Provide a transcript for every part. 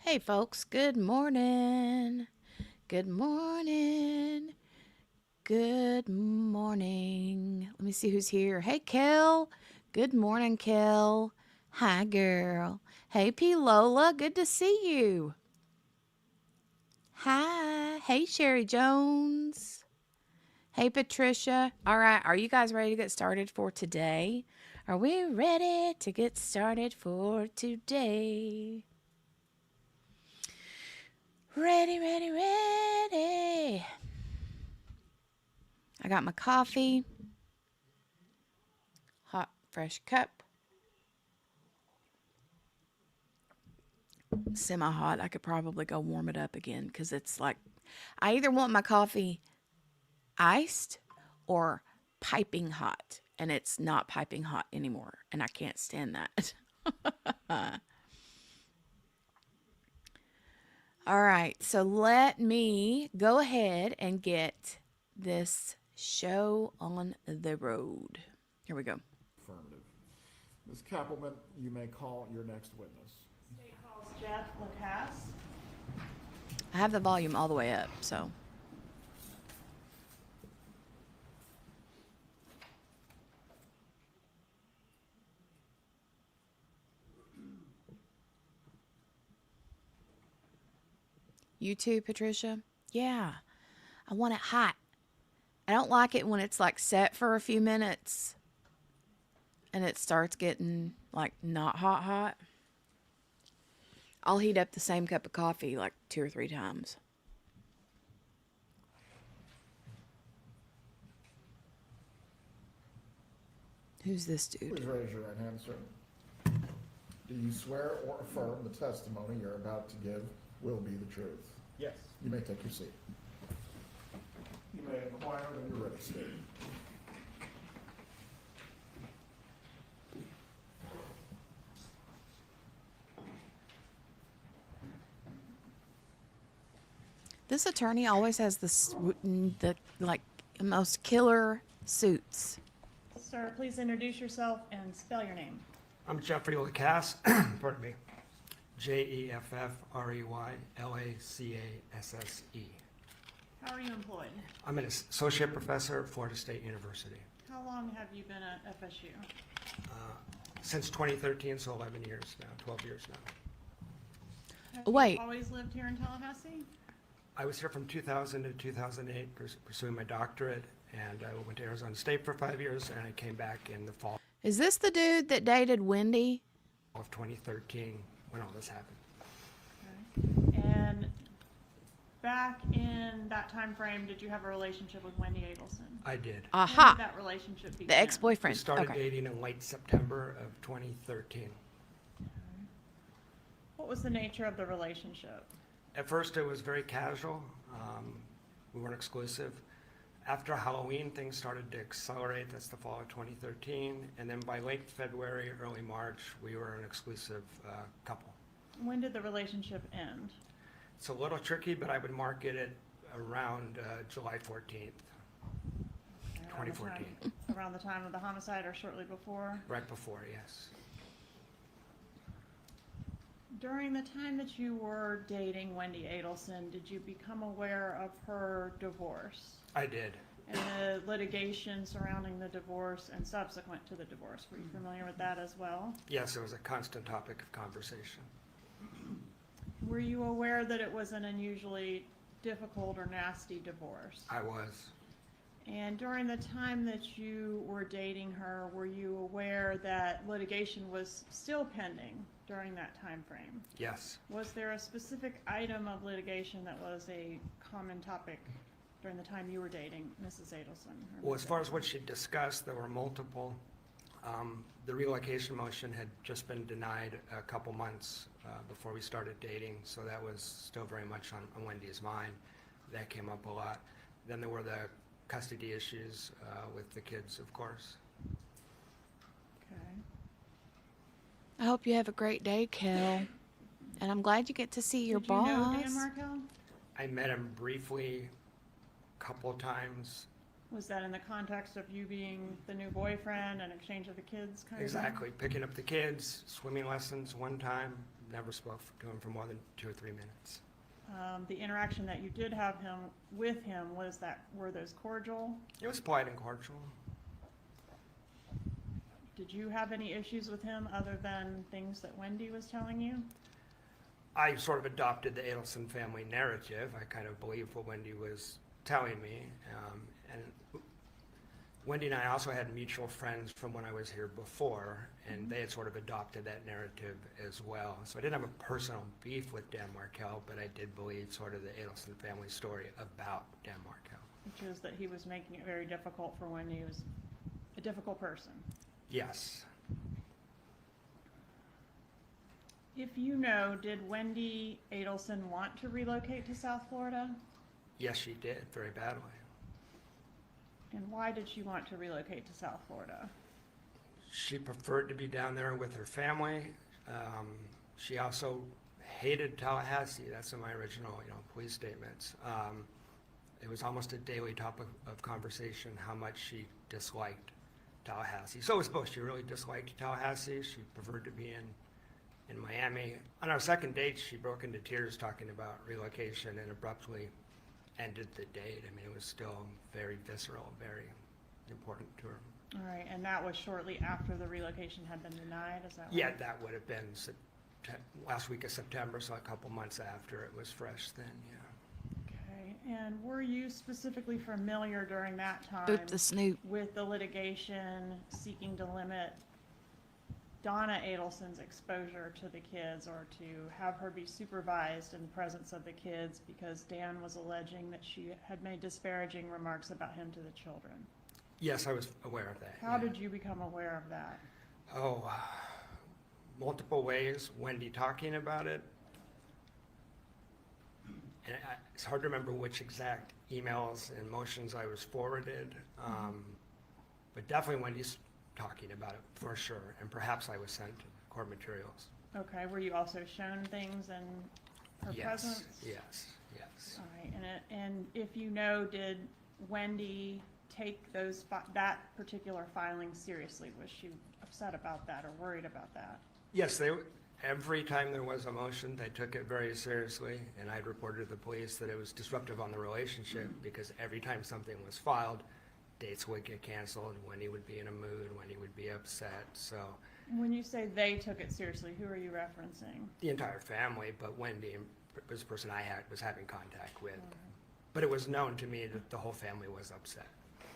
Hey, folks, good morning. Good morning. Good morning. Let me see who's here. Hey, Kel. Good morning, Kel. Hi, girl. Hey, P. Lola. Good to see you. Hi. Hey, Sherry Jones. Hey, Patricia. All right. Are you guys ready to get started for today? Are we ready to get started for today? Ready, ready, ready. I got my coffee, hot, fresh cup, semi hot. I could probably go warm it up again because it's like I either want my coffee iced or piping hot, and it's not piping hot anymore, and I can't stand that. All right, so let me go ahead and get this show on the road. Here we go. Affirmative. Ms. Kappelman, you may call your next witness. State calls Jeff Lacasse. I have the volume all the way up, so. You too, Patricia? Yeah, I want it hot. I don't like it when it's like set for a few minutes and it starts getting like not hot hot. I'll heat up the same cup of coffee like 2 or 3 times. Who's this dude? Please raise your right hand, sir. Do you swear or affirm the testimony you're about to give will be the truth? Yes. You may take your seat. You may inquire when you're ready, sir. This attorney always has the like most killer suits. Sir, please introduce yourself and spell your name. I'm Jeffrey Lacasse, pardon me, Jeffrey Lacasse. How are you employed? I'm an associate professor at Florida State University. How long have you been at FSU? Since 2013, so 11 years now, 12 years now. Have Wait. you always lived here in Tallahassee? I was here from 2000 to 2008 pursuing my doctorate, and I went to Arizona State for 5 years, and I came back in the fall Is this the dude that dated Wendy? of 2013 when all this happened. Okay. And back in that time frame, did you have a relationship with Wendy Adelson? I did. When Aha! did that relationship begin? The We ex-boyfriend. started Okay. dating in late September of 2013. What was the nature of the relationship? At first, it was very casual. We weren't exclusive. After Halloween, things started to accelerate. That's the fall of 2013. And then by late February, early March, we were an exclusive couple. When did the relationship end? It's a little tricky, but I would mark it at around July 14th, Around the 2014. Around the time of the homicide or shortly before? Right before, yes. During the time that you were dating Wendy Adelson, did you become aware of her divorce I did. and the litigation surrounding the divorce and subsequent to the divorce? Were you familiar with that as well? Yes, it was a constant topic of conversation. Were you aware that it was an unusually difficult or nasty divorce? I was. And during the time that you were dating her, were you aware that litigation was still pending during that time frame? Yes. Was there a specific item of litigation that was a common topic during the time you were dating Mrs. Adelson? Well, as far as what she discussed, there were multiple. The relocation motion had just been denied a couple months before we started dating, so that was still very much on Wendy's mind. That came up a lot. Then there were the custody issues with the kids, of course. Okay. I hope you have a great day, Kel. And I'm glad you get to see your Did you boss. know Dan Markel? I met him briefly a couple times. Was that in the context of you being the new boyfriend and exchange of the kids kind of thing? Exactly. Picking up the kids, swimming lessons one time, never spoke to him for more than 2 or 3 minutes. The interaction that you did have with him, were those cordial? It was polite and cordial. Did you have any issues with him other than things that Wendy was telling you? I sort of adopted the Adelson family narrative. I kind of believed what Wendy was telling me. And Wendy and I also had mutual friends from when I was here before, and they had sort of adopted that narrative as well. So I didn't have a personal beef with Dan Markel, but I did believe sort of the Adelson family story about Dan Markel. Which is that he was making it very difficult for Wendy. He was a difficult person. Yes. If you know, did Wendy Adelson want to relocate to South Florida? Yes, she did, very badly. And why did she want to relocate to South Florida? She preferred to be down there with her family. She also hated Tallahassee. That's in my original, police statements. It was almost a daily topic of conversation how much she disliked Tallahassee. So it was both. She really disliked Tallahassee. She preferred to be in Miami. On our second date, she broke into tears talking about relocation and abruptly ended the date. I mean, it was still very visceral, very important to her. All right, and that was shortly after the relocation had been denied, is that right? Yeah, that would have been last week of September, so a couple months after. It was fresh then, yeah. Okay, and were you specifically familiar during that time Boop the snoot. with the litigation seeking to limit Donna Adelson's exposure to the kids, or to have her be supervised in the presence of the kids because Dan was alleging that she had made disparaging remarks about him to the children? Yes, I was aware of that. How yeah. did you become aware of that? Oh, multiple ways. Wendy talking about it. And it's hard to remember which exact emails and motions I was forwarded, but definitely Wendy's talking about it for sure, and perhaps I was sent court materials. Okay, were you also shown things in her presence? Yes. All right, and if you know, did Wendy take that particular filing seriously? Was she upset about that or worried about that? Yes, every time there was a motion, they took it very seriously, and I'd reported to the police that it was disruptive on the relationship because every time something was filed, dates would get canceled, Wendy would be in a mood, Wendy would be upset, so. When you say they took it seriously, who are you referencing? The entire family, but Wendy was the person I was having contact with. But it was known to me that the whole family was upset.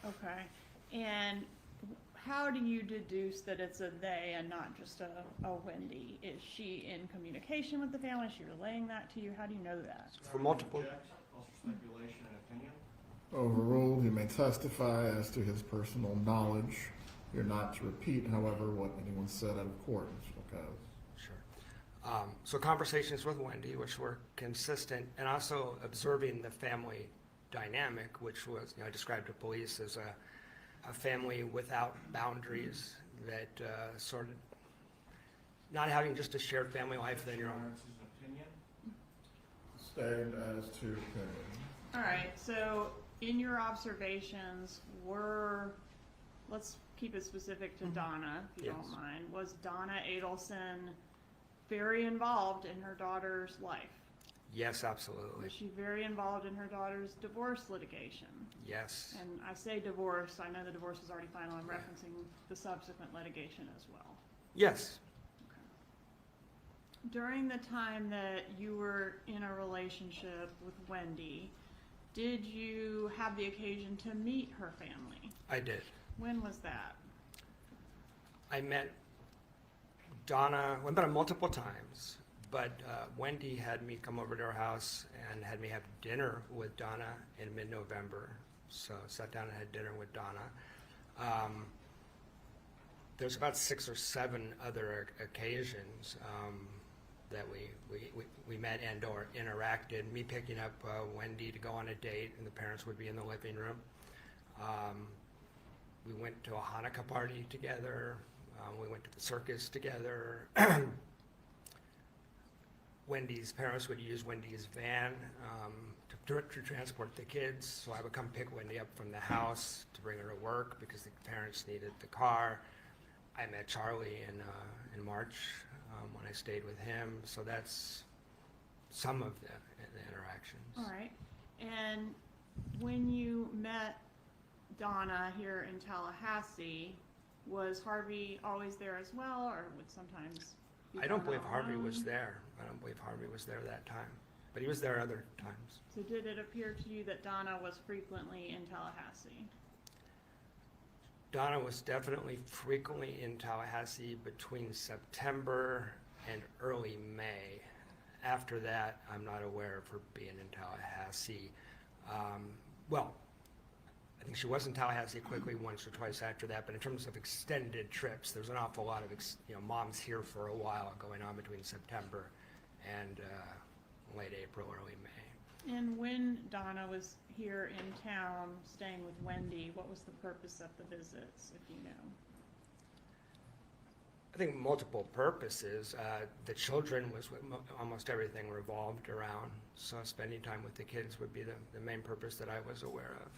Okay, and how do you deduce that it's a they and not just a Wendy? Is she in communication with the family? Is she relaying that to you? How do you know that? For multiple, Also speculation and opinion. Overruled, he may testify as to his personal knowledge. You're not to repeat, however, what anyone said out of court, okay? sure. So conversations with Wendy, which were consistent, and also observing the family dynamic, which was, I described to police as a family without boundaries, that sort of not having just a shared family life than your own. Opinion. Stand as to opinion. All right, so in your observations, let's keep it specific to Donna, if you Yes. don't mind. Was Donna Adelson very involved in her daughter's life? Yes, absolutely. Was she very involved in her daughter's divorce litigation? Yes. And I say divorce, I know the divorce is already final, I'm referencing the subsequent litigation as well. Yes. During the time that you were in a relationship with Wendy, did you have the occasion to meet her family? I did. When was that? I met Donna, I met her multiple times, but Wendy had me come over to her house and had me have dinner with Donna in mid-November. So sat down and had dinner with Donna. There's about 6 or 7 other occasions that we met and or interacted. Me picking up Wendy to go on a date, and the parents would be in the living room. We went to a Hanukkah party together. We went to the circus together. Wendy's parents would use Wendy's van to transport the kids, so I would come pick Wendy up from the house to bring her to work because the parents needed the car. I met Charlie in March. when I stayed with him. So that's some of the interactions. All right. And when you met Donna here in Tallahassee, was Harvey always there as well, or would sometimes be I don't Donna believe Harvey was alone? there. I don't believe Harvey was there that time, but he was there other times. So did it appear to you that Donna was frequently in Tallahassee? Donna was definitely frequently in Tallahassee between September and early May. After that, I'm not aware of her being in Tallahassee. Well, I think she was in Tallahassee quickly once or twice after that, but in terms of extended trips, there's an awful lot of, moms here for a while going on between September and late April, early May. And when Donna was here in town staying with Wendy, what was the purpose of the visits, if you know? I think multiple purposes. The children was what almost everything revolved around, so spending time with the kids would be the main purpose that I was aware of.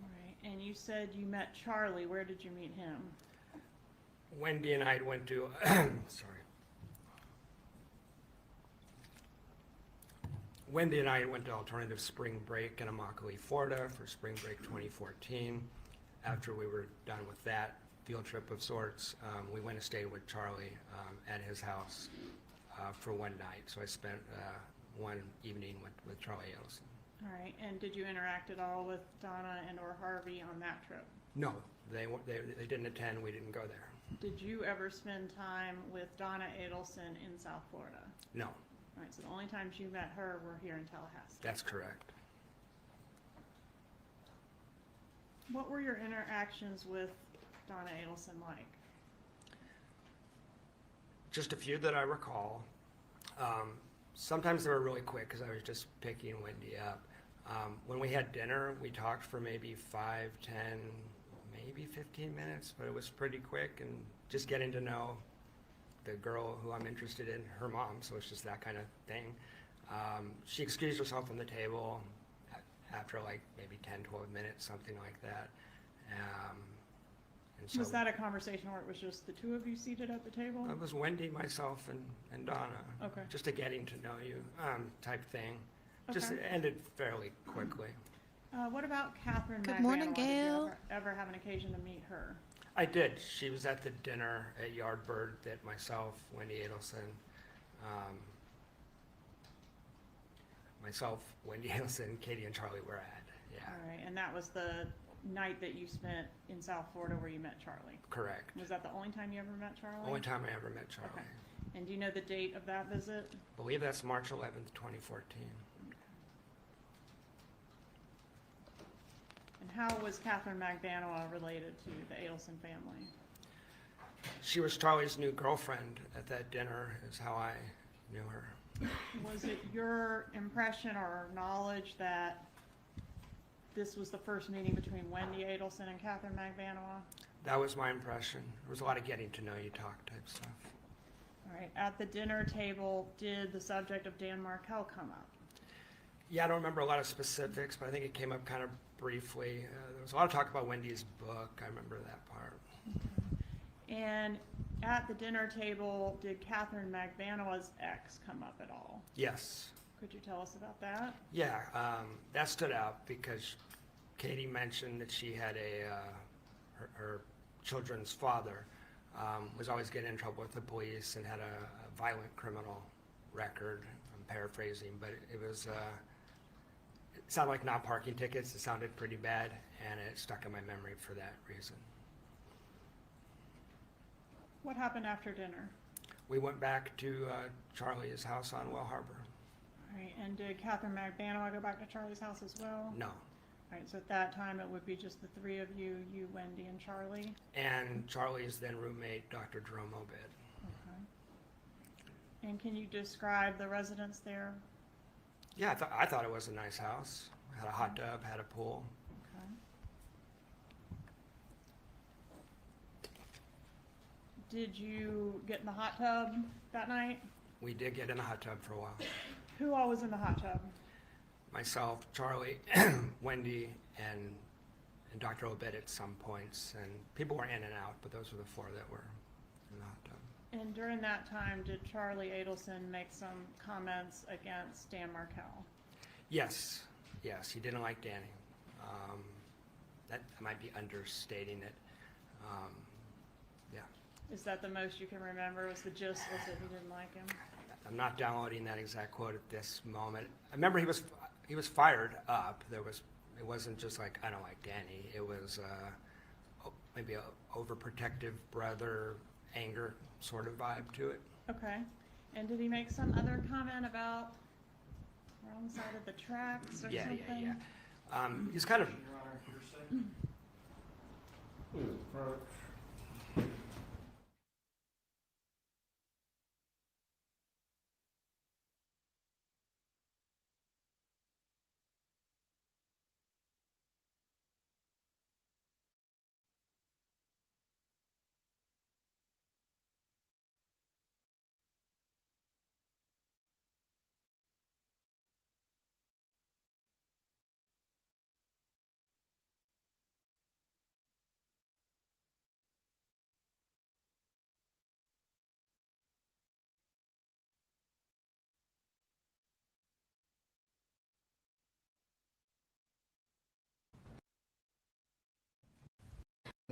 All right. And you said you met Charlie. Where did you meet him? Wendy and I went to, sorry. Wendy and I went to alternative spring break in Immokalee, Florida for spring break 2014. After we were done with that field trip of sorts, we went and stayed with Charlie at his house for one night. So I spent one evening with Charlie Adelson. All right. And did you interact at all with Donna and or Harvey on that trip? No, they didn't attend. We didn't go there. Did you ever spend time with Donna Adelson in South Florida? No, All right. So the only times you met her were here in Tallahassee. that's correct. What were your interactions with Donna Adelson like? Just a few that I recall. Sometimes they were really quick because I was just picking Wendy up. When we had dinner, we talked for maybe 5, 10, maybe 15 minutes, but it was pretty quick and just getting to know the girl who I'm interested in, her mom, so it's just that kind of thing. She excused herself from the table after like maybe 10, 12 minutes, something like that. And so Was that a conversation where it was just the two of you seated at the table? it was Wendy, myself, and Donna. Okay. Just a getting to know you type thing. Just Okay. ended fairly quickly. What about Catherine Good McVanoa? morning, Did you Gail. ever have an occasion to meet her? I did. She was at the dinner at Yardbird that myself, Wendy Adelson, Wendy Adelson, Katie, and Charlie were at. Yeah, All right, and that was the night that you spent in South Florida where you met Charlie. correct. Was that the only time you ever met Charlie? Only time I ever met Charlie. Okay. And do you know the date of that visit? I believe that's March 11th, 2014. And how was Catherine McVanoa related to the Adelson family? She was Charlie's new girlfriend at that dinner, is how I knew her. Was it your impression or knowledge that this was the first meeting between Wendy Adelson and Catherine McVanoa? That was my impression. There was a lot of getting to know you talk type stuff. All right, at the dinner table, did the subject of Dan Markel come up? Yeah, I don't remember a lot of specifics, but I think it came up kind of briefly. There was a lot of talk about Wendy's book. I remember that part. And at the dinner table, did Catherine McVanoa's ex come up at all? Yes. Could you tell us about that? Yeah, that stood out because Katie mentioned that she had her children's father was always getting in trouble with the police and had a violent criminal record. I'm paraphrasing, but it was, it sounded like not parking tickets. It sounded pretty bad, and it stuck in my memory for that reason. What happened after dinner? We went back to Charlie's house on Well Harbor. All right, and did Catherine McVanoa go back to Charlie's house as well? No. All right, so at that time, it would be just the three of you, Wendy, and Charlie? And Charlie's then roommate, Dr. Jerome Obed. Okay. And can you describe the residence there? Yeah, I thought it was a nice house. Had a hot tub, had a pool. Okay. Did you get in the hot tub that night? We did get in a hot tub for a while. Who all was in the hot tub? Myself, Charlie, Wendy, and Dr. Obed at some points. And people were in and out, but those were the four that were in the hot tub. And during that time, did Charlie Adelson make some comments against Dan Markel? Yes, yes, he didn't like Danny. That might be understating it. Yeah, Is that the most you can remember? Was the gist was that he didn't like him? I'm not downloading that exact quote at this moment. I remember he was fired up. It wasn't just like, I don't like Danny. It was maybe a overprotective brother anger sort of vibe to it. Okay. And did he make some other comment about wrong side of the tracks or Yeah, something? yeah, yeah. He's kind of, Your Honor, hearsay. Please approach.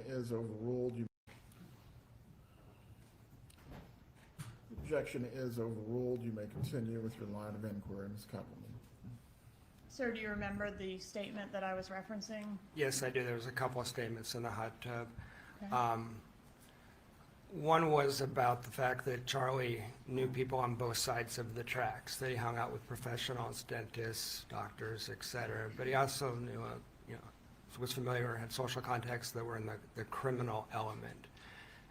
Is overruled. Objection is overruled. You may continue with your line of inquiry, Ms. Kappelman. Sir, do you remember the statement that I was referencing? yes, I do. There was a couple of statements in the hot tub. Okay. One was about the fact that Charlie knew people on both sides of the tracks, that he hung out with professionals, dentists, doctors, et cetera. But he also knew, was familiar, had social contacts that were in the criminal element.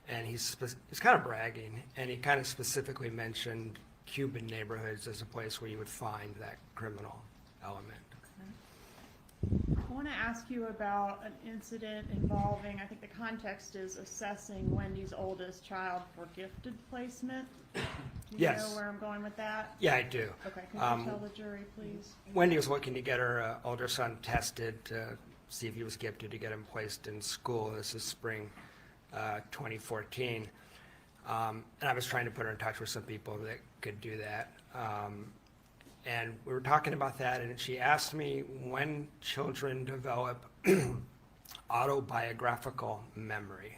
And he's kind of bragging, and he kind of specifically mentioned Cuban neighborhoods as a place where you would find that criminal element. I want to ask you about an incident involving, I think the context is assessing Wendy's oldest child for gifted placement. Do you Yes. know where I'm going with that? Yeah, I do. Okay, can you tell the jury, please? Wendy was looking to get her older son tested to see if he was gifted to get him placed in school. This is spring 2014. And I was trying to put her in touch with some people that could do that. And we were talking about that, and she asked me when children develop autobiographical memory.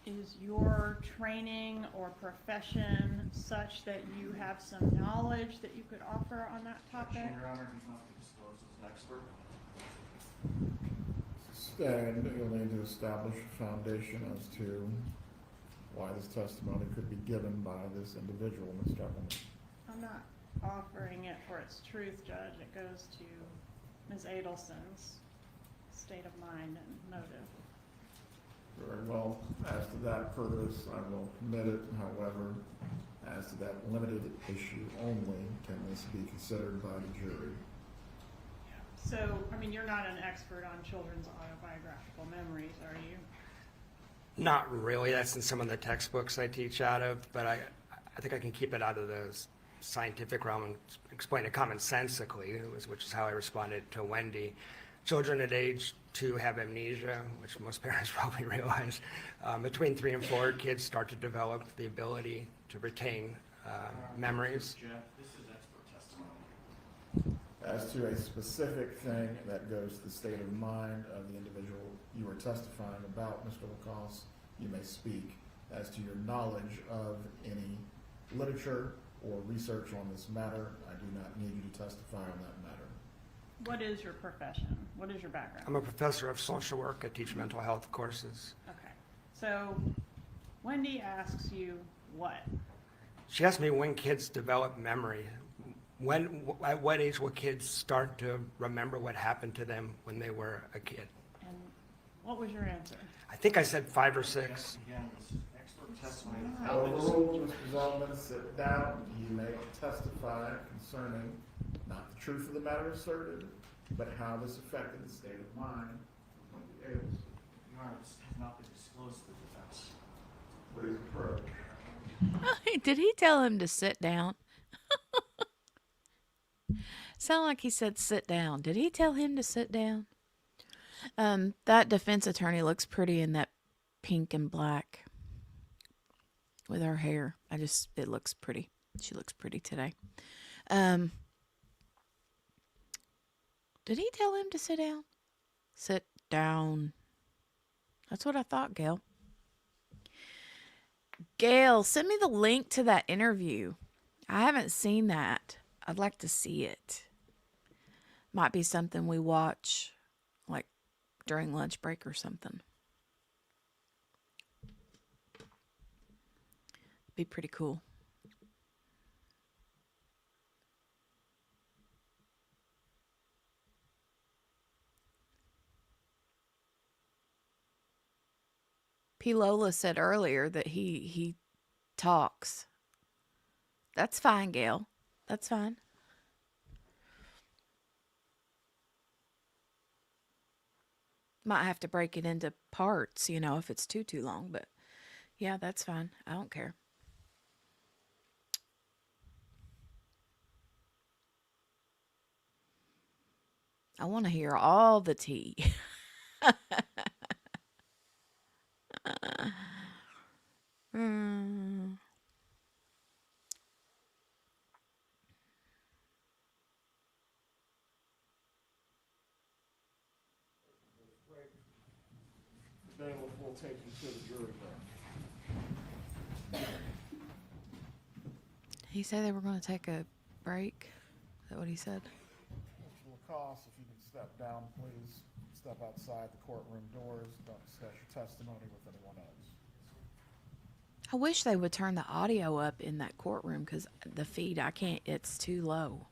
Is your training or profession such that you have some knowledge that you could offer on that topic? Your Honor, he's not been disclosed as an expert. Stand, you'll need to establish a foundation as to why this testimony could be given by this individual, Ms. Kappelman. I'm not offering it for its truth, Judge. It goes to Ms. Adelson's state of mind and motive. Very well. As to that furthest, I will permit it. However, as to that limited issue only, can this be considered by the jury? So, I mean, you're not an expert on children's autobiographical memories, are you? Not really. That's in some of the textbooks I teach out of, but I think I can keep it out of the scientific realm and explain it commonsensically, which is how I responded to Wendy. Children at age 2 have amnesia, which most parents probably realize. Between 3 and 4, kids start to develop the ability to retain memories. Jeff, this is expert testimony. As to a specific thing that goes to the state of mind of the individual you are testifying about, Mr. Lacoste, you may speak. As to your knowledge of any literature or research on this matter, I do not need you to testify on that matter. What is your profession? What is your background? I'm a professor of social work. I teach mental health courses. Okay. So, Wendy asks you what? She asked me when kids develop memory. At what age will kids start to remember what happened to them when they were a kid? And what was your answer? I think I said 5 or 6. Again, this is expert testimony. Overruled, Mr. Zalman, sit down. You may testify concerning not the truth of the matter asserted, but how this affected the state of mind of the Adelson. Your Honor, this has not been disclosed to the defense. Please approach. Did he tell him to sit down? Sound like he said sit down. Did he tell him to sit down? That defense attorney looks pretty in that pink and black. with her hair. It looks pretty. She looks pretty today. Um, did he tell him to sit down? Sit down. That's what I thought, Gail. Gail, send me the link to that interview. I haven't seen that. I'd like to see it. Might be something we watch like during lunch break or something. Be pretty cool. P. Lola said earlier that he talks. That's fine, Gail. That's fine. Might have to break it into parts, if it's too long, but yeah, that's fine. I don't care. I want to hear all the tea. Mm. Then we'll take you to the jury room. He said they were going to take a break. Is that what he said? Mr. Lacoste, if you can step down, please. Step outside the courtroom doors. Don't discuss your testimony with anyone else. I wish they would turn the audio up in that courtroom because the feed, I can't, it's too low.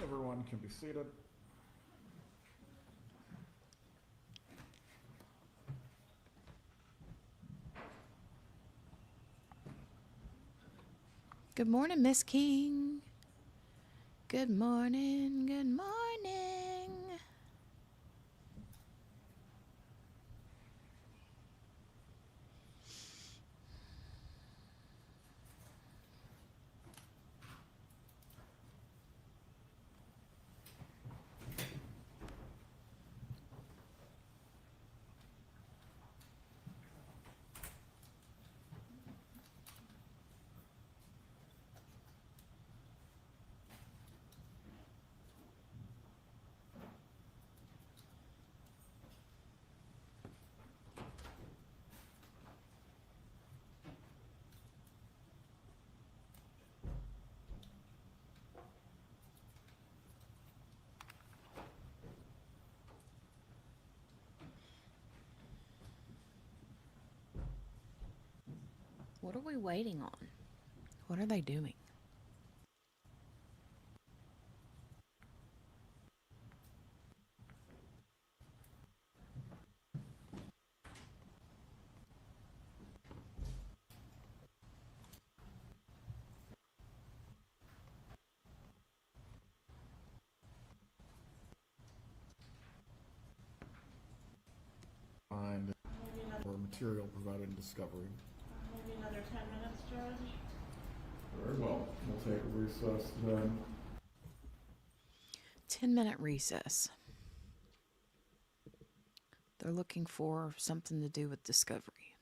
Everyone can be seated. Good morning, Miss King. Good morning, good morning. What are we waiting on? What are they doing? Find or material provided in discovery. Maybe another 10 minutes, Judge? Very well. We'll take a recess then. 10-minute recess. They're looking for something to do with discovery.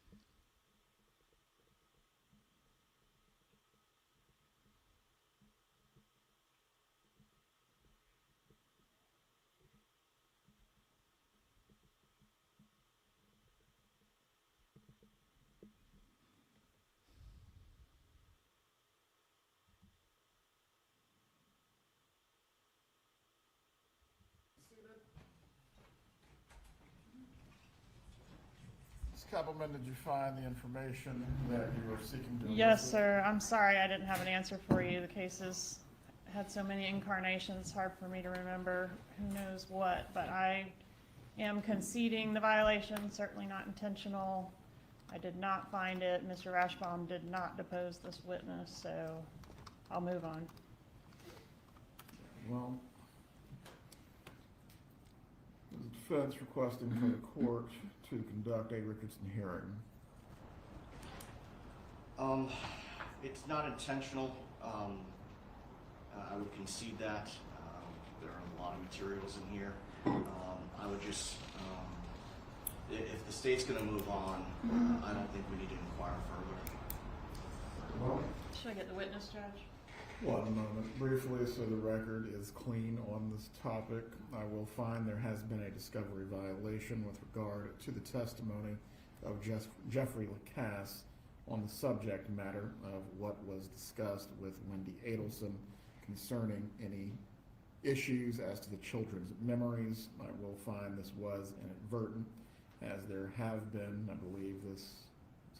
Ms. Keppelman, did you find the information that you were seeking to Yes, elicit? sir. I'm sorry I didn't have an answer for you. The case has had so many incarnations, it's hard for me to remember who knows what, but I am conceding the violation, certainly not intentional. I did not find it. Mr. Rashbaum did not depose this witness, so I'll move on. Well, the defense requesting from the court to conduct a Richardson hearing. It's not intentional. I would concede that. There are a lot of materials in here. I would just, if the state's gonna move on, I don't think we need to inquire further. Well, Should I get the witness, Judge? one moment, briefly, so the record is clean on this topic. I will find there has been a discovery violation with regard to the testimony of Jeffrey Lacasse on the subject matter of what was discussed with Wendy Adelson concerning any issues as to the children's memories. I will find this was inadvertent, as there have been, I believe this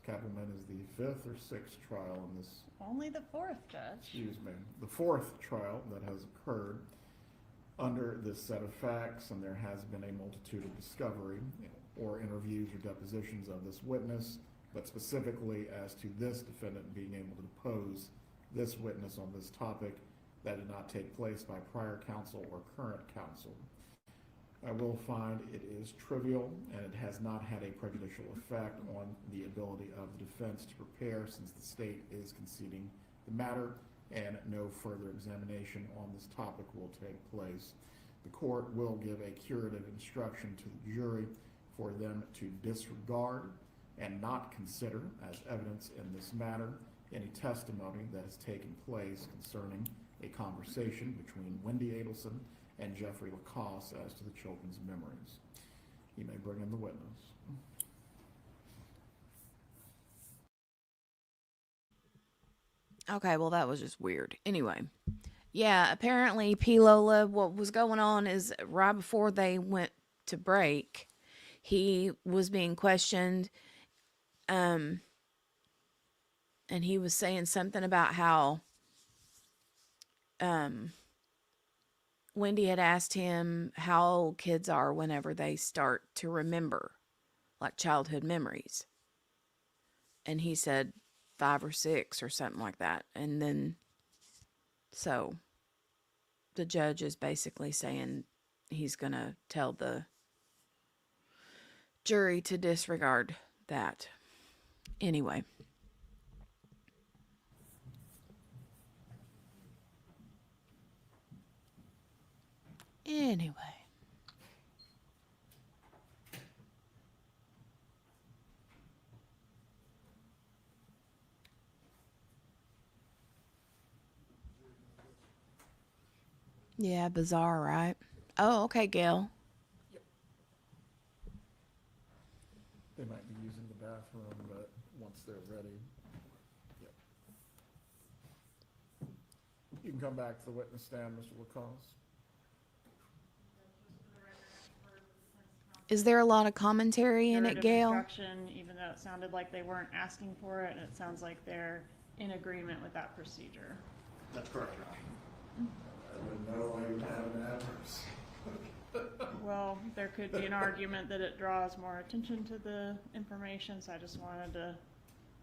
Kappelman is the 5th or 6th trial in this, Only the 4th, Judge. excuse me, the 4th trial that has occurred under this set of facts, and there has been a multitude of discovery or interviews or depositions of this witness, but specifically as to this defendant being able to depose this witness on this topic, that did not take place by prior counsel or current counsel. I will find it is trivial, and it has not had a prejudicial effect on the ability of the defense to prepare, since the state is conceding the matter, and no further examination on this topic will take place. The court will give a curative instruction to the jury for them to disregard and not consider as evidence in this matter any testimony that has taken place concerning a conversation between Wendy Adelson and Jeffrey Lacasse as to the children's memories. You may bring in the witness. Okay, well, that was just weird. Anyway, yeah, apparently P. Lola, what was going on is right before they went to break, he was being questioned, and he was saying something about how Wendy had asked him how old kids are whenever they start to remember, like childhood memories. And he said 5 or 6 or something like that. And then, so the judge is basically saying he's going to tell the jury to disregard that. Anyway. Anyway. Yeah, bizarre, right? Oh, okay, Gail. They might be using the bathroom, but once they're ready. Yep. You can come back to the witness stand, Mr. Lacasse. Is there a lot of commentary in it, Curative Gail? instruction, even though it sounded like they weren't asking for it, and it sounds like they're in agreement with that procedure. That's correct, Your Honor. I wouldn't know why you would have an adverse. Well, there could be an argument that it draws more attention to the information, so I just wanted to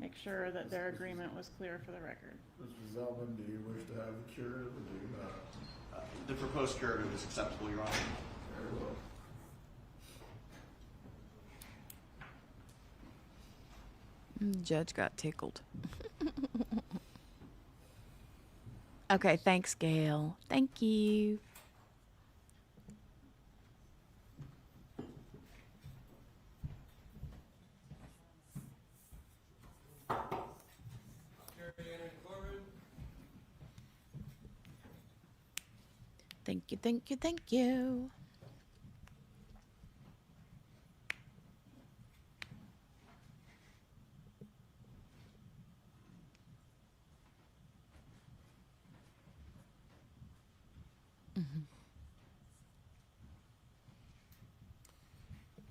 make sure that their agreement was clear for the record. Mr. Zelman, do you wish to have the curative or do you not? The proposed curative is acceptable, Your Honor. Very well. Judge got tickled. Okay, thanks, Gail. Thank you. Thank you, thank you, thank you.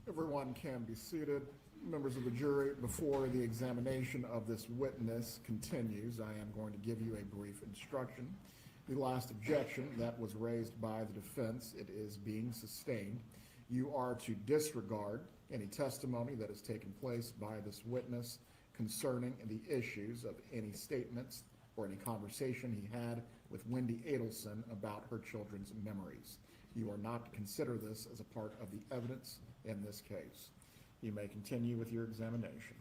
Everyone can be seated. Members of the jury, before the examination of this witness continues, I am going to give you a brief instruction. The last objection that was raised by the defense, it is being sustained. You are to disregard any testimony that has taken place by this witness concerning the issues of any statements or any conversation he had with Wendy Adelson about her children's memories. You are not to consider this as a part of the evidence in this case. You may continue with your examination.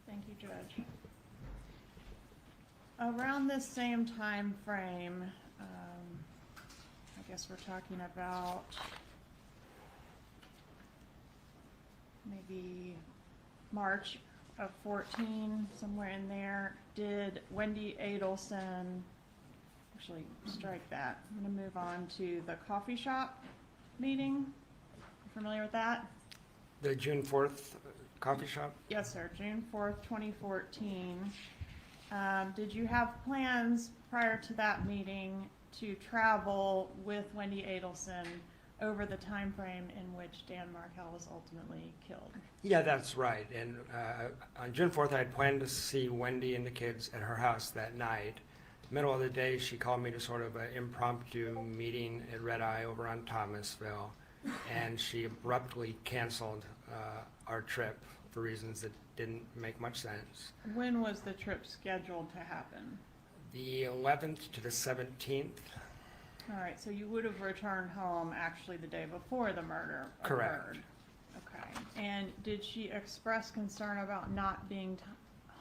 Thank you, Judge. Around this same time frame, I guess we're talking about maybe March of 14, somewhere in there. Did Wendy Adelson, actually strike that. I'm gonna move on to the coffee shop meeting. You familiar with that? The June 4th coffee shop? Yes, sir, June 4th, 2014. Did you have plans prior to that meeting to travel with Wendy Adelson over the time frame in which Dan Markel was ultimately killed? Yeah, that's right. And on June 4th, I had planned to see Wendy and the kids at her house that night. Middle of the day, she called me to sort of an impromptu meeting at Red Eye over on Thomasville, and she abruptly canceled our trip for reasons that didn't make much sense. When was the trip scheduled to happen? The 11th to the 17th. All right, so you would have returned home actually the day before the murder Correct. occurred. Okay, and did she express concern about not being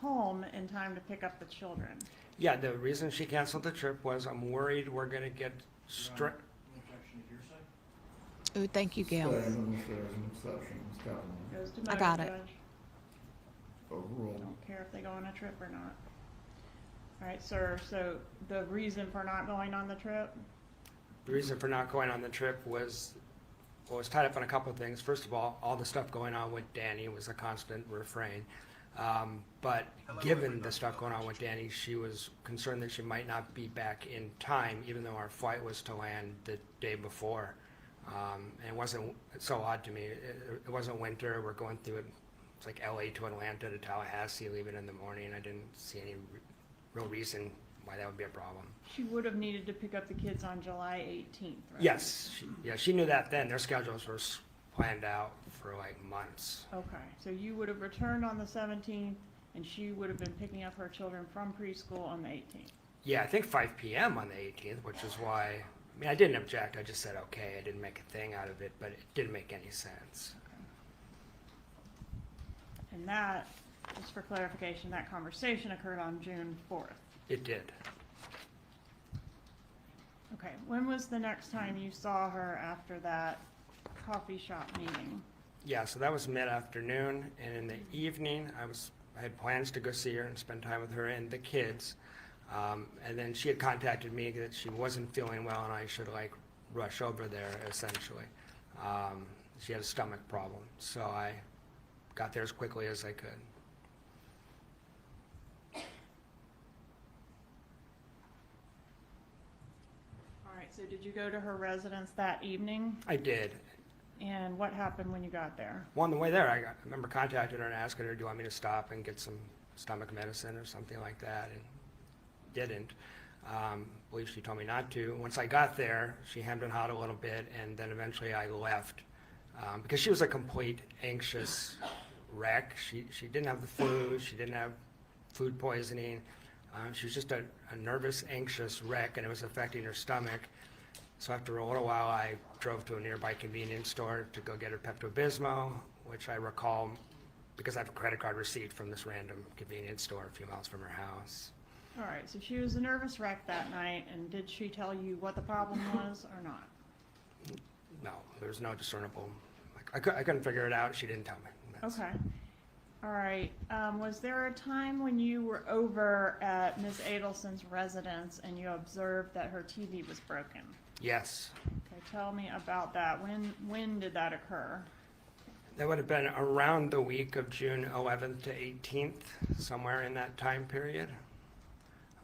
home in time to pick up the children? Yeah, the reason she canceled the trip was I'm worried we're going to get Objection to hearsay? Ooh, thank you, Gail. Stay, and if there's an exception, Ms. Kaplan, Goes to I motion, got it. Judge. overruled. Don't care if they go on a trip or not. All right, sir, so the reason for not going on the trip? The reason for not going on the trip was, well, it was tied up on a couple of things. First of all the stuff going on with Danny was a constant refrain. But given the stuff going on with Danny, she was concerned that she might not be back in time, even though our flight was to land the day before. And it wasn't, it's so odd to me. It wasn't winter. We're going through it. It's like LA to Atlanta to Tallahassee, leaving in the morning. I didn't see any real reason why that would be a problem. She would have needed to pick up the kids on July 18th, right? Yes, she knew that then. Their schedules were planned out for like months. Okay, so you would have returned on the 17th, and she would have been picking up her children from preschool on the 18th. Yeah, I think 5 p.m. on the 18th, which is why, I mean, I didn't object. I just said, okay, I didn't make a thing out of it, but it didn't make any sense. And that, just for clarification, that conversation occurred on June 4th. It did. Okay, when was the next time you saw her after that coffee shop meeting? Yeah, so that was mid-afternoon, and in the evening, I had plans to go see her and spend time with her and the kids. And then she had contacted me that she wasn't feeling well and I should like rush over there, essentially. She had a stomach problem, so I got there as quickly as I could. All right, so did you go to her residence that evening? I did. And what happened when you got there? Well, on the way there, I remember contacting her and asking her, do you want me to stop and get some stomach medicine or something like that? And didn't. I believe she told me not to. Once I got there, she hemmed and hawed a little bit, and then eventually I left because she was a complete anxious wreck. She didn't have the flu. She didn't have food poisoning. She was just a nervous, anxious wreck, and it was affecting her stomach. So after a little while, I drove to a nearby convenience store to go get her Pepto-Bismol, which I recall because I have a credit card receipt from this random convenience store a few miles from her house. All right, so she was a nervous wreck that night, and did she tell you what the problem was or not? No, there was no discernible, I couldn't figure it out. She didn't tell me. Okay. All right, was there a time when you were over at Ms. Adelson's residence and you observed that her TV was broken? Yes. Okay, tell me about that. When did that occur? That would have been around the week of June 11th to 18th, somewhere in that time period.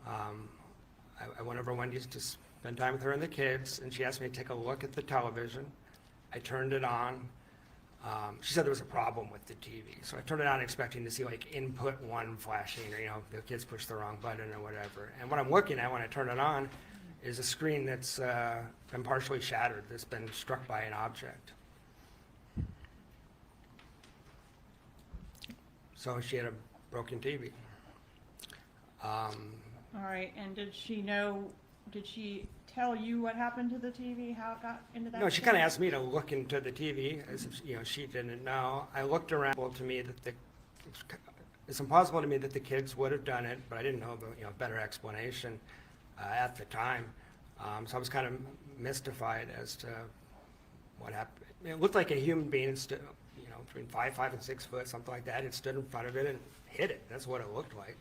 I went over Wendy's to spend time with her and the kids, and she asked me to take a look at the television. I turned it on. She said there was a problem with the TV, so I turned it on expecting to see like input 1 flashing, or the kids pushed the wrong button or whatever. And what I'm looking at when I turn it on is a screen that's been partially shattered, that's been struck by an object. So she had a broken TV. All right, and did she tell you what happened to the TV, how it got into that? No, she kind of asked me to look into the TV, as if, she didn't know. I looked around to me that it's impossible to me that the kids would have done it, but I didn't know the better explanation at the time. So I was kind of mystified as to what happened. It looked like a human being stood, you know, between 5 and 6 foot, something like that. It stood in front of it and hit it. That's what it looked like.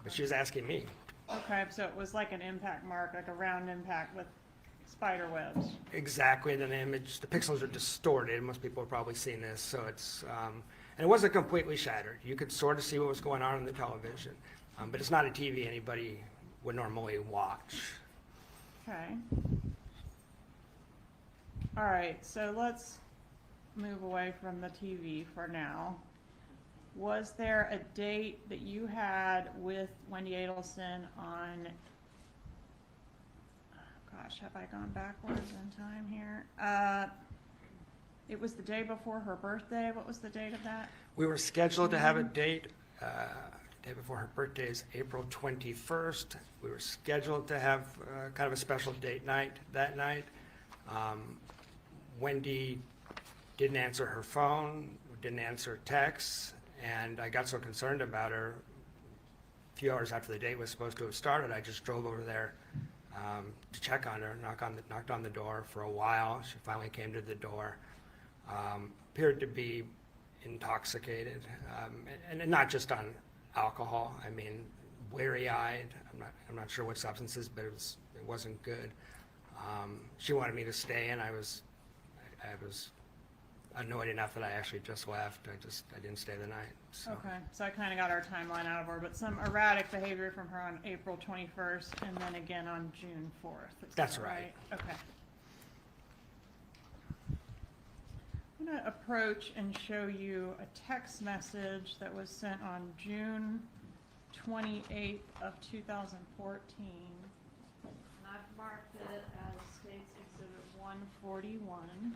But she was asking me. Okay, so it was like an impact mark, like a round impact with spider webs. Exactly, and then the image, the pixels are distorted. Most people have probably seen this, so it's, and it wasn't completely shattered. You could sort of see what was going on the television, but it's not a TV anybody would normally watch. Okay. All right, so let's move away from the TV for now. Was there a date that you had with Wendy Adelson on, gosh, have I gone backwards in time here? It was the day before her birthday. What was the date of that? We were scheduled to have a date, day before her birthday is April 21st. We were scheduled to have kind of a special date night that night. Wendy didn't answer her phone, didn't answer texts, and I got so concerned about her. A few hours after the date was supposed to have started, I just drove over there to check on her, knocked on the door for a while. She finally came to the door. Appeared to be intoxicated, and not just on alcohol. I mean, weary-eyed. I'm not sure what substances, but it wasn't good. She wanted me to stay, and I was annoyed enough that I actually just left. I didn't stay the night. So. Okay, so I kind of got our timeline out of order, but some erratic behavior from her on April 21st and then again on June 4th. Is That's that right. Okay. I'm going to approach and show you a text message that was sent on June 28th of 2014. And I've marked it as States Exhibit 141.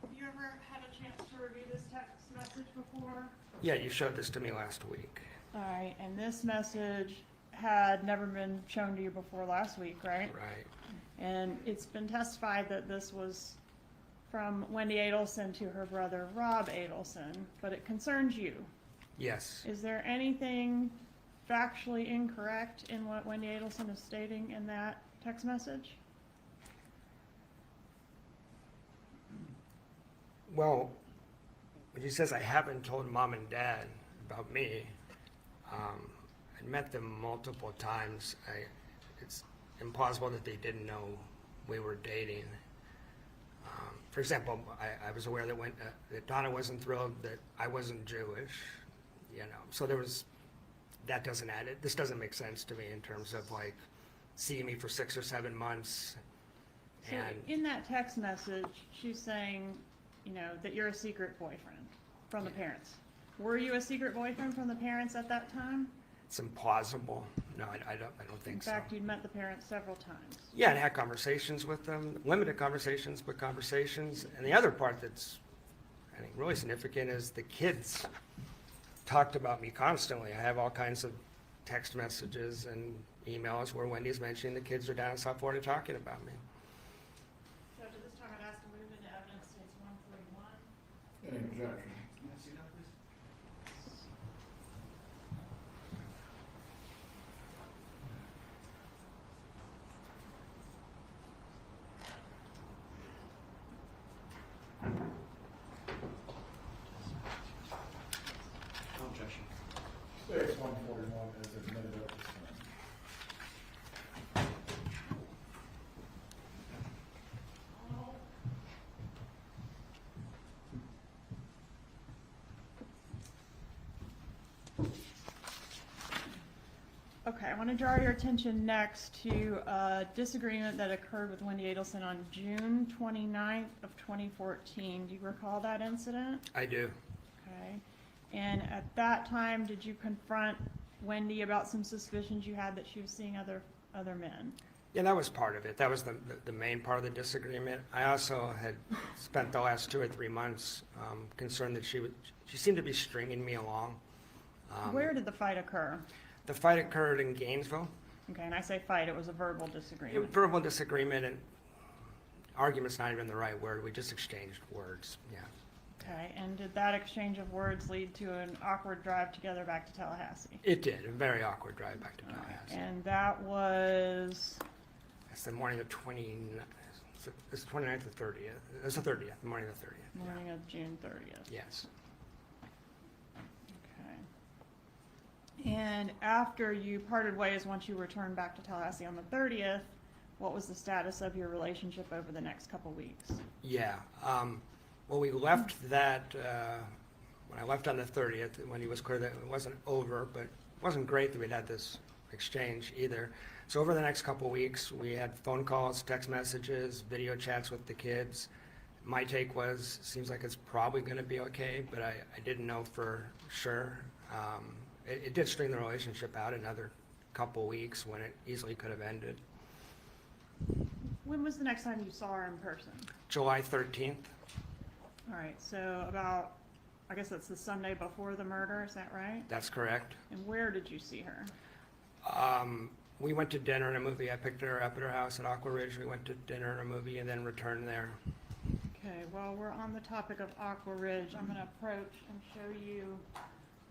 Have you ever had a chance to review this text message before? Yeah, you showed this to me last week. All right, and this message had never been shown to you before last week, right? Right. And it's been testified that this was from Wendy Adelson to her brother Rob Adelson, but it concerns you. Yes. Is there anything factually incorrect in what Wendy Adelson is stating in that text message? Well, when she says I haven't told mom and dad about me, I met them multiple times. It's impossible that they didn't know we were dating. For example, I was aware that Donna wasn't thrilled that I wasn't Jewish, you know. So that doesn't add it. This doesn't make sense to me in terms of like seeing me for 6 or 7 months. So in that text message, she's saying, you know, that you're a secret boyfriend from the parents. Were you a secret boyfriend from the parents at that time? It's implausible. No, I don't think so. In fact, you'd met the parents several times. Yeah, and had conversations with them, limited conversations, but conversations. And the other part that's, I think, really significant is the kids talked about me constantly. I have all kinds of text messages and emails where Wendy's mentioning the kids are down in South Florida talking about me. So to this time, I'd ask to move into evidence states 141. Any objection? Can I see that, please? No objection. States 141 is admitted at this time. Okay, I want to draw your attention next to a disagreement that occurred with Wendy Adelson on June 29th of 2014. Do you recall that incident? I do. Okay. And at that time, did you confront Wendy about some suspicions you had that she was seeing other men? Yeah, that was part of it. That was the main part of the disagreement. I also had spent the last 2 or 3 months concerned that she seemed to be stringing me along. Where did the fight occur? The fight occurred in Gainesville. Okay, and I say fight, it was a verbal disagreement. Verbal disagreement, and argument's not even the right word. We just exchanged words, yeah. Okay, and did that exchange of words lead to an awkward drive together back to Tallahassee? It did, a very awkward drive back to Tallahassee. And that was, It's the morning of it's the 29th or 30th. It's the 30th, the morning of the 30th. morning of June 30th. Yes. Okay. And after you parted ways, once you returned back to Tallahassee on the 30th, what was the status of your relationship over the next couple weeks? Yeah. Well, we left that, when I left on the 30th, when he was clear that it wasn't over, but it wasn't great that we'd had this exchange either. So over the next couple weeks, we had phone calls, text messages, video chats with the kids. My take was, seems like it's probably going to be okay, but I didn't know for sure. It did string the relationship out another couple weeks when it easily could have ended. When was the next time you saw her in person? July 13th. All right, so about, I guess that's the Sunday before the murder, is that right? That's correct. And where did you see her? We went to dinner and a movie. I picked her up at her house at Aqua Ridge. We went to dinner and a movie and then returned there. Okay, well, we're on the topic of Aqua Ridge. I'm gonna approach and show you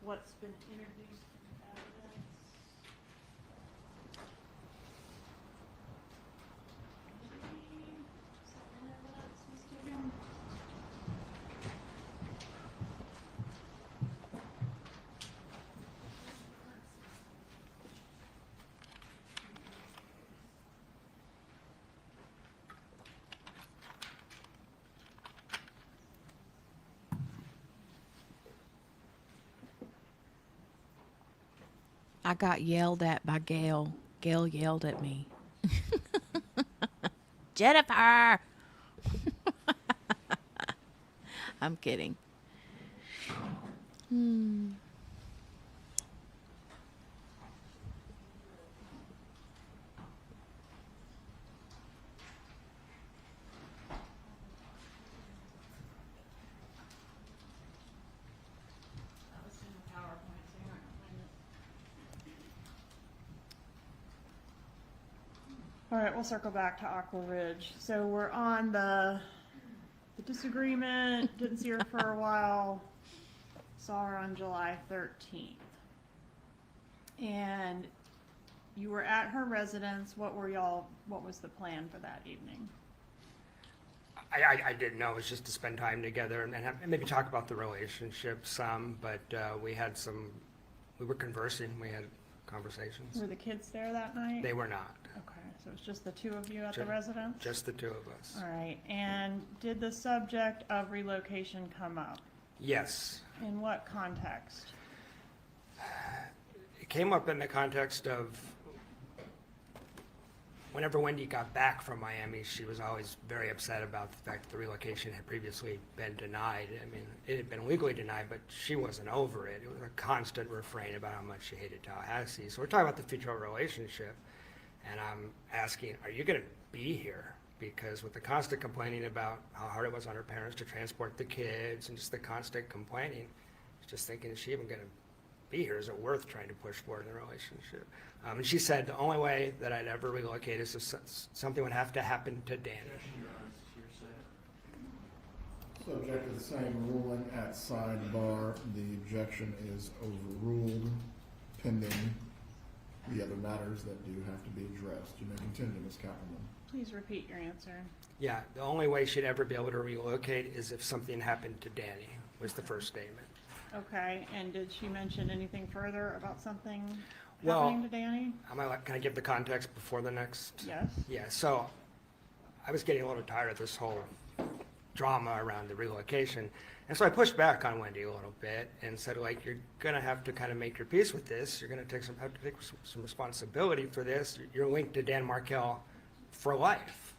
what's been introduced in evidence. I got yelled at by Gail. Gail yelled at me. Jennifer! I'm kidding. That was in the PowerPoint, so you're not gonna find it. All right, we'll circle back to Aqua Ridge. So we're on the disagreement, didn't see her for a while, saw her on July 13th. And you were at her residence. What was the plan for that evening? I didn't know. It was just to spend time together and maybe talk about the relationship some, but we were conversing. We had conversations. Were the kids there that night? They were not. Okay, so it's just the two of you at the Ju- residence? Just the two of us. All right, and did the subject of relocation come up? Yes. In what context? It came up in the context of whenever Wendy got back from Miami, she was always very upset about the fact that the relocation had previously been denied. I mean, it had been legally denied, but she wasn't over it. It was a constant refrain about how much she hated Tallahassee. So we're talking about the future relationship, and I'm asking, are you going to be here? Because with the constant complaining about how hard it was on her parents to transport the kids and just the constant complaining, just thinking, is she even going to be here? Is it worth trying to push forward in the relationship? And she said the only way that I'd ever relocate is if something would have to happen to Danny. Objection, Your Honor, it's hearsay. Subject to the same ruling at sidebar, the objection is overruled pending the other matters that do have to be addressed. You may continue, Ms. Kaplan. Please repeat your answer. Yeah, the only way she'd ever be able to relocate is if something happened to Danny, was the first statement. Okay, and did she mention anything further about something Well- happening to Danny? Can I give the context before the next? Yes? Yeah, so I was getting a little tired of this whole drama around the relocation. And so I pushed back on Wendy a little bit and said, like, you're going to have to kind of make your peace with this. You're going to have to take some responsibility for this. You're linked to Dan Markell for life.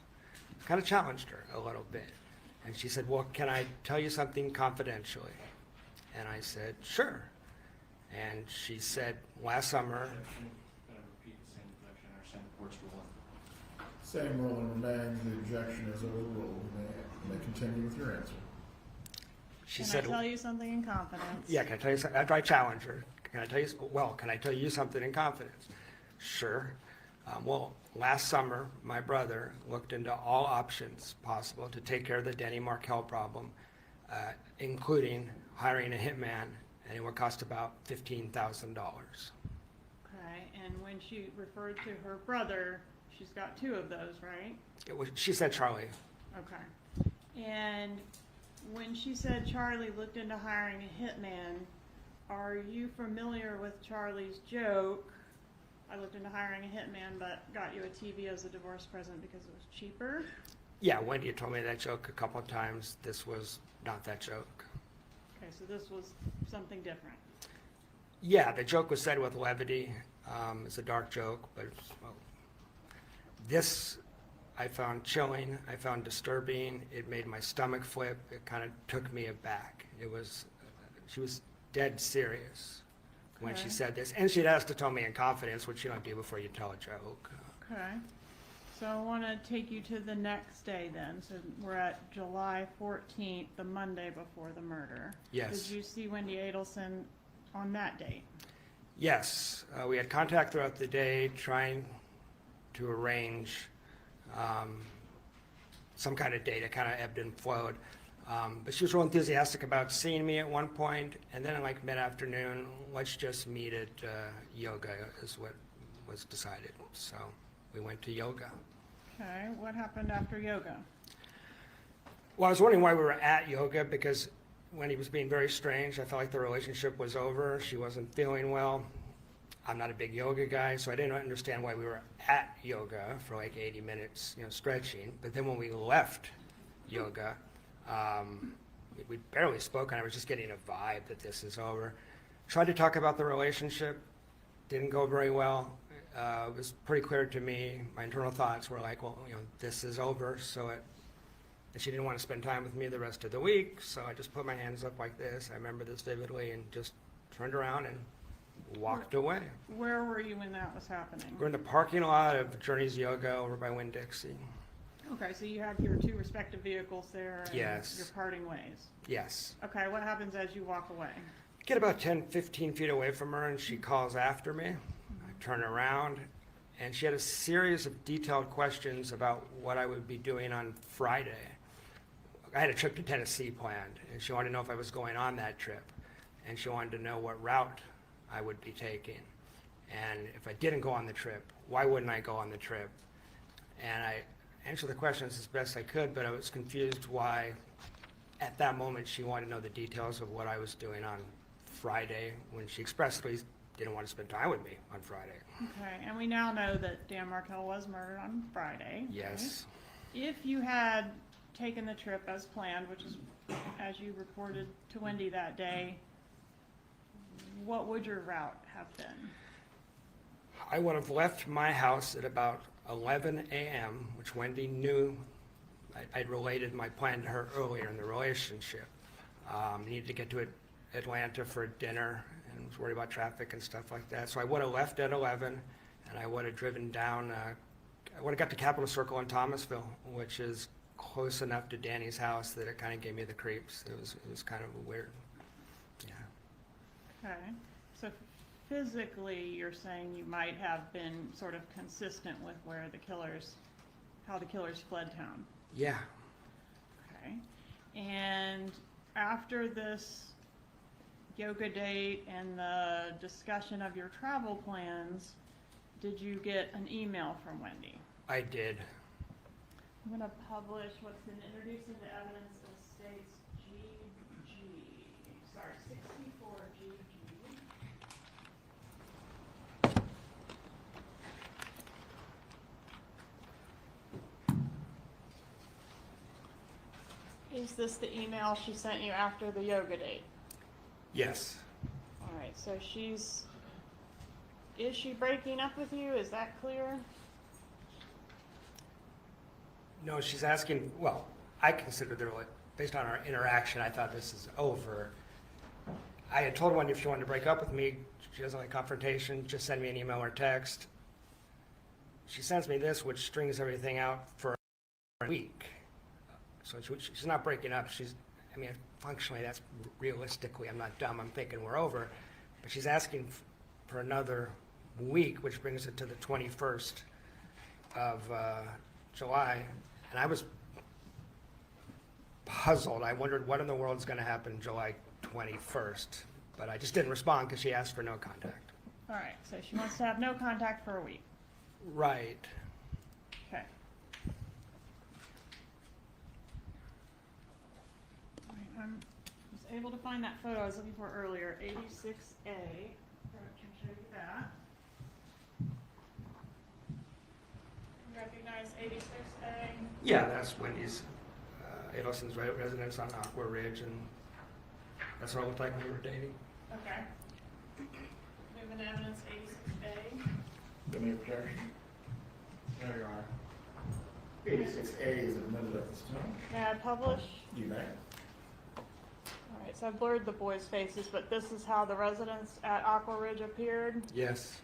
Kind of challenged her a little bit. And she said, well, can I tell you something confidentially? And I said, sure. And she said, last summer, Objection, gonna repeat the same objection or same court's ruling. Same ruling remains, the objection is overruled. You may continue with your answer. she Can said, I tell you something in confidence? yeah, can I tell you something? After I challenge her, can I tell you something in confidence? Sure. Well, last summer, my brother looked into all options possible to take care of the Denny Markell problem. including hiring a hitman, and it would cost about $15,000. Okay, and when she referred to her brother, she's got two of those, right? She said Charlie. Okay. And when she said Charlie looked into hiring a hitman, are you familiar with Charlie's joke? I looked into hiring a hitman, but got you a TV as a divorce present because it was cheaper. Yeah, Wendy had told me that joke a couple of times. This was not that joke. Okay, so this was something different. Yeah, the joke was said with levity. It's a dark joke, but well, this I found chilling. I found disturbing. It made my stomach flip. It kind of took me aback. She was dead serious when she Okay. said this. And she'd asked to tell me in confidence, which you don't do before you tell a joke. Okay. So I want to take you to the next day then. So we're at July 14th, the Monday before the murder. Yes. Did you see Wendy Adelson on that date? Yes, we had contact throughout the day trying to arrange some kind of date. It kind of ebbed and flowed. But she was real enthusiastic about seeing me at one point, and then like mid-afternoon, let's just meet at yoga is what was decided. So we went to yoga. Okay. What happened after yoga? Well, I was wondering why we were at yoga, because when he was being very strange, I felt like the relationship was over. She wasn't feeling well. I'm not a big yoga guy, so I didn't understand why we were at yoga for like 80 minutes, stretching. But then when we left yoga, we barely spoke, and I was just getting a vibe that this is over. Tried to talk about the relationship, didn't go very well. It was pretty clear to me. My internal thoughts were like, well, this is over. And she didn't want to spend time with me the rest of the week, so I just put my hands up like this. I remember this vividly, and just turned around and walked away. Where were you when that was happening? We're in the parking lot of Journey's Yoga over by Winn-Dixie. Okay, so you have your two respective vehicles there and Yes. you're parting ways. Yes. Okay, what happens as you walk away? Get about 10, 15 feet away from her, and she calls after me. I turn around, and she had a series of detailed questions about what I would be doing on Friday. I had a trip to Tennessee planned, and she wanted to know if I was going on that trip, and she wanted to know what route I would be taking. And if I didn't go on the trip, why wouldn't I go on the trip? And I answered the questions as best I could, but I was confused why, at that moment, she wanted to know the details of what I was doing on Friday, when she expressly didn't want to spend time with me on Friday. Okay, and we now know that Dan Markell was murdered on Friday. Yes. Right? If you had taken the trip as planned, which is as you reported to Wendy that day, what would your route have been? I would have left my house at about 11 a.m., which Wendy knew. I'd related my plan to her earlier in the relationship. Needed to get to Atlanta for dinner, and was worried about traffic and stuff like that. So I would have left at 11, and I would have driven down, I would have got to Capitol Circle in Thomasville, which is close enough to Danny's house that it kind of gave me the creeps. It was kind of weird. Yeah. Okay, so physically, you're saying you might have been sort of consistent with how the killers fled town. Yeah. Okay, and after this yoga date and the discussion of your travel plans, did you get an email from Wendy? I did. I'm going to publish what's been introduced into evidence of states GG, sorry, 64GG. Is this the email she sent you after the yoga date? Yes. All right, so is she breaking up with you? Is that clear? No, she's asking, well, I consider based on our interaction, I thought this is over. I had told Wendy if she wanted to break up with me, she doesn't like confrontation, just send me an email or text. She sends me this, which strings everything out for a week. So she's not breaking up. Functionally, that's realistically, I'm not dumb, I'm thinking we're over. But she's asking for another week, which brings it to the 21st of July. And I was puzzled. I wondered what in the world is going to happen July 21st, but I just didn't respond because she asked for no contact. All right, so she wants to have no contact for a week. Right. Okay. All right, I was able to find that photo I was looking for earlier, 86A. I can show you that. Recognize 86A? Yeah, that's Wendy's, Adelson's residence on Aqua Ridge, and that's what it looked like when we were dating. Okay. Moving evidence 86A. Any objection? No, Your Honor. 86A is admitted at this time. May I publish? You may. All right, so I blurred the boys' faces, but this is how the residents at Aqua Ridge appeared. Yes.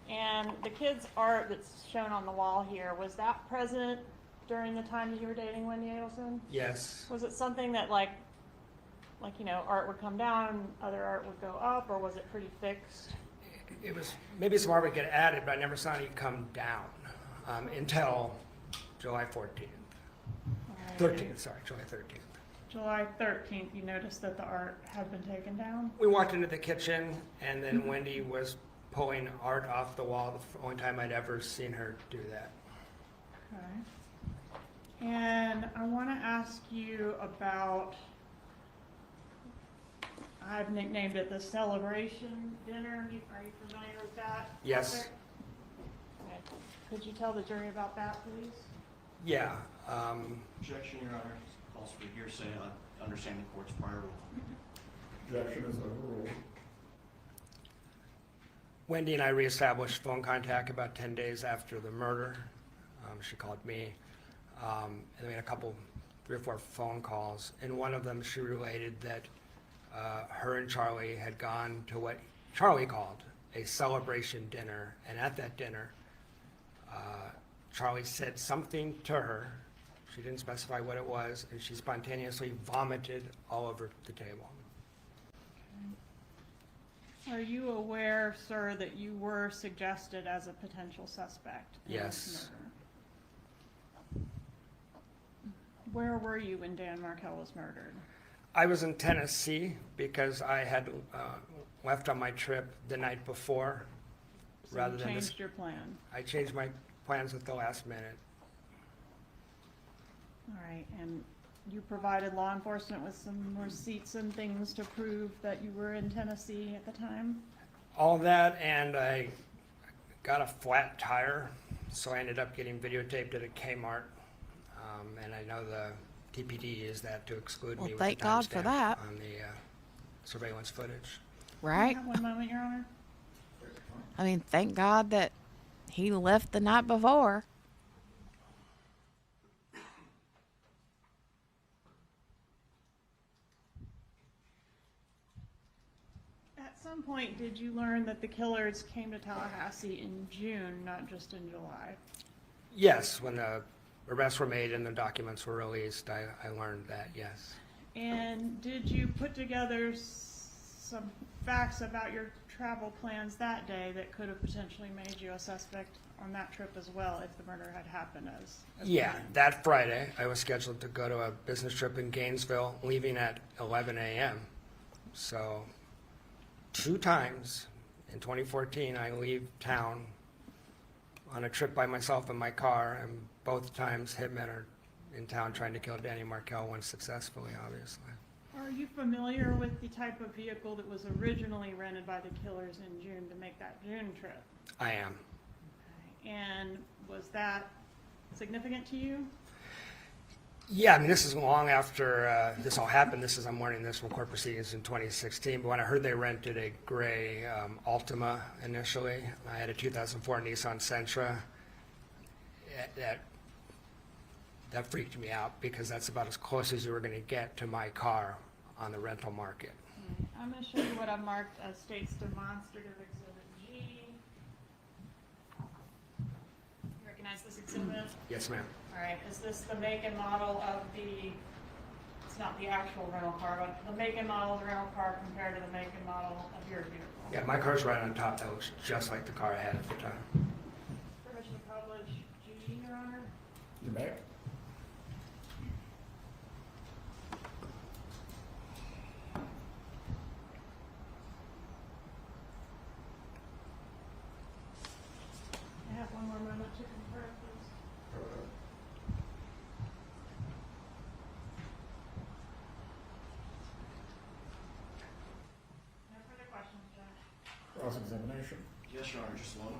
And the kids' art that's shown on the wall here, was that present during the time that you were dating Wendy Adelson? Yes. Was it something that like, you know, art would come down, other art would go up, or was it pretty fixed? It was, maybe some more would get added, but I never saw any come down until July 14th. All right. 13th, sorry, July 13th. July 13th, you noticed that the art had been taken down? We walked into the kitchen, and then Wendy was pulling art off the wall, the only time I'd ever seen her do that. Okay. And I want to ask you about, I've nicknamed it the celebration dinner. Are you familiar with that? Yes. topic? Okay. Could you tell the jury about that, please? Yeah. Objection, Your Honor. Calls for hearsay. I understand the court's prior rule. Objection is overruled. Wendy and I reestablished phone contact about 10 days after the murder. She called me, and we had 3 or 4 phone calls. In one of them, she related that her and Charlie had gone to what Charlie called a celebration dinner, and at that dinner, Charlie said something to her. She didn't specify what it was, and she spontaneously vomited all over the table. Are you aware, sir, that you were suggested as a potential suspect in this Yes. murder? Where were you when Dan Markell was murdered? I was in Tennessee because I had left on my trip the night before. So Rather you than this- changed your plan. I changed my plans at the last minute. All right, and you provided law enforcement with some receipts and things to prove that you were in Tennessee at the time? All that, and I got a flat tire, so I ended up getting videotaped at a Kmart. And I know the TPD used that to exclude Well, me with the thank God for timestamp that. on the surveillance footage. Right? Have one moment, Your Honor. I mean, thank God that he left the night before. At some point, did you learn that the killers came to Tallahassee in June, not just in July? Yes, when the arrests were made and the documents were released, I learned that, yes. And did you put together some facts about your travel plans that day that could have potentially made you a suspect on that trip as well if the murder had happened as Yeah, planned? that Friday, I was scheduled to go to a business trip in Gainesville, leaving at 11 a.m. So 2 times in 2014, I leave town on a trip by myself in my car, and both times hitmen are in town trying to kill Danny Markell, one successfully, obviously. Are you familiar with the type of vehicle that was originally rented by the killers in June to make that June trip? I am. And was that significant to you? Yeah, I mean, this is long after this all happened. I'm learning this from court proceedings in 2016. But when I heard they rented a gray Altima initially, I had a 2004 Nissan Sentra. That freaked me out because that's about as close as you were going to get to my car on the rental market. I'm going to show you what I've marked as state's demonstrative exhibit G. You recognize this exhibit? Yes, ma'am. All right, is this the make and model of the, it's not the actual rental car, but the make and model of the rental car compared to the make and model of your vehicle? Yeah, my car's right on top. That looks just like the car I had at the time. Permission to publish G, Your Honor? You may. to confer, please. No further questions, Judge. Cross-examination. Yes, Your Honor, just one.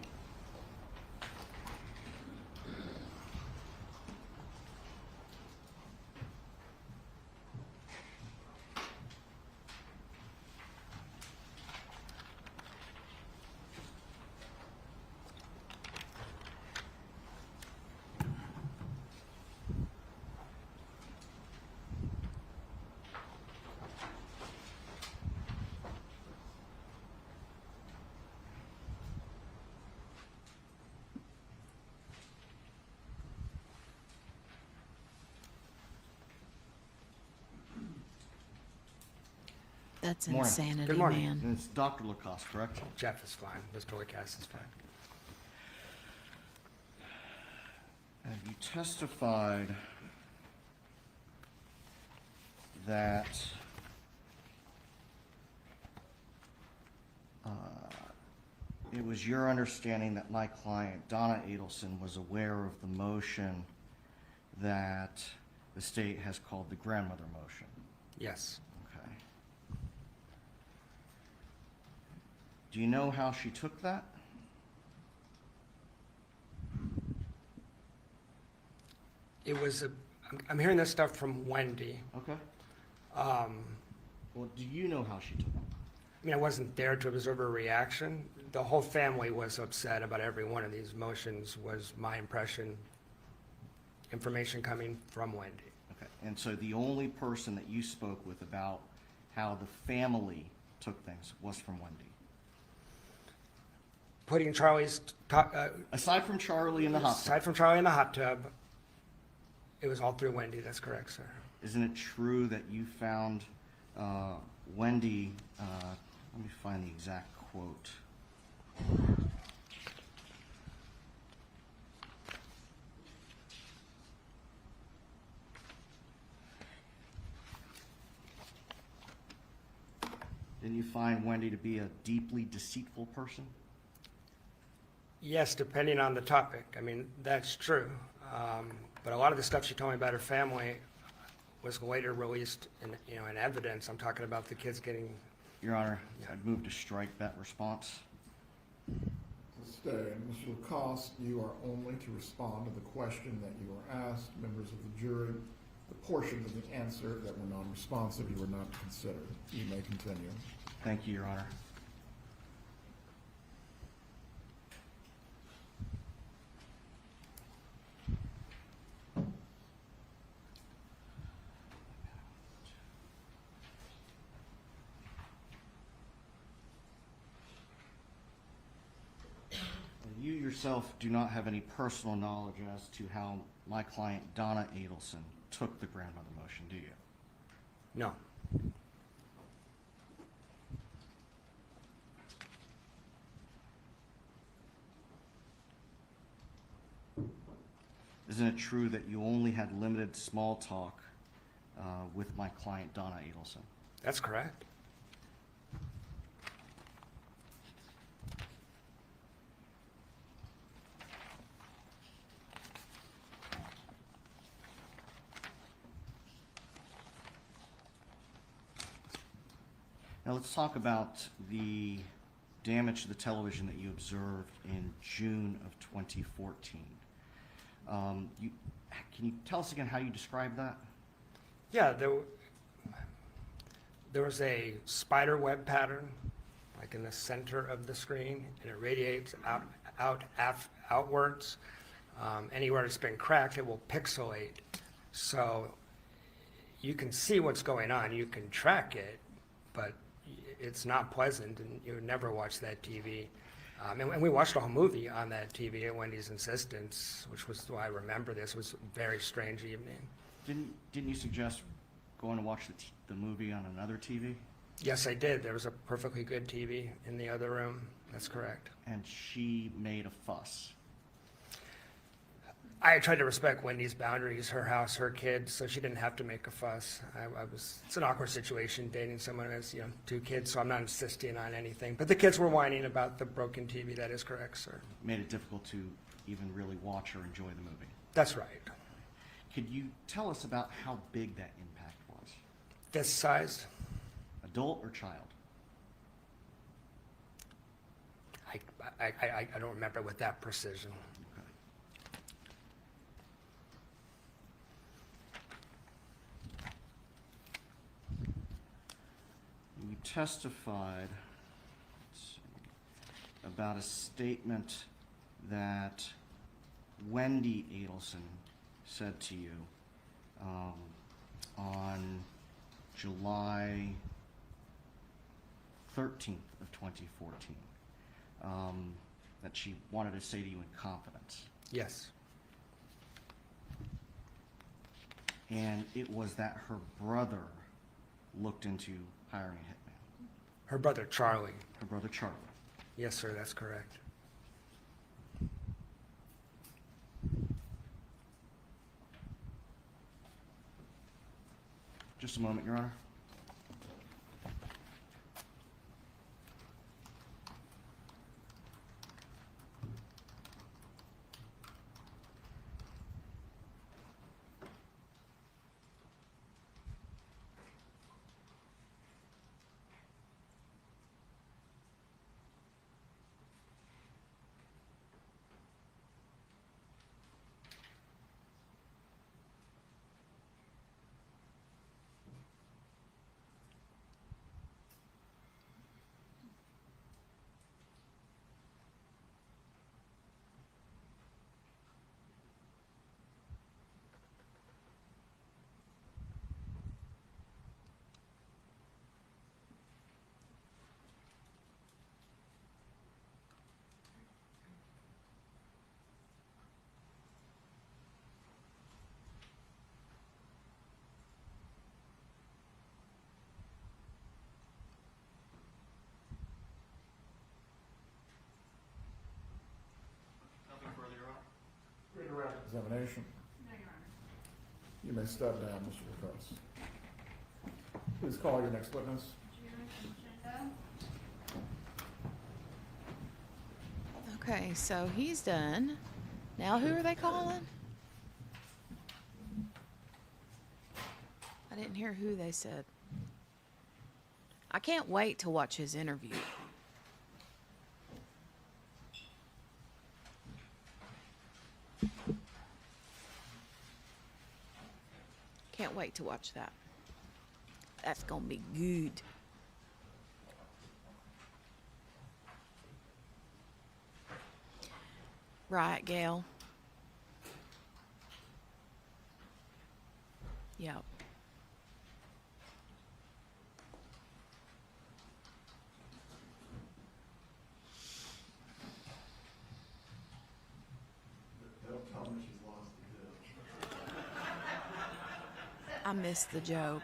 That's Morning. insanity, Good morning. man. And it's Dr. Lacoste, correct? Jeff is fine, Mr. Lacasse is fine. Have you testified that it was your understanding that my client, Donna Adelson, was aware of the motion that the state has called the grandmother motion? Yes. Okay. Do you know how she took that? It was I'm hearing this stuff from Wendy. Okay. Um, Well, do you know how she took it? I mean, I wasn't there to observe her reaction. The whole family was upset about every one of these motions, was my impression, information coming from Wendy. Okay, and so the only person that you spoke with about how the family took things was from Wendy? Putting Charlie's, Aside from Charlie in the hospital, aside from Charlie in the hot tub, it was all through Wendy, that's correct, sir. isn't it true that you found Wendy, let me find the exact quote. Didn't you find Wendy to be a deeply deceitful person? Yes, depending on the topic. I mean, that's true. But a lot of the stuff she told me about her family was later released in evidence. I'm talking about the kids getting, Your Honor, I'd move to strike that response. Stay. Mr. Lacoste, you are only to respond to the question that you were asked. Members of the jury, the portions of the answer that were non-responsive you were not to consider. You may continue. Thank you, Your Honor. You yourself do not have any personal knowledge as to how my client, Donna Adelson, took the grandmother motion, do you? no. Isn't it true that you only had limited small talk with my client, Donna Adelson? That's correct. Now let's talk about the damage to the television that you observed in June of 2014. Can you tell us again how you described that? Yeah, there was a spider web pattern, like in the center of the screen, and it radiates outwards. Anywhere it's been cracked, it will pixelate. So you can see what's going on, you can track it, but it's not pleasant, and you would never watch that TV. And we watched a whole movie on that TV at Wendy's insistence, which was why I remember this. It was a very strange evening. Didn't you suggest going to watch the movie on another TV? Yes, I did. There was a perfectly good TV in the other room. That's correct. And she made a fuss. I tried to respect Wendy's boundaries, her house, her kids, so she didn't have to make a fuss. It's an awkward situation dating someone who has, 2 kids, so I'm not insisting on anything. But the kids were whining about the broken TV. That is correct, sir. Made it difficult to even really watch or enjoy the movie. That's right. Could you tell us about how big that impact was? Fist sized? Adult or child? I don't remember with that precision. Okay. You testified, let's see, about a statement that Wendy Adelson said to you on July 13th of 2014, that she wanted to say to you in confidence. Yes. And it was that her brother looked into hiring a hitman. Her brother Charlie. Her brother Charlie. Yes, sir, that's correct. Just a moment, Your Honor. Nothing further, Your Honor. Redirect examination. No, Your Honor. You may step down, Mr. Lacoste. Please call your next witness. Okay, so he's done. Now who are they calling? I didn't hear who they said. I can't wait to watch his interview. Can't wait to watch that. That's gonna be good. Right, Gail? Yep. Don't tell me she's lost the deal. I missed the joke.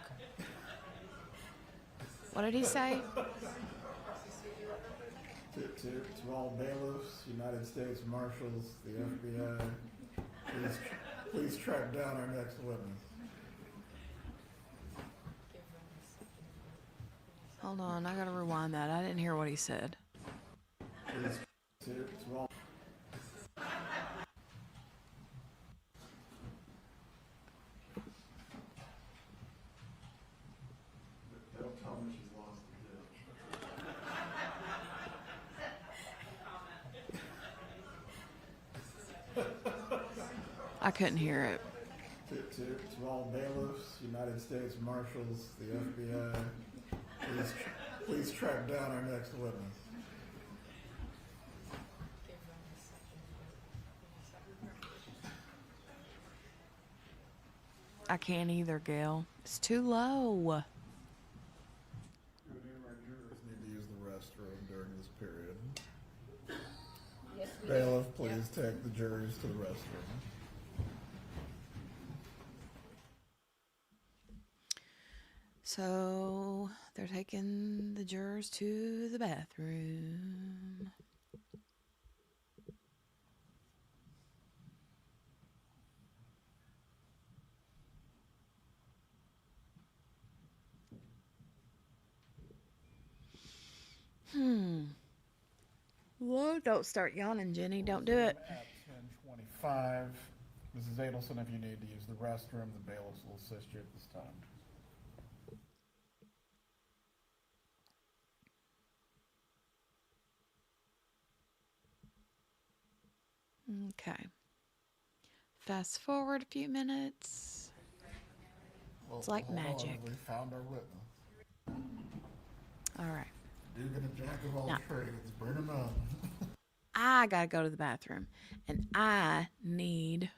What did he say? To all bailiffs, United States Marshals, the FBI, please track down our next witness. Hold on, I gotta rewind that. I didn't hear what he said. Please, to all. Don't tell me she's lost the deal. I couldn't hear it. To all bailiffs, United States Marshals, the FBI, please track down our next witness. I can't either, Gail. It's too low. Our jurors need to use the restroom during this period. Bailiff, please take the jurors to the restroom. So they're taking the jurors to the bathroom. Lord, don't start yawning, Jenny. Don't do it. At 10:15. 5. Mrs. Adelson, if you need to use the restroom, the bailiffs will assist you at this time. Okay. Fast forward a few minutes. Well, It's like hold magic. on, we found our witness. All right. Duke and a jack of all Now- trades. Bring him up. I gotta go to the bathroom, and I need.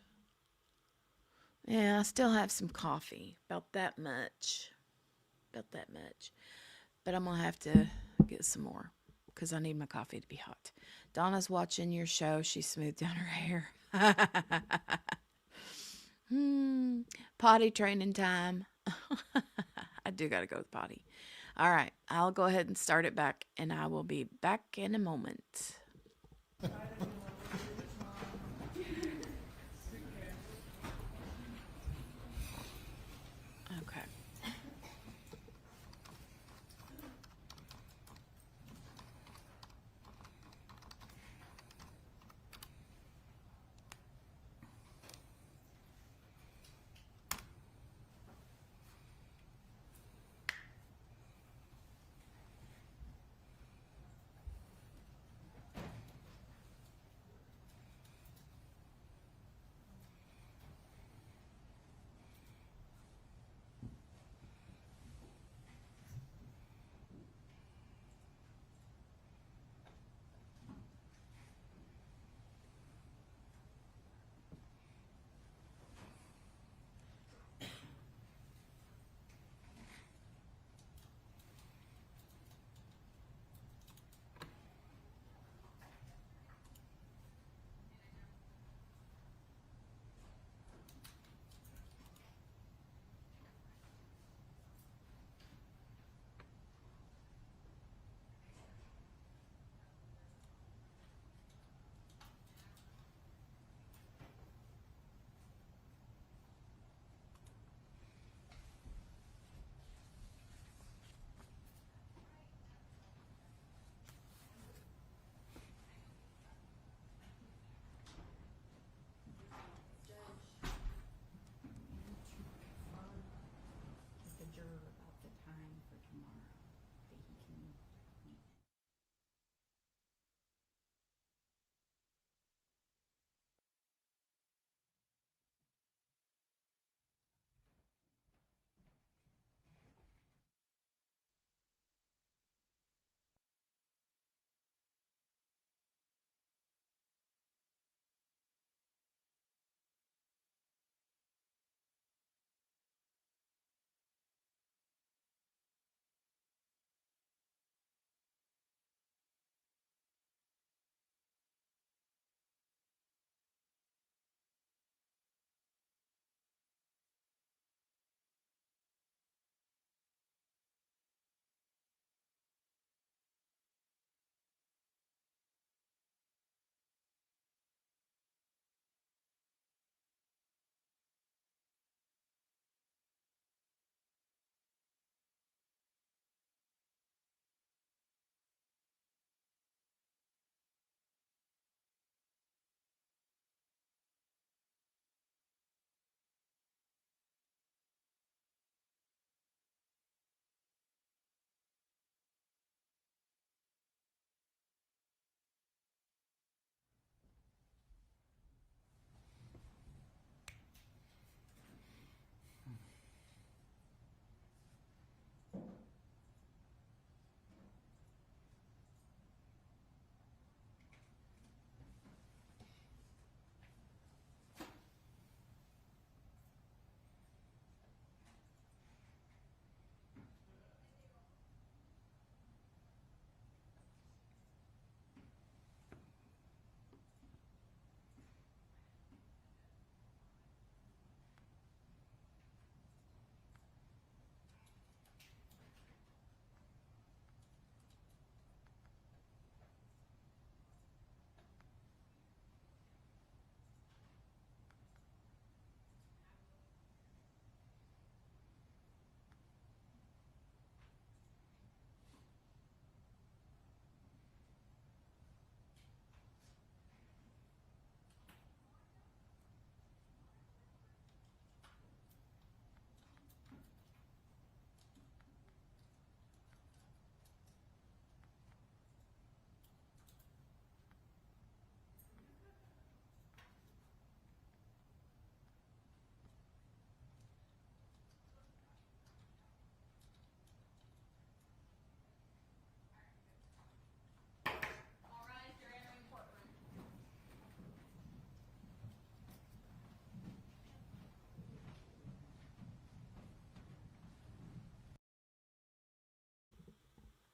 Yeah, I still have some coffee. About that much. About that much. But I'm gonna have to get some more because I need my coffee to be hot. Donna's watching your show. She smoothed down her hair. Potty training time. I do gotta go to the potty. All right, I'll go ahead and start it back, and I will be back in a moment. Okay.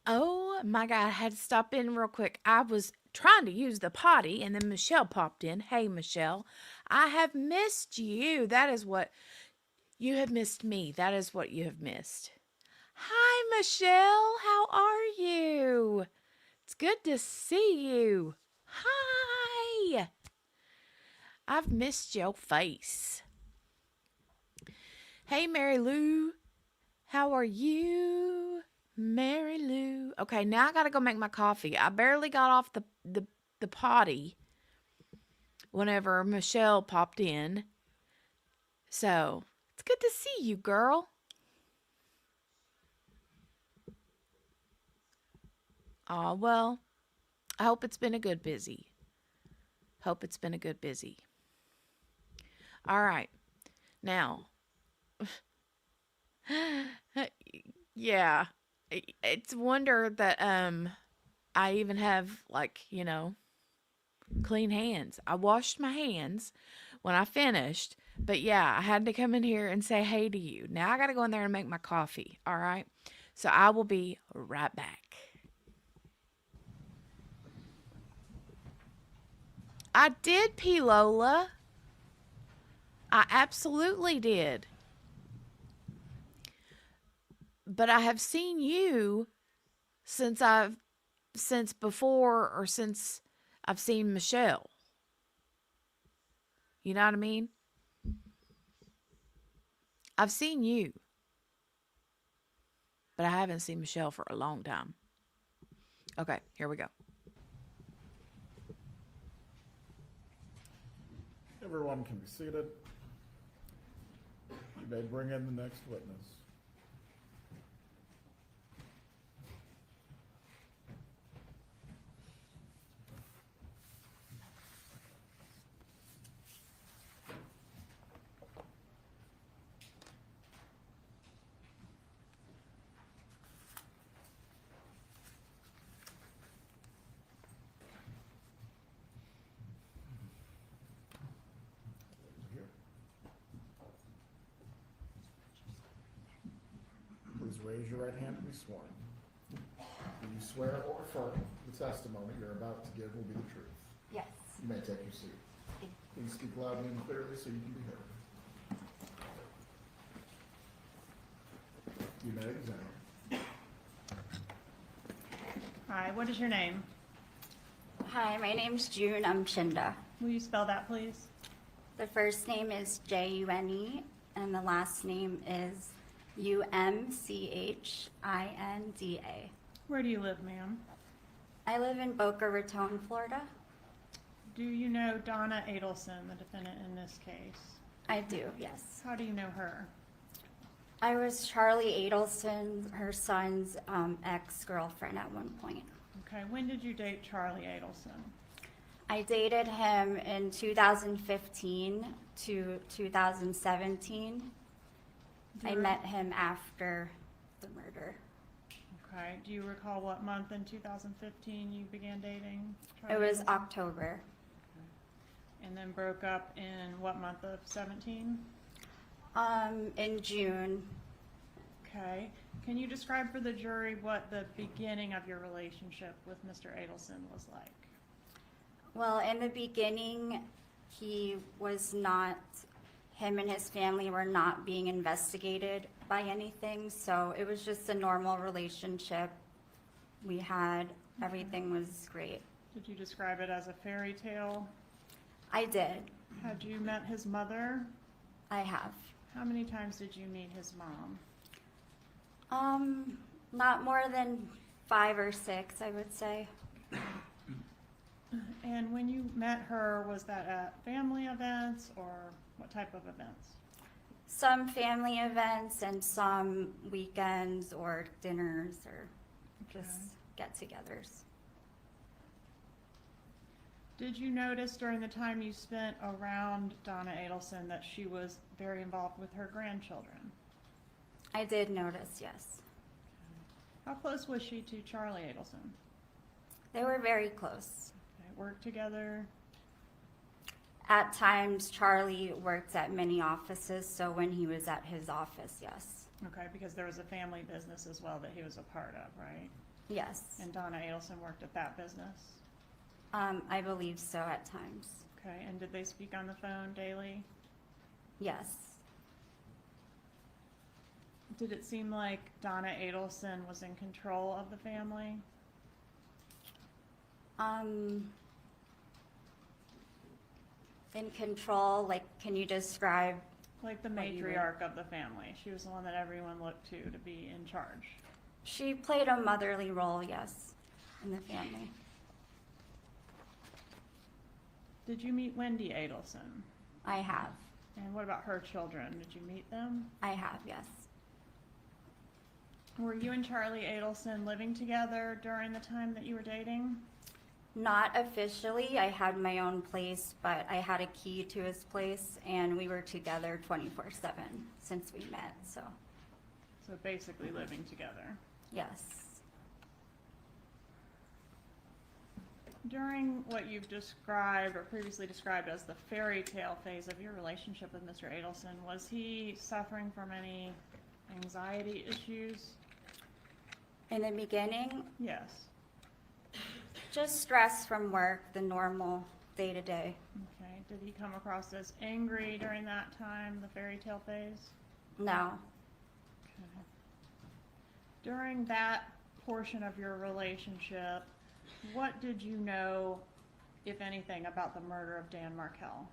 Oh my God, I had to stop in real quick. I was trying to use the potty and then Michelle popped in. Hey, Michelle, I have missed you. That is what you have missed me. That is what you have missed. Hi, Michelle. How are you? It's good to see you. Hi. I've missed your face. Hey, Mary Lou. How are you? Mary Lou. Okay, now I gotta go make my coffee. I barely got off the potty whenever Michelle popped in. So it's good to see you, girl. Aw, well, I hope it's been a good busy. Hope it's been a good busy. All right. Now, yeah. It's a wonder that I even have like, clean hands. I washed my hands when I finished, but yeah, I had to come in here and say hey to you. Now I got to go in there and make my coffee, all right? So I will be right back. I did, P. Lola. I absolutely did. But I have seen you since I've seen Michelle. You know what I mean? I've seen you, but I haven't seen Michelle for a long time. Okay, here we go. Everyone can be seated. You may bring in the next witness. Here. Please raise your right hand to be sworn. Do you swear or affirm the testimony you're about to give will be the truth? Yes. You may take your seat. Please speak loudly and clearly so you can be heard. You may examine. Hi, what is your name? Hi, my name's June Umchinda. Will you spell that, please? The first name is June, and the last name is Umchinda. Where do you live, ma'am? I live in Boca Raton, Florida. Do you know Donna Adelson, the defendant in this case? I do, yes. How do you know her? I was Charlie Adelson, her son's ex-girlfriend at one point. Okay, when did you date Charlie Adelson? I dated him in 2015 to 2017. I Do you- met him after the murder. Okay, do you recall what month in 2015 you began dating It Charlie was Adelson? October. And then broke up in what month of 17? In June. Okay, can you describe for the jury what the beginning of your relationship with Mr. Adelson was like? Well, in the beginning, him and his family were not being investigated by anything, so it was just a normal relationship we had. Everything was great. Did you describe it as a fairy tale? I did. Had you met his mother? I have. How many times did you meet his mom? Not more than 5 or 6, I would say. And when you met her, was that at family events or what type of events? Some family events and some weekends or dinners or just get-togethers. Did you notice during the time you spent around Donna Adelson that she was very involved with her grandchildren? I did notice, yes. How close was she to Charlie Adelson? They were very close. They worked together? At times, Charlie worked at many offices, so when he was at his office, yes. Okay, because there was a family business as well that he was a part of, right? Yes. And Donna Adelson worked at that business? I believe so at times. Okay, and did they speak on the phone daily? Yes. Did it seem like Donna Adelson was in control of the family? In control, like, can you describe? Like the What you would- matriarch of the family. She was the one that everyone looked to be in charge. She played a motherly role, yes, in the family. Did you meet Wendy Adelson? I have. And what about her children? Did you meet them? I have, yes. Were you and Charlie Adelson living together during the time that you were dating? Not officially. I had my own place, but I had a key to his place, and we were together 24/7 since we met, so, So basically living together. yes. During what you've described or previously described as the fairy tale phase of your relationship with Mr. Adelson, was he suffering from any anxiety issues? In the beginning, Yes. just stress from work, the normal day-to-day. Okay. Did he come across as angry during that time, the fairy tale phase? No. Okay. During that portion of your relationship, what did you know, if anything, about the murder of Dan Markell?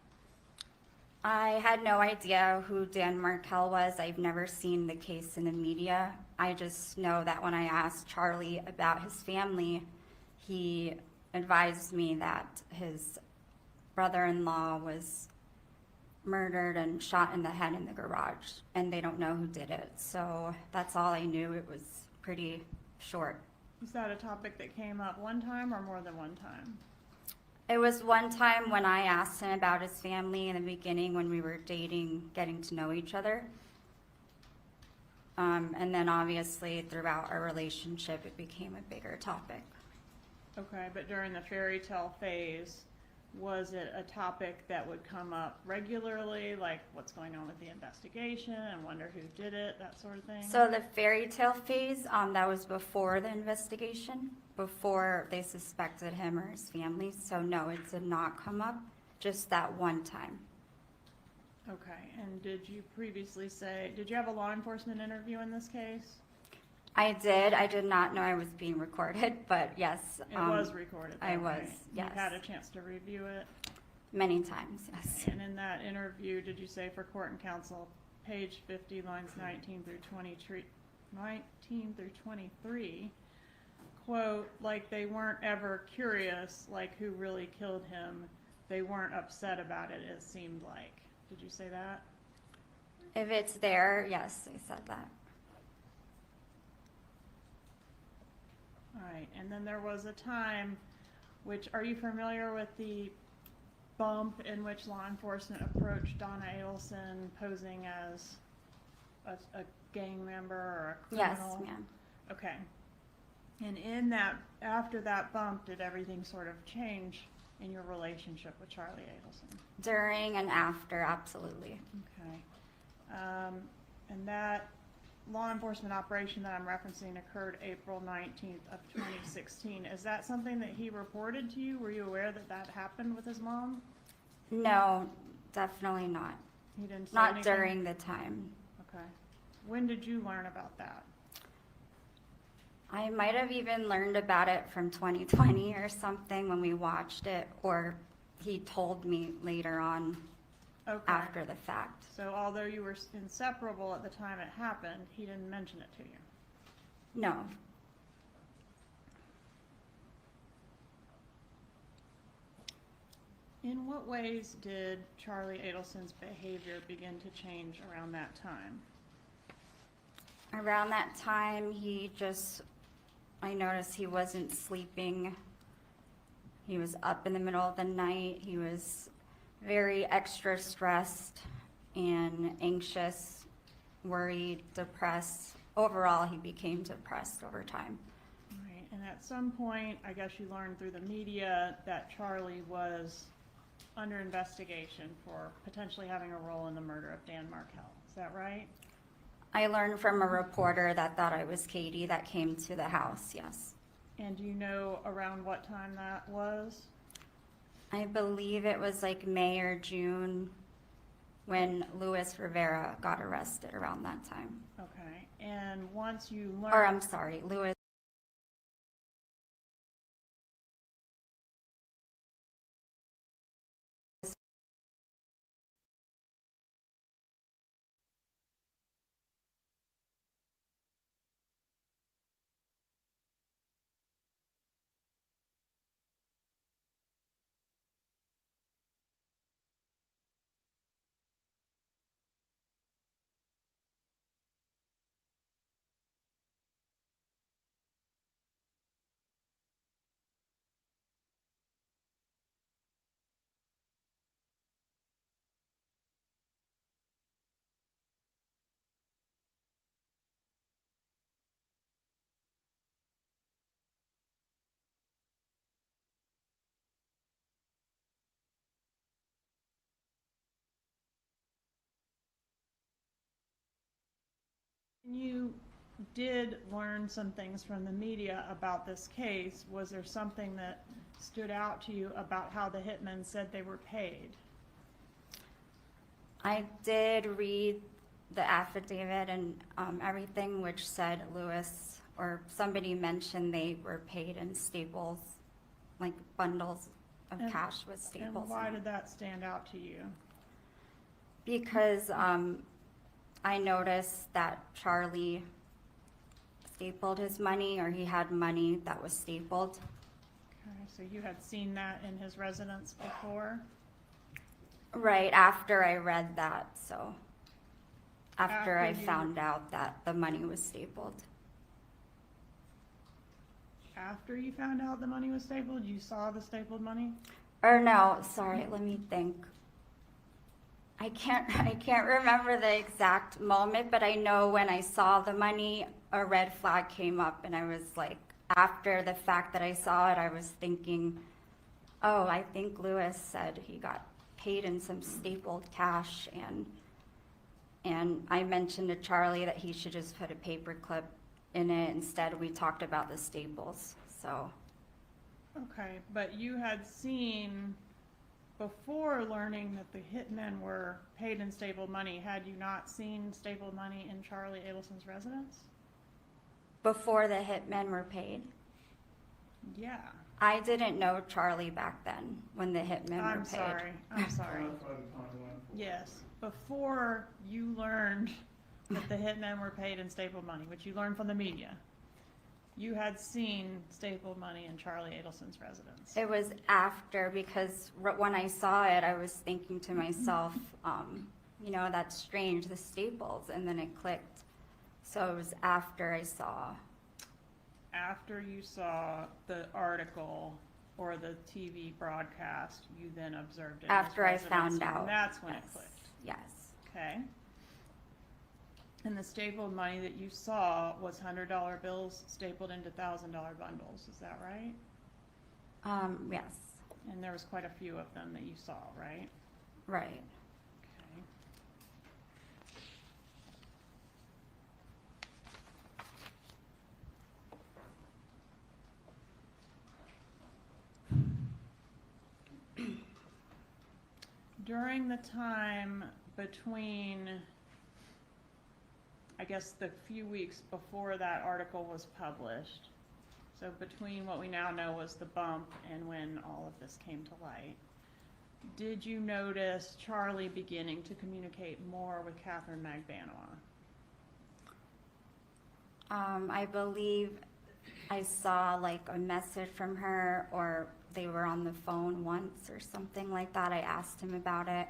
I had no idea who Dan Markell was. I've never seen the case in the media. I just know that when I asked Charlie about his family, he advised me that his brother-in-law was murdered and shot in the head in the garage, and they don't know who did it. So that's all I knew. It was pretty short. Was that a topic that came up one time or more than one time? It was one time when I asked him about his family in the beginning when we were dating, getting to know each other. And then obviously throughout our relationship, it became a bigger topic. Okay, but during the fairy tale phase, was it a topic that would come up regularly, like what's going on with the investigation and wonder who did it, that sort of thing? So the fairy tale phase, that was before the investigation, before they suspected him or his family. So no, it did not come up, just that one time. Okay, and did you previously say, did you have a law enforcement interview in this case? I did not know I was being recorded, but yes. It was recorded, I though, was, right? yes. You had a chance to review it? Many times, yes. And in that interview, did you say for court and counsel, page 50, lines 19 through 23, quote, like they weren't ever curious, like who really killed him, they weren't upset about it, it seemed like. Did you say that? If it's there, yes, I said that. All right, and then there was a time, which, are you familiar with the bump in which law enforcement approached Donna Adelson posing as a gang member or a Yes, criminal? ma'am. Okay. And in that, after that bump, did everything sort of change in your relationship with Charlie Adelson? During and after, absolutely. Okay. And that law enforcement operation that I'm referencing occurred April 19th of 2016. Is that something that he reported to you? Were you aware that that happened with his mom? No, definitely not. He didn't say Not anything? during the time. Okay. When did you learn about that? I might have even learned about it from 2020 or something when we watched it, or he told me later on Okay. after the fact. So although you were inseparable at the time it happened, he didn't mention it to you? No. In what ways did Charlie Adelson's behavior begin to change around that time? Around that time, I noticed he wasn't sleeping. He was up in the middle of the night. He was very extra stressed and anxious, worried, depressed. Overall, he became depressed over time. Right, and at some point, I guess you learned through the media that Charlie was under investigation for potentially having a role in the murder of Dan Markell. Is that right? I learned from a reporter that thought I was Katie that came to the house, yes. And do you know around what time that was? I believe it was like May or June when Luis Rivera got arrested around that time. Okay, and once you Or I'm learned, sorry, Luis. you did learn some things from the media about this case. Was there something that stood out to you about how the hitmen said they were paid? I did read the affidavit and everything, which said Luis or somebody mentioned they were paid in staples, like bundles of And- cash with staples. And why in it. did that stand out to you? Because I noticed that Charlie stapled his money, or he had money that was stapled. Okay, so you had seen that in his residence before? Right after I read that, so after I After you- found out that the money was stapled. After you found out the money was stapled, you saw the stapled money? Or no, sorry, let me think. I can't remember the exact moment, but I know when I saw the money, a red flag came up, and I was like, after the fact that I saw it, I was thinking, oh, I think Luis said he got paid in some stapled cash, and I mentioned to Charlie that he should just put a paper clip in it. Instead, we talked about the staples, so. Okay, but you had seen, before learning that the hitmen were paid in stapled money, had you not seen stapled money in Charlie Adelson's residence? Before the hitmen were paid. Yeah. I didn't know Charlie back then when the hitmen were I'm paid. sorry, I'm sorry. Yes, before you learned that the hitmen were paid in stapled money, which you learned from the media, you had seen stapled money in Charlie Adelson's residence. It was after, because when I saw it, I was thinking to myself, that's strange, the staples, and then it clicked. So it was after I saw. After you saw the article or the TV broadcast, you then observed it in his After I residence, found out. and that's when it Yes. clicked. Yes. Okay. And the stapled money that you saw was $100 bills stapled into $1,000 bundles, is that right? Yes, And there was quite a few of them that you saw, right? right. Okay. During the time between, I guess, the few weeks before that article was published, so between what we now know was the bump and when all of this came to light, did you notice Charlie beginning to communicate more with Catherine Magbanua? I believe I saw like a message from her, or they were on the phone once or something like that. I asked him about it.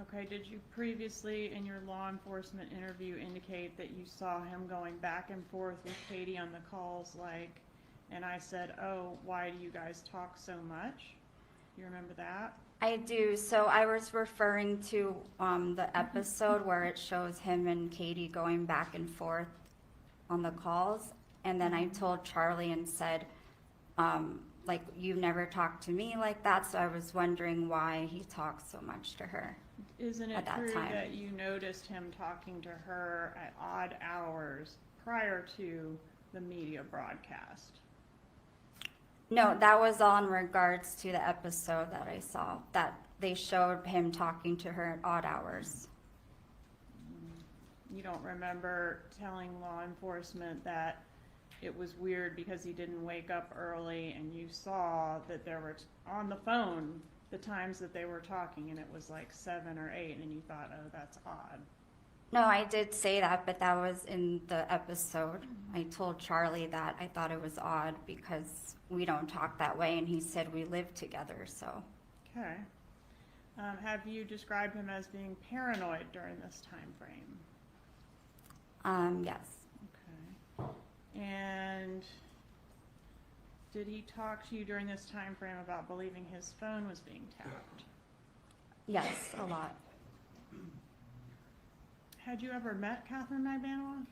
Okay, did you previously in your law enforcement interview indicate that you saw him going back and forth with Katie on the calls, like, and I said, oh, why do you guys talk so much? You remember that? I do. So I was referring to the episode where it shows him and Katie going back and forth on the calls. And then I told Charlie and said, like, you never talked to me like that. So I was wondering why he talked so much to her. Isn't it At that true time. that you noticed him talking to her at odd hours prior to the media broadcast? No, that was all in regards to the episode that I saw, that they showed him talking to her at odd hours. You don't remember telling law enforcement that it was weird because he didn't wake up early and you saw that there were, on the phone, the times that they were talking and it was like 7 or 8 and you thought, oh, that's odd. No, I did say that, but that was in the episode. I told Charlie that I thought it was odd because we don't talk that way, and he said we live together, so. Okay. Have you described him as being paranoid during this time frame? Yes. Okay. And did he talk to you during this time frame about believing his phone was being tapped? Yes, a lot. Had you ever met Catherine Magbanua?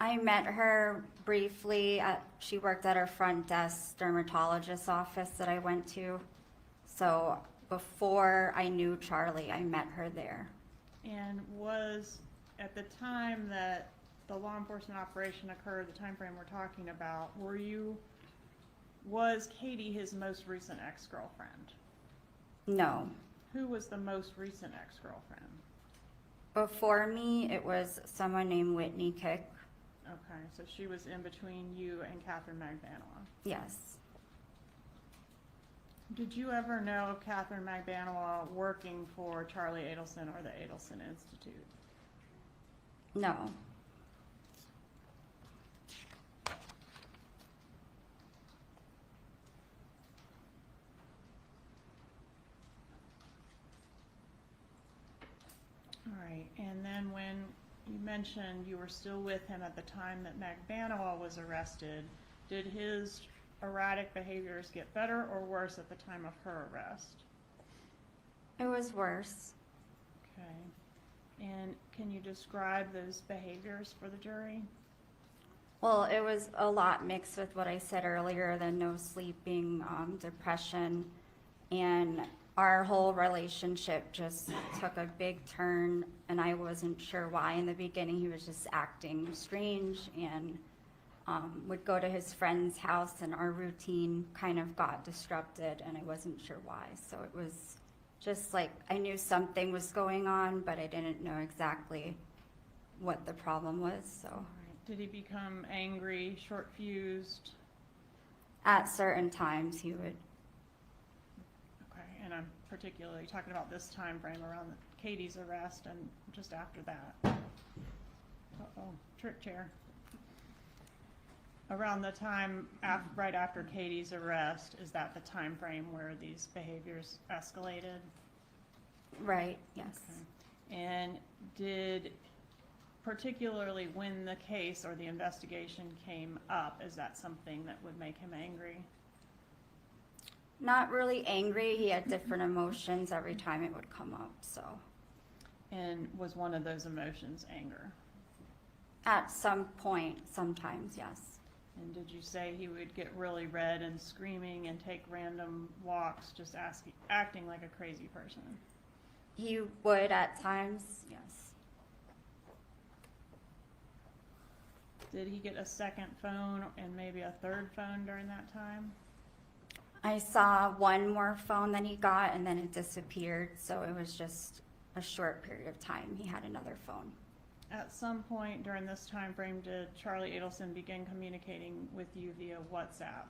I met her briefly. She worked at her front desk dermatologist office that I went to. So before I knew Charlie, I met her there. And was, at the time that the law enforcement operation occurred, the time frame we're talking about, was Katie his most recent ex-girlfriend? No. Who was the most recent ex-girlfriend? Before me, it was someone named Whitney Kick. Okay, so she was in between you and Catherine Magbanua. Yes. Did you ever know of Catherine Magbanua working for Charlie Adelson or the Adelson Institute? No. All right, and then when you mentioned you were still with him at the time that Magbanua was arrested, did his erratic behaviors get better or worse at the time of her arrest? It was worse. Okay, and can you describe those behaviors for the jury? Well, it was a lot mixed with what I said earlier, the no sleeping, depression, and our whole relationship just took a big turn, and I wasn't sure why. In the beginning, he was just acting strange and would go to his friend's house, and our routine kind of got disrupted, and I wasn't sure why. So it was just like I knew something was going on, but I didn't know exactly what the problem was. So All right. Did he become angry, short-fused? at certain times, he would. Okay, and I'm particularly talking about this time frame around Katie's arrest and just after that. Uh-oh, trip chair. Around the time right after Katie's arrest, is that the time frame where these behaviors escalated? Right, yes. Okay. And did, particularly when the case or the investigation came up, is that something that would make him angry? Not really angry. He had different emotions every time it would come up, so. And was one of those emotions anger? At some point, sometimes, yes. And did you say he would get really red and screaming and take random walks, just acting like a crazy person? He would at times, yes. Did he get a second phone and maybe a third phone during that time? I saw one more phone that he got and then it disappeared, so it was just a short period of time he had another phone. At some point during this time frame, did Charlie Adelson begin communicating with you via WhatsApp?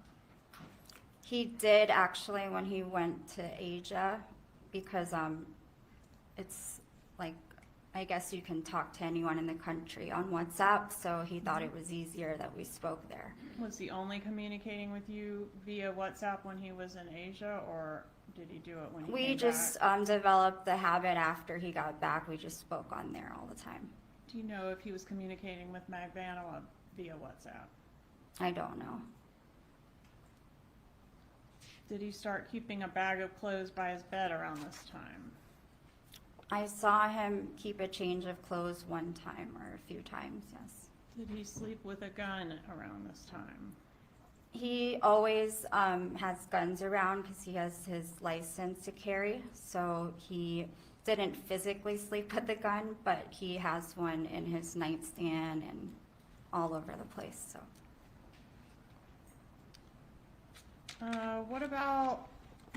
He did actually when he went to Asia, because it's like, I guess you can talk to anyone in the country on WhatsApp, so he thought it was easier that we spoke there. Was he only communicating with you via WhatsApp when he was in Asia, or did he do it when he We came just back? developed the habit after he got back. We just spoke on there all the time. Do you know if he was communicating with Magbanua via WhatsApp? I don't know. Did he start keeping a bag of clothes by his bed around this time? I saw him keep a change of clothes one time or a few times, yes. Did he sleep with a gun around this time? He always has guns around because he has his license to carry, so he didn't physically sleep with the gun, but he has one in his nightstand and all over the place, so. What about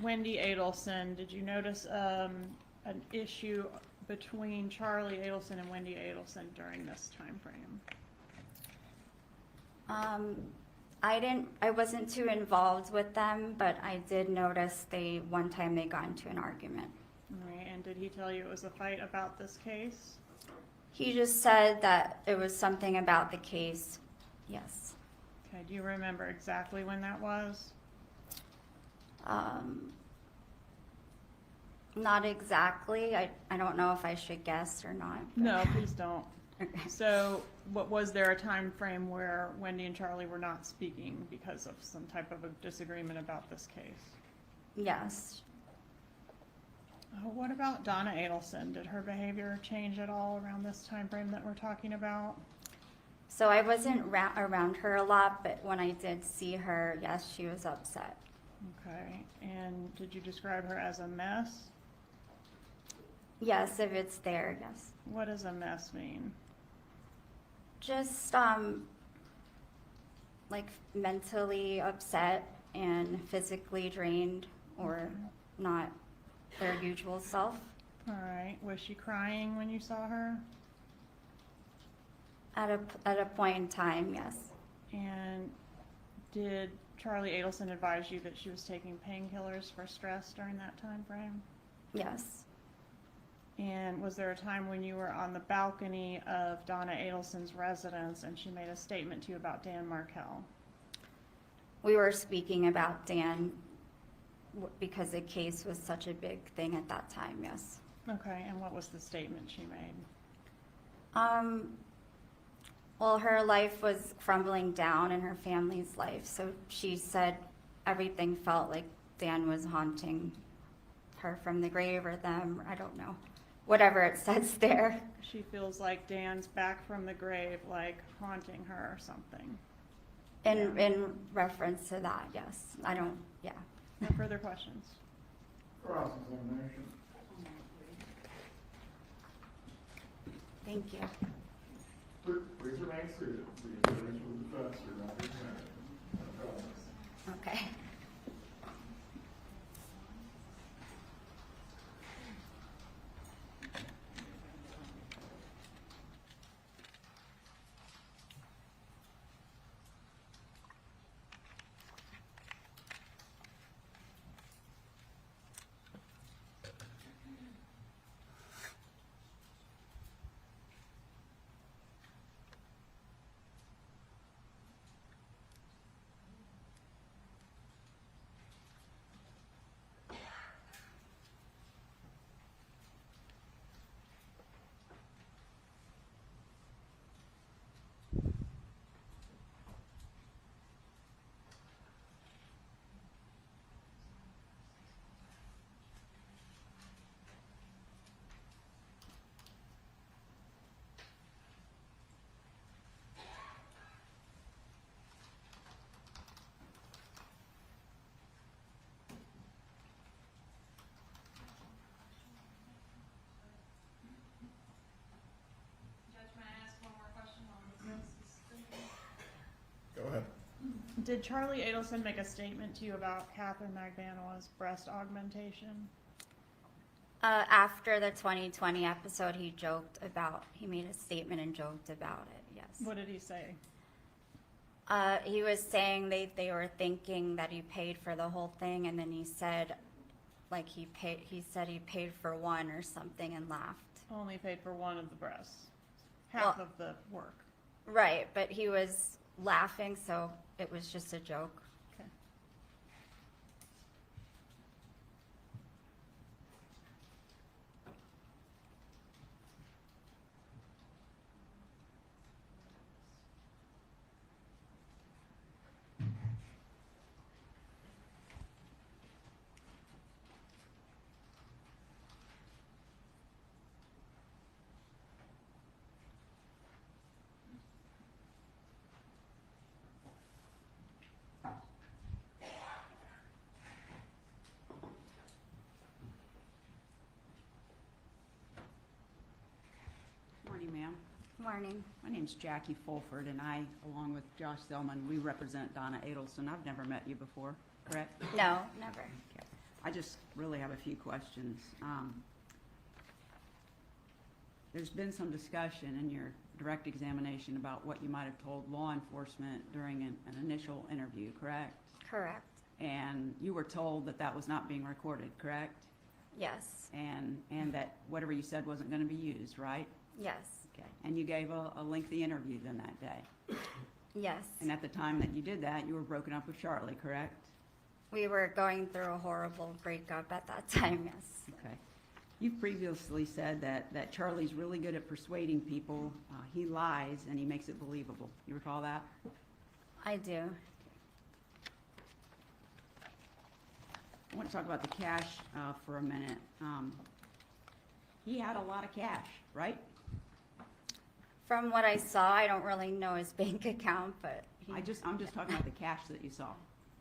Wendy Adelson? Did you notice an issue between Charlie Adelson and Wendy Adelson during this time frame? I wasn't too involved with them, but I did notice one time they got into an argument. All right, and did he tell you it was a fight about this case? He just said that it was something about the case. Yes. Okay, do you remember exactly when that was? Not exactly. I don't know if I should guess or not. but- No, please don't. Okay. So, was there a time frame where Wendy and Charlie were not speaking because of some type of a disagreement about this case? Yes. What about Donna Adelson? Did her behavior change at all around this time frame that we're talking about? So I wasn't around her a lot, but when I did see her, yes, she was upset. Okay, and did you describe her as a mess? Yes, if it's there, yes. What does a mess mean? Just like mentally upset and physically drained or not their usual self. All right, was she crying when you saw her? At a point in time, yes. And did Charlie Adelson advise you that she was taking painkillers for stress during that time frame? Yes. And was there a time when you were on the balcony of Donna Adelson's residence and she made a statement to you about Dan Markell? We were speaking about Dan because the case was such a big thing at that time, yes. Okay, and what was the statement she made? Well, her life was crumbling down in her family's life, so she said everything felt like Dan was haunting her from the grave or them, I don't know. Whatever it says there. She feels like Dan's back from the grave, like haunting her or something. In reference to that, yes. I don't, yeah. No further questions? Cross-examination. Thank you. Please remain seated. The attorneys for the defense are not presented. No problem. Okay. Go ahead. Did Charlie Adelson make a statement to you about Catherine Magdanoa's breast augmentation? After the 2020 episode, he made a statement and joked about it, yes. What did he say? He was saying they were thinking that he paid for the whole thing, and then he said, like he said he paid for one or something and laughed. Only paid for one of the breasts, half Well- of the work. Right, but he was laughing, so it was just a joke. Okay. Morning, ma'am. Morning. My name's Jackie Fulford, and I, along with Josh Zellman, we represent Donna Adelson. I've never met you before, correct? No, never. Okay. I just really have a few questions. There's been some discussion in your direct examination about what you might have told law enforcement during an initial interview, correct? Correct. And you were told that that was not being recorded, correct? Yes. And that whatever you said wasn't going to be used, right? Yes. Okay. And you gave a lengthy interview then that day. Yes. And at the time that you did that, you were broken up with Charlie, correct? We were going through a horrible breakup at that time, yes. Okay. You've previously said that Charlie's really good at persuading people. He lies and he makes it believable. You recall that? I do. I want to talk about the cash for a minute. He had a lot of cash, right? From what I saw, I don't really know his bank account, but I'm just talking about the cash that you saw.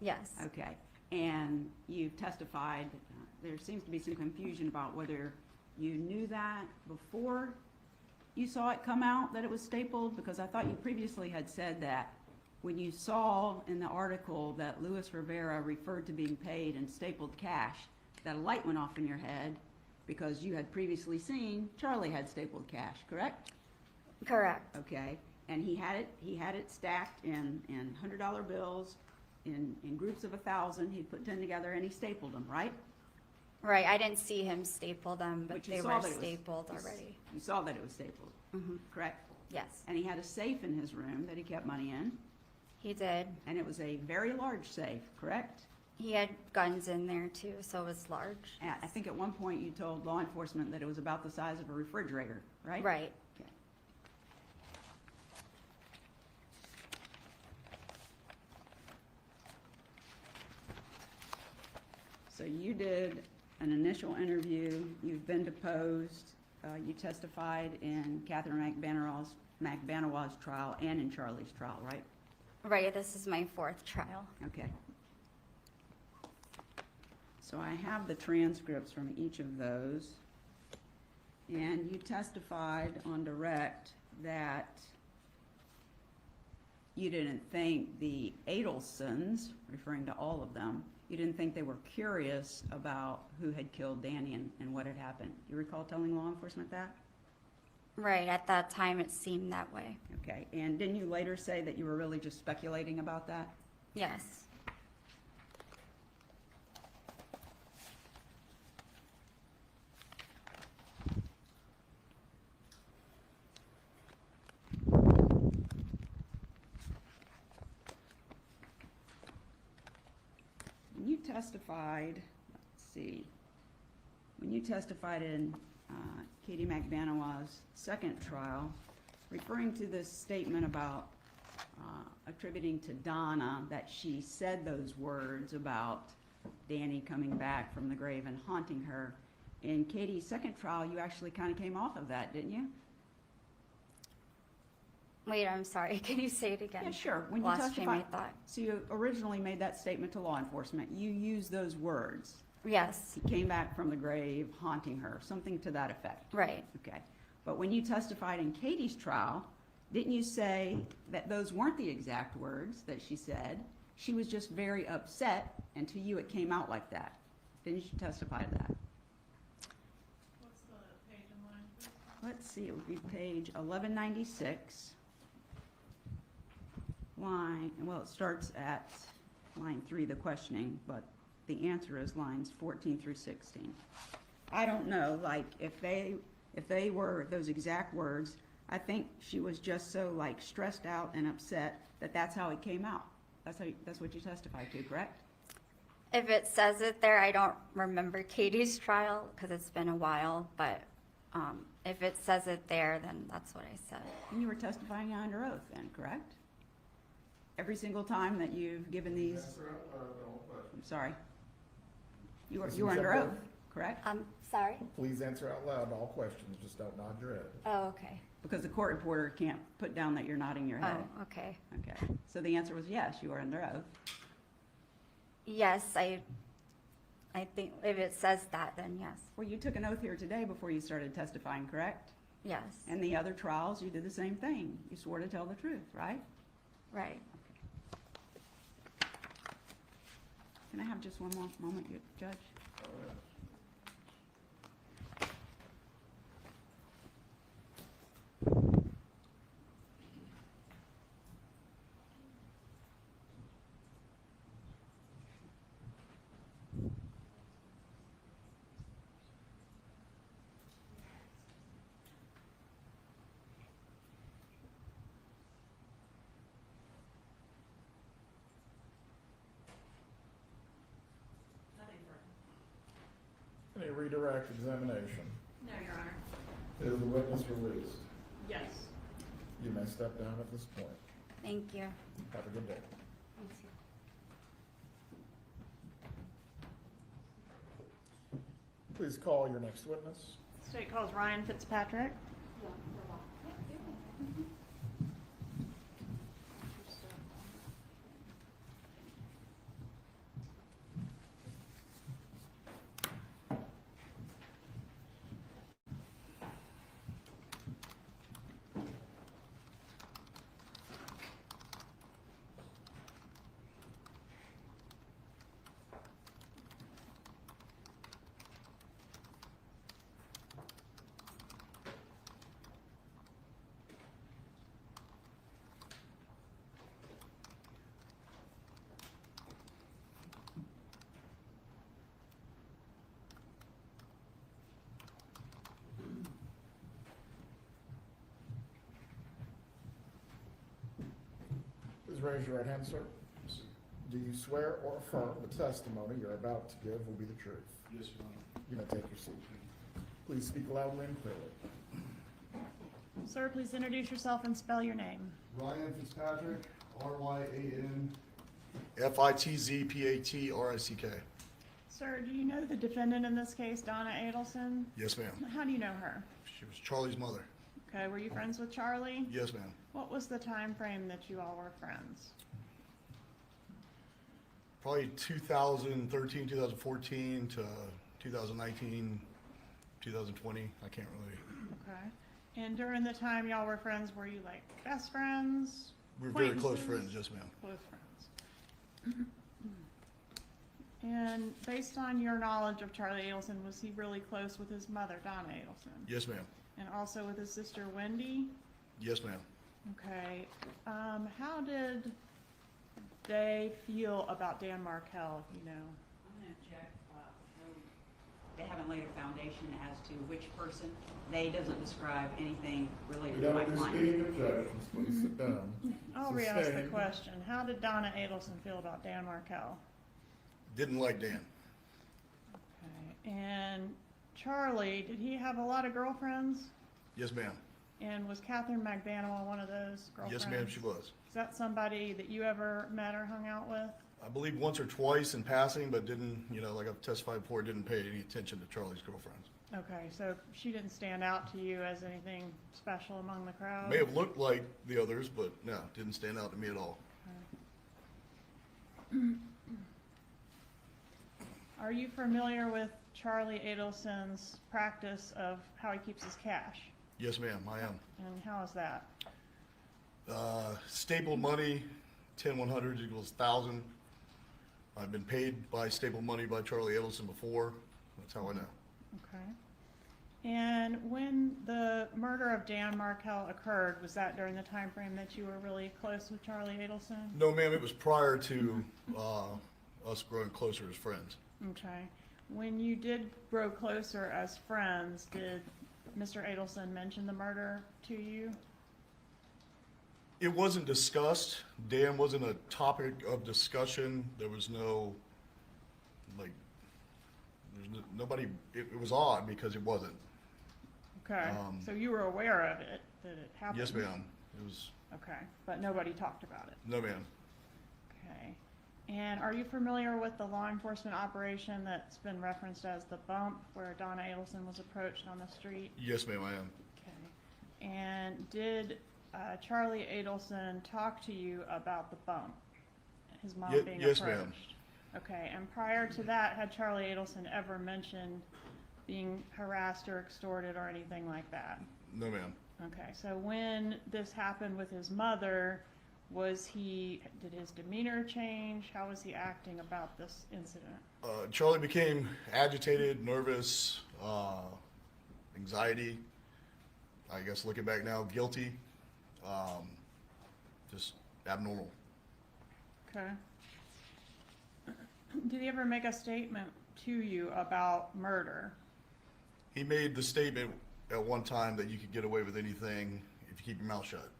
yes. Okay. And you've testified, there seems to be some confusion about whether you knew that before you saw it come out, that it was stapled, because I thought you previously had said that when you saw in the article that Luis Rivera referred to being paid in stapled cash, that a light went off in your head because you had previously seen Charlie had stapled cash, correct? Correct. Okay, and he had it stacked in $100 bills, in groups of 1,000. He'd put 10 together and he stapled them, right? Right, I didn't see him staple them, but But you they saw were that it was- stapled already. You saw that it was stapled, Hmm. correct? Yes, And he had a safe in his room that he kept money in, he did. and it was a very large safe, correct? He had guns in there too, so it was large. And I think at one point you told law enforcement that it was about the size of a refrigerator, right? Right. Okay. So you did an initial interview, you've been deposed, you testified in Catherine McBanawaz's trial and in Charlie's trial, right? Right, this is my 4th trial. Okay. So I have the transcripts from each of those. And you testified on direct that you didn't think the Adelsons, referring to all of them, you didn't think they were curious about who had killed Danny and what had happened. You recall telling law enforcement that? Right, at that time it seemed that way. Okay, and didn't you later say that you were really just speculating about that? Yes. When you testified, let's see, when you testified in Katie McBanawaz's second trial, referring to this statement about attributing to Donna that she said those words about Danny coming back from the grave and haunting her, in Katie's second trial, you actually kind of came off of that, didn't you? Wait, I'm sorry, can you say it again? Yeah, sure. When you Lost train of testified, thought. so you originally made that statement to law enforcement. You used those words. Yes, He came back from the grave, haunting her, something to that effect. right. Okay. But when you testified in Katie's trial, didn't you say that those weren't the exact words that she said? She was just very upset, and to you it came out like that. Didn't you testify to that? What's the page and line, please? Let's see, it would be page 1196. Well, it starts at line 3, the questioning, but the answer is lines 14 through 16. I don't know, like, if they were those exact words, I think she was just so, like, stressed out and upset that that's how it came out. That's what you testified to, correct? If it says it there, I don't remember Katie's trial because it's been a while, but if it says it there, then that's what I said. And you were testifying under oath then, correct? Every single time that you've given these, I'm sorry. You were under oath, correct? Sorry? Please answer out loud all questions, just don't nod your head. Oh, okay. Because the court reporter can't put down that you're nodding your head. Oh, okay. Okay, so the answer was yes, you were under oath. Yes, I think if it says that, then yes. Well, you took an oath here today before you started testifying, correct? Yes, And the other trials, you did the same thing. You swore to tell the truth, right? right. Can I have just one more moment, Judge? Any redirect examination? No, Your Honor. Is the witness released? Yes. You may step down at this point. Thank you. Have a good day. Please call your next witness. State calls Ryan Fitzpatrick. Please raise your right hand, sir. Do you swear or affirm the testimony you're about to give will be the truth? Yes, Your Honor. You may take your seat. Please speak loudly and clearly. Sir, please introduce yourself and spell your name. Ryan Fitzpatrick, Ryan Fitzpatrick. Sir, do you know the defendant in this case, Donna Adelson? Yes, ma'am. How do you know her? She was Charlie's mother. Okay, were you friends with Charlie? Yes, ma'am. What was the time frame that you all were friends? Probably 2013, 2014 to 2019, 2020. I can't really. Okay. And during the time y'all were friends, were you like best friends? We were very close acquaintances? friends, yes, ma'am. Close friends. And based on your knowledge of Charlie Adelson, was he really close with his mother, Donna Adelson? Yes, ma'am. And also with his sister, Wendy? Yes, ma'am. Okay. How did they feel about Dan Markell, if you know? I'm gonna check, they haven't laid a foundation as to which person. They doesn't describe anything related We to my don't do client. speaking objections. Please sit down. I'll re-ask the Sustained. question. How did Donna Adelson feel about Dan Markell? Didn't like Dan. Okay. And Charlie, did he have a lot of girlfriends? Yes, ma'am. And was Catherine McBanimal one of those girlfriends? Yes, ma'am, she was. Is that somebody that you ever met or hung out with? I believe once or twice in passing, but didn't, like I've testified before, didn't pay any attention to Charlie's girlfriends. Okay, so she didn't stand out to you as anything special among the crowd? May have looked like the others, but no, didn't stand out to me at all. Are you familiar with Charlie Adelson's practice of how he keeps his cash? Yes, ma'am, I am. And how is that? Stapled money, 10/100 equals 1,000. I've been paid by stapled money by Charlie Adelson before. That's how I know. Okay. And when the murder of Dan Markell occurred, was that during the time frame that you were really close with Charlie Adelson? No, ma'am, it was prior to us growing closer as friends. Okay. When you did grow closer as friends, did Mr. Adelson mention the murder to you? It wasn't discussed. Dan wasn't a topic of discussion. There was no, nobody, it was odd because it wasn't. Okay, so you were aware of it, that it happened? Yes, ma'am. It was, Okay, but nobody talked about it? no, ma'am. Okay. And are you familiar with the law enforcement operation that's been referenced as the bump, where Donna Adelson was approached on the street? Yes, ma'am, I am. Okay. And did Charlie Adelson talk to you about the bump? His mom being yes, approached? ma'am. Okay, and prior to that, had Charlie Adelson ever mentioned being harassed or extorted or anything like that? No, ma'am. Okay, so when this happened with his mother, did his demeanor change? How was he acting about this incident? Charlie became agitated, nervous, anxiety. I guess looking back now, guilty. Just abnormal. Okay. Did he ever make a statement to you about murder? He made the statement at one time that you could get away with anything if you keep your mouth shut,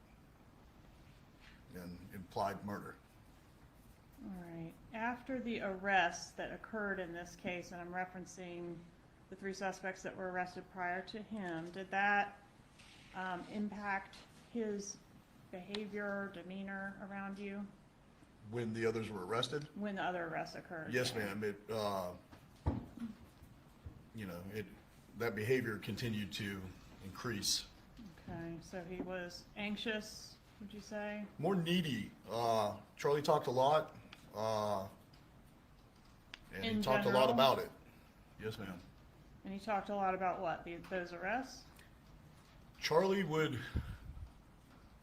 and implied murder. All right. After the arrests that occurred in this case, and I'm referencing the 3 suspects that were arrested prior to him, did that impact his behavior, demeanor around you When the others were arrested? when the other arrests occurred? Yes, ma'am. That behavior continued to increase. Okay, so he was anxious, would you say? More needy. Charlie talked a lot, and In he talked a general? lot about it. Yes, ma'am. And he talked a lot about what? Those arrests? Charlie would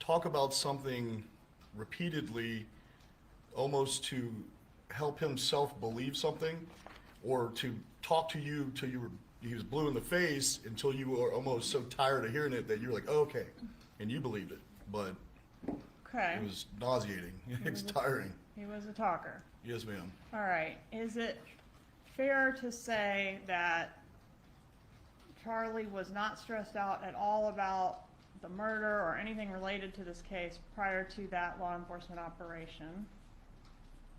talk about something repeatedly, almost to help himself believe something, or to talk to you till he was blue in the face, until you were almost so tired of hearing it that you're like, oh, okay, and you believed it. But Okay. it was nauseating. It's tiring. He was a talker. Yes, ma'am. All right. Is it fair to say that Charlie was not stressed out at all about the murder or anything related to this case prior to that law enforcement operation?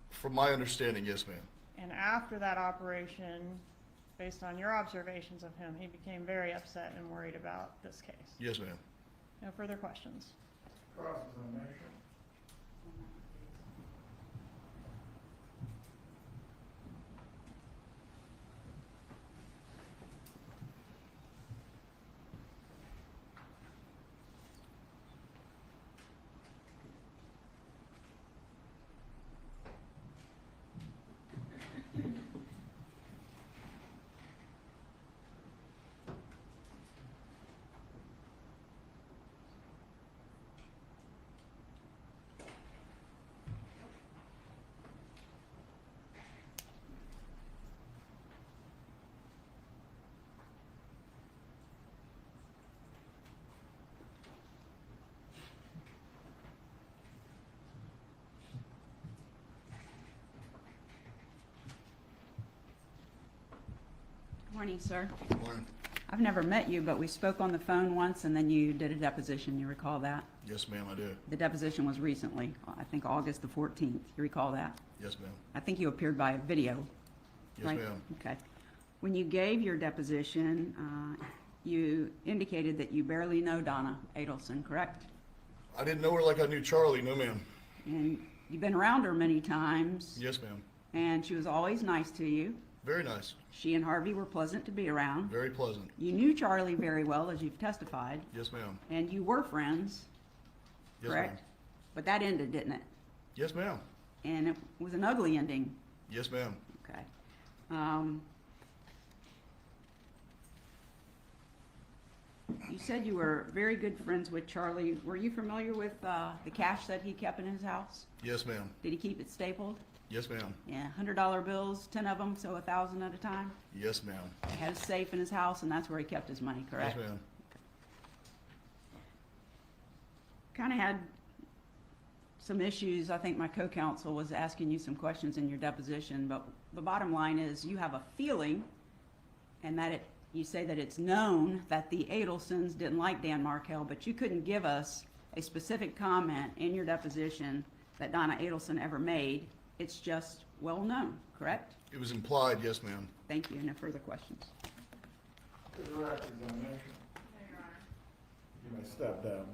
From my understanding, yes, ma'am. And after that operation, based on your observations of him, he became very upset and worried about this case. Yes, ma'am. No further questions. Cross-examination. Morning, sir. Morning. I've never met you, but we spoke on the phone once, and then you did a deposition. You recall that? Yes, ma'am, I do. The deposition was recently, I think August the 14th. You recall that? Yes, ma'am. I think you appeared by video, Yes, right? ma'am. Okay. When you gave your deposition, you indicated that you barely know Donna Adelson, correct? I didn't know her like I knew Charlie. No, ma'am. And you've been around her many times, Yes, ma'am. and she was always nice to you. Very nice. She and Harvey were pleasant to be around. Very pleasant. You knew Charlie very well, as you've testified, Yes, ma'am. and you were friends, Yes, correct? ma'am. But that ended, didn't it? Yes, ma'am. And it was an ugly ending. Yes, ma'am. Okay. You said you were very good friends with Charlie. Were you familiar with the cash that he kept in his house? Yes, ma'am. Did he keep it stapled? Yes, ma'am. Yeah, $100 bills, 10 of them, so 1,000 at a time. Yes, ma'am. He had a safe in his house, and that's where he kept his money, correct? Yes, ma'am. Kind of had some issues. I think my co-counsel was asking you some questions in your deposition, but the bottom line is you have a feeling, and that you say that it's known that the Adelsons didn't like Dan Markell, but you couldn't give us a specific comment in your deposition that Donna Adelson ever made. It's just well known, correct? It was implied, yes, ma'am. Thank you. No further questions. Direct examination. You may step down.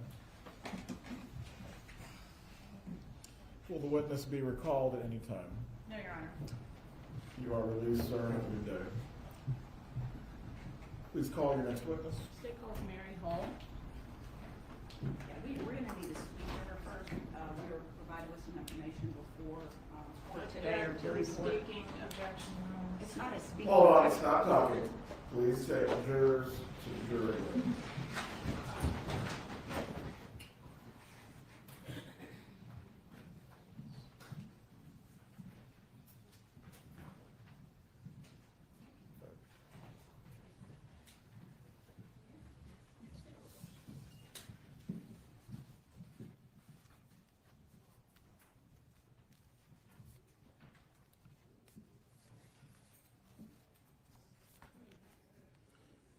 Will the witness be recalled at any time? No, Your Honor. You are released, sir, and good day. Please call your next witness. State called Mary Hall. Yeah, we're going to need to speak to her first. We were provided with some information before court today or during court. Speaking objection. It's not a speaking. Hold on, stop talking. Please take jurors to the jury.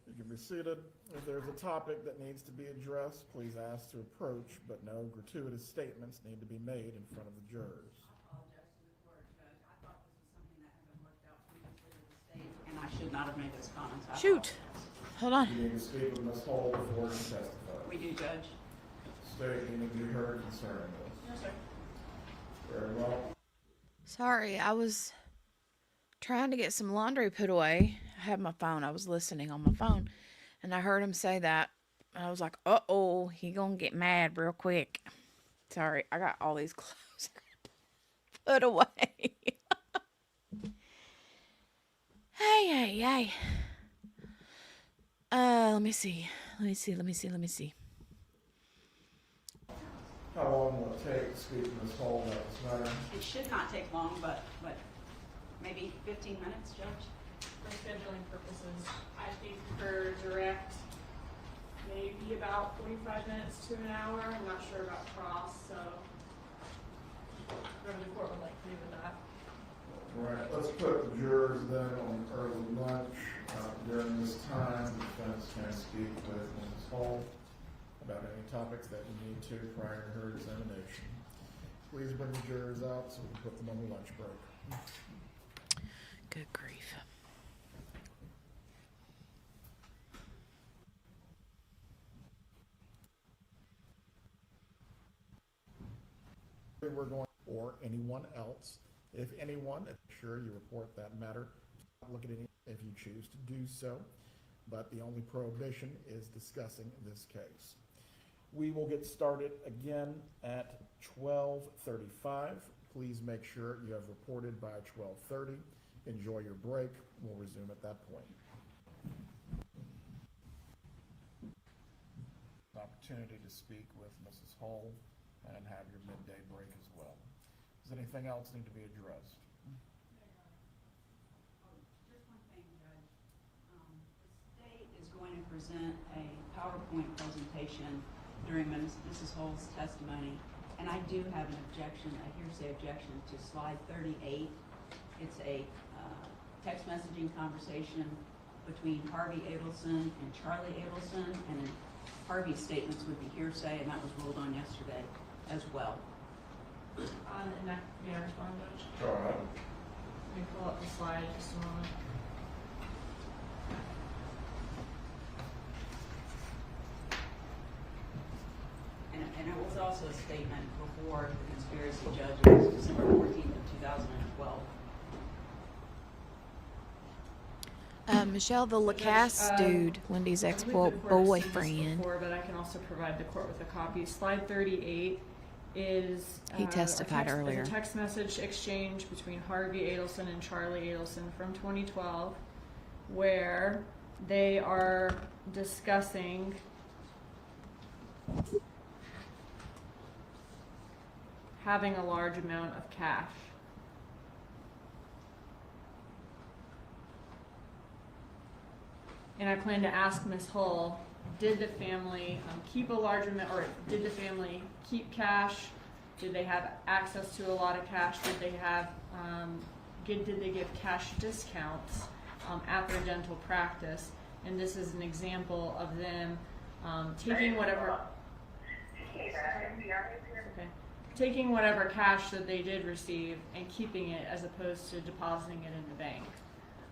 You can be seated. If there's a topic that needs to be addressed, please ask to approach, but no gratuitous statements need to be made in front of the jurors. Apologize to the court, Judge. I thought this was something that had been worked out previously with the state, and I should not have made those comments. I Shoot. apologize. Hold on. You need to speak with Ms. Hull before you testify. We do, Judge. State, you need to be heard concerning this. Yes, sir. Very well. Sorry, I was trying to get some laundry put away. I had my phone. I was listening on my phone, and I heard him say that. And I was like, uh-oh, he gonna get mad real quick. Sorry, I got all these clothes put away. Hey. Let me see. How long will it take to speak to Ms. Hull about this matter? It should not take long, but maybe 15 minutes, Judge? For scheduling purposes, I think for direct, maybe about 45 minutes to an hour. I'm not sure about cross, so whatever the court would like to do with that. Right, let's put the jurors then on early lunch. During this time, the defense can speak with Ms. Hull about any topics that you need to prior to her examination. Please bring the jurors out so we can put them on the lunch break. Good grief. We're going, or anyone else. If anyone, sure you report that matter. Look at any if you choose to do so, but the only prohibition is discussing this case. We will get started again at 12:35. Please make sure you have reported by 12:30. Enjoy your break. We'll resume at that point. Opportunity to speak with Mrs. Hull and have your midday break as well. Does anything else need to be addressed? Just one thing, Judge. The state is going to present a PowerPoint presentation during Mrs. Hull's testimony, and I do have an objection, a hearsay objection to slide 38. It's a text messaging conversation between Harvey Adelson and Charlie Adelson, and Harvey's statements would be hearsay, and that was ruled on yesterday as well. And that, may I respond, Judge? Go ahead. Let me pull up the slide just a moment. And it was also a statement before the conspiracy judges, December 14th of 2012. Michelle, the Lacasse dude, Wendy's I believe the court has seen this ex-boyfriend. before, but I can also provide the court with a copy. Slide 38 is He testified is earlier. a text message exchange between Harvey Adelson and Charlie Adelson from 2012, where they are discussing having a large amount of cash. And I plan to ask Ms. Hull, did the family keep a large amount, or did the family keep cash? Did they have access to a lot of cash? Did they have, did they give cash discounts at their dental practice? And this is an example of them taking whatever, taking whatever cash that they did receive and keeping it as opposed to depositing it in the bank.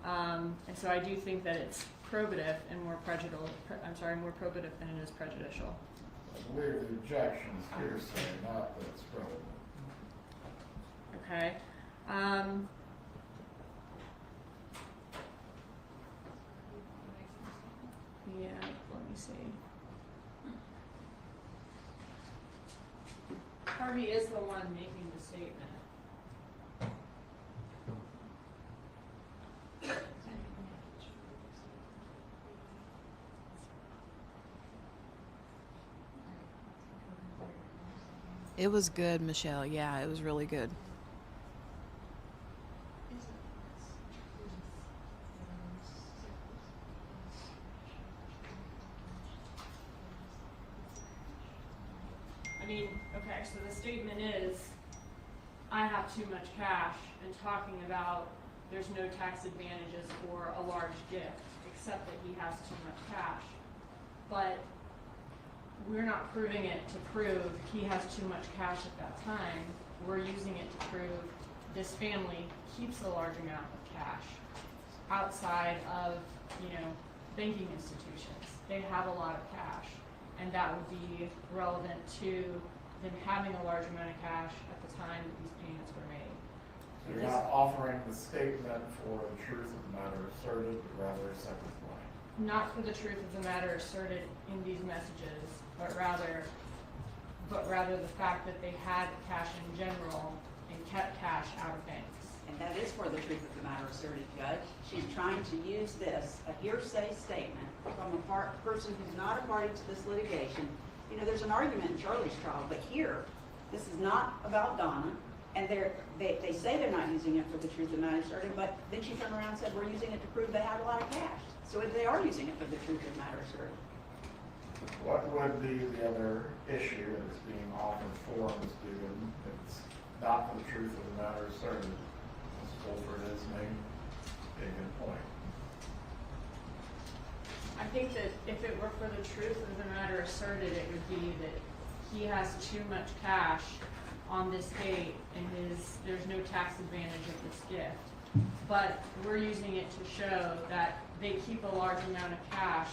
And so I do think that it's probative and more more probative than it is prejudicial. I believe the objection is hearsay, not that it's relevant. Okay. Yeah, let me see. Harvey is the one making the statement. It was good, Michelle. Yeah, it was really good. I mean, okay, so the statement is, I have too much cash, and talking about there's no tax advantages for a large gift, except that he has too much cash. But we're not proving it to prove he has too much cash at that time. We're using it to prove this family keeps a large amount of cash outside of, banking institutions. They have a lot of cash, and that would be relevant to them having a large amount of cash at the time that these payments were made. So you're not offering the statement for the truth of the matter asserted, but rather a second point. Not for the truth of the matter asserted in these messages, but rather the fact that they had cash in general and kept cash out of banks. And that is for the truth of the matter asserted, Judge. She's trying to use this, a hearsay statement from a person who's not a party to this litigation. There's an argument in Charlie's trial, but here, this is not about Donna, and they say they're not using it for the truth of the matter asserted, but then she turned around and said, we're using it to prove they had a lot of cash. So they are using it for the truth of the matter asserted. What would be the other issue that is being offered for Ms. Dugan if it's not for the truth of the matter asserted? Ms. Fulford is making a good point. I think that if it were for the truth of the matter asserted, it would be that he has too much cash on this date and there's no tax advantage of this gift. But we're using it to show that they keep a large amount of cash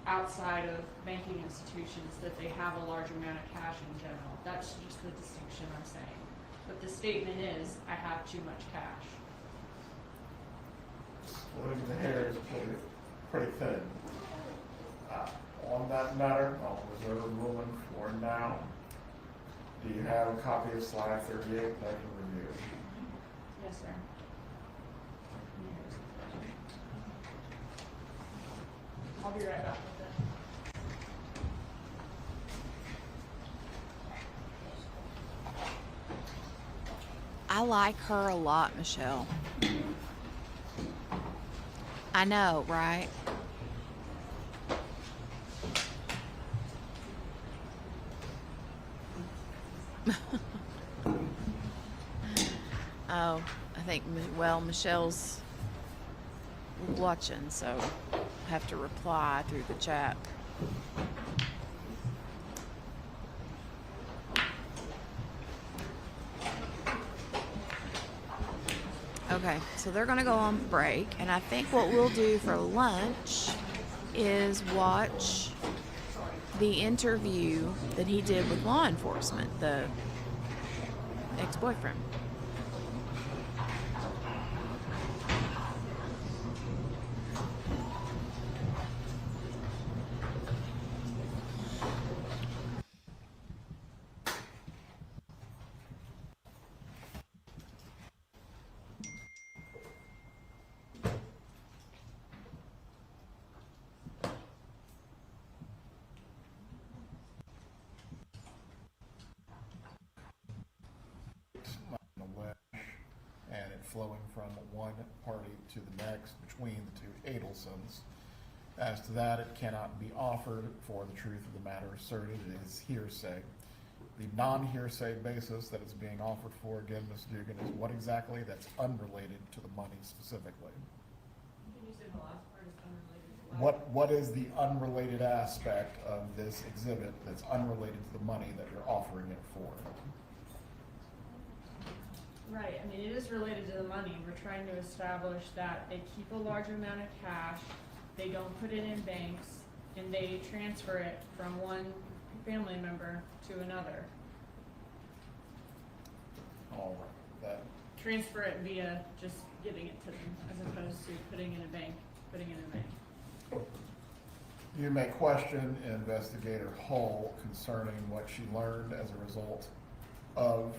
outside of banking institutions, that they have a large amount of cash in general. That's just the distinction I'm saying. But the statement is, I have too much cash. Splitting the hair is pretty thin. On that matter, I'll reserve a ruling for now. Do you have a copy of slide 38 that I can review? Yes, sir. I'll be right back with it. I like her a lot, Michelle. I know, right? Oh, I think, Michelle's watching, so I have to reply through the chat. Okay, so they're gonna go on break, and I think what we'll do for lunch is watch the interview that he did with law enforcement, the ex-boyfriend. And it flowing from one party to the next between the two Adelsons. As to that, it cannot be offered for the truth of the matter asserted. It is hearsay. The non-hearsay basis that is being offered for, again, Ms. Dugan, is what exactly? That's unrelated to the money specifically. Can you say the last part is unrelated to What is the unrelated aspect of this exhibit that's unrelated to the money that you're offering it for? Right, I mean, it is related to the money. We're trying to establish that they keep a large amount of cash, they don't put it in banks, and they transfer it from one family member to another. All right, that Transfer it via just giving it to them, as opposed to putting in a bank. you may question Investigator Hull concerning what she learned as a result of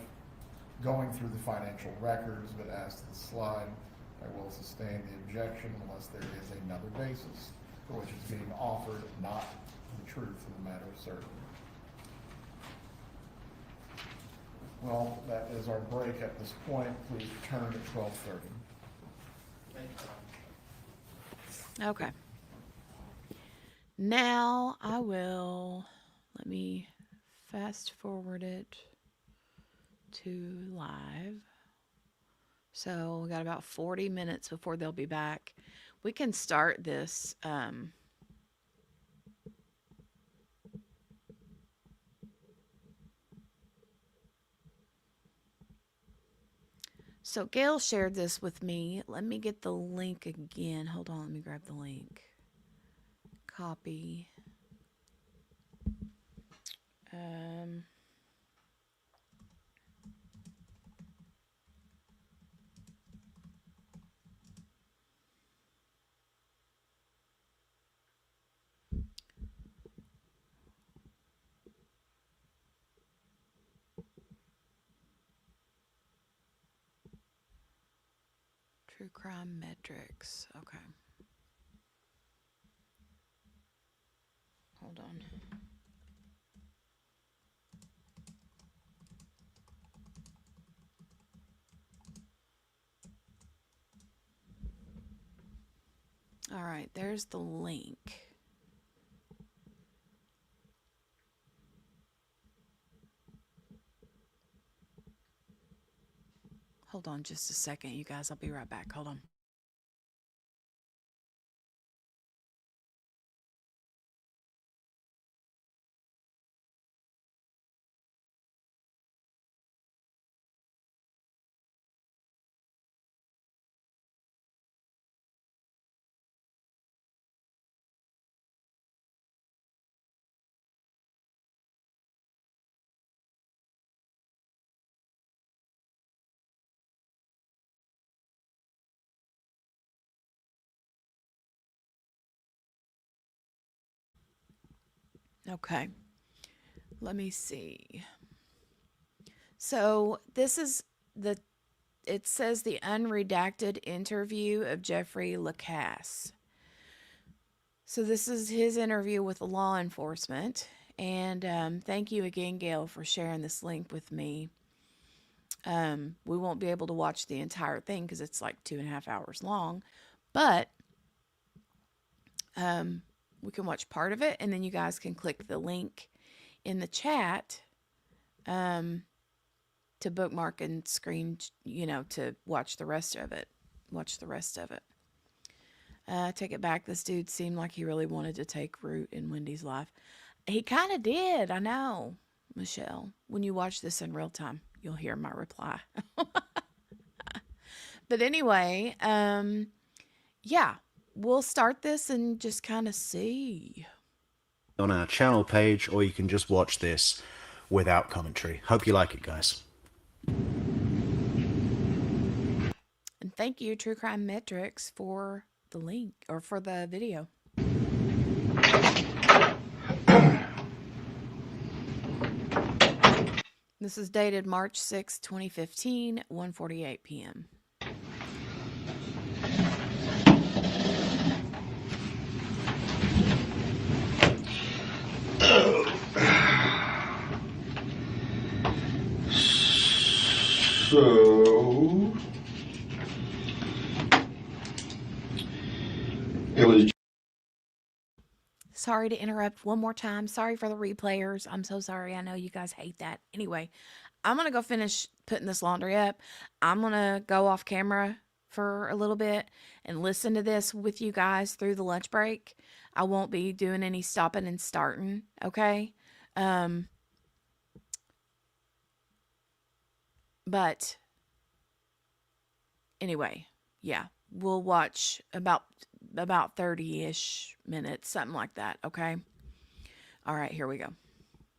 going through the financial records, but as to the slide, I will sustain the objection unless there is another basis for which it's being offered, not the truth of the matter asserted. Well, that is our break at this point. Please return at 12:30. Okay. Now I will, let me fast forward it to live. So we got about 40 minutes before they'll be back. We can start this. So Gail shared this with me. Let me get the link again. Hold on, let me grab the link. Copy. True crime metrics. Okay. Hold on. All right, there's the link. Hold on just a second, you guys. I'll be right back. Hold on. Okay. Let me see. So this is it says the unredacted interview of Jeffrey Lacasse. So this is his interview with law enforcement. And thank you again, Gail, for sharing this link with me. We won't be able to watch the entire thing because it's like 2.5 hours long. But we can watch part of it, and then you guys can click the link in the chat to bookmark and screen, to watch the rest of it. Take it back. This dude seemed like he really wanted to take root in Wendy's life. He kind of did. I know, Michelle. When you watch this in real time, you'll hear my reply. But anyway, yeah, we'll start this and just kind of see. On our channel page, or you can just watch this without commentary. Hope you like it, guys. And thank you, True Crime Metrics, for the link or for the video. This is dated March 6, 2015, 1:48 p.m. So it was. Sorry to interrupt one more time. Sorry for the replayers. I'm so sorry. I know you guys hate that. Anyway, I'm going to go finish putting this laundry up. I'm going to go off camera for a little bit and listen to this with you guys through the lunch break. I won't be doing any stopping and starting, okay? But anyway, yeah, we'll watch about 30-ish minutes, something like that, okay? All right, here we go.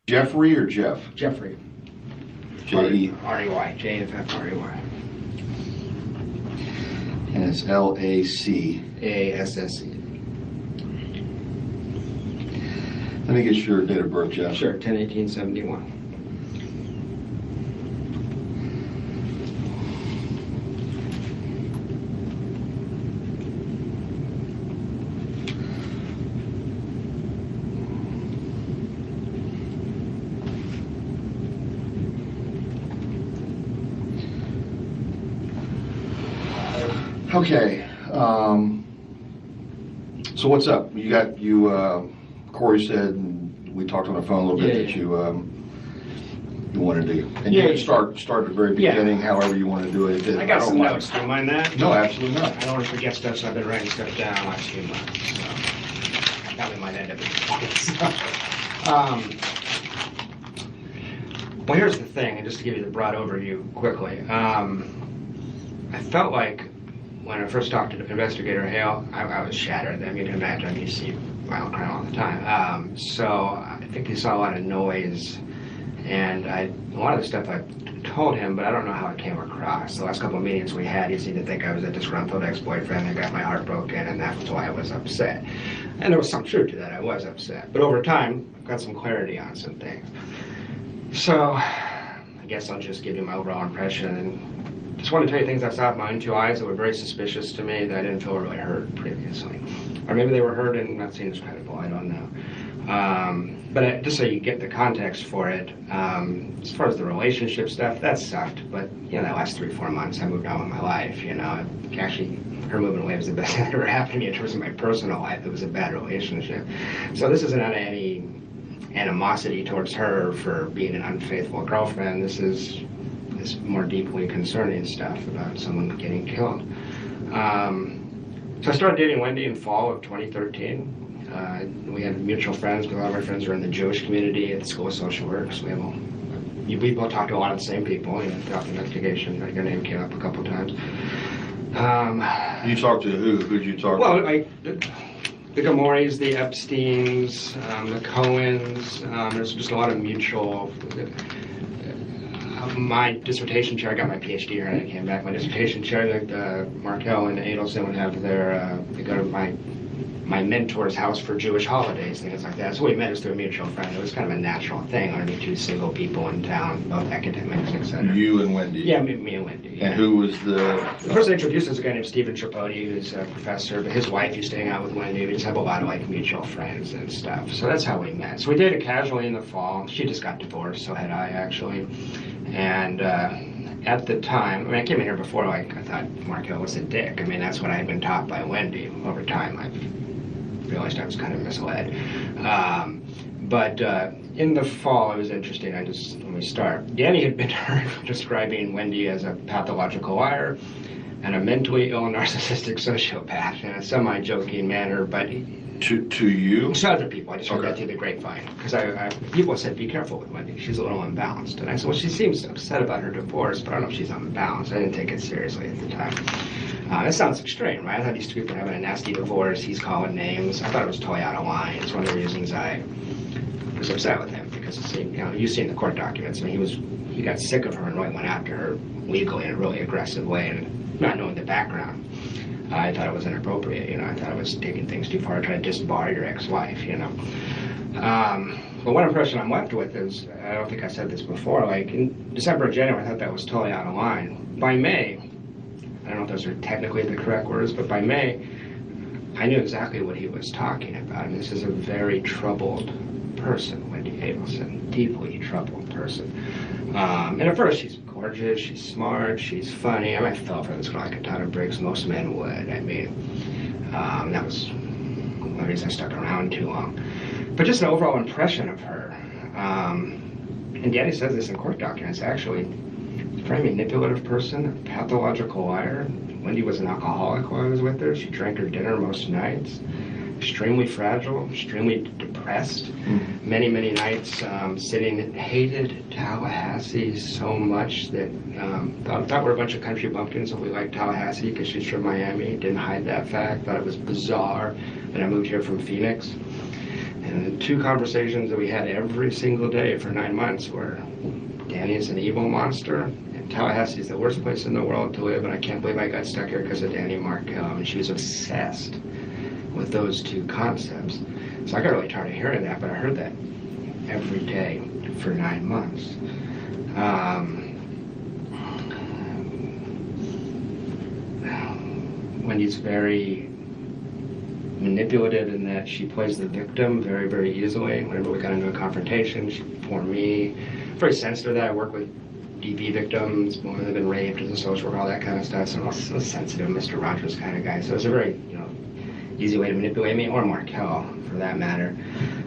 Jeffrey or Jeff? Jeffrey. J-E. R-E-Y. J-F-F-R-E-Y. And it's L-A-C. A-S-S-E. Let me get your date of birth, Jeff. Sure, 10/18/71. Okay, so what's up? Corey said, and we talked on the phone a little bit, Yeah, that yeah. you wanted to, and you Yeah, can start at the very Yeah. beginning, however you want to do it. I got don't some mind. notes. Do you mind that? No, absolutely not. I don't want to forget stuff, so I've been writing stuff down last few months. So that we might end up. Well, here's the thing, and just to give you the broad overview quickly. I felt like when I first talked to Investigator Hale, I was shattered. I mean, you can imagine, you see violent crime all the time. So I think he saw a lot of noise, and a lot of the stuff I told him, but I don't know how it came across. The last couple of meetings we had, he seemed to think I was a disgruntled ex-boyfriend that got my heart broken, and that was why I was upset. And there was some truth to that. I was upset. But over time, I've got some clarity on some things. So I guess I'll just give you my overall impression, and just want to tell you things I saw with my own two eyes that were very suspicious to me, that I didn't feel really heard previously. Or maybe they were heard and not seen as credible, I don't know. But just so you get the context for it, as far as the relationship stuff, that sucked. But, you know, the last 3-4 months, I moved on with my life, you know. Actually, her moving away was the best thing that ever happened to me in terms of my personal life. It was a bad relationship. So this isn't any animosity towards her for being an unfaithful girlfriend. This is more deeply concerning stuff about someone getting killed. So I started dating Wendy in fall of 2013. We had mutual friends, because a lot of our friends are in the Jewish community at the School of Social Work. So we both talked to a lot of the same people, you know, throughout the investigation. Your name came up a couple times. You talked to who? Who'd you talk to? Well, like the Gamoris, the Epsteins, the Cohens. There's just a lot of mutual. My dissertation chair, I got my PhD here and I came back. My dissertation chair, Markel and Adelson would have they go to my mentor's house for Jewish holidays, things like that. So we met as through a mutual friend. It was kind of a natural thing. I mean, two single people in town, both academics, etc. You and Wendy? Yeah, me and Wendy. And who was the person introduced us a guy named Stephen Tripodi, who's a professor, but his wife used to hang out with Wendy. We just have a lot of like mutual friends and stuff. So that's how we met. So we dated casually in the fall. She just got divorced, so had I actually. And at the time, I mean, I came in here before, like, I thought Markel was a dick. I mean, that's what I had been taught by Wendy. Over time, I realized I was kind of misled. But in the fall, it was interesting. Let me start. Danny had been heard describing Wendy as a pathological liar and a mentally ill narcissistic sociopath in a semi-joking manner, but to you? To other people. I just heard that through the grapevine. Because people said, be careful with Wendy. She's a little unbalanced. And I said, well, she seems upset about her divorce, but I don't know if she's unbalanced. I didn't take it seriously at the time. That sounds extreme, right? I thought these two people were having a nasty divorce. He's calling names. I thought it was totally out of line. It's one of the reasons I was upset with him, because it seemed, you know, you've seen the court documents. I mean, he got sick of her and really went after her legally in a really aggressive way, and not knowing the background. I thought it was inappropriate, you know. I thought it was taking things too far, trying to disbar your ex-wife, you know. But one impression I'm left with is, I don't think I said this before, like in December and January, I thought that was totally out of line. By May, I don't know if those are technically the correct words, but by May, I knew exactly what he was talking about. And this is a very troubled person, Wendy Adelson, deeply troubled person. And at first, she's gorgeous, she's smart, she's funny. I mean, I fell for this girl like a ton of bricks. Most men would. I mean, that was one reason I stuck around too long. But just an overall impression of her. And Danny says this in court documents, actually. She's a very manipulative person, a pathological liar. Wendy was an alcoholic while I was with her. She drank her dinner most nights. Extremely fragile, extremely depressed. Many, many nights sitting, hated Tallahassee so much that thought we're a bunch of country bumpkins and we liked Tallahassee because she's from Miami. Didn't hide that fact. Thought it was bizarre that I moved here from Phoenix. And the two conversations that we had every single day for 9 months were, Danny's an evil monster, and Tallahassee's the worst place in the world to live, and I can't believe I got stuck here because of Danny Markel. And she was obsessed with those two concepts. So I got really tired of hearing that, but I heard that every day for 9 months. Wendy's very manipulative in that she plays the victim very, very easily. Whenever we got into a confrontation, for me, very sensitive that I work with DV victims, women have been raped as a social worker, all that kind of stuff. So a sensitive Mr. Rogers kind of guy. So it's a very, easy way to manipulate me, or Markel for that matter.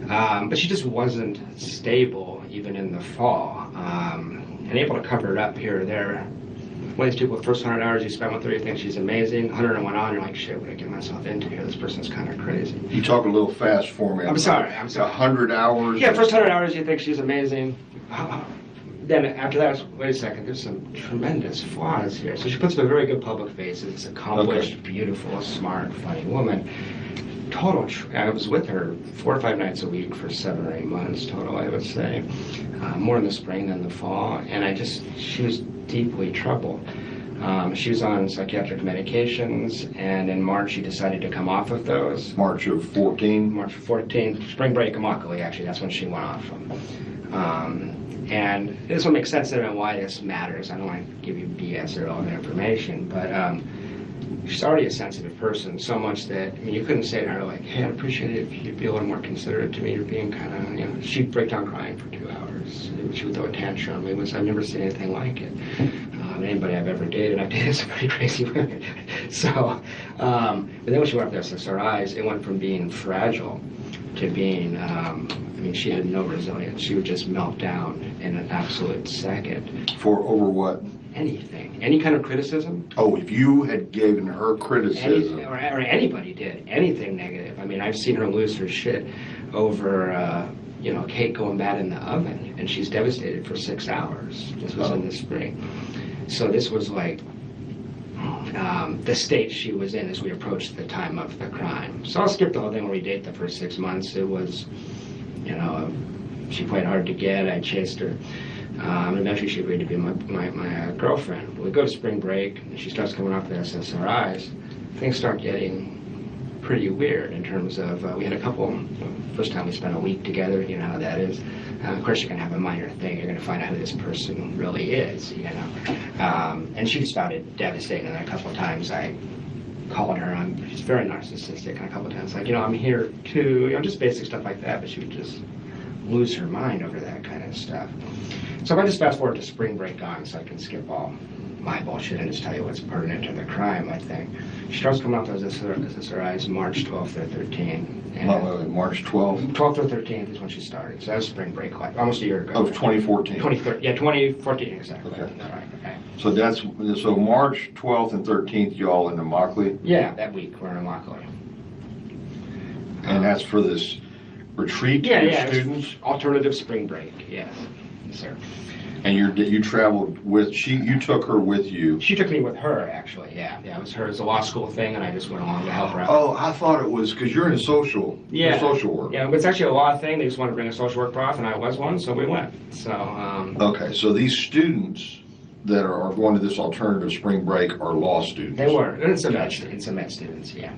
But she just wasn't stable even in the fall, and able to cover it up here or there. One of these people, the first 100 hours you spend with her, you think she's amazing. 101 on, you're like, shit, what did I get myself into here? This person's kind of crazy. You talk a little fast for me. I'm sorry. 100 hours? Yeah, first 100 hours you think she's amazing. Then after that, wait a second, there's some tremendous flaws here. So she puts up a very good public face. It's accomplished, beautiful, smart, funny woman. I was with her 4 or 5 nights a week for 7 or 8 months total, I would say. More in the spring than the fall. And she was deeply troubled. She was on psychiatric medications, and in March she decided to come off of those. March of 14? March of 14. Spring break, Immokalee, actually, that's when she went off from. And this will make sense in why this matters. I don't want to give you BS or irrelevant information, but she's already a sensitive person, so much that, you couldn't say to her, like, hey, I'd appreciate it if you'd be a little more considerate to me. You're being kind of, she'd break down crying for 2 hours. She would throw a tantrum. I've never seen anything like it. Anybody I've ever dated, I've dated some pretty crazy women. So, but then when she went up there with SRIs, it went from being fragile to being, she had no resilience. She would just melt down in an absolute second. For over what? Anything. Any kind of criticism. Oh, if you had given her criticism. Or anybody did. Anything negative. I've seen her lose her shit over, cake going bad in the oven. And she's devastated for 6 hours. This was in the spring. So this was like the state she was in as we approached the time of the crime. So I'll skip the whole thing where we date the first 6 months. It was, she played hard to get. I chased her. And eventually she agreed to be my girlfriend. We go to spring break, and she starts coming off the SSRIs. Things start getting pretty weird in terms of, we had a couple, first time we spent a week together, you know how that is. Of course, you're going to have a minor thing. You're going to find out who this person really is, And she just found it devastating. And a couple of times I called her. She's very narcissistic. And a couple of times, I'm here too. Just basic stuff like that. But she would just lose her mind over that kind of stuff. So if I just fast forward to spring break on, so I can skip all my bullshit and just tell you what's pertinent to the crime, I think. She starts coming off those SSRIs March 12th or 13th. March 12th? 12th or 13th is when she started. So that was spring break, almost a year ago. Of 2014? 2014, exactly. Okay. All right, okay. So March 12th and 13th, you all in Immokalee? Yeah, that week we're in Immokalee. And that's for this retreat to your students? Alternative spring break, yes. Yes, sir. And you traveled you took her with you? She took me with her, actually, yeah. It was a law school thing, and I just went along to help her out. Oh, I thought it was, because you're in social work. Yeah, but it's actually a law thing. They just wanted to bring a social work prof, and I was one, so we went. So, Okay, so these students that are going to this alternative spring break are law students? They were. And it's some med students, yeah.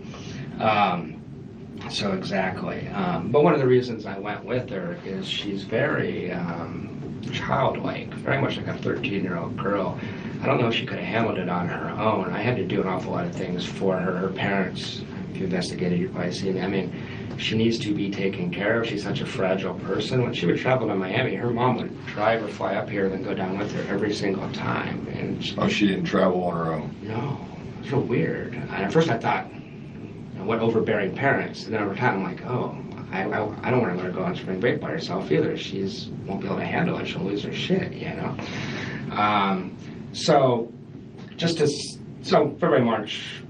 So exactly. But one of the reasons I went with her is she's very childlike, very much like a 13-year-old girl. I don't know if she could have handled it on her own. I had to do an awful lot of things for her. Her parents, if you investigated, you've probably seen, she needs to be taken care of. She's such a fragile person. When she would travel to Miami, her mom would drive or fly up here and then go down with her every single time. And she didn't travel on her own? No. It's real weird. And at first I thought, what overbearing parents. And then over time I'm like, oh, I don't want to let her go on spring break by herself either. She's won't be able to handle it. She'll lose her shit, So February, March,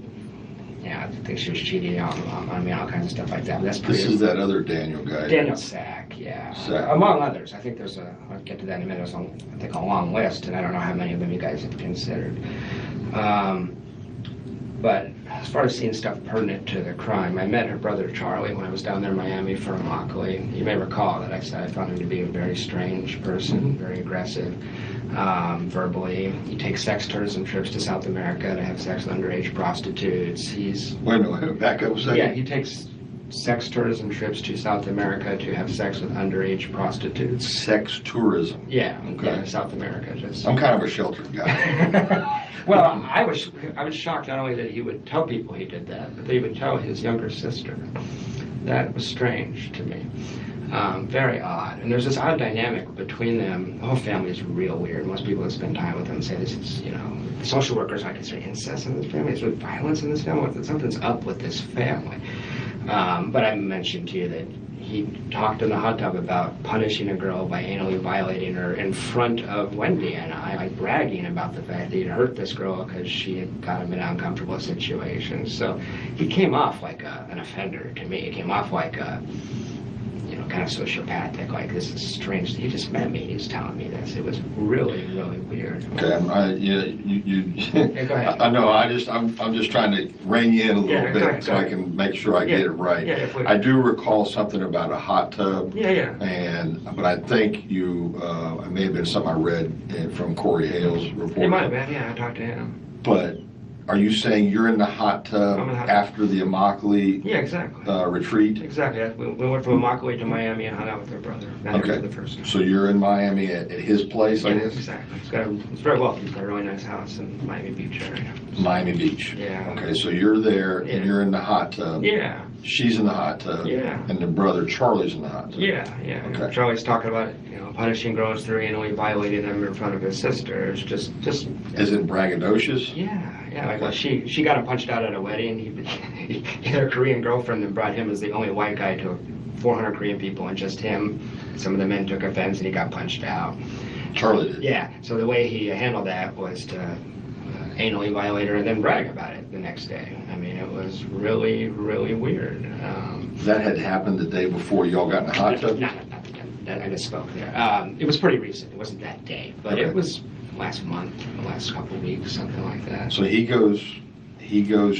I think she was cheating on me, all kinds of stuff like that. But this is that other Daniel guy. Daniel Sack, yeah. Sack. Among others. I think I'll get to that in a minute. There's a long list, and I don't know how many of them you guys have considered. But as far as seeing stuff pertinent to the crime, I met her brother Charlie when I was down there in Miami for Immokalee. You may recall that I said I found him to be a very strange person, very aggressive, verbally. He takes sex tourism trips to South America to have sex with underage prostitutes. Wait a minute, back up a second. Yeah, he takes sex tourism trips to South America to have sex with underage prostitutes. Sex tourism? Yeah, okay. Yeah, South America. I'm kind of a sheltered guy. Well, I was shocked not only that he would tell people he did that, but that he would tell his younger sister. That was strange to me. Very odd. And there's this odd dynamic between them. The whole family is real weird. Most people that spend time with them say this is, social workers might consider incest in this family. There's violence in this family. Something's up with this family. But I mentioned to you that he talked in the hot tub about punishing a girl by anally violating her in front of Wendy and I, like bragging about the fact that he'd hurt this girl because she had got him in an uncomfortable situation. So he came off like an offender to me. He came off like a, kind of sociopathic, like this is strange. He just met me. He's telling me this. It was really, really weird. Okay, Yeah, go ahead. I know. I'm just trying to rein you in a little Yeah, go bit ahead, so go I ahead. can make sure I Yeah, get it right. yeah, if we- I do recall something about a hot tub. Yeah. But I think it may have been something I read from Corey Hale's report. It might have been, yeah, I talked to him. But are you saying you're in the hot tub I'm in the hot tub. after the Immokalee Yeah, exactly. retreat? Exactly. We went from Immokalee to Miami and hung out with her brother. Met her Okay. for the first time. So you're in Miami at his place, I Yeah, guess? exactly. It's very wealthy. He's got a really nice house in Miami Beach area. Miami Beach. Yeah. Okay, so you're there Yeah. and you're in the hot tub. Yeah. She's in the hot tub. Yeah. And the brother Charlie's in the hot tub. Yeah. Okay. Charlie's talking about punishing girls through anally violating them in front of his sister. It's just. Is it braggadocious? Yeah. Like she got him punched out at a wedding. He had a Korean girlfriend and brought him as the only white guy to 400 Korean people and just him. Some of the men took offense and he got punched out. Charlie did. Yeah. So the way he handled that was to anally violate her and then brag about it the next day. I mean, it was really, really weird. That had happened the day before y'all got in the hot tub? No, I misspoke there. It was pretty recent. It wasn't that day, but Okay. it was last month, the last couple of weeks, something like that. So he goes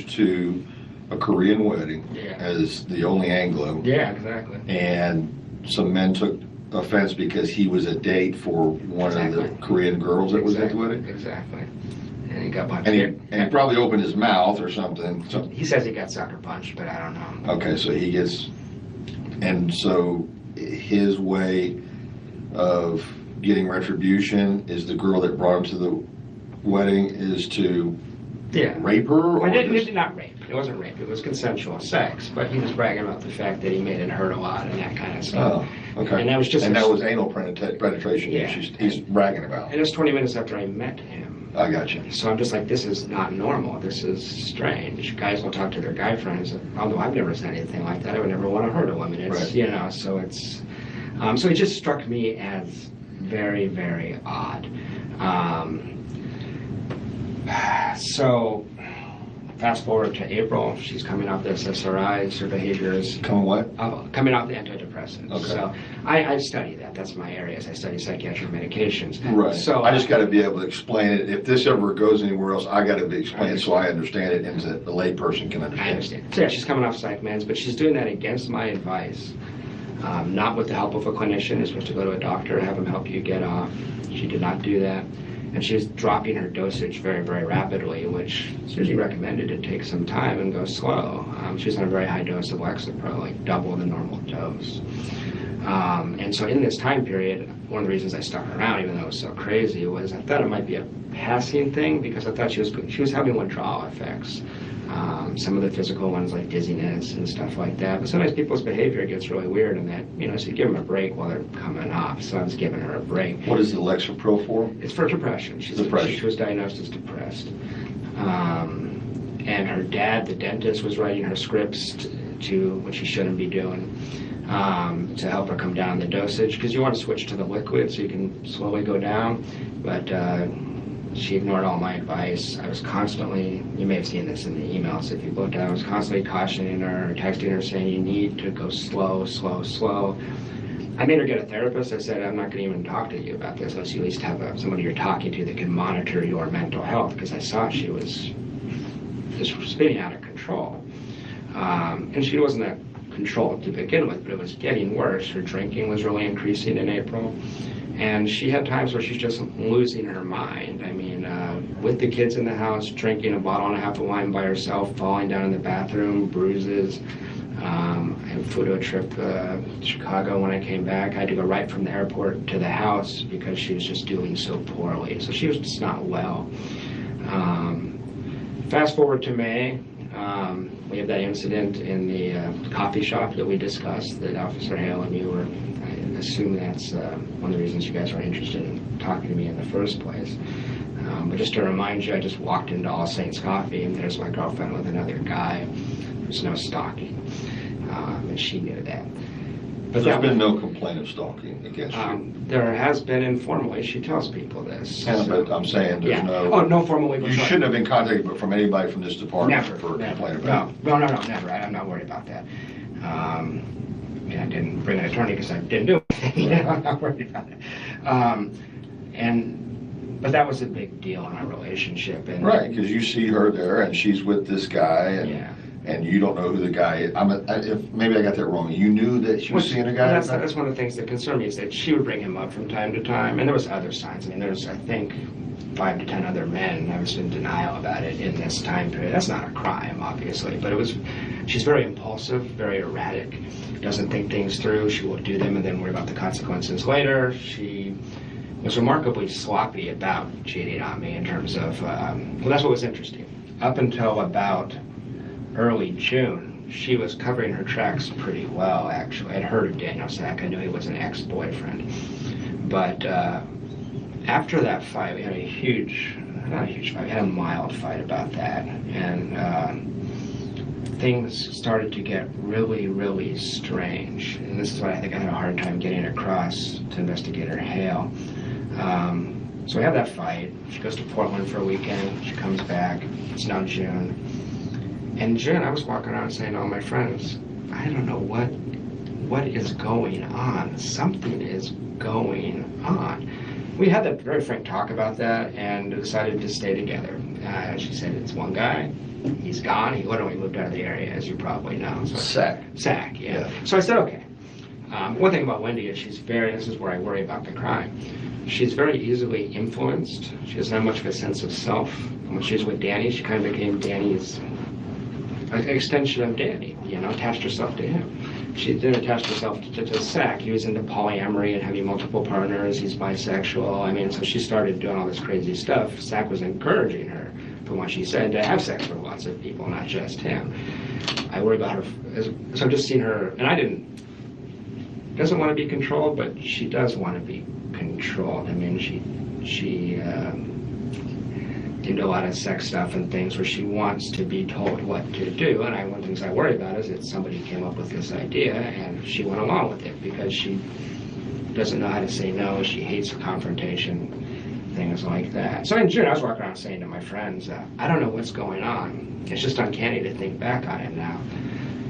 to a Korean wedding Yeah. as the only Anglo, Yeah, exactly. and some men took offense because he was a date for one of the Exactly. Korean girls that was at the wedding? Exactly. And he got punched. And he probably opened his mouth or something. So, He says he got sucker punched, but I don't know. okay, so he gets, and so his way of getting retribution is the girl that brought him to the wedding is to Yeah. rape her? Well, Or it just- did not rape. It wasn't rape. It was consensual sex. But he was bragging about the fact that he made it hurt a lot and that kind of stuff. Oh, okay. And that was just. And that was anal penetration Yeah. he's bragging about. And it was 20 minutes after I met him. I got you. So I'm just like, this is not normal. This is strange. Guys will talk to their guy friends. Although I've never said anything like that. I would never want to hurt a woman. It's, Right. so it's, so it just struck me as very, very odd. So fast forward to April, she's coming off the SSRIs, her behavior is Coming what? coming off the antidepressants. Okay. So I study that. That's my area. I study psychiatric medications. Right. So I just gotta be able to explain it. If this ever goes anywhere else, I gotta be explained so I understand it and that the layperson can I understand. understand. So yeah, she's coming off psych meds, but she's doing that against my advice. Not with the help of a clinician. You're supposed to go to a doctor and have him help you get off. She did not do that. And she's dropping her dosage very, very rapidly, which is usually recommended to take some time and go slow. She's on a very high dose of Lexapro, like double the normal dose. And so in this time period, one of the reasons I stuck around, even though it was so crazy, was I thought it might be a passing thing because I thought she was having withdrawal effects. Some of the physical ones like dizziness and stuff like that. But sometimes people's behavior gets really weird and that, so you give them a break while they're coming off. So I was giving her a break. What is the Lexapro for? It's for depression. Depression. She was diagnosed as depressed. And her dad, the dentist, was writing her scripts to which she shouldn't be doing, to help her come down the dosage. Because you want to switch to the liquid so you can slowly go down. But she ignored all my advice. I was constantly, you may have seen this in the emails if you looked at it, I was constantly cautioning her, texting her saying you need to go slow, slow, slow. I made her get a therapist. I said, I'm not going to even talk to you about this unless you at least have somebody you're talking to that can monitor your mental health, because I saw she was just spinning out of control. And she wasn't that controlled to begin with, but it was getting worse. Her drinking was really increasing in April. And she had times where she's just losing her mind. I mean, with the kids in the house, drinking a bottle and a half of wine by herself, falling down in the bathroom, bruises. I flew to a trip to Chicago. When I came back, I had to go right from the airport to the house because she was just doing so poorly. So she was just not well. Fast forward to May. We have that incident in the coffee shop that we discussed, that Officer Hale and you were, I assume that's one of the reasons you guys are interested in talking to me in the first place. But just to remind you, I just walked into All Saints Coffee, and there's my girlfriend with another guy. There's no stalking, and she knew that. But There's been no complaint of stalking against you. There has been informally. She tells people this. Yeah, but I'm saying there's Yeah. no. Oh, no formally. You shouldn't have been contacted from anybody from this department Never, for a never. complaint about it. No, never. I'm not worried about that. I mean, I didn't bring an attorney because I didn't do anything. You know, I'm not worried about it. But that was a big deal in our relationship. And Right, because you see her there and she's with this guy and, yeah. and you don't know who the guy is. If maybe I got that wrong. You knew that she was seeing a guy? That's one of the things that concerned me, is that she would bring him up from time to time, and there was other signs. I mean, there's, I think, 5 to 10 other men. I was in denial about it in this time period. That's not a crime, obviously, but it was. She's very impulsive, very erratic, doesn't think things through. She will do them and then worry about the consequences later. She was remarkably sloppy about cheating on me in terms of, well, that's what was interesting. Up until about early June, she was covering her tracks pretty well, actually. I'd heard of Daniel Sack. I knew he was an ex-boyfriend. But after that fight, we had not a huge fight, we had a mild fight about that. And things started to get really, really strange. And this is what I think I had a hard time getting across to Investigator Hale. So we have that fight. She goes to Portland for a weekend. She comes back. It's now June. And in June, I was walking around saying to all my friends, I don't know what is going on. Something is going on. We had that very frank talk about that and decided to stay together. She said, it's one guy. He's gone. He literally moved out of the area, as you probably know. So Sack, yeah. So I said, okay. One thing about Wendy is this is where I worry about the crime. She's very easily influenced. She doesn't have much of a sense of self. When she was with Danny, she kind of became Danny's extension of Danny, attached herself to him. She then attached herself to Sack. He was into polyamory and having multiple partners. He's bisexual. I mean, so she started doing all this crazy stuff. Sack was encouraging her, from what she said, to have sex with lots of people, not just him. I worry about her. So I've just seen her, and doesn't want to be controlled, but she does want to be controlled. I mean, she into a lot of sex stuff and things where she wants to be told what to do. And one of the things I worry about is that somebody came up with this idea and she went along with it because she doesn't know how to say no. She hates confrontation, things like that. So in June, I was walking around saying to my friends, I don't know what's going on. It's just uncanny to think back on it now.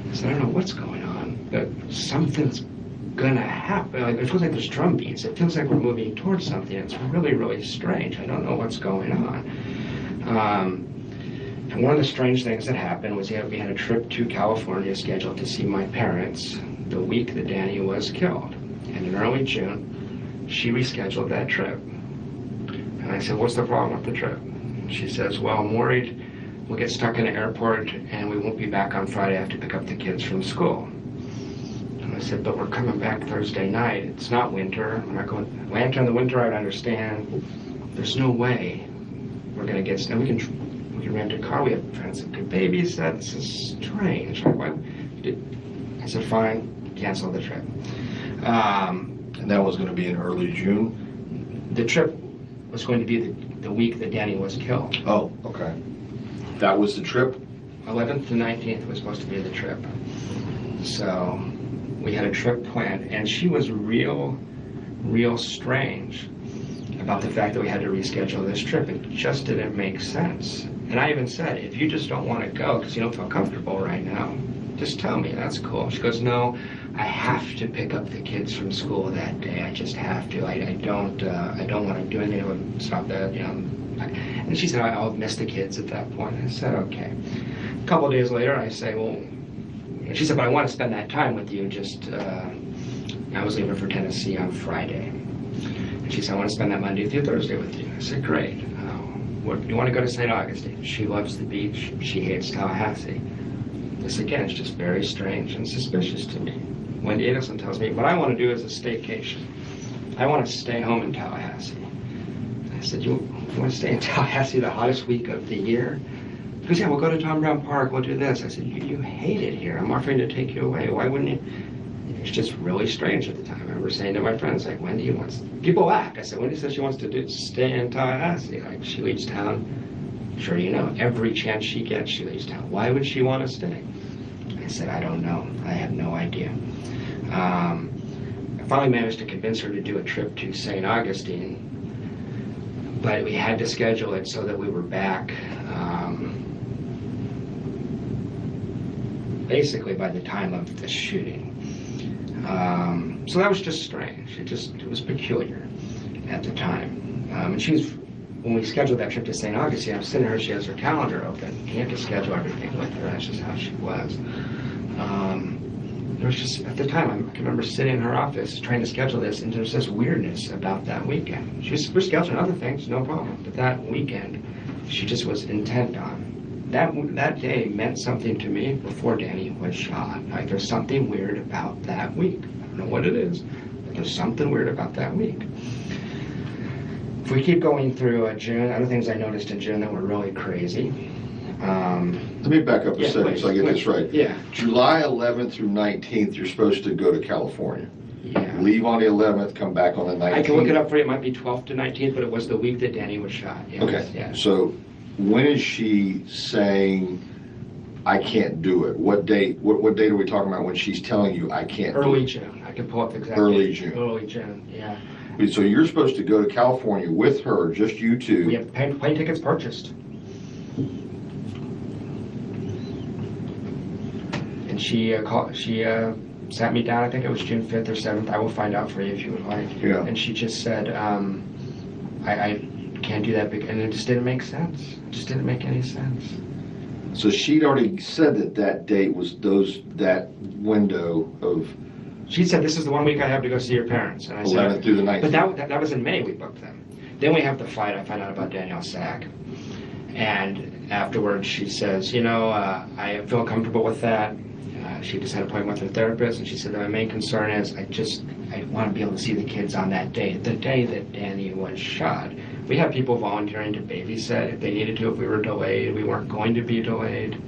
I said, I don't know what's going on, but something's gonna happen. Like, it feels like there's drum beats. It feels like we're moving towards something. It's really, really strange. I don't know what's going on. And one of the strange things that happened was we had a trip to California scheduled to see my parents the week that Danny was killed. And in early June, she rescheduled that trip. And I said, what's the problem with the trip? She says, well, I'm worried we'll get stuck in the airport and we won't be back on Friday. I have to pick up the kids from school. And I said, but we're coming back Thursday night. It's not winter. We're not going. Atlanta in the winter, I would understand. There's no way we're going to get stuck. We can rent a car. We have friends that could babysit. This is strange. I said, fine, cancel the trip. And that was going to be in early June? The trip was going to be the week that Danny was killed. Oh, okay. That was the trip? 11th to 19th was supposed to be the trip. So we had a trip planned, and she was real strange about the fact that we had to reschedule this trip. It just didn't make sense. And I even said, if you just don't want to go because you don't feel comfortable right now, just tell me, that's cool. She goes, no, I have to pick up the kids from school that day. I just have to. I don't want to do anything that would stop that. And she said, I'll miss the kids at that point. I said, okay. A couple of days later, I say, well, and she said, but I want to spend that time with you. I was leaving for Tennessee on Friday. And she said, I want to spend that Monday through Thursday with you. I said, great. You want to go to St. Augustine? She loves the beach. She hates Tallahassee. This, again, is just very strange and suspicious to me. Wendy Adelson tells me, what I want to do is a staycation. I want to stay home in Tallahassee. I said, you want to stay in Tallahassee the hottest week of the year? He goes, yeah, we'll go to Tom Brown Park, we'll do this. I said, you hate it here. I'm offering to take you away. Why wouldn't you? It's just really strange at the time. I remember saying to my friends, like, Wendy wants, people laughed. I said, Wendy says she wants to stay in Tallahassee. Like, she leaves town, sure you know, every chance she gets, she leaves town. Why would she want to stay? I said, I don't know. I have no idea. I finally managed to convince her to do a trip to St. Augustine, but we had to schedule it so that we were back basically by the time of the shooting. So that was just strange. It was peculiar at the time. And she was, when we scheduled that trip to St. Augustine, I was sitting there, she has her calendar open. You have to schedule everything with her. That's just how she was. There was just, at the time, I can remember sitting in her office trying to schedule this, and there's this weirdness about that weekend. We're scheduling other things, no problem. But that weekend, she just was intent on. That day meant something to me before Danny was shot. Like, there's something weird about that week. I don't know what it is, but there's something weird about that week. If we keep going through June, other things I noticed in June that were really crazy. Let me back up a second so I get this right. Yeah. July 11th through 19th, you're supposed to go to California. Yeah. Leave on the 11th, come back on the 19th. I can look it up for you. It might be 12th to 19th, but it was the week that Danny was shot. Yes. Okay. Yeah. So when is she saying, I can't do it? What date? What date are we talking about when she's telling you I can't do it? Early June. I can pull up exactly. Early June. Early June, yeah. So you're supposed to go to California with her, just you two. We have plane tickets purchased. And she sat me down, I think it was June 5th or 7th. I will find out for you if you would like. Yeah. And she just said, I can't do that, and it just didn't make sense. It just didn't make any sense. So she'd already said that that date was that window of She said, this is the 1 week I have to go see your parents. And I said, 11th through the 19th. but that was in May we booked them. Then we have the flight. I find out about Danielle's sack. And afterwards she says, I feel comfortable with that. She just had an appointment with her therapist, and she said, my main concern is I want to be able to see the kids on that day, the day that Danny was shot. We had people volunteering to babysit if they needed to, if we were delayed. We weren't going to be delayed.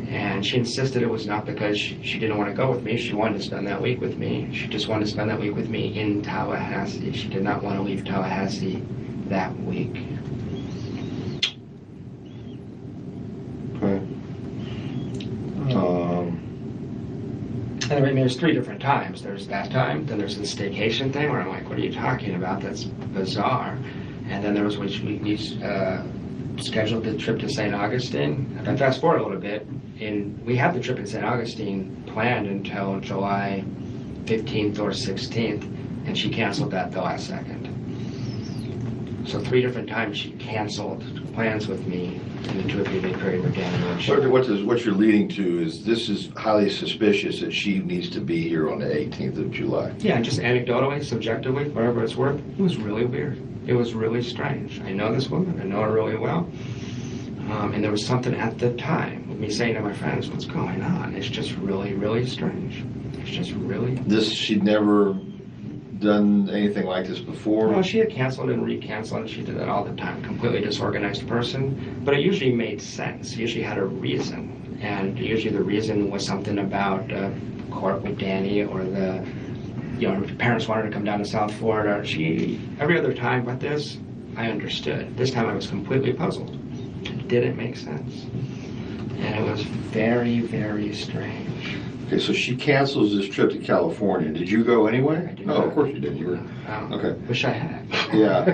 And she insisted it was not because she didn't want to go with me. She wanted to spend that week with me. She just wanted to spend that week with me in Tallahassee. She did not want to leave Tallahassee that week. Okay. And I mean, there's 3 different times. There's that time, then there's the staycation thing where I'm like, what are you talking about? That's bizarre. And then there was when we scheduled the trip to St. Augustine. If I fast forward a little bit, we had the trip in St. Augustine planned until July 15th or 16th, and she canceled that the last second. So 3 different times she canceled plans with me in the 2 or 3 day period where Danny was shot. What you're leading to is this is highly suspicious that she needs to be here on the 18th of July. Yeah, just anecdotally, subjectively, whatever it's worth, it was really weird. It was really strange. I know this woman, I know her really well. And there was something at the time with me saying to my friends, what's going on? It's just really, really strange. It's just really... She'd never done anything like this before? No, she had canceled and recanceled, and she did that all the time. Completely disorganized person, but it usually made sense. It usually had a reason, and usually the reason was something about court with Danny, or her parents wanted to come down to South Florida. Every other time but this, I understood. This time I was completely puzzled. It didn't make sense, and it was very, very strange. Okay, so she cancels this trip to California. Did you go anyway? I did No, not. of course you didn't. You were okay. Wish I had. Yeah.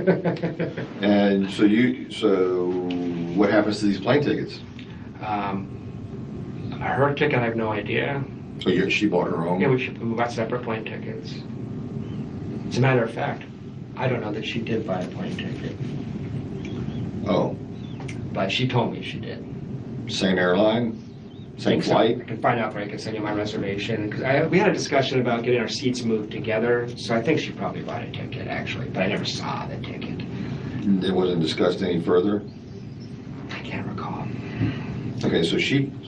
And so what happens to these plane tickets? Her ticket, I have no idea. So she bought her own? Yeah, we got separate plane tickets. As a matter of fact, I don't know that she did buy a plane ticket. Oh. But she told me she did. Same airline? Same flight? I can find out for you. I can send you my reservation. Because we had a discussion about getting our seats moved together, so I think she probably bought a ticket, actually. But I never saw the ticket. It wasn't discussed any further? I can't recall. Okay, so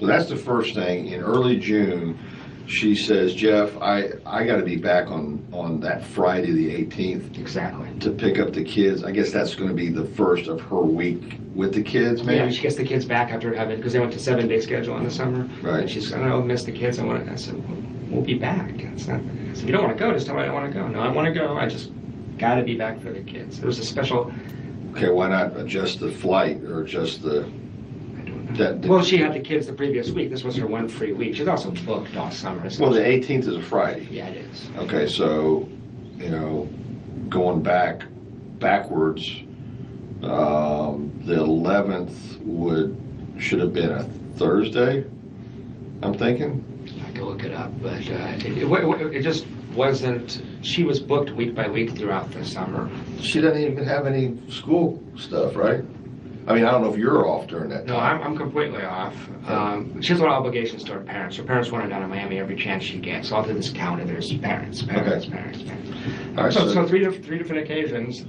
that's the first thing. In early June, she says, Jeff, I got to be back on that Friday the 18th. Exactly. To pick up the kids. I guess that's going to be the first of her week with the kids, Yeah, maybe? she gets the kids back after having, because they went to 7-day schedule in the summer. Right. And she's, I miss the kids. I said, we'll be back. It's not, I said, you don't want to go, just tell me I don't want to go. No, I want to go. I just got to be back for the kids. There was a special. Okay, why not adjust the flight or just the, Well, she had the kids the previous week. This was her one free week. She's also booked all summer. So well, the 18th is a Friday. Yeah, it is. Okay, so, going backwards, the 11th should have been a Thursday, I'm thinking. I could look it up, but it just wasn't. She was booked week by week throughout the summer. She doesn't even have any school stuff, right? I mean, I don't know if you're off during that No, time. I'm completely off. She has a lot of obligations to her parents. Her parents want her down in Miami every chance she gets. All through this county, there's parents. All right, So three different occasions.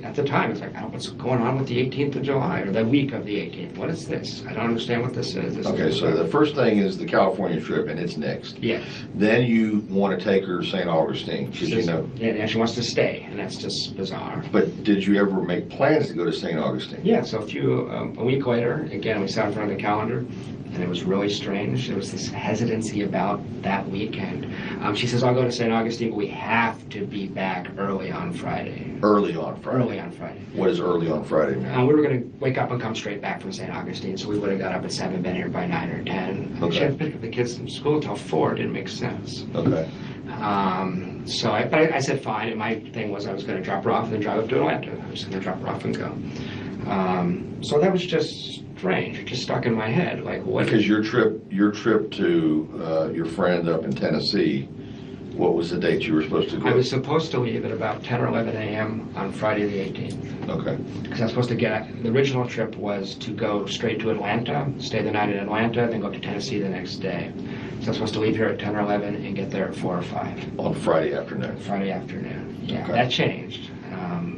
At the time, it's like, I don't know what's going on with the 18th of July or the week of the 18th. What is this? I don't understand what this is. Okay, so the first thing is the California trip, and it's next. Yes. Then you want to take her to St. Augustine, because Yeah, and she wants to stay, and that's just bizarre. But did you ever make plans to go to St. Augustine? Yeah, so a week later, again, we sat in front of the calendar, and it was really strange. There was this hesitancy about that weekend. She says, I'll go to St. Augustine, but we have to be back early on Friday. Early on Friday? Early on Friday. What is early on Friday mean? We were going to wake up and come straight back from St. Augustine, so we would have got up at 7, been here by 9 or 10. Okay. She had to pick up the kids from school till 4. It didn't make sense. Okay. So I said fine, and my thing was I was going to drop her off and then drive up to Atlanta. I was going to drop her off and go. So that was just strange. It just stuck in my head. Like, what? Because your trip to your friend up in Tennessee, what was the date you were supposed to go? I was supposed to leave at about 10 or 11 a.m. on Friday the 18th. Okay. Because I was supposed to the original trip was to go straight to Atlanta, stay the night in Atlanta, then go to Tennessee the next day. So I was supposed to leave here at 10 or 11 and get there at 4 or 5. On Friday afternoon? Friday afternoon, yeah. Okay. That changed,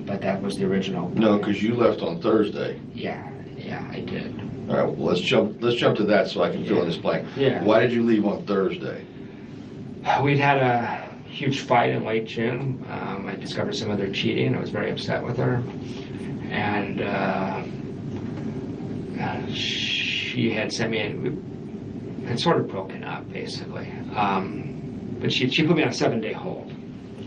but that was the original. No, because you left on Thursday. Yeah, I did. All right, well, let's jump to that so I can fill in this blank. Yeah. Why did you leave on Thursday? We'd had a huge fight in late June. I discovered some other cheating. I was very upset with her. And she had sent me, had sort of broken up, basically. But she put me on a 7-day hold.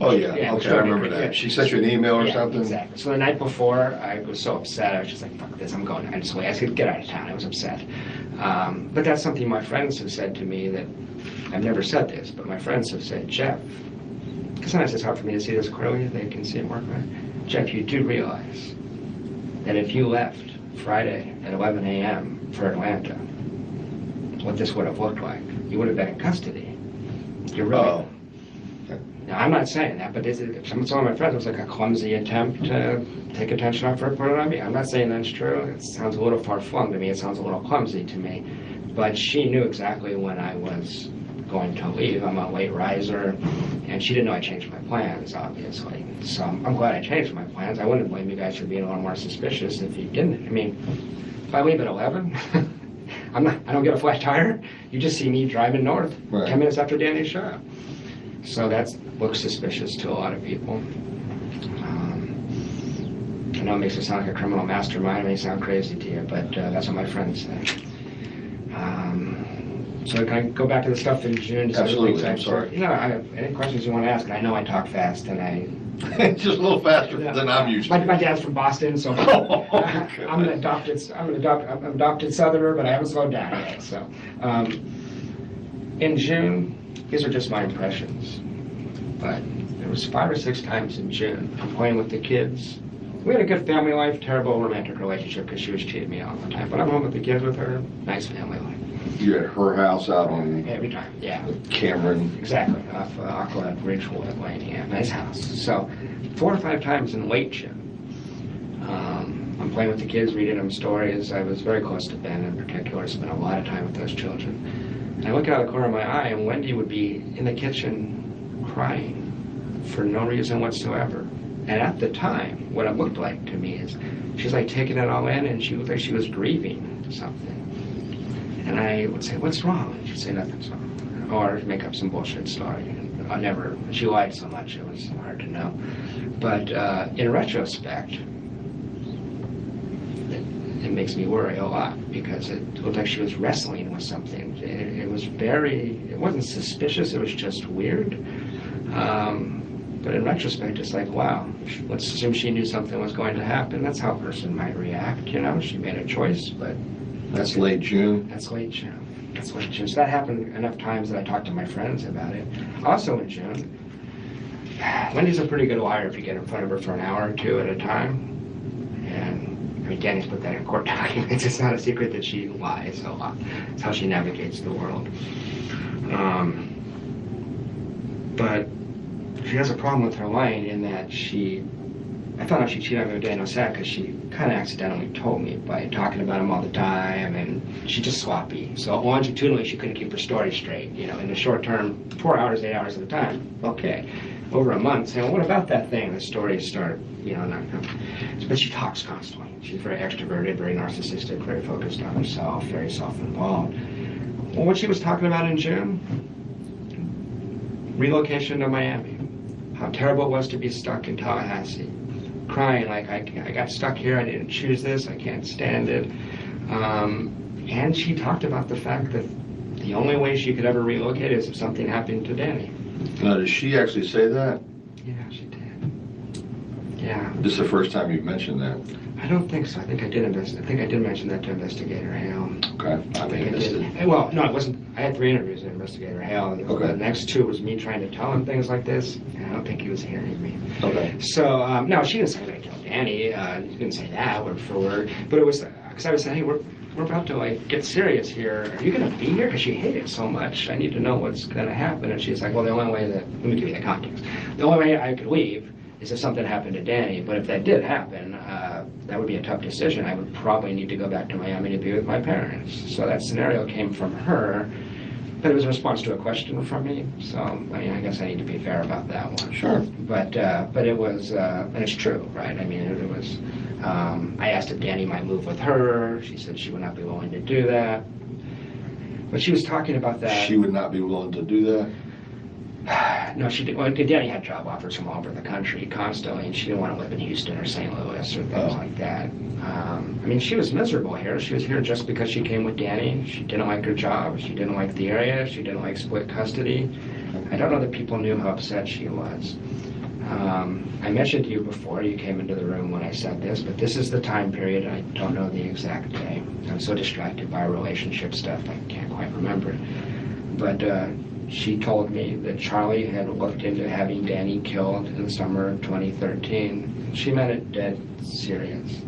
Oh, yeah, Yeah, okay, I remember that. She sent you an email or something? Exactly. So the night before, I was so upset. I was just like, fuck this, I'm going. I said, get out of town. I was upset. But that's something my friends have said to me that I've never said this, but my friends have said, Jeff, because sometimes it's hard for me to see this clearly, they can see it more clearly. Jeff, you do realize that if you left Friday at 11 a.m. for Atlanta, what this would have looked like, you would have been in custody. You're really. Oh. Now, I'm not saying that, but some of my friends, it was like a clumsy attempt to take attention off her and put it on me. I'm not saying that's true. It sounds a little far-flung to me. It sounds a little clumsy to me. But she knew exactly when I was going to leave. I'm a late riser, and she didn't know I changed my plans, obviously. So I'm glad I changed my plans. I wouldn't blame you guys for being a little more suspicious if you didn't. I mean, if I leave at 11, I don't get a flat tire. You just see me driving north 10 minutes after Danny showed up. So that looks suspicious to a lot of people. I know it makes it sound like a criminal mastermind. It may sound crazy to you, but that's what my friends say. So can I go back to the stuff in June? Absolutely, I'm sorry. No, any questions you want to ask? I know I talk fast, and I... Just a little faster than I'm used to. My dad's from Boston, so I'm an adopted Southerner, but I haven't slowed down yet. So, in June, these are just my impressions, but there was 5 or 6 times in June I'm playing with the kids. We had a good family life, terrible romantic relationship because she was cheating me all the time. But I'm home with the kids with her, nice family life. You're at her house out on every time, yeah. Cameron. Exactly, off Aqua Ridgewood Lane, yeah, nice house. So 4 or 5 times in late June, I'm playing with the kids, reading them stories. I was very close to Ben in particular, spent a lot of time with those children. And I look out of the corner of my eye, and Wendy would be in the kitchen crying for no reason whatsoever. And at the time, what it looked like to me is she's like taking it all in, and she looked like she was grieving something. And I would say, what's wrong? And she'd say, nothing's wrong. Or make up some bullshit story. And she lied so much, it was hard to know. But in retrospect, it makes me worry a lot because it looked like she was wrestling with something. It was it wasn't suspicious, it was just weird. But in retrospect, it's like, wow, let's assume she knew something was going to happen. That's how a person might react, you know? She made a choice, but... That's late June? That's late June. That's late June. So that happened enough times that I talked to my friends about it. Also in June, Wendy's a pretty good liar if you get in front of her for an hour or two at a time. And, I mean, Danny's put that in court documents. It's not a secret that she lies a lot. It's how she navigates the world. But she has a problem with her lying in that I found out she cheated on me with Daniel Sack because she kind of accidentally told me by talking about him all the time, and she's just sloppy. So longitudinally, she couldn't keep her story straight. You know, in the short term, 4 hours, 8 hours at a time, okay. Over a month, saying, well, what about that thing? The stories start, you know, not. But she talks constantly. She's very extroverted, very narcissistic, very focused on herself, very self-involved. Well, what she was talking about in June, relocation to Miami. How terrible it was to be stuck in Tallahassee. Crying like, I got stuck here, I didn't choose this, I can't stand it. And she talked about the fact that the only way she could ever relocate is if something happened to Danny. Now, does she actually say that? Yeah, she did. Yeah. This is the first time you've mentioned that. I don't think so. I think I did mention that to Investigator Hale. Okay. I may have missed it. Well, no, it wasn't. I had 3 interviews with Investigator Hale. Okay. The next 2 was me trying to tell him things like this, and I don't think he was hearing me. Okay. So, no, she didn't say that I killed Danny. She didn't say that word for word. But it was, because I was saying, hey, we're about to, like, get serious here. Are you going to be here? Because she hated so much. I need to know what's going to happen. And she's like, well, the only way that, let me give you the context. The only way I could leave is if something happened to Danny. But if that did happen, that would be a tough decision. I would probably need to go back to Miami to be with my parents. So that scenario came from her, but it was a response to a question from me. So, I mean, I guess I need to be fair about that one. Sure. But it was, and it's true, right? I mean, it was, I asked if Danny might move with her. She said she would not be willing to do that. But she was talking about that. She would not be willing to do that? No, she didn't. Well, Danny had job offers from all over the country constantly, and she didn't want to live in Houston or St. Louis or things like that. I mean, she was miserable here. She was here just because she came with Danny. She didn't like her job. She didn't like the area. She didn't like split custody. I don't know that people knew how upset she was. I mentioned to you before you came into the room when I said this, but this is the time period. I don't know the exact day. I'm so distracted by relationship stuff, I can't quite remember it. But she told me that Charlie had looked into having Danny killed in the summer of 2013. She meant it dead serious.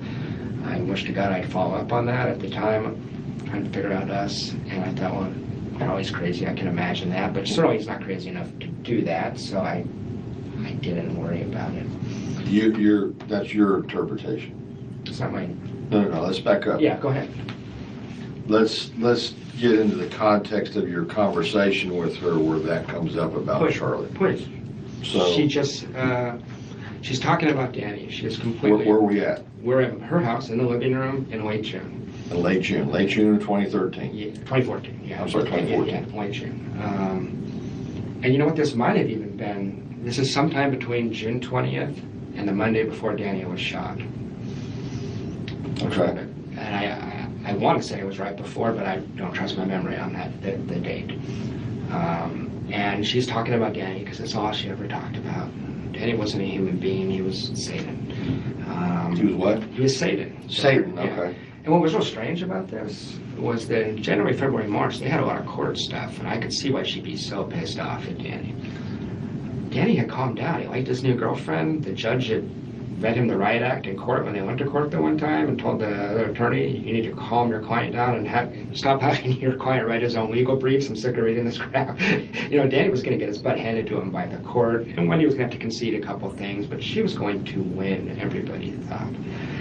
I wish to God I'd follow up on that. At the time, trying to figure out us, and I thought, well, Charlie's crazy, I can imagine that, but certainly he's not crazy enough to do that, so I didn't worry about it. That's your interpretation. It's not mine. No, let's back up. Yeah, go ahead. Let's get into the context of your conversation with her where that comes up about Please, Charlie. Please. So She just, she's talking about Danny. She is completely. where are we at? We're at her house in the living room in late June. In late June of 2013. Yeah, 2014. Yeah, I'm sorry, 2014. Yeah, late June. And you know what? This might have even been. This is sometime between June 20th and the Monday before Danny was shot. Okay. And I want to say it was right before, but I don't trust my memory on that, the date. And she's talking about Danny because that's all she ever talked about. Danny wasn't a human being, he was Satan. He was what? He was Satan. Satan, Yeah. okay. And what was real strange about this was that in January, February, March, they had a lot of court stuff, and I could see why she'd be so pissed off at Danny. Danny had calmed down. He liked his new girlfriend. The judge had read him the riot act in court when they went to court the one time and told the other attorney, you need to calm your client down and stop having your client write his own legal briefs. I'm sick of reading this crap. You know, Danny was going to get his butt handed to him by the court, and Wendy was going to have to concede a couple things, but she was going to win, everybody thought.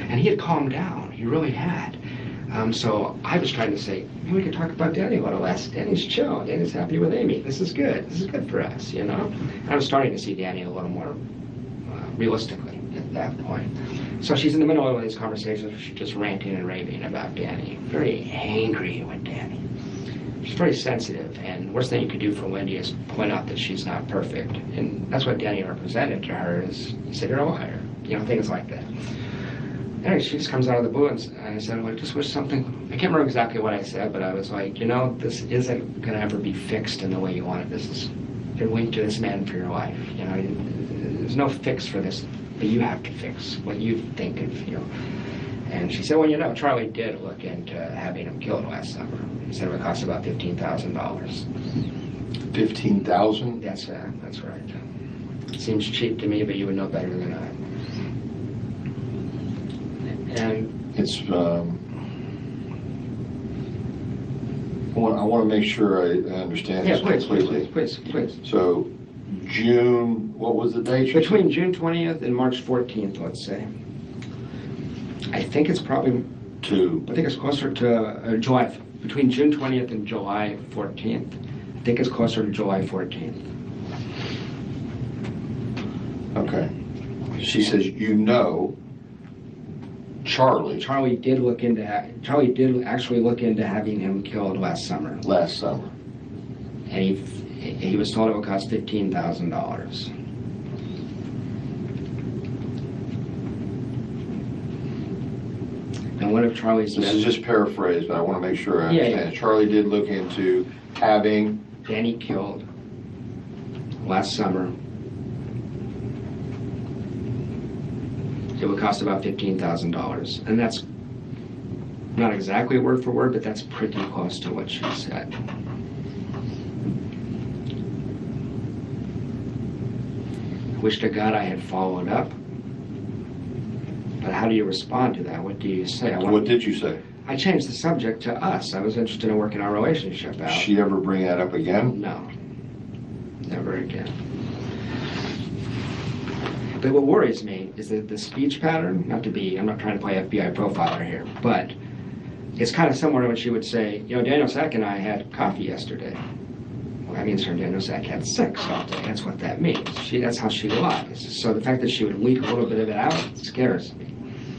And he had calmed down. He really had. So I was trying to say, maybe we could talk about Danny a little less. Danny's chill. Danny's happy with Amy. This is good. This is good for us, you know? And I was starting to see Danny a little more realistically at that point. So she's in the middle of these conversations. She's just ranting and raving about Danny. Very angry with Danny. She's very sensitive. And the worst thing you could do for Wendy is point out that she's not perfect. And that's what Danny represented to her is, he said, you're a liar. You know, things like that. Anyway, she just comes out of the blue, and I said, well, I just wish something, I can't remember exactly what I said, but I was like, you know, this isn't going to ever be fixed in the way you want it. This is, you're linked to this man for your life. You know, there's no fix for this, but you have to fix what you think and feel. And she said, well, you know, Charlie did look into having him killed last summer. He said it would cost about $15,000. 15,000? That's right. Seems cheap to me, but you would know better than I. And It's, I want to make sure I understand yeah, this please. completely. So, June, what was the date? you Between said? June 20th and March 14th, let's say. I think it's probably, I think it's closer to July, between June 20th and July 14th. I think it's closer to July 14th. Okay. She says, you know, Charlie. Charlie did actually look into having him killed last summer. Last summer. And he was told it would cost $15,000. And one of Charlie's... This is just paraphrased, but I want to make sure I understand. Yeah. Charlie did look into having Danny killed last summer. It would cost about $15,000. And that's not exactly word for word, but that's pretty close to what she said. Wish to God I had followed up. But how do you respond to that? What do you say? What did you say? I changed the subject to us. I was interested in working our relationship out. Did she ever bring that up again? No. Never again. But what worries me is that the speech pattern, I'm not trying to play FBI profiler here, but it's kind of similar to when she would say, you know, Daniel Sack and I had coffee yesterday. Well, that means her Daniel Sack had sex all day. That's what that means. That's how she lies. So the fact that she would leak a little bit of it out scares me.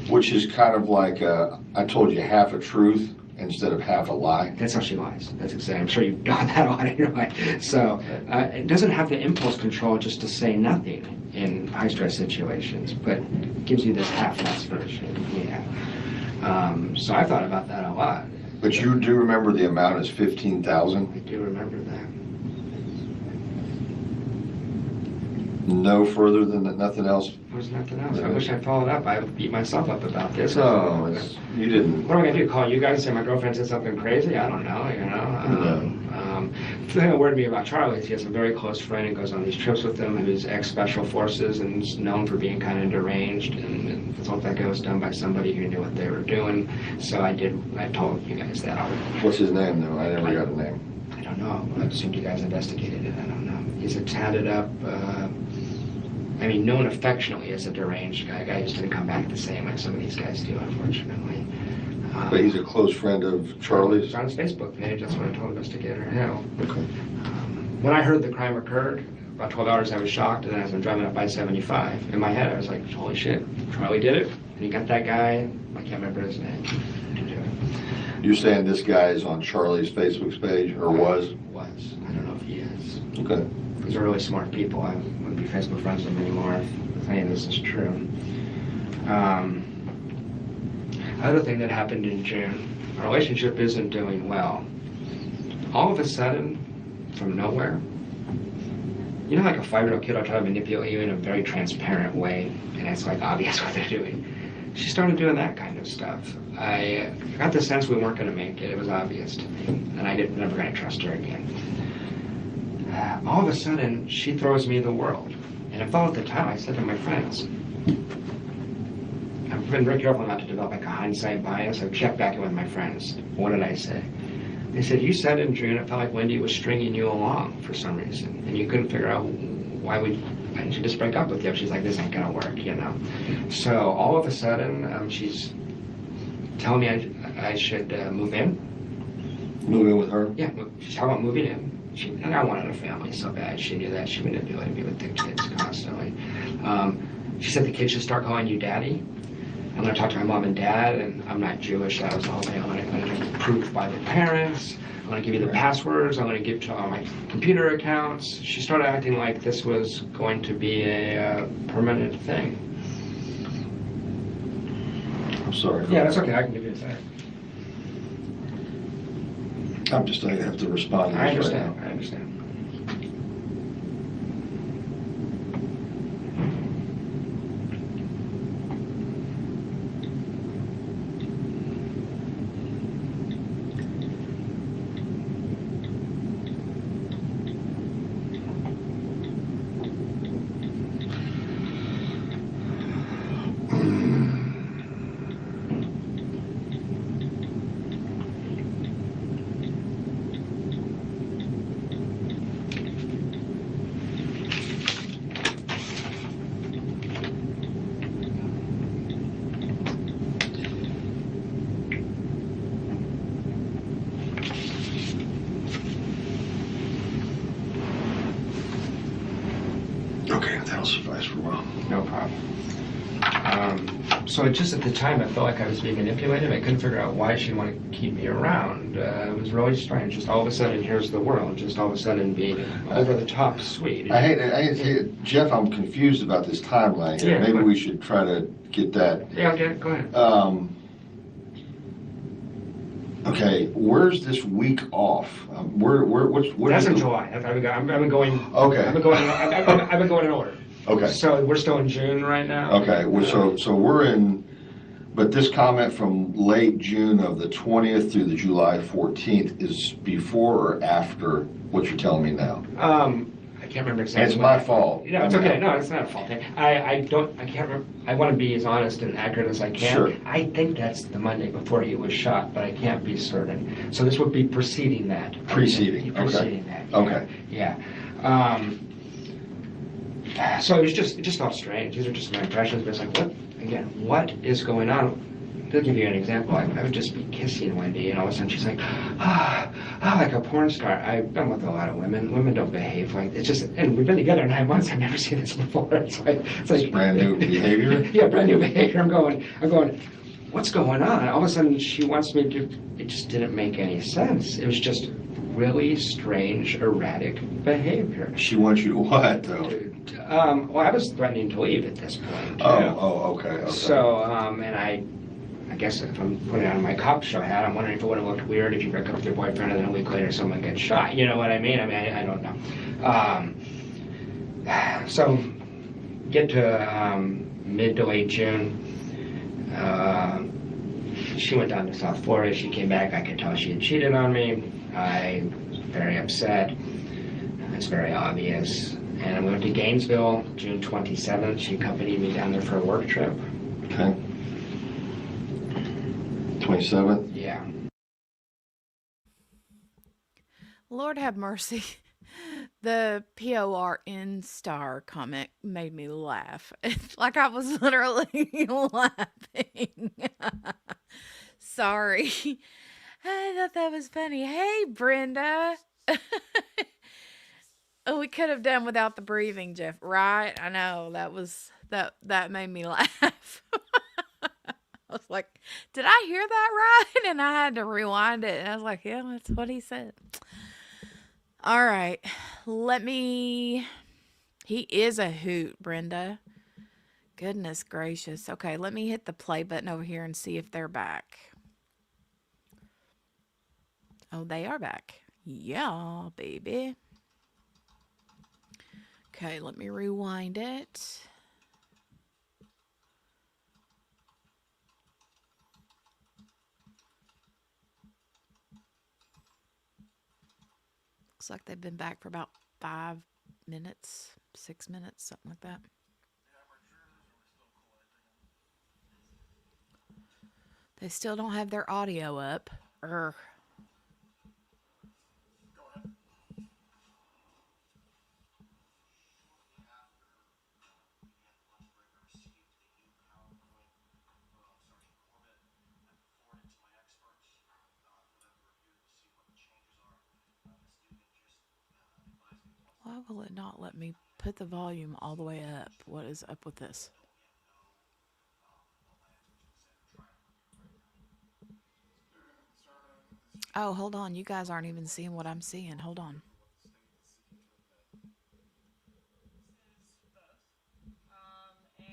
Which is kind of like, I told you half a truth instead of half a lie. That's how she lies. That's exactly. I'm sure you've got that on it. Right? So it doesn't have the impulse control just to say nothing in high stress situations, but it gives you this half-ass version. Yeah. So I thought about that a lot. But you do remember the amount is 15,000? I do remember that. No further than that, nothing else? There was nothing else. I wish I followed up. I beat myself up about this. No, you didn't. What am I gonna do? Call you guys and say my girlfriend said something crazy? I don't know. You know. The thing that worried me about Charlie is he has a very close friend and goes on these trips with him who's ex-special forces and is known for being kind of deranged. And I thought that guy was done by somebody who knew what they were doing. So I told you guys that. What's his name, though? I never got a name. I don't know. I assumed you guys investigated it. I don't know. He's a tatted up. Known affectionately as a deranged guy. Guy just didn't come back the same like some of these guys do, unfortunately. But he's a close friend of Charlie's? It's on his Facebook page. That's what I told investigator. Yeah. Okay. When I heard the crime occurred, about 12 hours, I was shocked, and then as I'm driving up I-75, in my head, I was like, holy shit, Charlie did it. And he got that guy, I can't remember his name, to do it. You're saying this guy is on Charlie's Facebook page, or was? Was. I don't know if he is. Okay. These are really smart people. I wouldn't be Facebook friends with them anymore if any of this is true. Other thing that happened in June, our relationship isn't doing well. All of a sudden, from nowhere, you know, like a 5-year-old kid will try to manipulate you in a very transparent way, and it's like obvious what they're doing. She started doing that kind of stuff. I got the sense we weren't going to make it. It was obvious to me, and I never going to trust her again. All of a sudden, she throws me the world. And I thought at the time, I said to my friends, I've been very careful not to develop like a hindsight bias. I've checked back in with my friends. What did I say? They said, you said in June it felt like Wendy was stringing you along for some reason. And you couldn't figure out why she just break up with you. She's like, this ain't gonna work, you know. So all of a sudden, she's telling me I should move in. Move in with her? Yeah, she's talking about moving in. And I wanted a family so bad. She knew that. She manipulated me with the kids constantly. She said the kids should start calling you daddy. I'm going to talk to my mom and dad, and I'm not Jewish. That was the whole thing. I'm going to get proof by the parents. I'm going to give you the passwords. I'm going to give to all my computer accounts. She started acting like this was going to be a permanent thing. sorry. Yeah, that's okay, I can give you a second. I have to respond to I this right understand, now. I understand. Okay, that'll suffice for a while. No problem. So just at the time, I felt like I was being manipulated. I couldn't figure out why she'd want to keep me around. It was really strange. Just all of a sudden, here's the world. Just all of a sudden, being over the top sweet. I hate it. Jeff, I'm confused about this timeline here. Yeah, Maybe but- we should try to get that. Yeah, okay, go ahead. Okay, where's this week off? What That's is in the- July. I've been going. Okay. I've been going in order. Okay. So we're still in June right now. Okay, well, so we're in, but this comment from late June of the 20th through the July 14th is before or after what you're telling me now? I can't remember exactly. It's when my I- fault. No, it's okay. No, it's not a fault. I can't remember. I want to be as honest and accurate as I can. Sure. I think that's the Monday before he was shot, but I can't be certain. So this would be preceding that. Preceding, okay. Preceding that. Yeah. Okay. Yeah. So it just felt strange. These are just my impressions, but it's like, what is going on? To give you an example, I would just be kissing Wendy, and all of a sudden she's like, like a porn star. I've been with a lot of women. Women don't behave like it's just, and we've been together 9 months. I've never seen this before. It's like Brand new behavior? Yeah, brand new behavior. I'm going, what's going on? All of a sudden she wants me to. It just didn't make any sense. It was just really strange, erratic behavior. She wants you to what, though? Well, I was threatening to leave at this point. Okay. So, and I guess if I'm putting on my cop show hat, I'm wondering if it would have looked weird if you break up with your boyfriend and then a week later someone gets shot. You know what I mean? I don't know. So, get to mid to late June. She went down to South Florida. She came back. I could tell she had cheated on me. I was very upset. It's very obvious. And I went to Gainesville, June 27th. She accompanied me down there for a work trip. Okay. 27th? Yeah. Lord have mercy. The PORN star comment made me laugh. It's like I was literally laughing. Sorry. I thought that was funny. Hey, Brenda. Oh, we could have done without the breathing, Jeff, right? I know. That made me laugh. I was like, did I hear that right? And I had to rewind it. And I was like, yeah, that's what he said. All right. He is a hoot, Brenda. Goodness gracious. Okay, let me hit the play button over here and see if they're back. Oh, they are back. Yeah, baby. Okay, let me rewind it. Looks like they've been back for about 5 minutes, 6 minutes, something like that. They still don't have their audio up. Urgh. Why will it not let me put the volume all the way up? What is up with this? Oh, hold on. You guys aren't even seeing what I'm seeing. Hold on.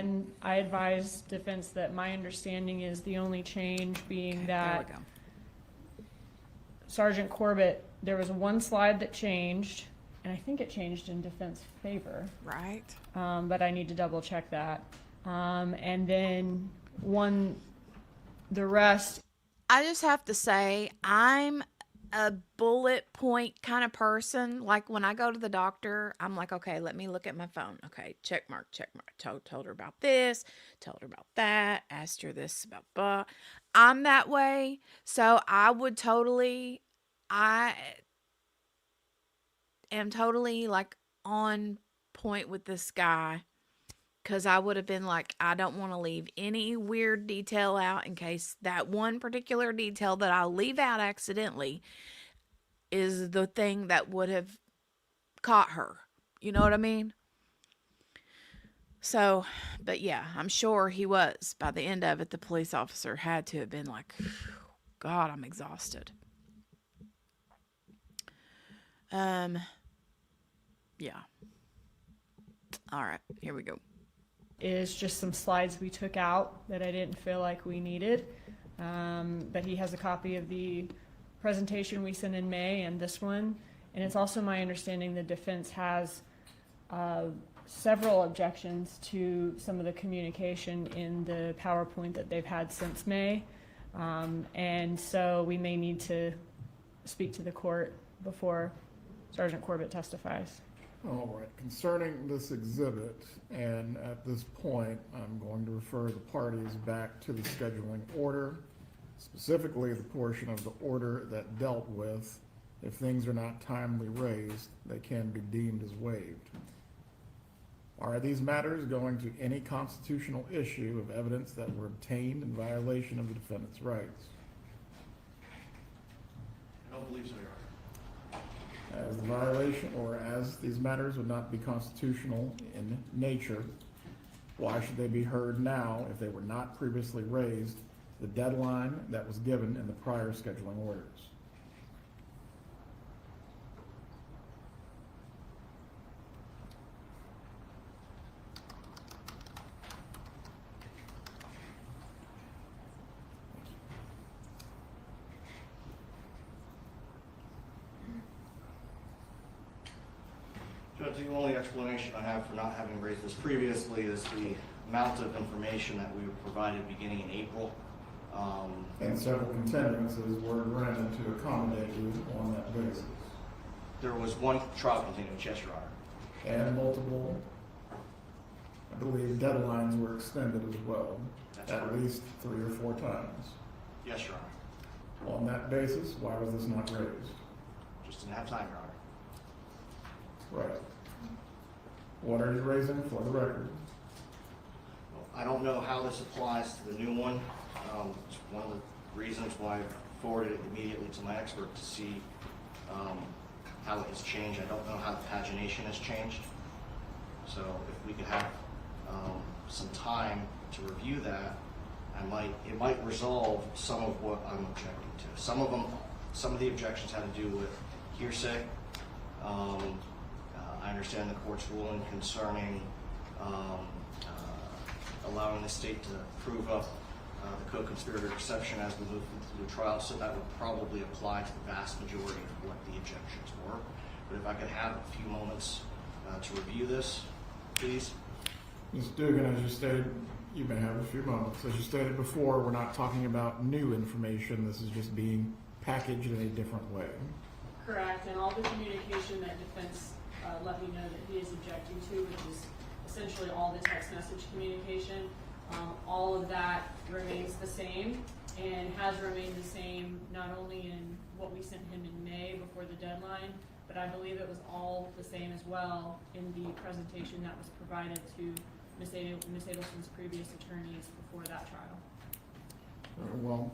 And I advised defense that my understanding is the only change being Okay, that there we go. Sergeant Corbett, there was one slide that changed, and I think it changed in defense favor, Right. but I need to double check that. And then the rest. I just have to say, I'm a bullet point kind of person. Like when I go to the doctor, I'm like, okay, let me look at my phone. Okay, check mark, check mark. Told her about this, told her about that, asked her this about blah. I'm that way. So I am totally like on point with this guy. Because I would have been like, I don't want to leave any weird detail out in case that one particular detail that I leave out accidentally is the thing that would have caught her. You know what I mean? So, but yeah, I'm sure he was. By the end of it, the police officer had to have been like, God, I'm exhausted. Yeah. All right, here we go. Is just some slides we took out that I didn't feel like we needed. But he has a copy of the presentation we sent in May and this one. And it's also my understanding the defense has several objections to some of the communication in the PowerPoint that they've had since May. And so we may need to speak to the court before Sergeant Corbett testifies. All right, concerning this exhibit, and at this point, I'm going to refer the parties back to the scheduling order, specifically the portion of the order that dealt with if things are not timely raised, they can be deemed as waived. Are these matters going to any constitutional issue of evidence that were obtained in violation of the defendant's rights? I don't believe so, Your Honor. As the violation, or as these matters would not be constitutional in nature, why should they be heard now if they were not previously raised, the deadline that was given in the prior scheduling orders? Judge, the only explanation I have for not having raised this previously is the amount of information that we were provided beginning in April. And several continuances were granted to accommodate you on that basis. There was one trial continuance, yes, Your Honor. And multiple, I believe, deadlines were extended as well, That's at correct. least 3 or 4 times. Yes, Your Honor. On that basis, why was this not raised? Just didn't have time, Your Honor. Right. What are you raising for the record? I don't know how this applies to the new one. It's one of the reasons why I forwarded it immediately to my expert to see how it has changed. I don't know how the pagination has changed. So if we could have some time to review that, it might resolve some of what I'm objecting to. Some of the objections had to do with hearsay. I understand the court's ruling concerning allowing the state to prove up the co-conspirator exception as we move through the trial, so that would probably apply to the vast majority of what the objections were. But if I could have a few moments to review this, please. Ms. Dugan, as you stated, you may have a few moments. As you stated before, we're not talking about new information. This is just being packaged in a different way. Correct, and all the communication that defense let me know that he is objecting to, which is essentially all the text message communication, all of that remains the same and has remained the same not only in what we sent him in May before the deadline, but I believe it was all the same as well in the presentation that was provided to Ms. Adelson's previous attorneys before that trial. Very well.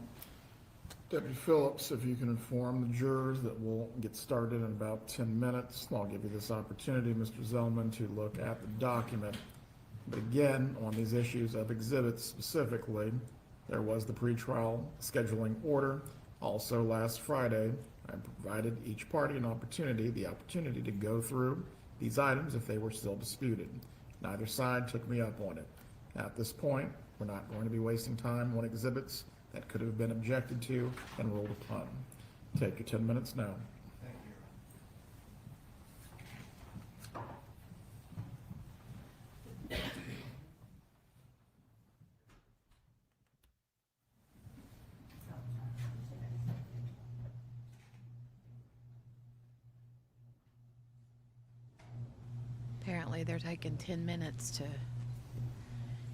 Deputy Phillips, if you can inform the jurors that we'll get started in about 10 minutes. I'll give you this opportunity, Mr. Zellman, to look at the document. But again, on these issues of exhibits specifically, there was the pretrial scheduling order. Also last Friday, I provided each party the opportunity to go through these items if they were still disputed. Neither side took me up on it. At this point, we're not going to be wasting time on exhibits that could have been objected to and ruled upon. Take your 10 minutes now. Apparently they're taking 10 minutes to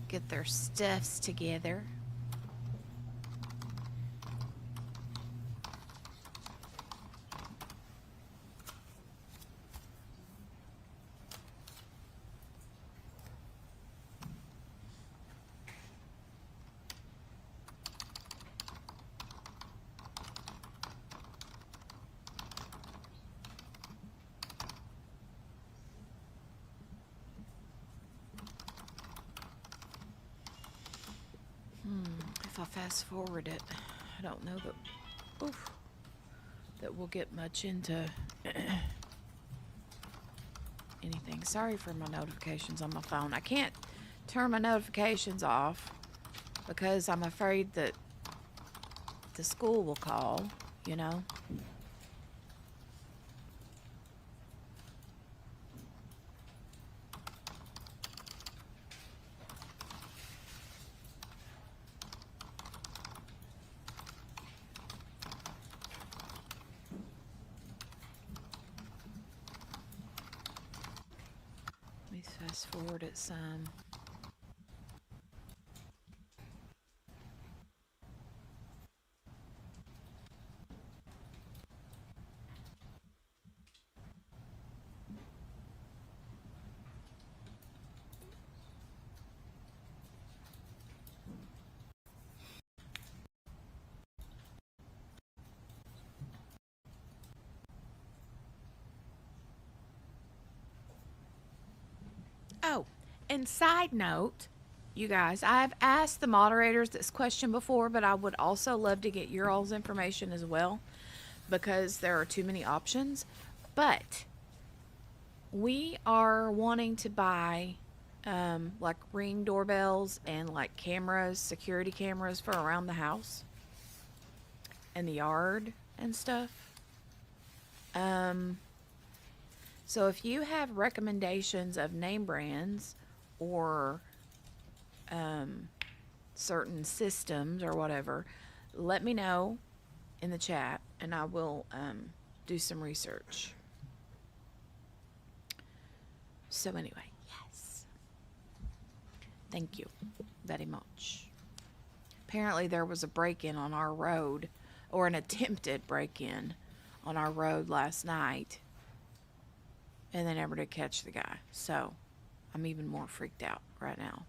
get their stuffs together. If I fast forward it, I don't know that we'll get much into anything. Sorry for my notifications on my phone. I can't turn my notifications off because I'm afraid that the school will call, you know. Fast forward it some. Oh, and side note, you guys, I've asked the moderators this question before, but I would also love to get your all's information as well because there are too many options. But we are wanting to buy like Ring doorbells and like cameras, security cameras for around the house and the yard and stuff. So if you have recommendations of name brands or certain systems or whatever, let me know in the chat and I will do some research. So anyway, yes. Thank you very much. Apparently there was a break-in on our road, or an attempted break-in on our road last night. And they never did catch the guy. So I'm even more freaked out right now.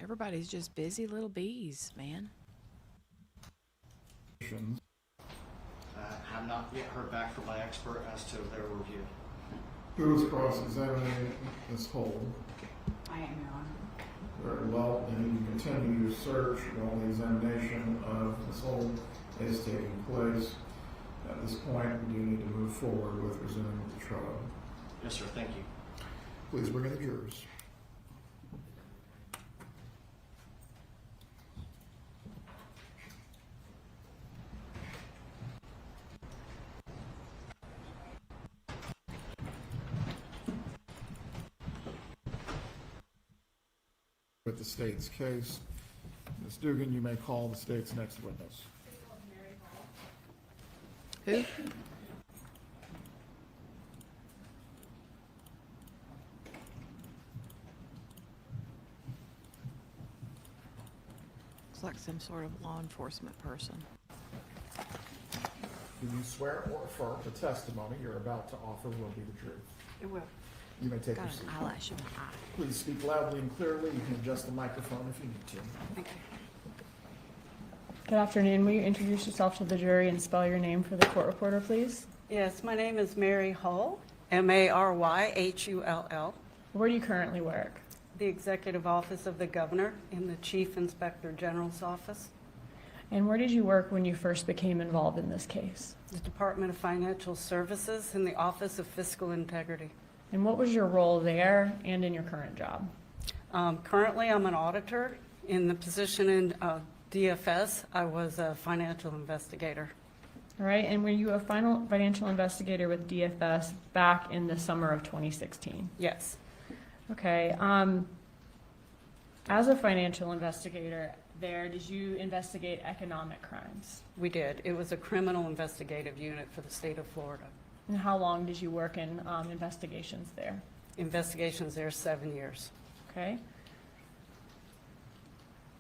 Everybody's just busy little bees, man. Have not yet heard back from my expert as to their review. Who is cross-examining Ms. Holden? I am, Your Honor. Very well, and you can continue your search while the examination of Ms. Holden is taking place. At this point, we do need to move forward with resuming the trial. Yes, sir. Thank you. Please bring in the jurors. With the state's case. Ms. Dugan, you may call the state's next witness. Who? Looks like some sort of law enforcement person. Do you swear or affirm the testimony you're about to offer will be the truth? It will. You may take Got your an seat. eyelash in my eye. Please speak loudly and clearly. You can adjust the microphone if you need to. Okay. Good afternoon. Will you introduce yourself to the jury and spell your name for the court reporter, please? Yes, my name is Mary Hull, Maryhull, Where do you currently work? the Executive Office of the Governor in the Chief Inspector General's office, And where did you work when you first became involved in this case? the Department of Financial Services, in the Office of Fiscal Integrity. And what was your role there and in your current job? Currently, I'm an auditor. In the position in DFS, I was a financial investigator. All right, and were you a financial investigator with DFS back in the summer of 2016? Yes. Okay, as a financial investigator there, did you investigate economic crimes? We did. It was a criminal investigative unit for the state of Florida. And how long did you work in investigations there? Investigations there 7 years. Okay.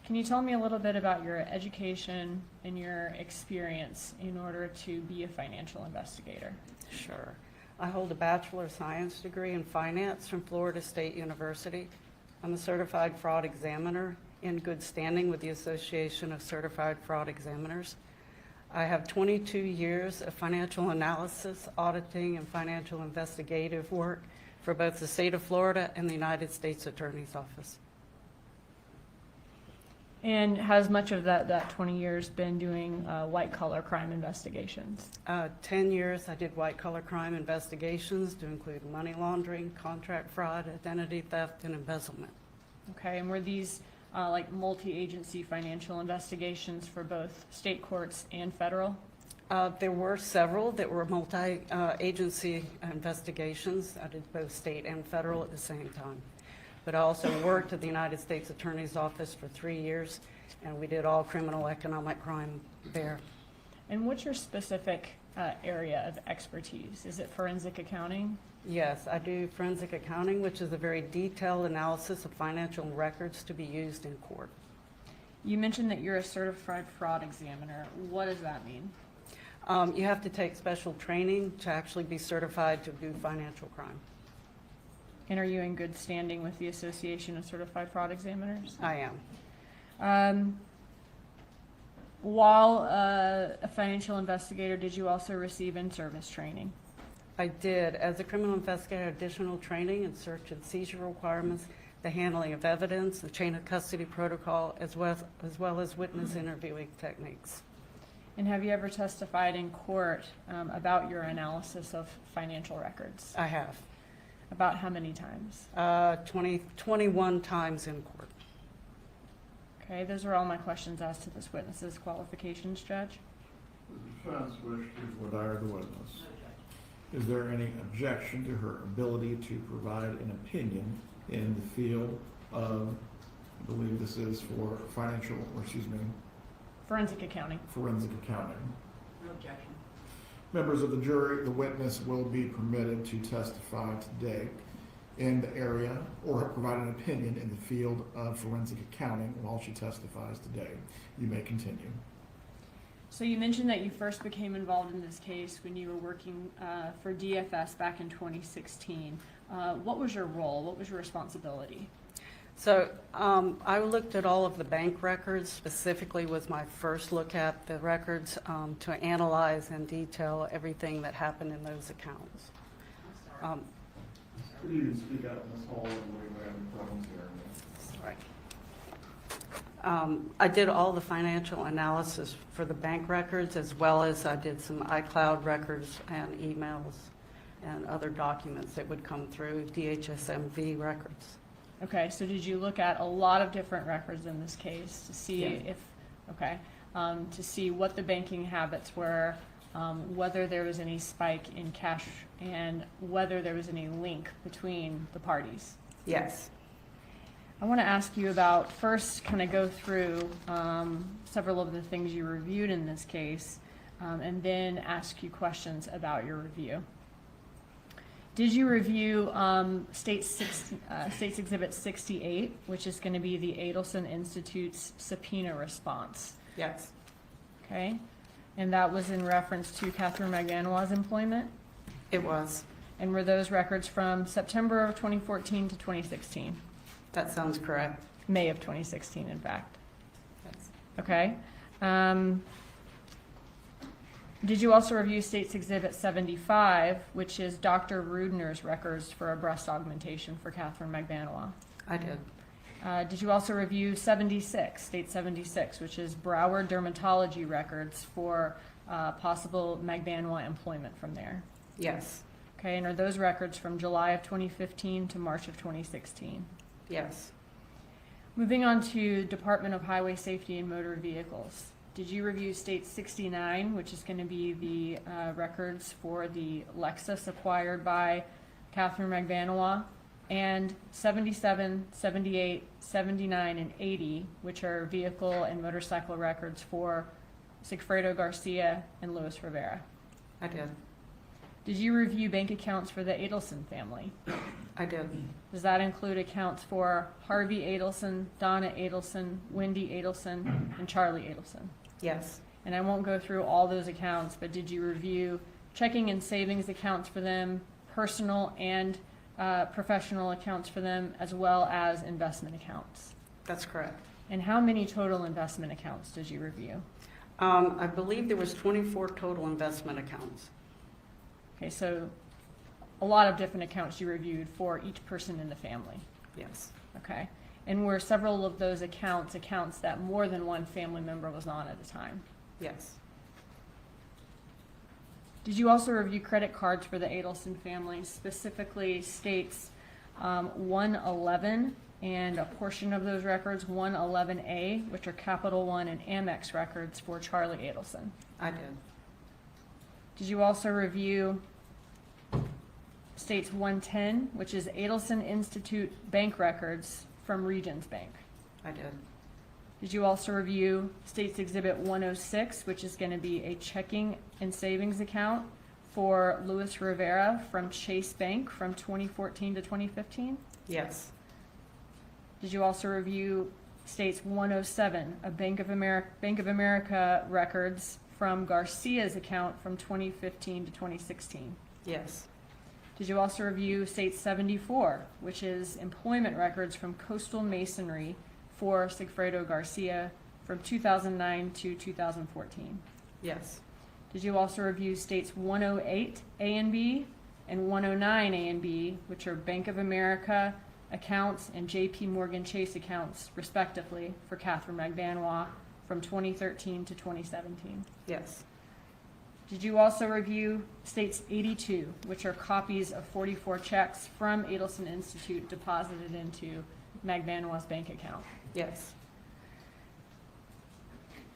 Can you tell me a little bit about your education and your experience in order to be a financial investigator? Sure. I hold a Bachelor of Science degree in finance from Florida State University. I'm a certified fraud examiner in good standing with the Association of Certified Fraud Examiners. I have 22 years of financial analysis, auditing, and financial investigative work for both the state of Florida and the United States Attorney's Office. And has much of that 20 years been doing white-collar crime investigations? 10 years I did white-collar crime investigations to include money laundering, contract fraud, identity theft, and embezzlement. Okay, and were these like multi-agency financial investigations for both state courts and federal? There were several that were multi-agency investigations. I did both state and federal at the same time. But I also worked at the United States Attorney's Office for 3 years, and we did all criminal economic crime there. And what's your specific area of expertise? Is it forensic accounting? Yes, I do forensic accounting, which is a very detailed analysis of financial records to be used in court. You mentioned that you're a certified fraud examiner. What does that mean? You have to take special training to actually be certified to do financial crime. And are you in good standing with the Association of Certified Fraud Examiners? I am. While a financial investigator, did you also receive in-service training? I did. As a criminal investigator, additional training in search and seizure requirements, the handling of evidence, the chain of custody protocol, as well as witness interviewing techniques. And have you ever testified in court about your analysis of financial records? I have. About how many times? 21 times in court. Okay, those are all my questions as to this witness's qualifications, Judge. The defense wishes to voir dire the witness. Is there any objection to her ability to provide an opinion in the field of, I believe this is for Forensic accounting. forensic accounting? No objection. Members of the jury, the witness will be permitted to testify today in the area or provide an opinion in the field of forensic accounting while she testifies today. You may continue. So you mentioned that you first became involved in this case when you were working for DFS back in 2016. What was your role? What was your responsibility? So I looked at all of the bank records, specifically was my first look at the records to analyze in detail everything that happened in those accounts. Could you speak out in this hall and we're having problems hearing you? Sorry. I did all the financial analysis for the bank records, as well as I did some iCloud records and emails and other documents that would come through, DHSMV records. Okay, so did you look at a lot of different records in this case to see if, to see what the banking habits were, whether there was any spike in cash, and whether there was any link between the parties? Yes. I want to ask you about, first kind of go through several of the things you reviewed in this case, and then ask you questions about your review. Did you review States Exhibit 68, which is going to be the Adelson Institute's subpoena response? Yes. Okay. And that was in reference to Catherine Maganoa's employment? It was. And were those records from September of 2014 to 2016? That sounds correct. May of 2016, in fact. Yes. Okay. Did you also review State's Exhibit 75, which is Dr. Rudner's records for a breast augmentation for Catherine McBanois? I did. Did you also review 76, State 76, which is Broward dermatology records for possible McBanois employment from there? Yes. Okay, and are those records from July of 2015 to March of 2016? Yes. Moving on to Department of Highway Safety and Motor Vehicles. Did you review State 69, which is going to be the records for the Lexus acquired by Catherine McBanois, and 77, 78, 79, and 80, which are vehicle and motorcycle records for Sigfredo Garcia and Luis Rivera? I did. Did you review bank accounts for the Adelson family? I did. Does that include accounts for Harvey Adelson, Donna Adelson, Wendy Adelson, and Charlie Adelson? Yes. And I won't go through all those accounts, but did you review checking and savings accounts for them, personal and professional accounts for them, as well as investment accounts? That's correct. And how many total investment accounts did you review? I believe there was 24 total investment accounts. Okay, so a lot of different accounts you reviewed for each person in the family. Yes. Okay. And were several of those accounts that more than one family member was on at a time? Yes. Did you also review credit cards for the Adelson family, specifically States 111 and a portion of those records, 111A, which are Capital One and Amex records for Charlie Adelson? I did. Did you also review States 110, which is Adelson Institute bank records from Regions Bank? I did. Did you also review States Exhibit 106, which is going to be a checking and savings account for Luis Rivera from Chase Bank from 2014 to 2015? Yes. Did you also review States 107, a Bank of America records from Garcia's account from 2015 to 2016? Yes. Did you also review State 74, which is employment records from Coastal Masonry for Sigfredo Garcia from 2009 to 2014? Yes. Did you also review States 108 A and B and 109 A and B, which are Bank of America accounts and JP Morgan Chase accounts, respectively, for Catherine McBanois from 2013 to 2017? Yes. Did you also review States 82, which are copies of 44 checks from Adelson Institute deposited into McBanois' bank account? Yes.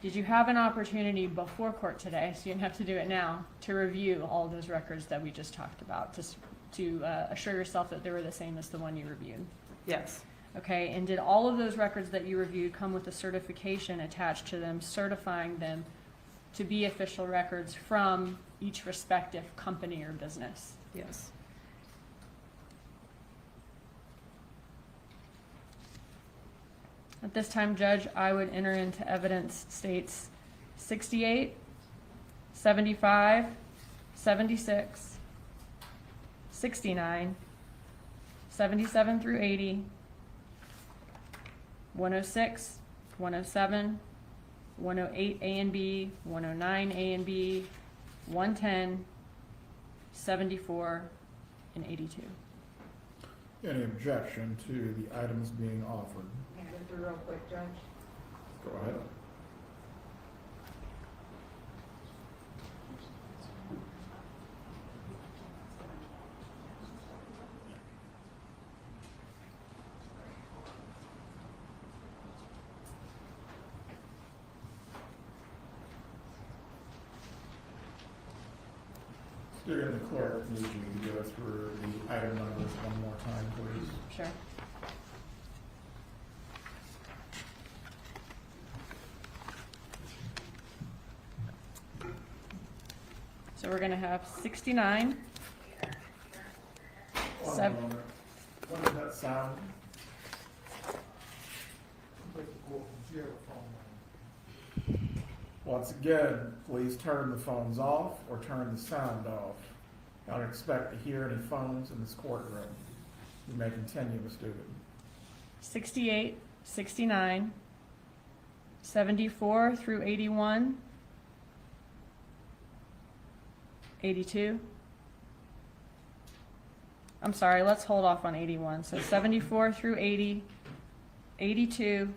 Did you have an opportunity before court today, so you didn't have to do it now, to review all those records that we just talked about, to assure yourself that they were the same as the one you reviewed? Yes. Okay, and did all of those records that you reviewed come with a certification attached to them, certifying them to be official records from each respective company or business? Yes. At this time, Judge, I would enter into evidence States 68, 75, 76, 69, 77 through 80, 106, 107, 108 A and B, 109 A and B, 110, 74, and 82. Any objection to the items being offered? Just a real quick, Judge. Go ahead. Student, the clerk needs you to go through the item numbers one more time, please. Sure. So we're gonna have 69, One Seven. moment. What does that sound? Once again, please turn the phones off or turn the sound off. I don't expect to hear any phones in this courtroom. You may continue, Ms. Dugan. 68, 69, 74 through 81, 82? I'm sorry, let's hold off on 81. So 74 through 80, 82,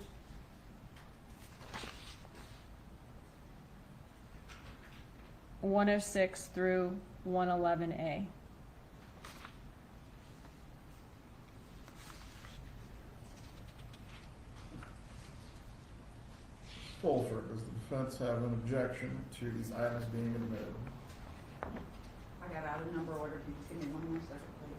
106 through 111A. Fulford, does the defense have an objection to these items being admitted? I got out of number order. Can you just give me one more second, please?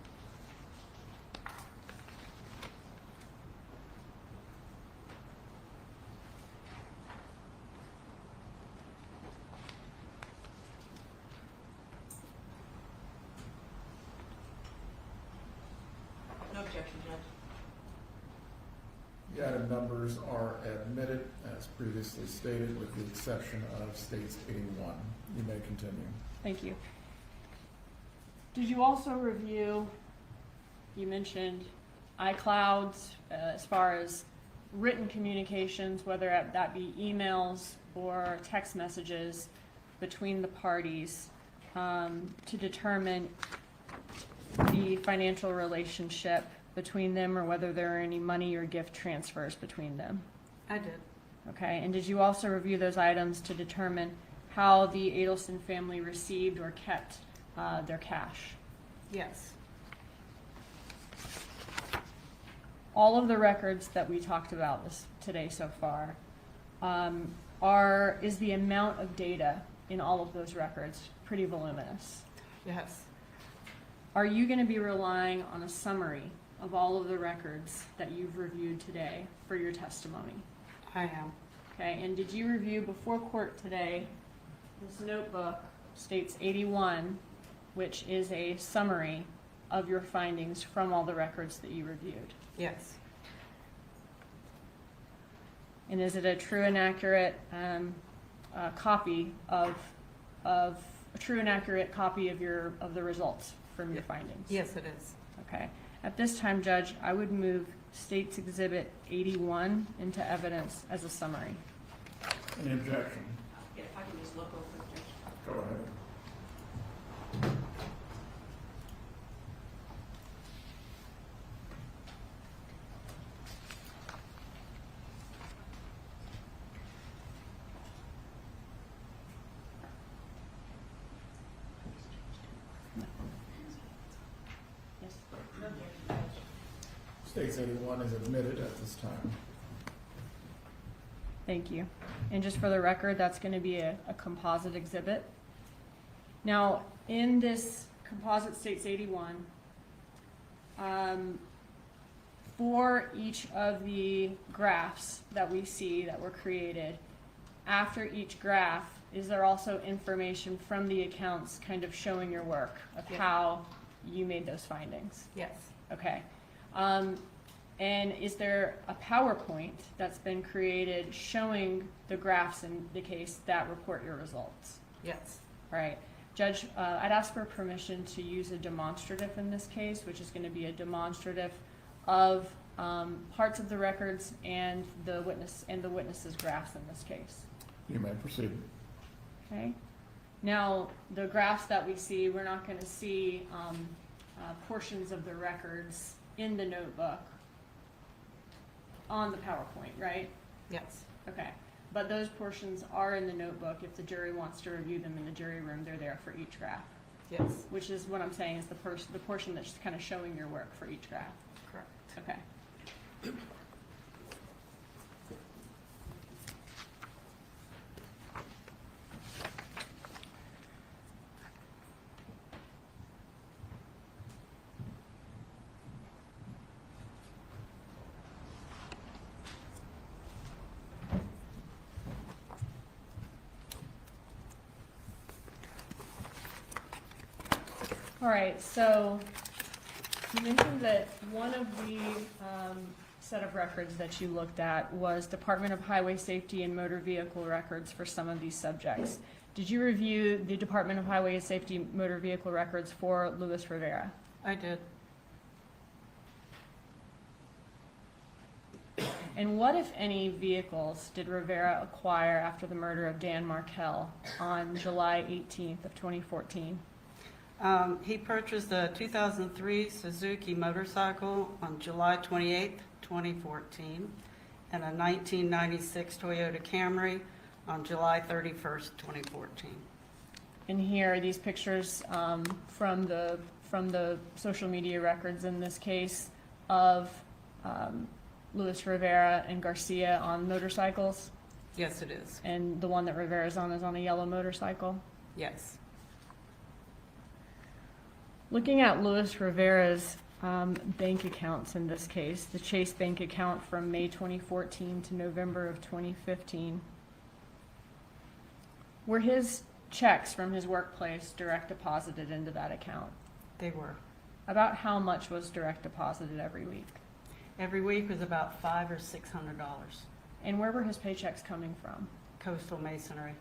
No objection, Judge. The item numbers are admitted as previously stated with the exception of states 81. You may continue. Thank you. Did you also review, you mentioned iClouds as far as written communications, whether that be emails or text messages between the parties to determine the financial relationship between them or whether there are any money or gift transfers between them? I did. Okay, and did you also review those items to determine how the Adelson family received or kept their cash? Yes. All of the records that we talked about today so far is the amount of data in all of those records pretty voluminous. Yes. Are you going to be relying on a summary of all of the records that you've reviewed today for your testimony? I am. Okay, and did you review before court today, this notebook states 81, which is a summary of your findings from all the records that you reviewed? Yes. And is it a true and accurate copy of a true and accurate copy of the results from your findings? Yes, it is. Okay. At this time, Judge, I would move State's Exhibit 81 into evidence as a summary. Any objection? If I can just look over it. Go ahead. Yes. States 81 is admitted at this time. Thank you. And just for the record, that's going to be a composite exhibit. Now, in this composite States 81, for each of the graphs that we see that were created, after each graph, is there also information from the accounts kind of showing your work of how you made those findings? Yes. Okay. And is there a PowerPoint that's been created showing the graphs in the case that report your results? Yes. Right. Judge, I'd ask for permission to use a demonstrative in this case, which is going to be a demonstrative of parts of the records and the witness's graphs in this case. You may proceed. Okay. Now, the graphs that we see, we're not going to see portions of the records in the notebook on the PowerPoint, right? Yes. Okay. But those portions are in the notebook. If the jury wants to review them in the jury room, they're there for each graph. Yes. Which is what I'm saying is the portion that's kind of showing your work for each graph. Correct. Okay. All right, so you mentioned that one of the set of records that you looked at was Department of Highway Safety and Motor Vehicle records for some of these subjects. Did you review the Department of Highway Safety Motor Vehicle records for Luis Rivera? I did. And what, if any, vehicles did Rivera acquire after the murder of Dan Markel on July 18th of 2014? He purchased a 2003 Suzuki motorcycle on July 28th, 2014, and a 1996 Toyota Camry on July 31st, 2014. And here are these pictures from the social media records in this case of Luis Rivera and Garcia on motorcycles. Yes, it is. And the one that Rivera's on is on a yellow motorcycle. Yes. Looking at Luis Rivera's bank accounts in this case, the Chase bank account from May 2014 to November of 2015, were his checks from his workplace direct deposited into that account? They were. About how much was direct deposited every week? Every week was about $500 or $600. And where were his paychecks coming from? Coastal Masonry.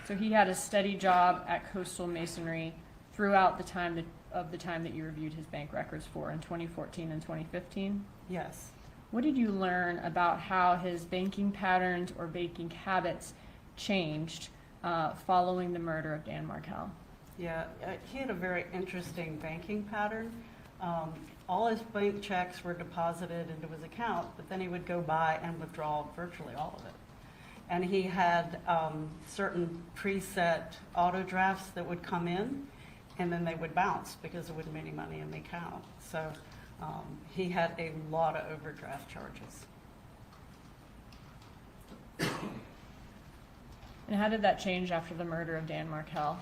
So he had a steady job at Coastal Masonry throughout the time that you reviewed his bank records for in 2014 and 2015? Yes. What did you learn about how his banking patterns or banking habits changed following the murder of Dan Markel? Yeah, he had a very interesting banking pattern. All his bank checks were deposited into his account, but then he would go by and withdraw virtually all of it. And he had certain preset auto drafts that would come in, and then they would bounce because there wouldn't be any money in the account. So he had a lot of overdraft charges. And how did that change after the murder of Dan Markel?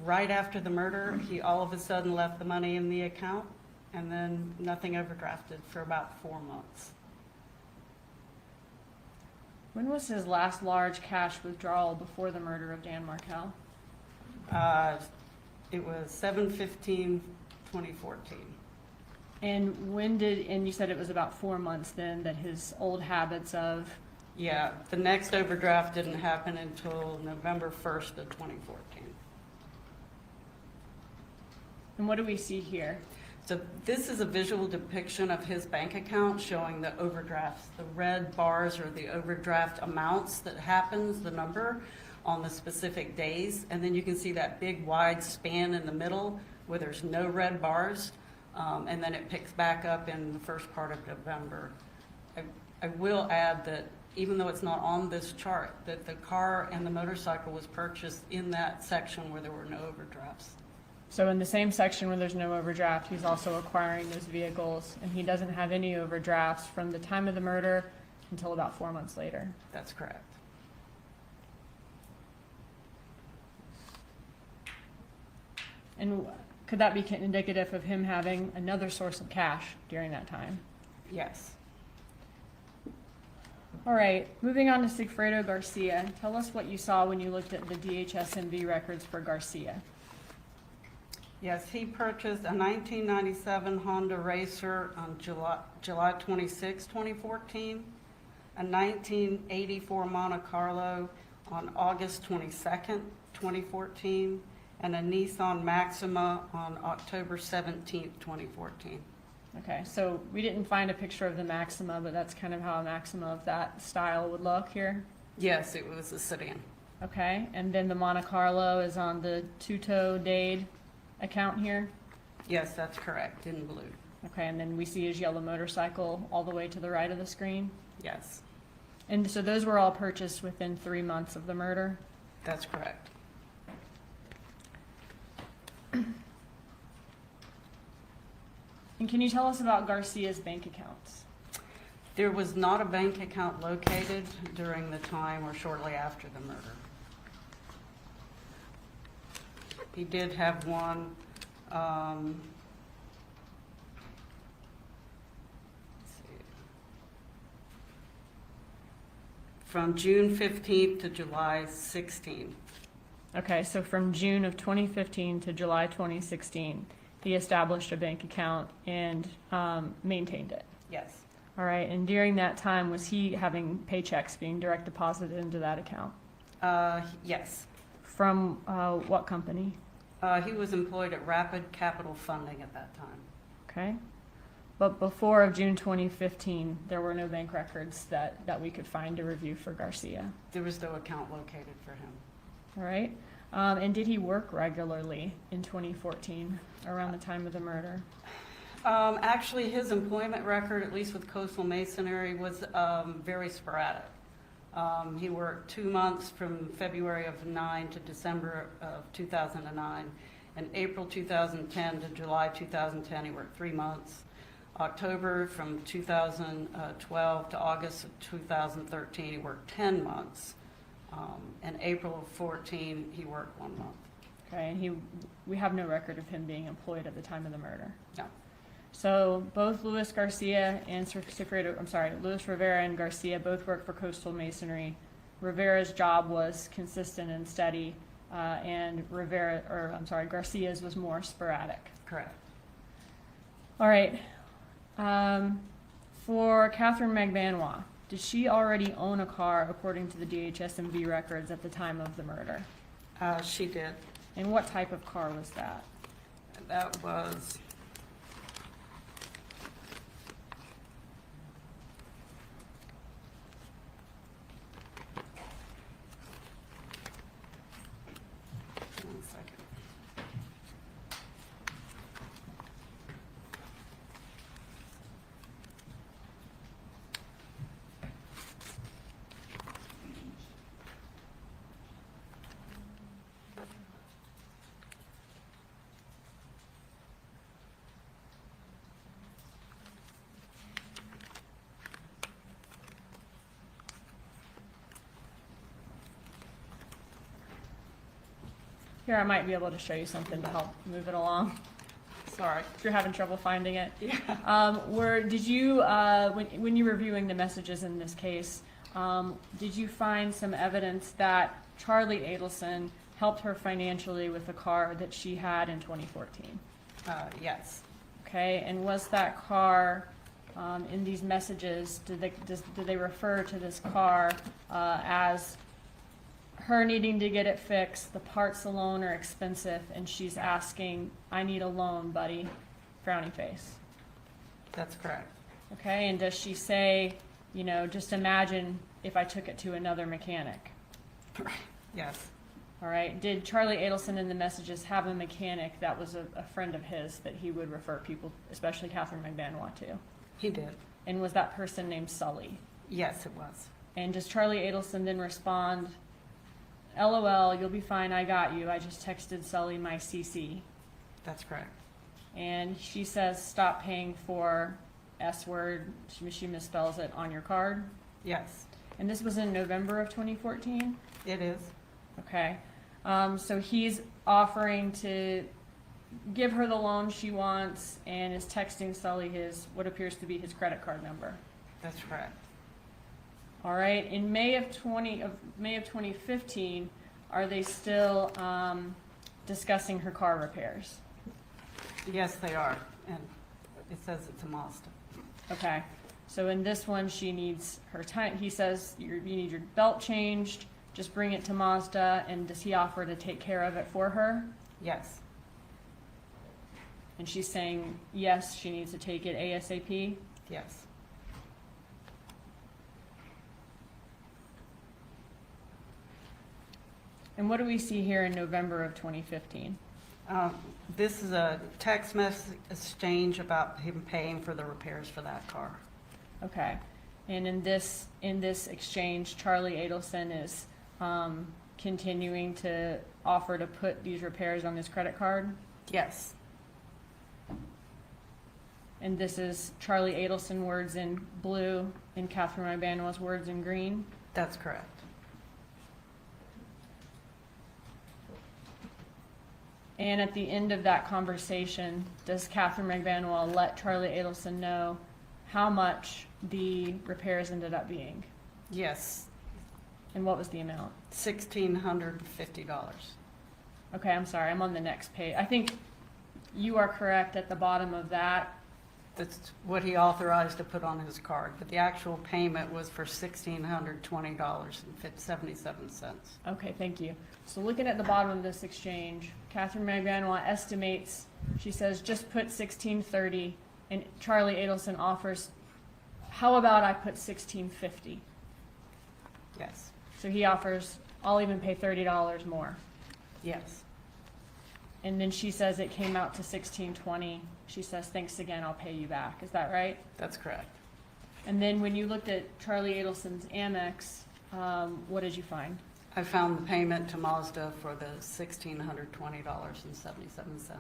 Right after the murder, he all of a sudden left the money in the account, and then nothing overdrafted for about 4 months. When was his last large cash withdrawal before the murder of Dan Markel? It was 7/15/2014. And you said it was about 4 months then that his old habits of... Yeah, the next overdraft didn't happen until November 1st of 2014. And what do we see here? So this is a visual depiction of his bank account showing the overdrafts. The red bars are the overdraft amounts that happens, the number, on the specific days. And then you can see that big wide span in the middle where there's no red bars. And then it picks back up in the first part of November. I will add that even though it's not on this chart, that the car and the motorcycle was purchased in that section where there were no overdrafts. So in the same section where there's no overdraft, he's also acquiring those vehicles, and he doesn't have any overdrafts from the time of the murder until about 4 months later. That's correct. And could that be indicative of him having another source of cash during that time? Yes. All right, moving on to Sigfredo Garcia. Tell us what you saw when you looked at the DHS-MV records for Garcia. Yes, he purchased a 1997 Honda Racer on July 26, 2014, a 1984 Monte Carlo on August 22nd, 2014, and a Nissan Maxima on October 17th, 2014. Okay, so we didn't find a picture of the Maxima, but that's kind of how a Maxima of that style would look here. Yes, it was a sedan. Okay, and then the Monte Carlo is on the Tuto Dade account here. Yes, that's correct, in blue. Okay, and then we see his yellow motorcycle all the way to the right of the screen. Yes, And so those were all purchased within 3 months of the murder. that's correct. And can you tell us about Garcia's bank accounts? There was not a bank account located during the time or shortly after the murder. He did have one, let's see, from June 15th to July 16th. Okay, so from June of 2015 to July 2016, he established a bank account and maintained it. Yes, All right, and during that time, was he having paychecks being direct deposited into that account? yes. From what company? He was employed at Rapid Capital Funding at that time. Okay. But before of June 2015, there were no bank records that we could find to review for Garcia. There was no account located for him. All right. And did he work regularly in 2014, around the time of the murder? Actually, his employment record, at least with Coastal Masonry, was very sporadic. He worked 2 months from February of 9 to December of 2009. In April 2010 to July 2010, he worked 3 months. October from 2012 to August of 2013, he worked 10 months. In April of 14, he worked 1 month. Okay, and we have no record of him being employed at the time of the murder. No. So both Luis Garcia and Luis Rivera and Garcia both worked for Coastal Masonry. Rivera's job was consistent and steady, and Garcia's was more sporadic. Correct. All right. For Catherine McBanois, did she already own a car according to the DHS&V records at the time of the murder? She did. And what type of car was that? That was one second. Here, I might be able to show you something to help move it along. Sorry, if you're having trouble finding it. Yeah. Did you, when you're reviewing the messages in this case, did you find some evidence that Charlie Adelson helped her financially with the car that she had in 2014? Yes. Okay, and was that car, in these messages, did they refer to this car as her needing to get it fixed, the parts alone are expensive, and she's asking, I need a loan, buddy, frowny face? That's correct. Okay, and does she say, you know, just imagine if I took it to another mechanic? Yes. All right, did Charlie Adelson in the messages have a mechanic that was a friend of his that he would refer people, especially Catherine McBanois, to? He did. And was that person named Sully? Yes, it was. And does Charlie Adelson then respond, LOL, you'll be fine, I got you, I just texted Sully my CC? That's correct. And she says, stop paying for S word, she misspells it, on your card? Yes, And this was in November of 2014? it is. Okay. So he's offering to give her the loan she wants and is texting Sully what appears to be his credit card number. That's correct. All right, in May of 2015, are they still discussing her car repairs? Yes, they are, and it says it's a Mazda. Okay, so in this one, she needs her time. He says you need your belt changed. Just bring it to Mazda, and does he offer to take care of it for her? Yes, And she's saying yes, she needs to take it ASAP. yes. And what do we see here in November of 2015? This is a text message exchange about him paying for the repairs for that car. Okay, and in this exchange, Charlie Adelson is continuing to offer to put these repairs on his credit card, Yes, and this is Charlie Adelson words in blue and Catherine McBanois words in green. that's correct. And at the end of that conversation, does Catherine McBanois let Charlie Adelson know how much the repairs ended up being? Yes, And what was the amount? $1,650. Okay, I'm sorry, I'm on the next page. I think you are correct at the bottom of that. That's what he authorized to put on his card, but the actual payment was for $1,620.77. Okay, thank you. So looking at the bottom of this exchange, Catherine McBanois estimates, she says, just put $1,630, and Charlie Adelson offers, how about I put $1,650? Yes, So he offers, I'll even pay $30 more. Yes, And then she says it came out to 1620. She says, thanks again, I'll pay you back. Is that right? that's correct. And then when you looked at Charlie Adelson's Amex, what did you find? I found the payment to Mazda for the $1,620.77.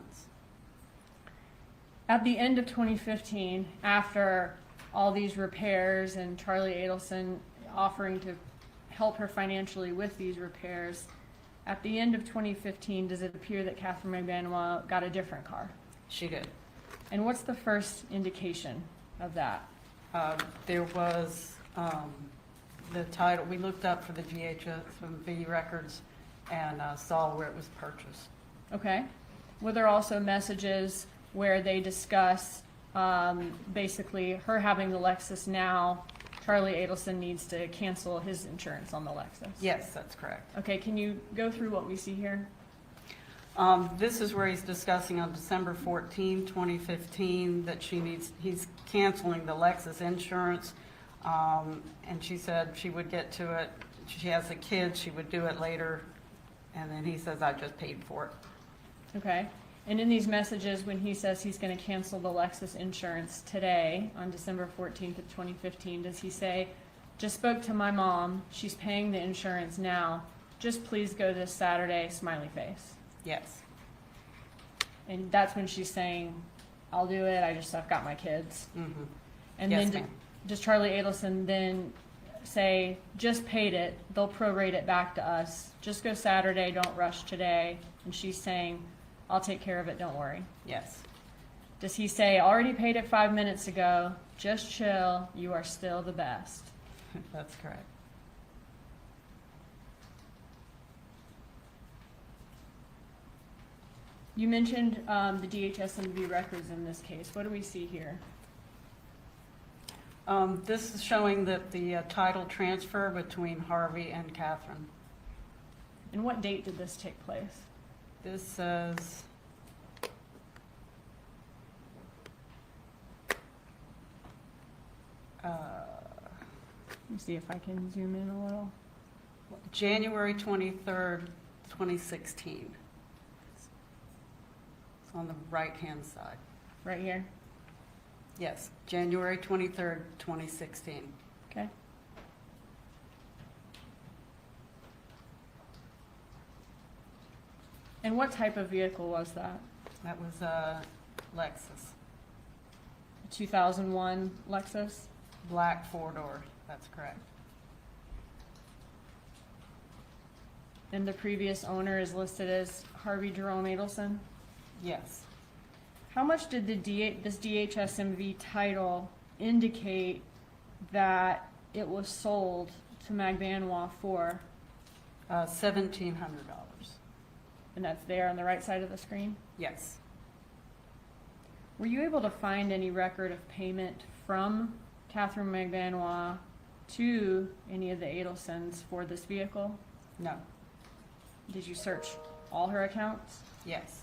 At the end of 2015, after all these repairs and Charlie Adelson offering to help her financially with these repairs, at the end of 2015, does it appear that Catherine McBanois got a different car? She did. And what's the first indication of that? There was the title, we looked up for the GHSMV records and saw where it was purchased. Okay. Were there also messages where they discuss basically her having the Lexus now, Charlie Adelson needs to cancel his insurance on the Lexus? Yes, that's correct. Okay, can you go through what we see here? This is where he's discussing on December 14, 2015, that he's canceling the Lexus insurance. And she said she would get to it. She has a kid, she would do it later. And then he says, I just paid for it. Okay. And in these messages, when he says he's going to cancel the Lexus insurance today, on December 14th of 2015, does he say, just spoke to my mom, she's paying the insurance now, just please go this Saturday, smiley face? Yes, And that's when she's saying, I'll do it, I've got my kids. mm-hmm. And Yes, then ma'am. does Charlie Adelson then say, just paid it, they'll prorate it back to us, just go Saturday, don't rush today? And she's saying, I'll take care of it, don't worry. Yes, Does he say, already paid it 5 minutes ago, just chill, you are still the best? that's correct. You mentioned the DHSMV records in this case. What do we see here? This is showing that the title transfer between Harvey and Catherine. And what date did this take place? This says, Let me see if I can zoom in a little. January 23rd, 2016. It's on the right-hand side. Right here? Yes, January 23rd, 2016. Okay. And what type of vehicle was that? That was a Lexus, 2001 Lexus? black four-door, that's correct. And the previous owner is listed as Harvey Jerome Adelson? Yes, How much did this DHSMV title indicate that it was sold to McBanois for? $1,700. And that's there on the right side of the screen? Yes, Were you able to find any record of payment from Catherine McBanois to any of the Adelsons for this vehicle? no, Did you search all her accounts? yes.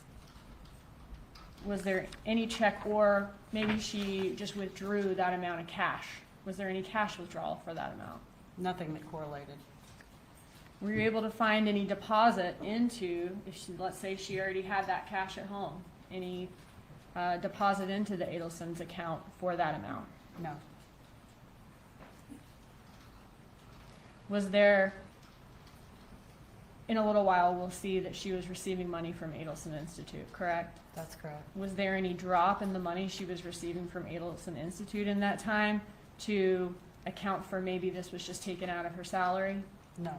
Was there any check, or maybe she just withdrew that amount of cash? Was there any cash withdrawal for that amount? Nothing that correlated. Were you able to find any deposit into, if she, let's say she already had that cash at home, any deposit into the Adelson's account for that amount? No, Was there, in a little while, we'll see that she was receiving money from Adelson Institute, correct? that's correct. Was there any drop in the money she was receiving from Adelson Institute in that time to account for maybe this was just taken out of her salary? No,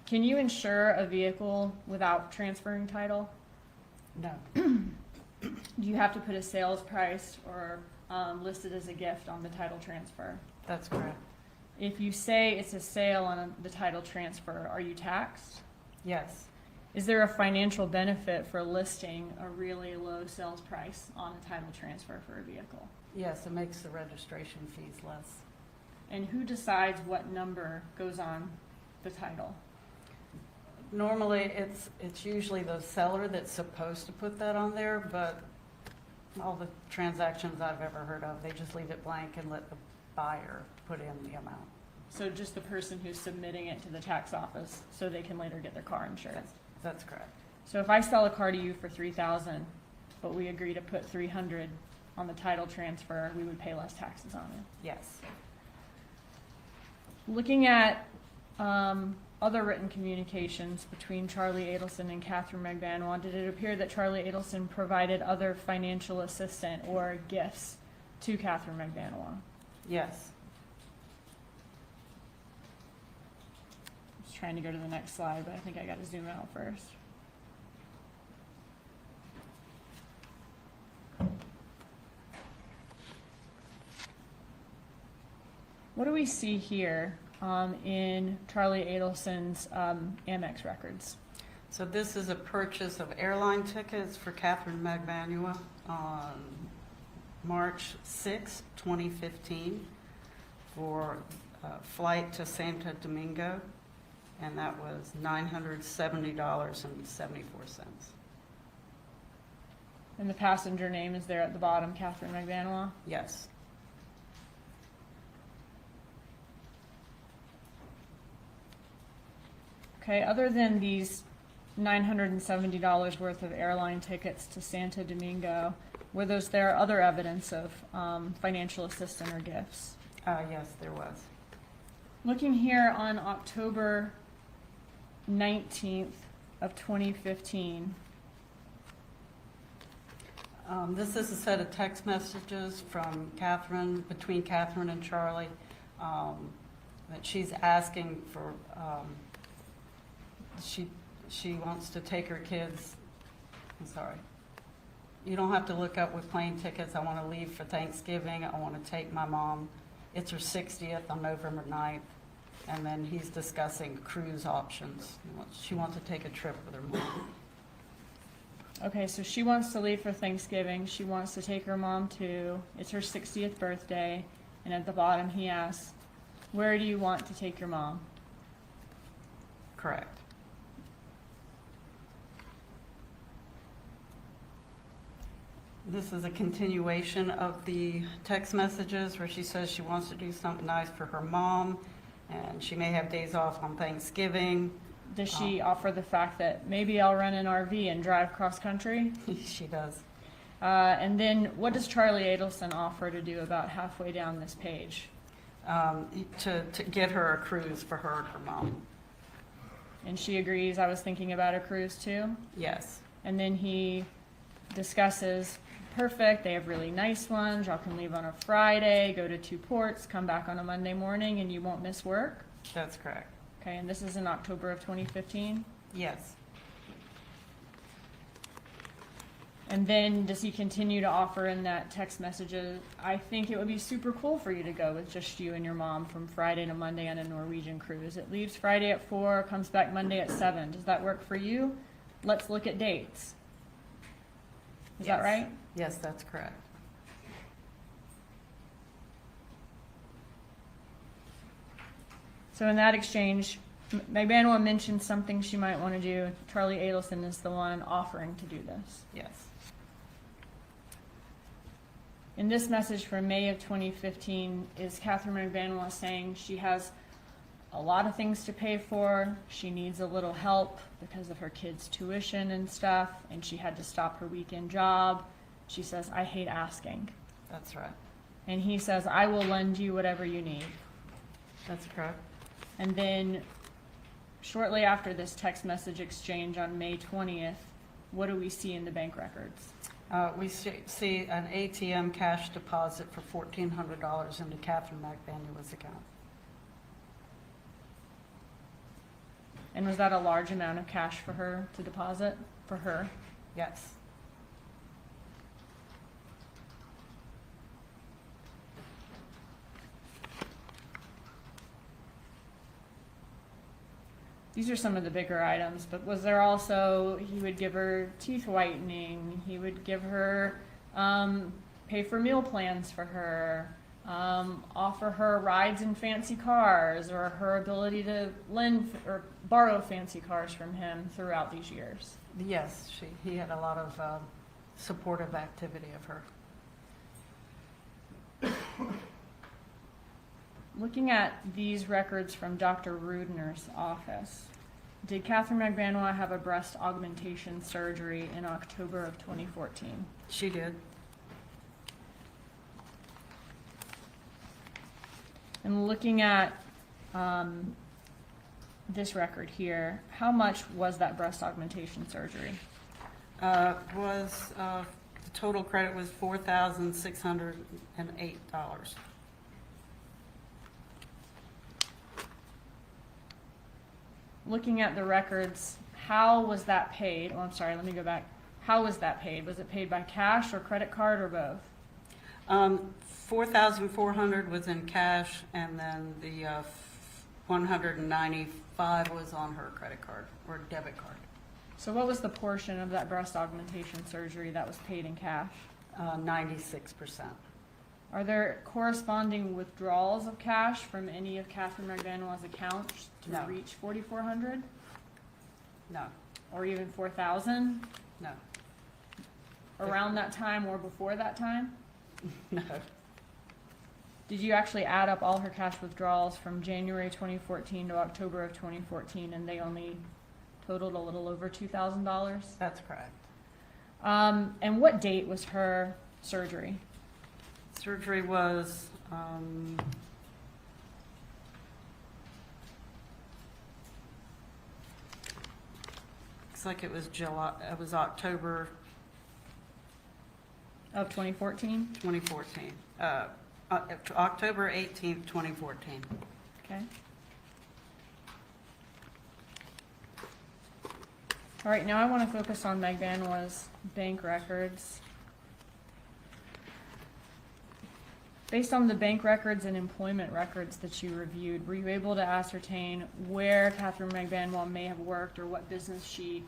Can you insure a vehicle without transferring title? no, Do you have to put a sales price or list it as a gift on the title transfer? that's correct. If you say it's a sale on the title transfer, are you taxed? Yes, Is there a financial benefit for listing a really low sales price on a title transfer for a vehicle? yes, it makes the registration fees less. And who decides what number goes on the title? Normally, it's usually the seller that's supposed to put that on there, but all the transactions I've ever heard of, they just leave it blank and let the buyer put in the amount. So just the person who's submitting it to the tax office so they can later get their car insured? That's correct. So if I sell a car to you for 3,000, but we agree to put 300 on the title transfer, we would pay less taxes on it. Yes. Looking at other written communications between Charlie Adelson and Catherine McBanois, did it appear that Charlie Adelson provided other financial assistance or gifts to Catherine McBanois? Yes. I was trying to go to the next slide, but I think I got to zoom out first. What do we see here in Charlie Adelson's Amex records? So this is a purchase of airline tickets for Catherine McBanois on March 6, 2015 for a flight to Santo Domingo, and that was $970.74. And the passenger name is there at the bottom, Catherine McBanois. Yes. Okay, other than these $970 worth of airline tickets to Santo Domingo, were there other evidence of financial assistance or gifts? Yes, there was. Looking here on October 19th of 2015, This is a set of text messages from Catherine, between Catherine and Charlie, that she's asking for, she wants to take her kids, I'm sorry. You don't have to look up with plane tickets. I want to leave for Thanksgiving. I want to take my mom. It's her 60th on November 9th. And then he's discussing cruise options. She wants to take a trip with her mom. okay, so she wants to leave for Thanksgiving. She wants to take her mom too. It's her 60th birthday. And at the bottom he asks, where do you want to take your mom? Correct. This is a continuation of the text messages where she says she wants to do something nice for her mom, and she may have days off on Thanksgiving. Does she offer the fact that maybe I'll rent an RV and drive cross country? She does. And then what does Charlie Adelson offer to do about halfway down this page? To get her a cruise for her and her mom. And she agrees. I was thinking about a cruise too. Yes. And then he discusses, perfect, they have really nice ones. Y'all can leave on a Friday, go to 2 ports, come back on a Monday morning, and you won't miss work. That's correct. Okay, and this is in October of 2015. Yes. And then does he continue to offer in that text messages, I think it would be super cool for you to go with just you and your mom from Friday to Monday on a Norwegian cruise. It leaves Friday at 4, comes back Monday at 7. Does that work for you? Let's look at dates. Is that right? Yes, that's correct. So in that exchange, McBanois mentioned something she might want to do. Charlie Adelson is the one offering to do this. Yes. In this message from May of 2015, is Catherine McBanois saying she has a lot of things to pay for. She needs a little help because of her kids' tuition and stuff, and she had to stop her weekend job. She says, I hate asking. That's right. And he says, I will lend you whatever you need. That's correct. And then shortly after this text message exchange on May 20th, what do we see in the bank records? We see an ATM cash deposit for $1,400 into Catherine McBanois' account. And was that a large amount of cash for her to deposit for her? Yes. These are some of the bigger items, but was there also, he would give her teeth whitening, he would give her, pay for meal plans for her, offer her rides in fancy cars, or her ability to lend or borrow fancy cars from him throughout these years? Yes, he had a lot of supportive activity of her. Looking at these records from Dr. Rudner's office, Did Catherine McBanois have a breast augmentation surgery in October of 2014? She did. And looking at this record here, how much was that breast augmentation surgery? The total credit was $4,608. Looking at the records, how was that paid? Oh, I'm sorry, let me go back. How was that paid? Was it paid by cash or credit card or both? 4,400 was in cash, and then the 195 was on her credit card or debit card. So what was the portion of that breast augmentation surgery that was paid in cash? 96%. Are there corresponding withdrawals of cash from any of Catherine McBanois' accounts to No. reach 4,400 No, or even 4,000 no, around that time or before that time? no. Did you actually add up all her cash withdrawals from January 2014 to October of 2014, and they only totaled a little over $2,000? That's correct. And what date was her surgery? Surgery was, looks like it was July, it was October Of 2014? 2014. October 18th, 2014. Okay. All right, now I want to focus on McBanois' bank records. Based on the bank records and employment records that you reviewed, were you able to ascertain where Catherine McBanois may have worked or what business she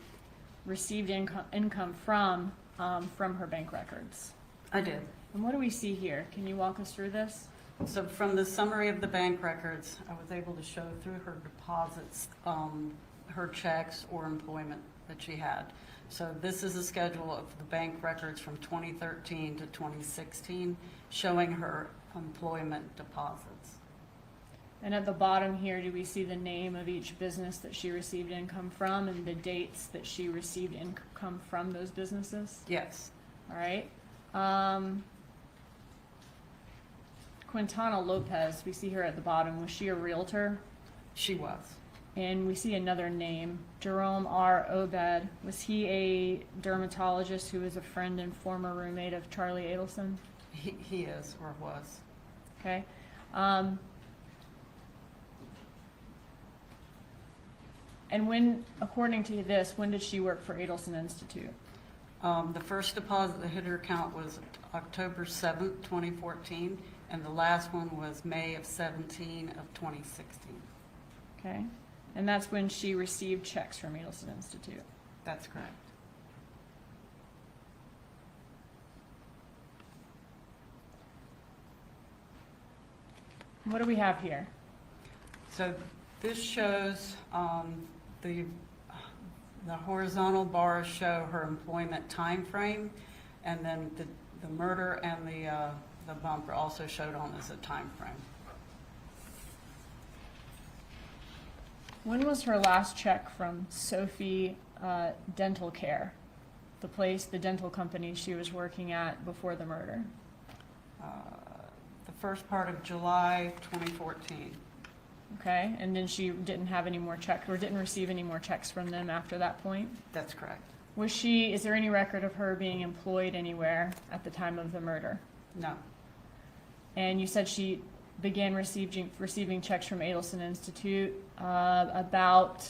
received income from her bank records? I did. And what do we see here? Can you walk us through this? So from the summary of the bank records, I was able to show through her deposits, her checks or employment that she had. So this is a schedule of the bank records from 2013 to 2016, showing her employment deposits. And at the bottom here, do we see the name of each business that she received income from and the dates that she received income from those businesses? Yes. All right. Quintana Lopez, we see her at the bottom. Was she a realtor? She was. And we see another name, Jerome R. Obed. Was he a dermatologist who was a friend and former roommate of Charlie Adelson? He is, or was. Okay. And when, according to this, when did she work for Adelson Institute? The first deposit that hit her account was October 7th, 2014, and the last one was May of 17 of 2016. Okay. And that's when she received checks from Adelson Institute. That's correct. What do we have here? So this shows the horizontal bars show her employment time frame, and then the murder and the bumper also showed on as a time frame. When was her last check from Sophie Dental Care, the dental company she was working at before the murder? The first part of July 2014. Okay, and then she didn't have any more checks, or didn't receive any more checks from them after that point? That's correct. Is there any record of her being employed anywhere at the time of the murder? No. And you said she began receiving checks from Adelson Institute about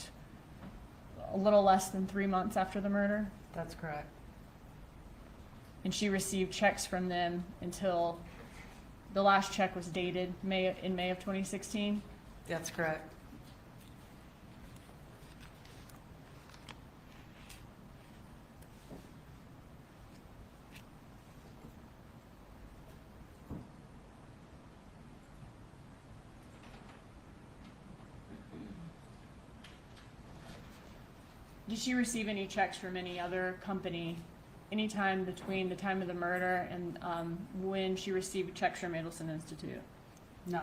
a little less than 3 months after the murder? That's correct. And she received checks from them until the last check was dated in May of 2016? That's correct. Did she receive any checks from any other company anytime between the time of the murder and when she received checks from Adelson Institute? No.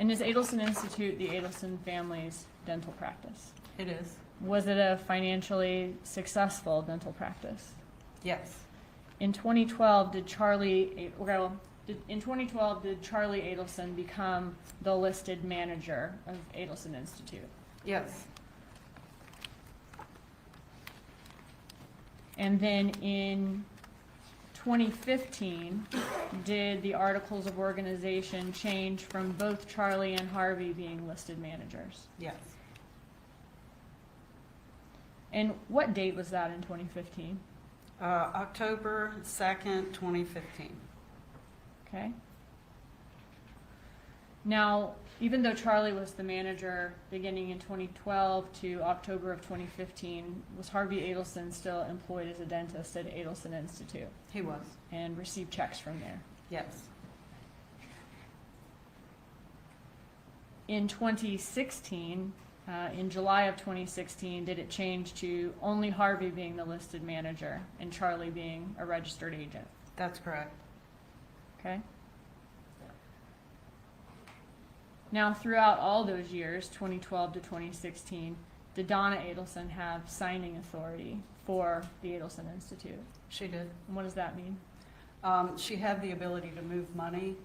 And is Adelson Institute the Adelson family's dental practice. It is. Was it a financially successful dental practice? Yes. In 2012, did Charlie Adelson become the listed manager of Adelson Institute? Yes. And then in 2015, did the articles of organization change from both Charlie and Harvey being listed managers? Yes. And what date was that in 2015? October 2nd, 2015. Okay. Now, even though Charlie was the manager beginning in 2012 to October of 2015, was Harvey Adelson still employed as a dentist at Adelson Institute He was. and received checks from there? Yes. In 2016, in July of 2016, did it change to only Harvey being the listed manager and Charlie being a registered agent? That's correct. Okay. Now, throughout all those years, 2012 to 2016, did Donna Adelson have signing authority for the Adelson Institute? She did. And what does that mean? She had the ability to move money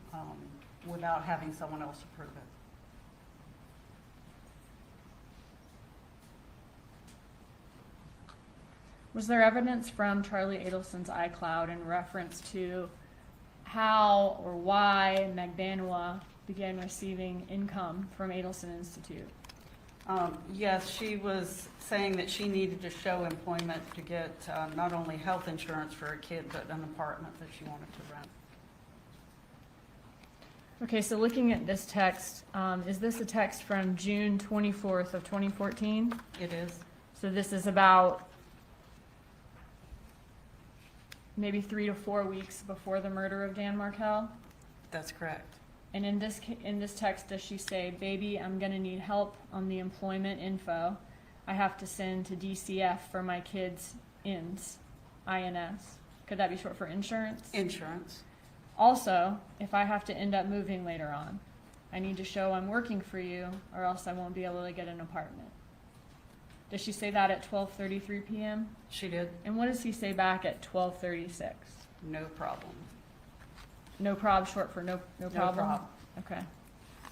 without having someone else approve it. Was there evidence from Charlie Adelson's iCloud in reference to how or why Magbanua began receiving income from Adelson Institute? Yes, she was saying that she needed to show employment to get not only health insurance for her kid, but an apartment that she wanted to rent. Okay, so looking at this text, is this a text from June 24th of 2014? It is. So this is about maybe 3 to 4 weeks before the murder of Dan Markell? That's correct. And in this text, does she say, "Baby, I'm gonna need help on the employment info. I have to send to DCF for my kids' INS, INS." Could that be short for insurance? Insurance. Also, if I have to end up moving later on, I need to show I'm working for you, or else I won't be able to get an apartment. Does she say that at 12:33 p.m.? She did. And what does he say back at 12:36? No problem. No prob, short for no problem? prob. Okay.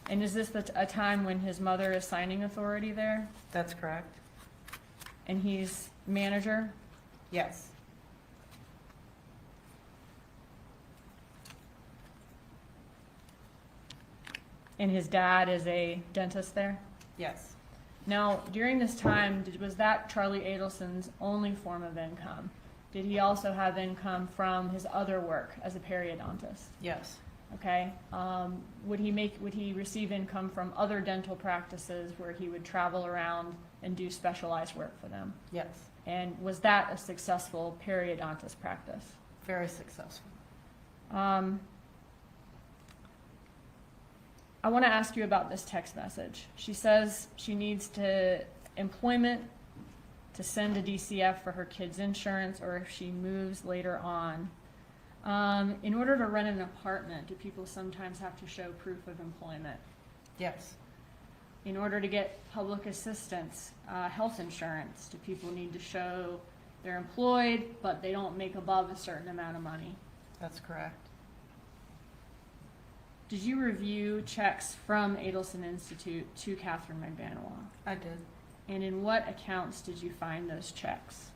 And is this a time when his mother is signing authority there? That's correct. And he's manager? Yes. And his dad is a dentist there? Yes. Now, during this time, was that Charlie Adelson's only form of income? Did he also have income from his other work as a periodontist? Yes. Okay. Would he receive income from other dental practices where he would travel around and do specialized work for them? Yes. And was that a successful periodontist practice? Very successful. I want to ask you about this text message. She says she needs employment to send to DCF for her kids' insurance, or if she moves later on. In order to rent an apartment, do people sometimes have to show proof of employment? Yes. In order to get public assistance, health insurance, do people need to show they're employed, but they don't make above a certain amount of money? That's correct. Did you review checks from Adelson Institute to Catherine Magbanua? I did. And in what accounts did you find those checks?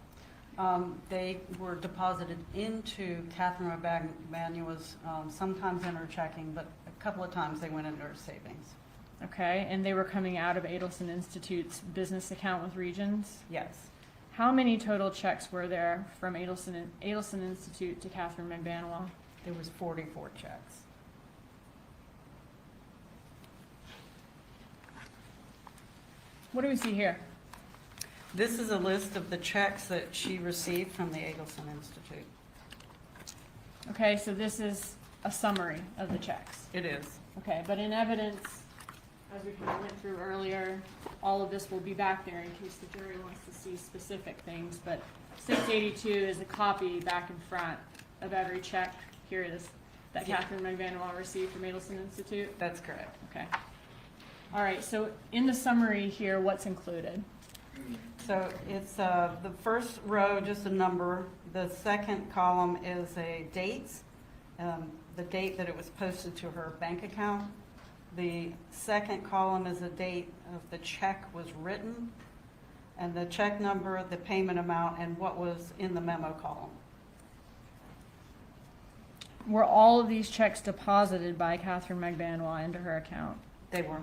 They were deposited into Catherine Magbanua's, sometimes in her checking, but a couple of times they went into her savings. Okay, and they were coming out of Adelson Institute's business account with Regions? Yes. How many total checks were there from Adelson Institute to Catherine Magbanua? There was 44 checks. What do we see here? This is a list of the checks that she received from the Adelson Institute. Okay, so this is a summary of the checks. It is. Okay, but in evidence, as we kind of went through earlier, all of this will be back there in case the jury wants to see specific things, but 682 is a copy back and front of every check. Here it is, that Yeah. Catherine Magbanua received from Adelson Institute. That's correct. Okay. All right, so in the summary here, what's included? So it's the first row, just a number. The second column is a dates, the date that it was posted to her bank account. The second column is a date of the check was written, and the check number, the payment amount, and what was in the memo column. Were all of these checks deposited by Catherine McBanois into her account? They were.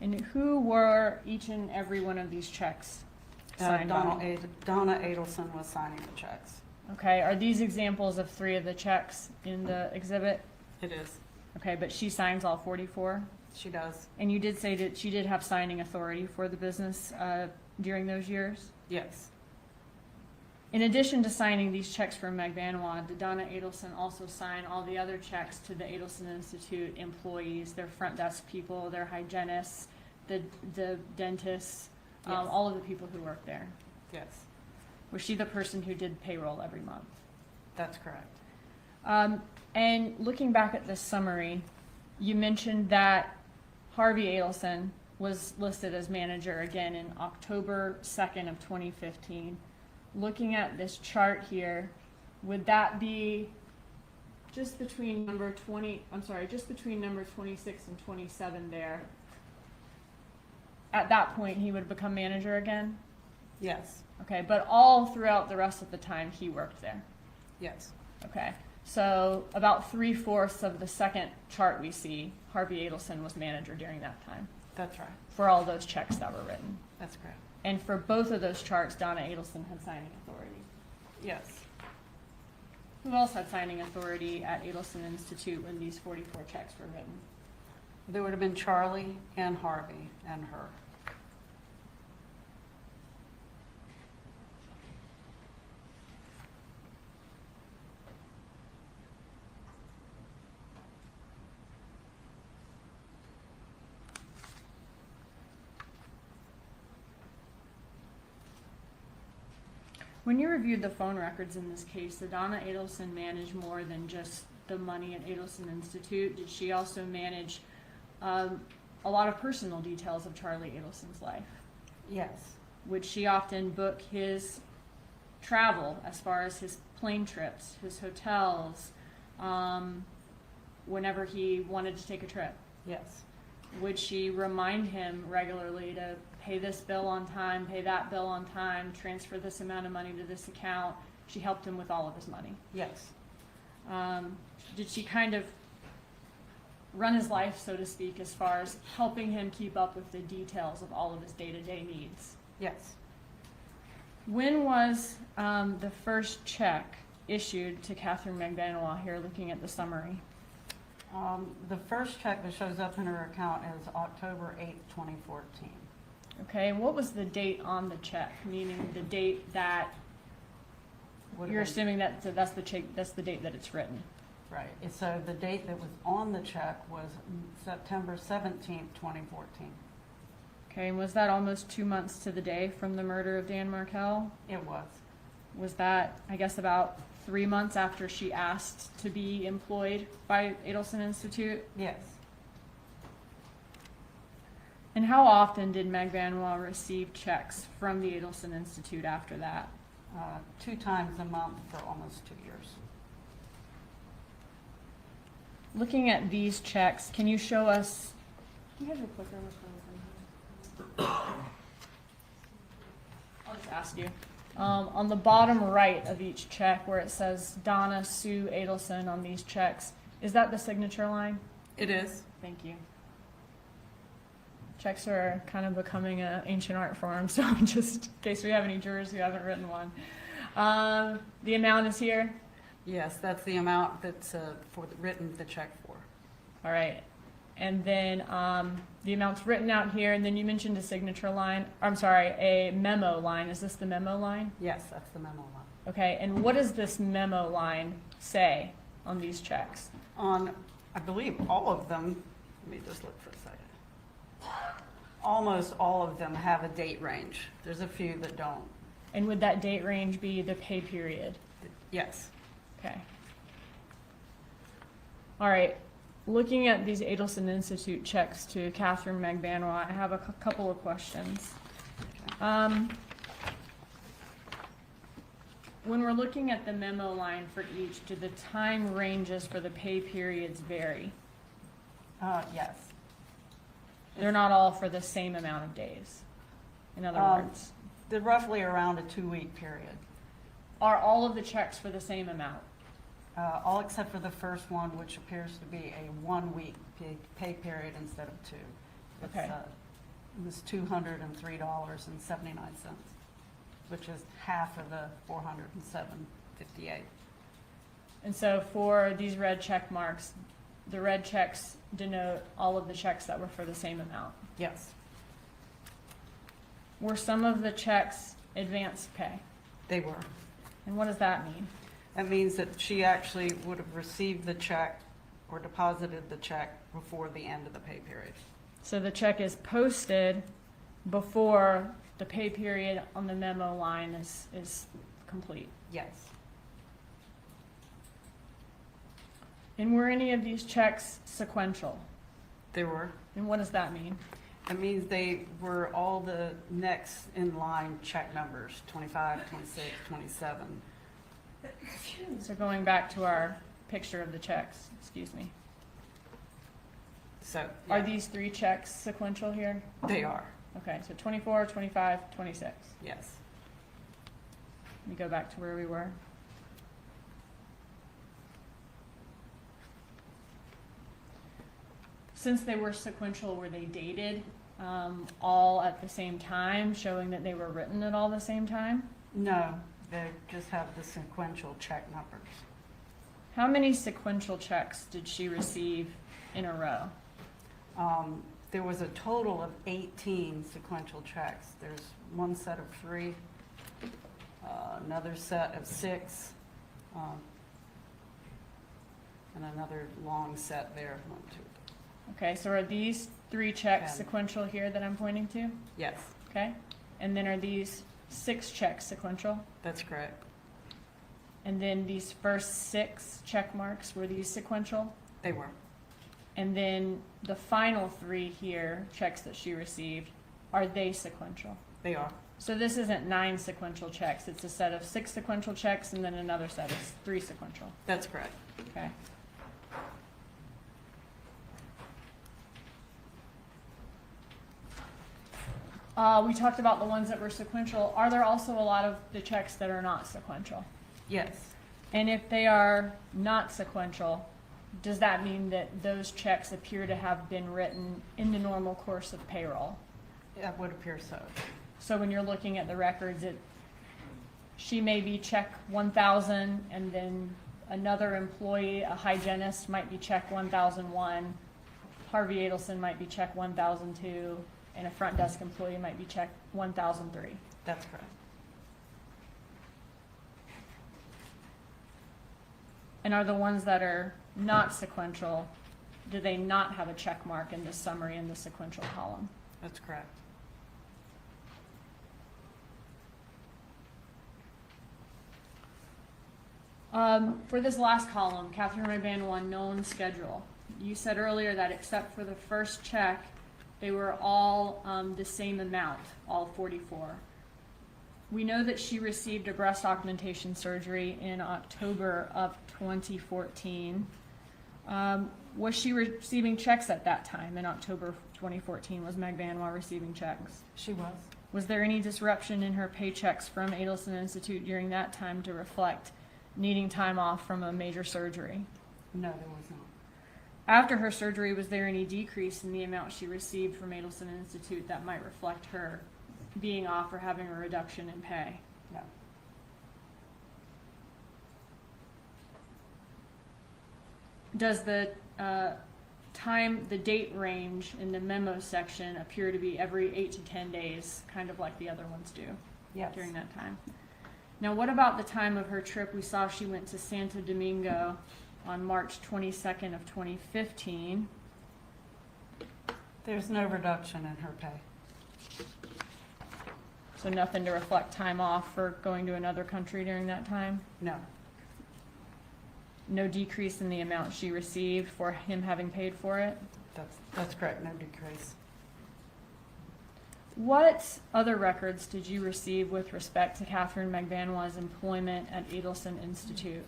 And who were each and every one of these checks signed by? Donna Adelson was signing the checks. Okay, are these examples of 3 of the checks in the exhibit? It is. Okay, but she signs all 44? She does. And you did say that she did have signing authority for the business during those years? Yes. In addition to signing these checks for McBanois, did Donna Adelson also sign all the other checks to the Adelson Institute employees, their front desk people, their hygienists, the dentists, Yes. all of the people who work there? Yes, Was she the person who did payroll every month? that's correct. And looking back at this summary, you mentioned that Harvey Adelson was listed as manager again in October 2nd of 2015. Looking at this chart here, would that be just between number 26 and 27 there? At that point, he would become manager again? Yes, Okay, but all throughout the rest of the time, he worked there? yes, Okay, so about 3/4 of the second chart we see, Harvey Adelson was manager during that time that's right. for all those checks that were written. That's correct. And for both of those charts, Donna Adelson had signing authority. Yes. Who else had signing authority at Adelson Institute when these 44 checks were written? There would have been Charlie and Harvey and her. When you reviewed the phone records in this case, did Donna Adelson manage more than just the money at Adelson Institute? Did she also manage a lot of personal details of Charlie Adelson's life? Yes, Would she often book his travel as far as his plane trips, his hotels, whenever he wanted to take a trip? yes, Would she remind him regularly to pay this bill on time, pay that bill on time, transfer this amount of money to this account? She helped him with all of his money. yes, Did she kind of run his life, so to speak, as far as helping him keep up with the details of all of his day-to-day needs? yes. When was the first check issued to Catherine McBanois here, looking at the summary? The first check that shows up in her account is October 8th, 2014. Okay, and what was the date on the check? Meaning the date that, Would have you're been- assuming that that's the check, that's the date that it's written. Right, and so the date that was on the check was September 17th, 2014. Okay, and was that almost 2 months to the day from the murder of Dan Markell? It was. Was that, I guess, about 3 months after she asked to be employed by Adelson Institute? Yes, And how often did McBanois receive checks from the Adelson Institute after that? 2 times a month for almost 2 years. Looking at these checks, can you show us, do you have your clicker on the phone? I'll just ask you. On the bottom right of each check where it says Donna Sue Adelson on these checks, is that the signature line? It is. Thank you. Checks are kind of becoming an ancient art form, so just in case we have any jurors who haven't written one. The amount is here. Yes, that's the amount that's written the check for. All right. And then the amount's written out here, and then you mentioned a signature line. I'm sorry, a memo line. Is this the memo line? Yes, that's the memo line. Okay, and what does this memo line say on these checks? On, I believe, all of them, let me just look for a second. Almost all of them have a date range. There's a few that don't. And would that date range be the pay period? Yes. Okay. All right. looking at these Adelson Institute checks to Catherine McBanois, I have a couple of questions. When we're looking at the memo line for each, do the time ranges for the pay periods vary? Yes. They're not all for the same amount of days, in other words. They're roughly around a 2-week period. Are all of the checks for the same amount? All except for the first one, which appears to be a 1-week pay period instead of 2. It's, Okay. It was $203.79, which is half of the $407.58. And so for these red check marks, the red checks denote all of the checks that were for the same amount. Yes, Were some of the checks advanced pay? they were. And what does that mean? That means that she actually would have received the check or deposited the check before the end of the pay period. So the check is posted before the pay period on the memo line is complete. Yes. And were any of these checks sequential? They were. And what does that mean? That means they were all the next in line check numbers, 25, 26, 27. So going back to our picture of the checks, excuse me. So, Are yeah, these 3 checks sequential here? they are, Okay, so 24, 25, 26. yes. Let me go back to where we were. Since they were sequential, were they dated all at the same time, showing that they were written at all the same time? No, they just have the sequential check numbers. How many sequential checks did she receive in a row? There was a total of 18 sequential checks. There's one set of 3, another set of 6, and another long set there, 1, 2. Okay, so are these 3 checks 10. sequential here that I'm pointing to? Yes, Okay, and then are these 6 checks sequential? that's correct. And then these first 6 check marks, were these sequential? They were. And then the final 3 here, checks that she received, are they sequential? They are. So this isn't 9 sequential checks, it's a set of 6 sequential checks and then another set of 3 sequential, That's correct. okay? We talked about the ones that were sequential. Are there also a lot of the checks that are not sequential? Yes, And if they are not sequential, does that mean that those checks appear to have been written in the normal course of payroll? it would appear so. So when you're looking at the records, she may be check 1,000, and then another employee, a hygienist, might be check 1,001. Harvey Adelson might be check 1,002, and a front desk employee might be check 1,003. That's correct. And are the ones that are not sequential, do they not have a check mark in the summary in the sequential column? That's correct. For this last column, Catherine McBanois, known schedule. You said earlier that except for the first check, they were all the same amount, all 44. We know that she received a breast augmentation surgery in October of 2014. Was she receiving checks at that time in October of 2014? Was McBanois receiving checks? She was. Was there any disruption in her paychecks from Adelson Institute during that time to reflect needing time off from a major surgery? No, there was not. After her surgery, was there any decrease in the amount she received from Adelson Institute that might reflect her being off or having a reduction in pay? No. Does the the date range in the memo section appear to be every 8 to 10 days, kind of like the other ones do Yes. during that time? Now, what about the time of her trip? We saw she went to Santo Domingo on March 22nd of 2015. There's no reduction in her pay. So nothing to reflect time off for going to another country during that time? No. no decrease in the amount she received for him having paid for it? That's correct, no decrease. What other records did you receive with respect to Catherine McVanois' employment at Adelson Institute?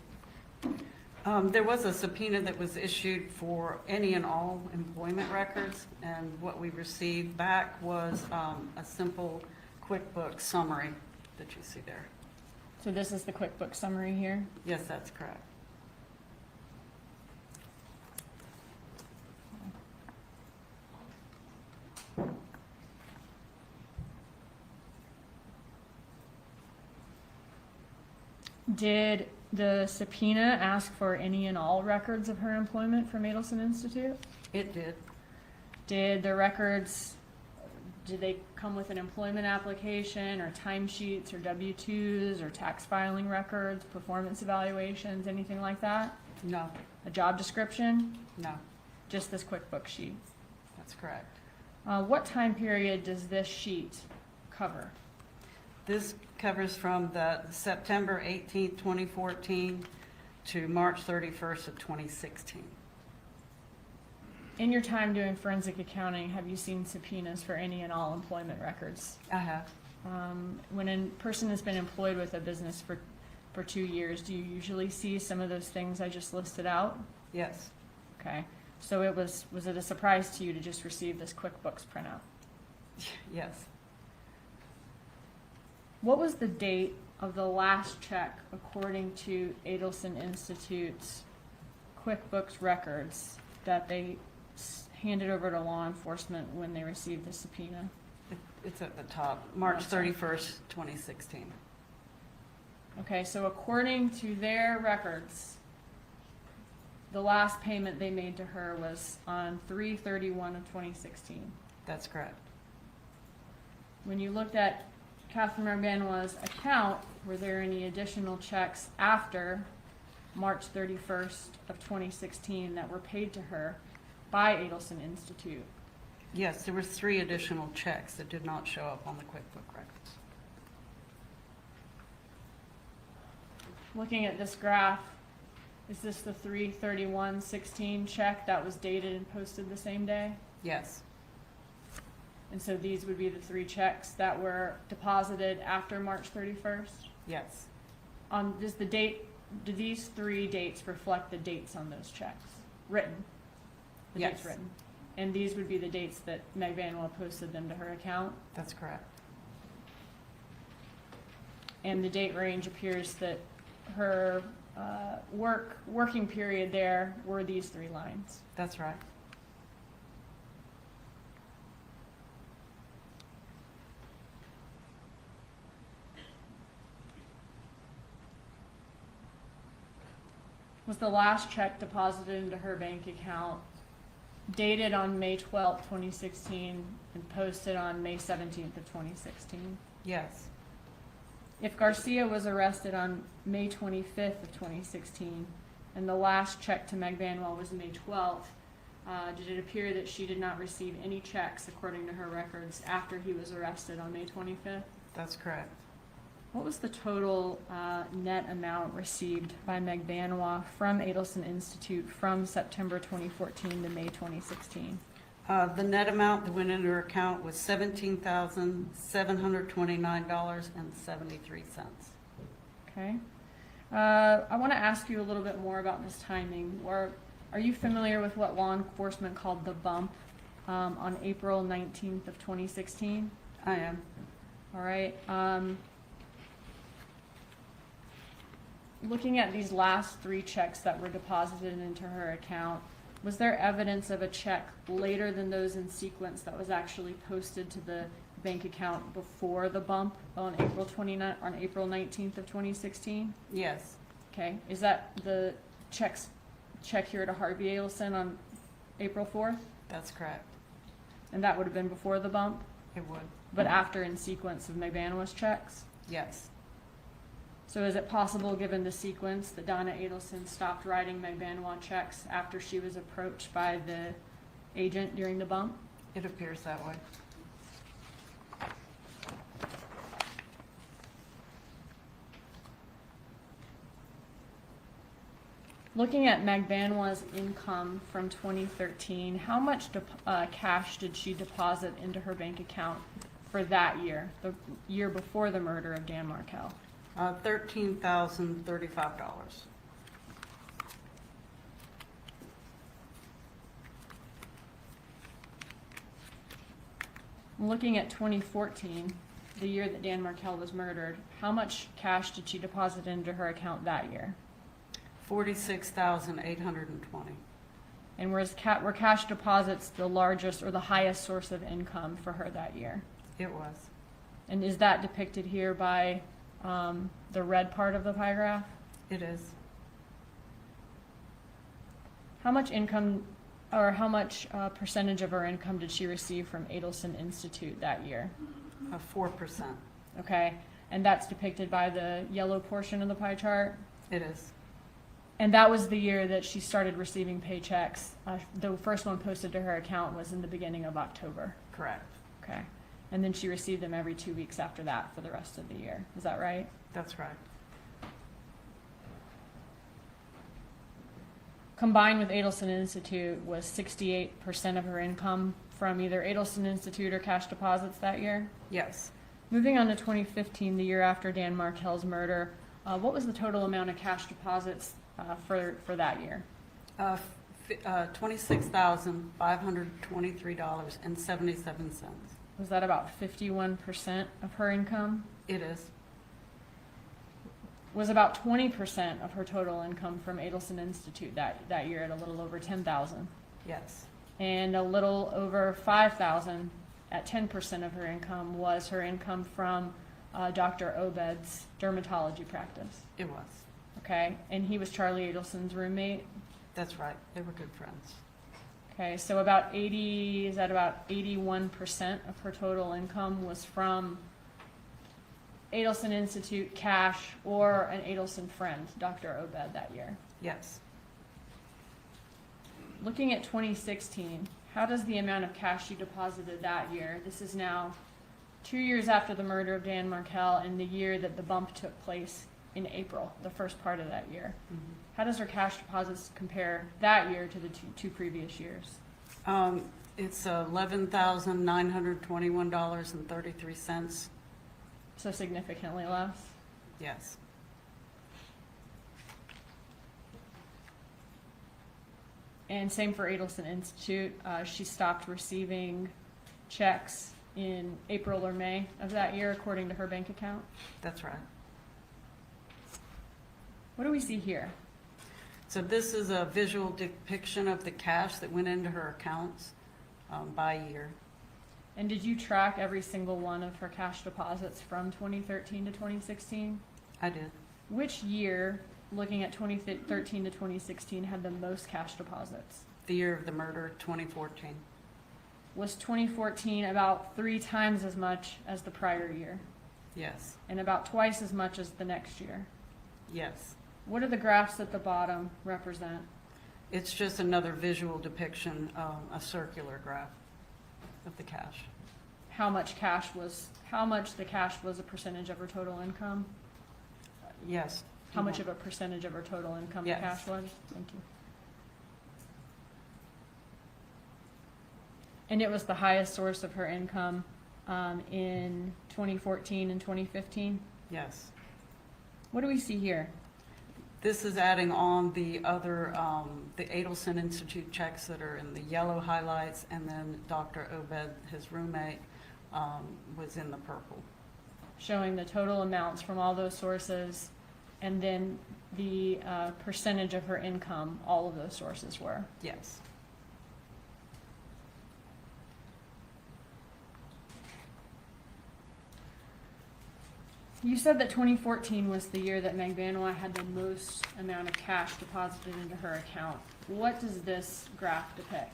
There was a subpoena that was issued for any and all employment records, and what we received back was a simple QuickBooks summary that you see there. So this is the QuickBooks summary here. Yes, that's correct. Did the subpoena ask for any and all records of her employment from Adelson Institute? It did. Did the records, did they come with an employment application or timesheets or W-2s or tax filing records, performance evaluations, anything like that? No, A job description? no, Just this QuickBooks sheet? that's correct. What time period does this sheet cover? This covers from the September 18th, 2014 to March 31st of 2016. In your time doing forensic accounting, have you seen subpoenas for any and all employment records? I have. When a person has been employed with a business for 2 years, do you usually see some of those things I just listed out? Yes, Okay, so was it a surprise to you to just receive this QuickBooks printout? yes. What was the date of the last check according to Adelson Institute's QuickBooks records that they handed over to law enforcement when they received the subpoena? It's at the top, March Okay. 31st, 2016. Okay, so according to their records, the last payment they made to her was on 3/31 of 2016. That's correct. When you looked at Catherine McVanois' account, were there any additional checks after March 31st of 2016 that were paid to her by Adelson Institute? Yes, there were 3 additional checks that did not show up on the QuickBook records. Looking at this graph, is this the 3/31/16 check that was dated and posted the same day? Yes, And so these would be the 3 checks that were deposited after March 31st? yes, Does do these 3 dates reflect the dates on those checks? Written? The dates Yes. written? And these would be the dates that McVanois posted them to her account? that's correct. And the date range appears that her working period there were these 3 lines. That's right. Was the last check deposited into her bank account dated on May 12th, 2016, and posted on May 17th of 2016? Yes, If Garcia was arrested on May 25th of 2016, and the last check to McVanois was May 12th, did it appear that she did not receive any checks, according to her records, after he was arrested on May 25th? that's correct. What was the total net amount received by McVanois from Adelson Institute from September 2014 to May 2016? The net amount that went into her account was $17,729.73. Okay. I want to ask you a little bit more about this timing. Are you familiar with what law enforcement called the bump on April 19th of 2016? I am. All right. Looking at these last 3 checks that were deposited into her account, was there evidence of a check later than those in sequence that was actually posted to the bank account before the bump on April 19th of 2016? Yes, Okay, is that the check here to Harvey Adelson on April 4th? that's correct. And that would have been before the bump, It would. but after in sequence of McVanois checks? Yes, So is it possible, given the sequence, that Donna Adelson stopped writing McVanois checks after she was approached by the agent during the bump? it appears that way. Looking at Magbanwa's income from 2013, how much cash did she deposit into her bank account for that year, the year before the murder of Dan Markell? $13,035. Looking at 2014, the year that Dan Markell was murdered, how much cash did she deposit into her account that year? $46,820. And were cash deposits the largest or the highest source of income for her that year? It was. And is that depicted here by the red part of the pie graph? It is. How much income, or how much percentage of her income did she receive from Adelson Institute that year? 4%. Okay, and that's depicted by the yellow portion of the pie chart? It is. And that was the year that she started receiving paychecks. The first one posted to her account was in the beginning of October. Correct. Okay. And then she received them every 2 weeks after that for the rest of the year. Is that right? That's right. Combined with Adelson Institute was 68% of her income from either Adelson Institute or cash deposits that year? Yes. Moving on to 2015, the year after Dan Markell's murder, what was the total amount of cash deposits for that year? $26,523.77. Was that about 51% of her income? It is. Was about 20% of her total income from Adelson Institute that year at a little over 10,000, Yes. and a little over 5,000 at 10% of her income was her income from Dr. Obed's dermatology practice. It was. Okay, and he was Charlie Adelson's roommate. That's right. They were good friends. Okay, so about 81% of her total income was from Adelson Institute cash or an Adelson friend, Dr. Obed, that year. Yes. Looking at 2016, how does the amount of cash she deposited that year, this is now 2 years after the murder of Dan Markell and the year that the bump took place in April, the first part of that year. Mm-hmm. How does her cash deposits compare that year to the two previous years? It's $11,921.33. So significantly less? Yes. And same for Adelson Institute. She stopped receiving checks in April or May of that year, according to her bank account. That's right. What do we see here? So this is a visual depiction of the cash that went into her accounts by year. And did you track every single one of her cash deposits from 2013 to 2016? I did. Which year, looking at 2013 to 2016, had the most cash deposits? The year of the murder, 2014. Was 2014 about 3 times as much as the prior year? Yes. And about twice as much as the next year? Yes. What do the graphs at the bottom represent? It's just another visual depiction, a circular graph of the cash. How much the cash was a percentage of her total income? Yes. How much of a percentage of her total income the Yes. cash was? Thank you. And it was the highest source of her income in 2014 and 2015? Yes. What do we see here? This is adding on the other, the Adelson Institute checks that are in the yellow highlights, and then Dr. Obed, his roommate, was in the purple. Showing the total amounts from all those sources, and then the percentage of her income all of those sources were. Yes. You said that 2014 was the year that Magbanwa had the most amount of cash deposited into her account. What does this graph depict?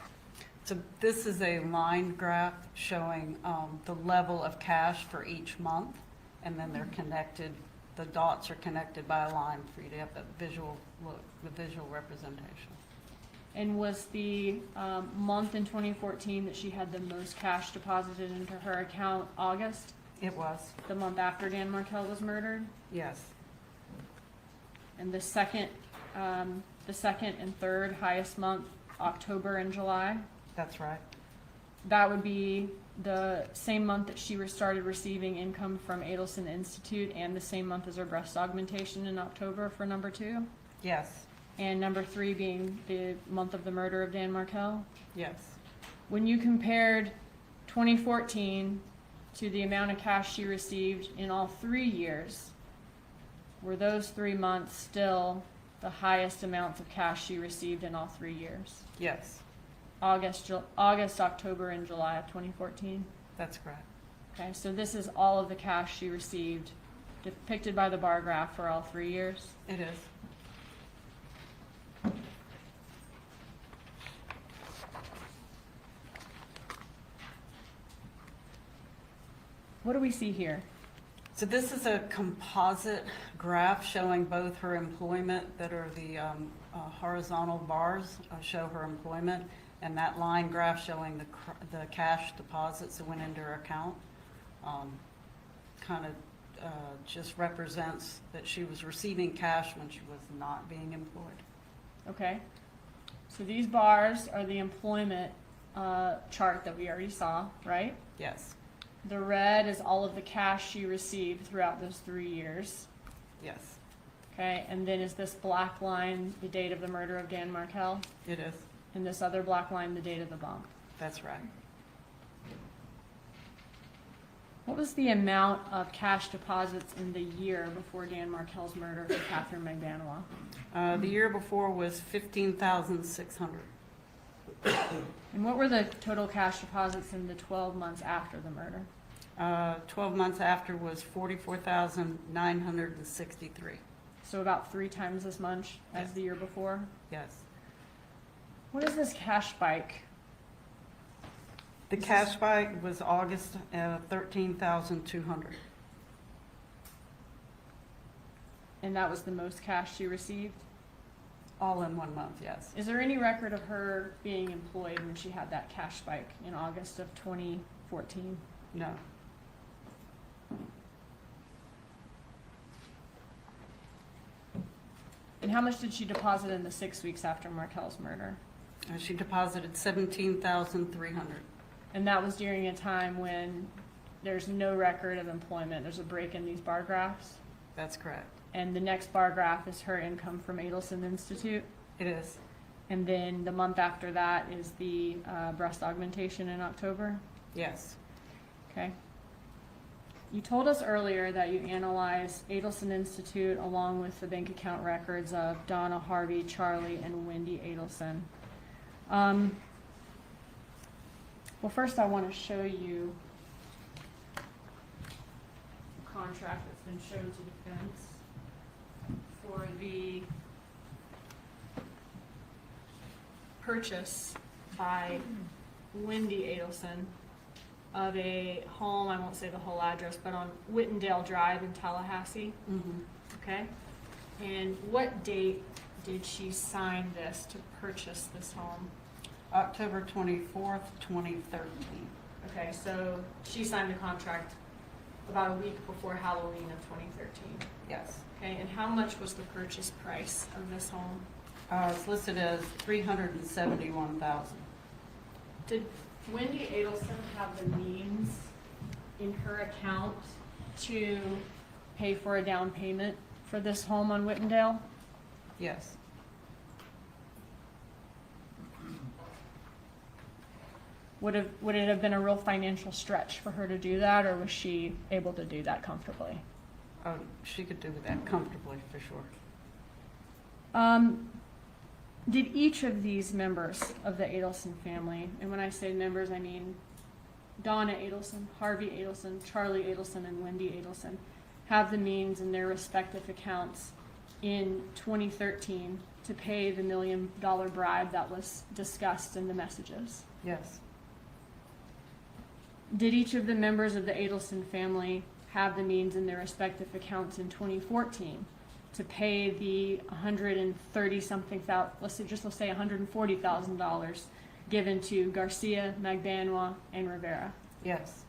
So this is a line graph showing the level of cash for each month, and then they're connected, the dots are connected by a line for you to have that visual look, the visual representation. And was the month in 2014 that she had the most cash deposited into her account August? It was. The month after Dan Markell was murdered? Yes. And the second the second and third highest month, October and July. That's right. That would be the same month that she started receiving income from Adelson Institute, and the same month as her breast augmentation in October for number 2. Yes, And number 3 being the month of the murder of Dan Markell. yes. When you compared 2014 to the amount of cash she received in all 3 years, were those 3 months still the highest amounts of cash she received in all 3 years? Yes, August, October, and July of 2014? that's correct. Okay, so this is all of the cash she received depicted by the bar graph for all 3 years? It is. What do we see here? So this is a composite graph showing both her employment, that are the horizontal bars show her employment, and that line graph showing the cash deposits that went into her account. Kind of just represents that she was receiving cash when she was not being employed. Okay, so these bars are the employment chart that we already saw, right? Yes, The red is all of the cash she received throughout those 3 years. yes, Okay, and then is this black line the date of the murder of Dan Markell? it is. And this other black line the date of the bump? That's right. What was the amount of cash deposits in the year before Dan Markell's murder for Catherine McBanois? The year before was 15,600. And what were the total cash deposits in the 12 months after the murder? 12 months after was 44,963. So about 3 times as much as Yes. the year before? Yes. What is this cash spike? The cash spike was August, 13,200. And that was the most cash she received? All in 1 month, yes. Is there any record of her being employed when she had that cash spike in August of 2014? No. And how much did she deposit in the 6 weeks after Markell's murder? She deposited 17,300. And that was during a time when there's no record of employment. There's a break in these bar graphs. That's correct. And the next bar graph is her income from Adelson Institute. It is. And then the month after that is the breast augmentation in October. Yes. Okay. You told us earlier that you analyzed Adelson Institute along with the bank account records of Donna, Harvey, Charlie, and Wendy Adelson. Well, first I want to show you a contract that's been shown to defense for the purchase by Wendy Adelson of a home, I won't say the whole address, but on Whittendale Drive in Tallahassee, Mm-hmm. okay? And what date did she sign this to purchase this home? October 24th, 2013. Okay, so she signed the contract about a week before Halloween of 2013. Yes. Okay, and how much was the purchase price of this home? It's listed as 371,000. Did Wendy Adelson have the means in her account to pay for a down payment for this home on Whittendale? Yes. Would it have been a real financial stretch for her to do that, or was she able to do that comfortably? Oh, she could do that comfortably, for sure. Did each of these members of the Adelson family, and when I say members, I mean Donna Adelson, Harvey Adelson, Charlie Adelson, and Wendy Adelson, have the means in their respective accounts in 2013 to pay the $1 million bribe that was discussed in the messages? Yes. Did each of the members of the Adelson family have the means in their respective accounts in 2014 to pay the $130-something thousand, let's say $140,000 given to Garcia, McBanois, and Rivera? Yes.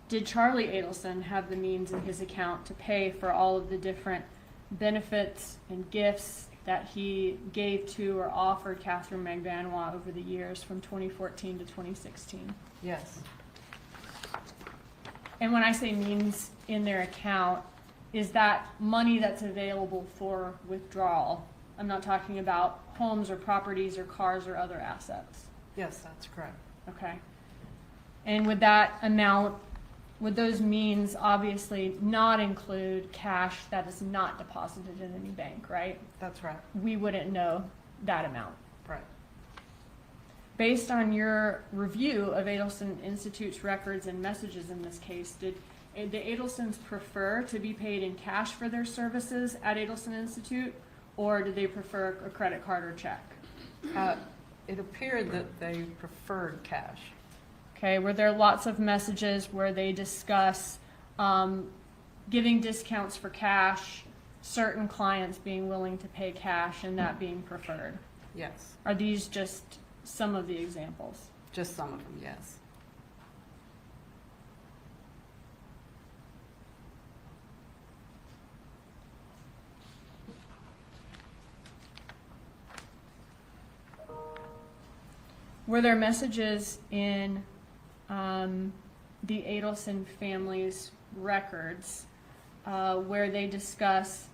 Did Charlie Adelson have the means in his account to pay for all of the different benefits and gifts that he gave to or offered Catherine McVanois over the years from 2014 to 2016. Yes. And when I say means in their account, is that money that's available for withdrawal? I'm not talking about homes or properties or cars or other assets. Yes, that's correct. Okay. And would that amount, would those means obviously not include cash that is not deposited in any bank, right? That's right. We wouldn't know that amount. Right. Based on your review of Adelson Institute's records and messages in this case, did the Adelsons prefer to be paid in cash for their services at Adelson Institute, or did they prefer a credit card or check? It appeared that they preferred cash. Okay, were there lots of messages where they discuss giving discounts for cash, certain clients being willing to pay cash, and that being preferred? Yes, Are these just some of the examples? just some of them, yes. Were there messages in the Adelson family's records where they discuss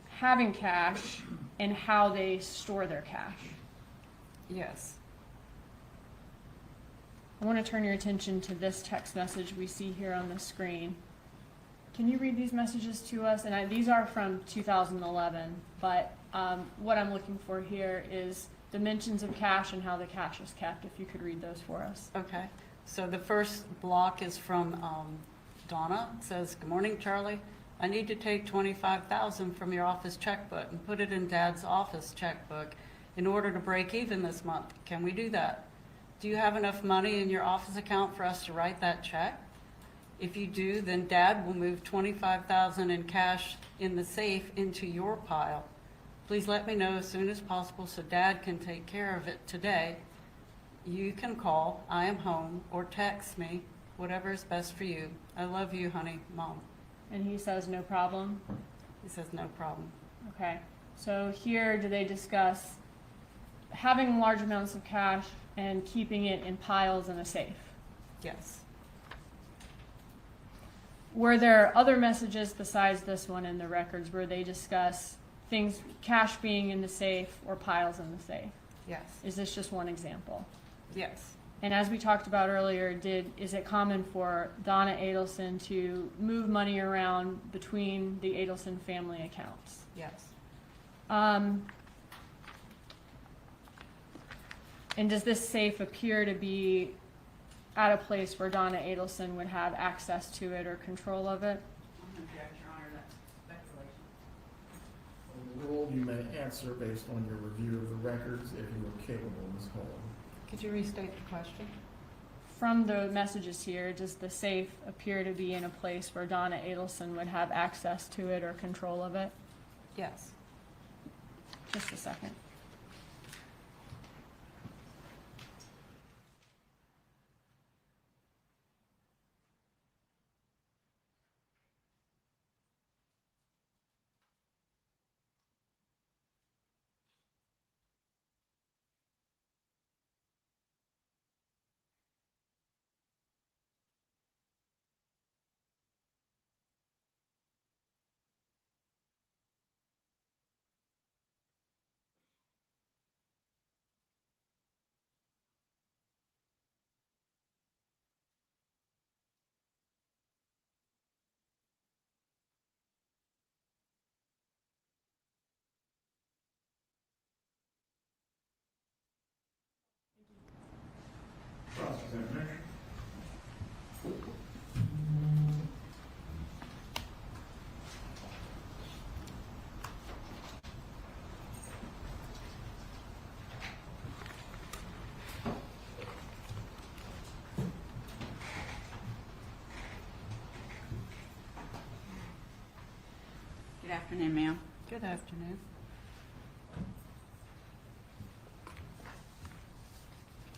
having cash and how they store their cash? Yes. I want to turn your attention to this text message we see here on the screen. Can you read these messages to us? And these are from 2011, but what I'm looking for here is dimensions of cash and how the cash is kept, if you could read those for us. Okay, so the first block is from Donna. It says, "Good morning, Charlie. I need to take $25,000 from your office checkbook and put it in Dad's office checkbook in order to break even this month. Can we do that? Do you have enough money in your office account for us to write that check? If you do, then Dad will move $25,000 in cash in the safe into your pile. Please let me know as soon as possible so Dad can take care of it today. You can call, I am home, or text me, whatever is best for you. I love you, honey, Mom." And he says no problem. He says, "No problem." Okay, so here do they discuss having large amounts of cash and keeping it in piles in a safe? Yes. Were there other messages besides this one in the records where they discuss things, cash being in the safe or piles in the safe? Yes. Is this just one example? Yes. And as we talked about earlier, is it common for Donna Adelson to move money around between the Adelson family accounts? Yes. And does this safe appear to be at a place where Donna Adelson would have access to it or control of it? On the rule, you may answer based on your review of the records if you are capable, Ms. Holm. Could you restate the question? From the messages here, does the safe appear to be in a place where Donna Adelson would have access to it or control of it? Yes. Just a second. Cross-examination. Good afternoon, ma'am. Good afternoon.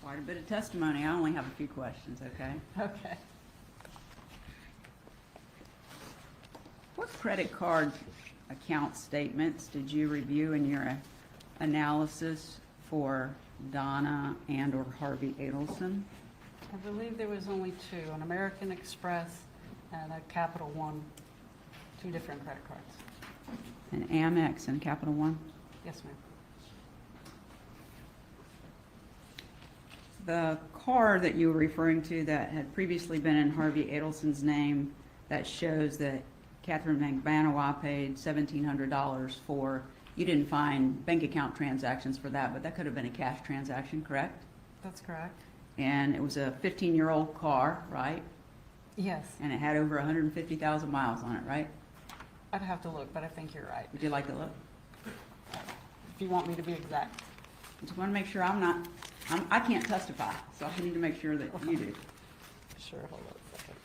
Quite a bit of testimony. I only have a few questions, okay? Okay. What credit card account statements did you review in your analysis for Donna and/or Harvey Adelson? I believe there was only two, an American Express and a Capital One, two different credit cards. An Amex and Capital One? Yes, ma'am. The car that you were referring to that had previously been in Harvey Adelson's name, that shows that Catherine McBanois paid $1,700 for, you didn't find bank account transactions for that, but that could have been a cash transaction, correct? That's correct. And it was a 15-year-old car, right? Yes. And it had over 150,000 miles on it, right? I'd have to look, but I think you're right. Would you like to look? If you want me to be exact. Just want to make sure I can't testify, so I need to make sure that you do. Sure, hold on a second.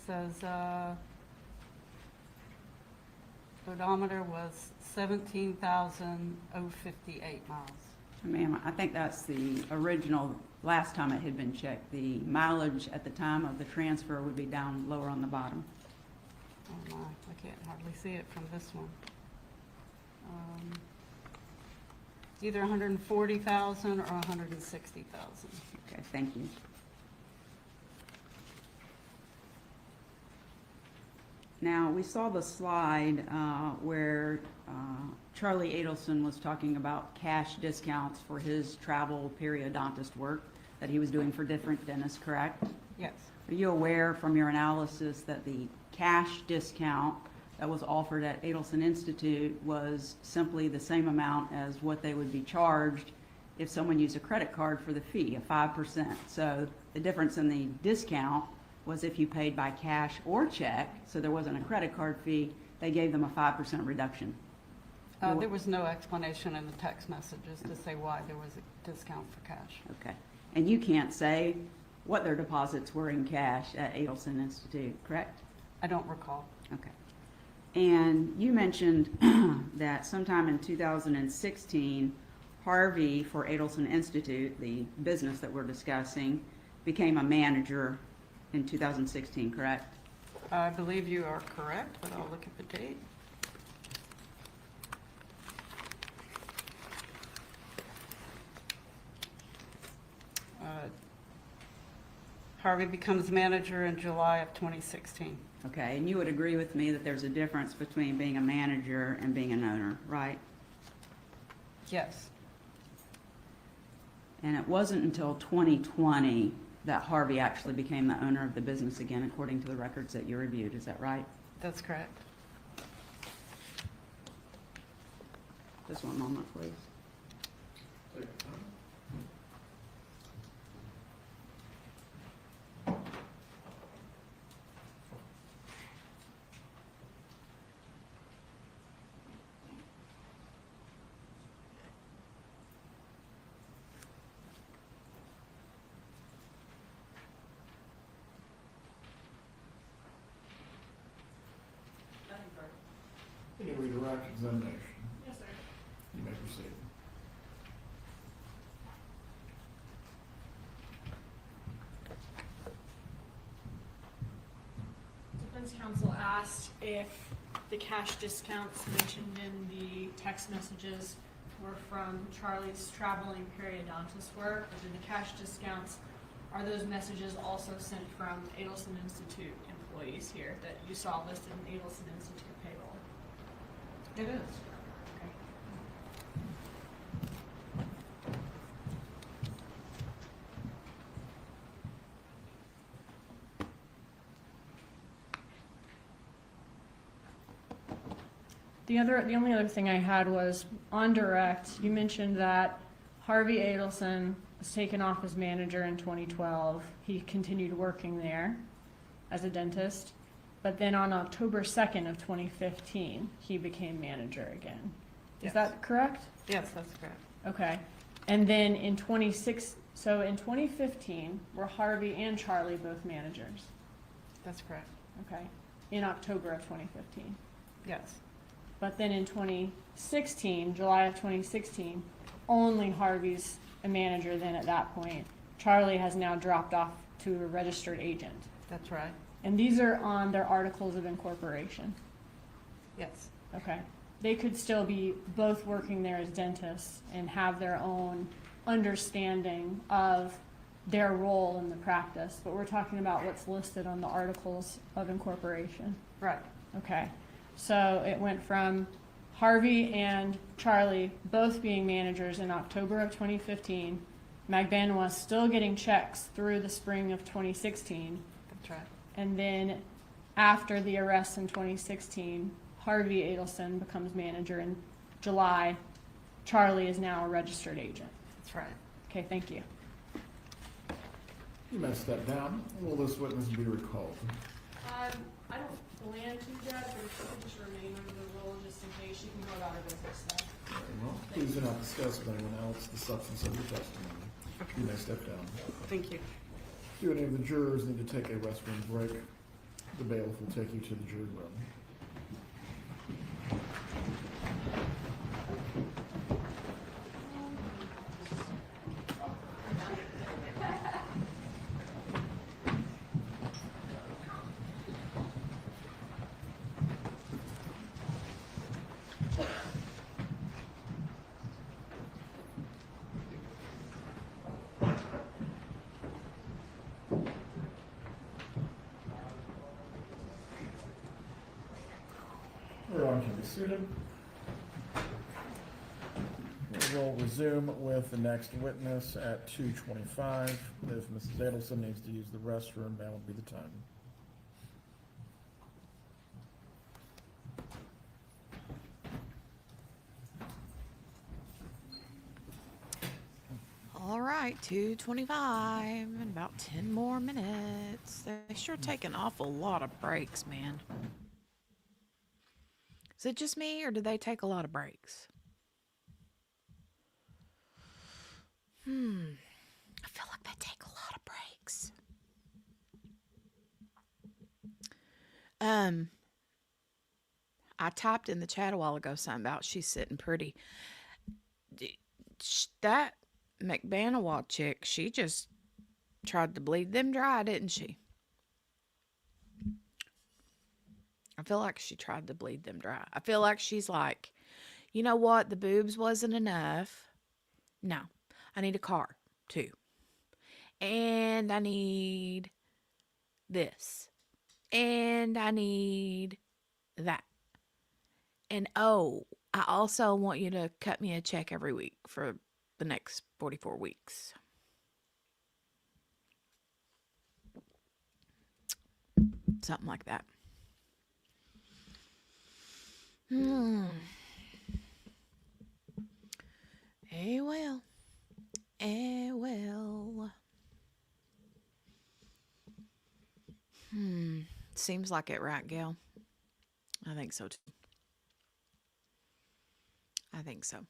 Says, odometer was 17,058 miles. Ma'am, I think that's the original, last time it had been checked. The mileage at the time of the transfer would be down lower on the bottom. Oh my, I can't hardly see it from this one. Either 140,000 or 160,000. Okay, thank you. Now, we saw the slide where Charlie Adelson was talking about cash discounts for his travel periodontist work that he was doing for different dentists, correct? Yes. Are you aware from your analysis that the cash discount that was offered at Adelson Institute was simply the same amount as what they would be charged if someone used a credit card for the fee, a 5%? So the difference in the discount was if you paid by cash or check, so there wasn't a credit card fee, they gave them a 5% reduction. There was no explanation in the text messages to say why there was a discount for cash. Okay. And you can't say what their deposits were in cash at Adelson Institute, correct? I don't recall. Okay. And you mentioned that sometime in 2016, Harvey for Adelson Institute, the business that we're discussing, became a manager in 2016, correct? I believe you are correct, but I'll look at the date. Harvey becomes manager in July of 2016. Okay, and you would agree with me that there's a difference between being a manager and being an owner, right? Yes. And it wasn't until 2020 that Harvey actually became the owner of the business again, according to the records that you reviewed. Is that right? That's correct. Just one moment, please. Any redirect examination? Yes, sir. You may proceed. Defense counsel asked if the cash discounts mentioned in the text messages were from Charlie's traveling periodontist work, or did the cash discounts, are those messages also sent from Adelson Institute employees here that you saw listed in Adelson Institute payroll? It is. Okay. The only other thing I had was on direct, you mentioned that Harvey Adelson was taken off as manager in 2012. He continued working there as a dentist. But then on October 2nd of 2015, he became manager again. Is Yes. that correct? Yes, that's correct. Okay. And then in 2015, were Harvey and Charlie both managers? That's correct. Okay. In October of 2015. Yes. But then in 2016, July of 2016, only Harvey's a manager then at that point. Charlie has now dropped off to a registered agent. That's right. And these are on their articles of incorporation. Yes. Okay. They could still be both working there as dentists and have their own understanding of their role in the practice, but we're talking about what's listed on the articles of incorporation. Right. Okay. So it went from Harvey and Charlie both being managers in October of 2015. Magbanoa still getting checks through the spring of 2016. That's right. And then after the arrest in 2016, Harvey Adelson becomes manager in July. Charlie is now a registered agent. That's right. Okay, thank you. You may step down. Will this witness be recalled? I don't plan to, Judge, but if you could just remain under the rule just in case, you can go about her business then. Very well. Please do not discuss with anyone else the substance of your testimony. You may step down. Thank you. Do any of the jurors need to take a restroom break? The bailiff will take you to the jury room. Everyone can be seated. We'll resume with the next witness at 2:25. If Mrs. Adelson needs to use the restroom, that will be the time. All right, 2:25, in about 10 more minutes. They sure take an awful lot of breaks, man. Is it just me, or do they take a lot of breaks? I feel like they take a lot of breaks. I typed in the chat a while ago something about she's sitting pretty. That McBanawa chick, she just tried to bleed them dry, didn't she? I feel like she tried to bleed them dry. I feel like she's like, you know what? The boobs wasn't enough. No, I need a car too. And I need this. And I need that. And oh, I also want you to cut me a check every week for the next 44 weeks. Something like that. Eh well. Eh well. Seems like it, right, Gail? I think so too. I think so.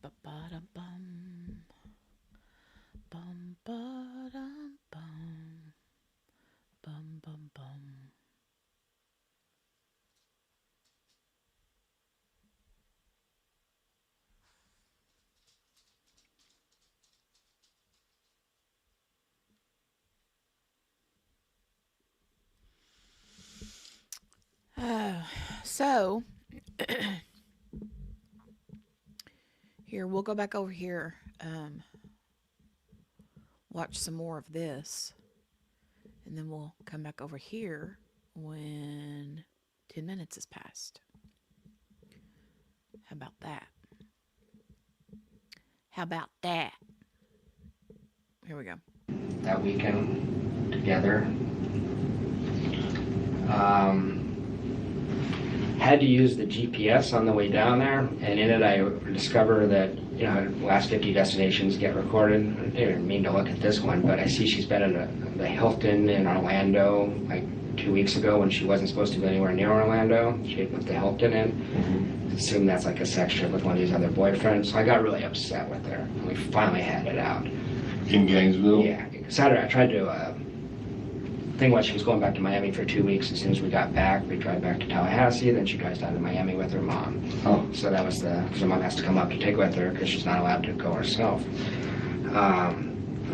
Ba-ba-da-bum. Bum-ba-dum-bum. Bum-bum-bum. So, here, we'll go back over here, watch some more of this, and then we'll come back over here when 10 minutes has passed. How about that? How about that? Here we go. That weekend together. Had to use the GPS on the way down there, and in it I discover that, you know, last 50 destinations get recorded. I didn't mean to look at this one, but I see she's been at the Hilton in Orlando like 2 weeks ago when she wasn't supposed to be anywhere near Orlando. She had put the Hilton in. Assume that's like a sex trip with one of these other boyfriends. So I got really upset with her. We finally had it out. In Gainesville? Yeah. Saturday I tried to, thing was she was going back to Miami for 2 weeks. As soon as we got back, we drive back to Tallahassee, then she drives down to Miami with her mom. Oh. So that was because her mom has to come up to take with her because she's not allowed to go herself. I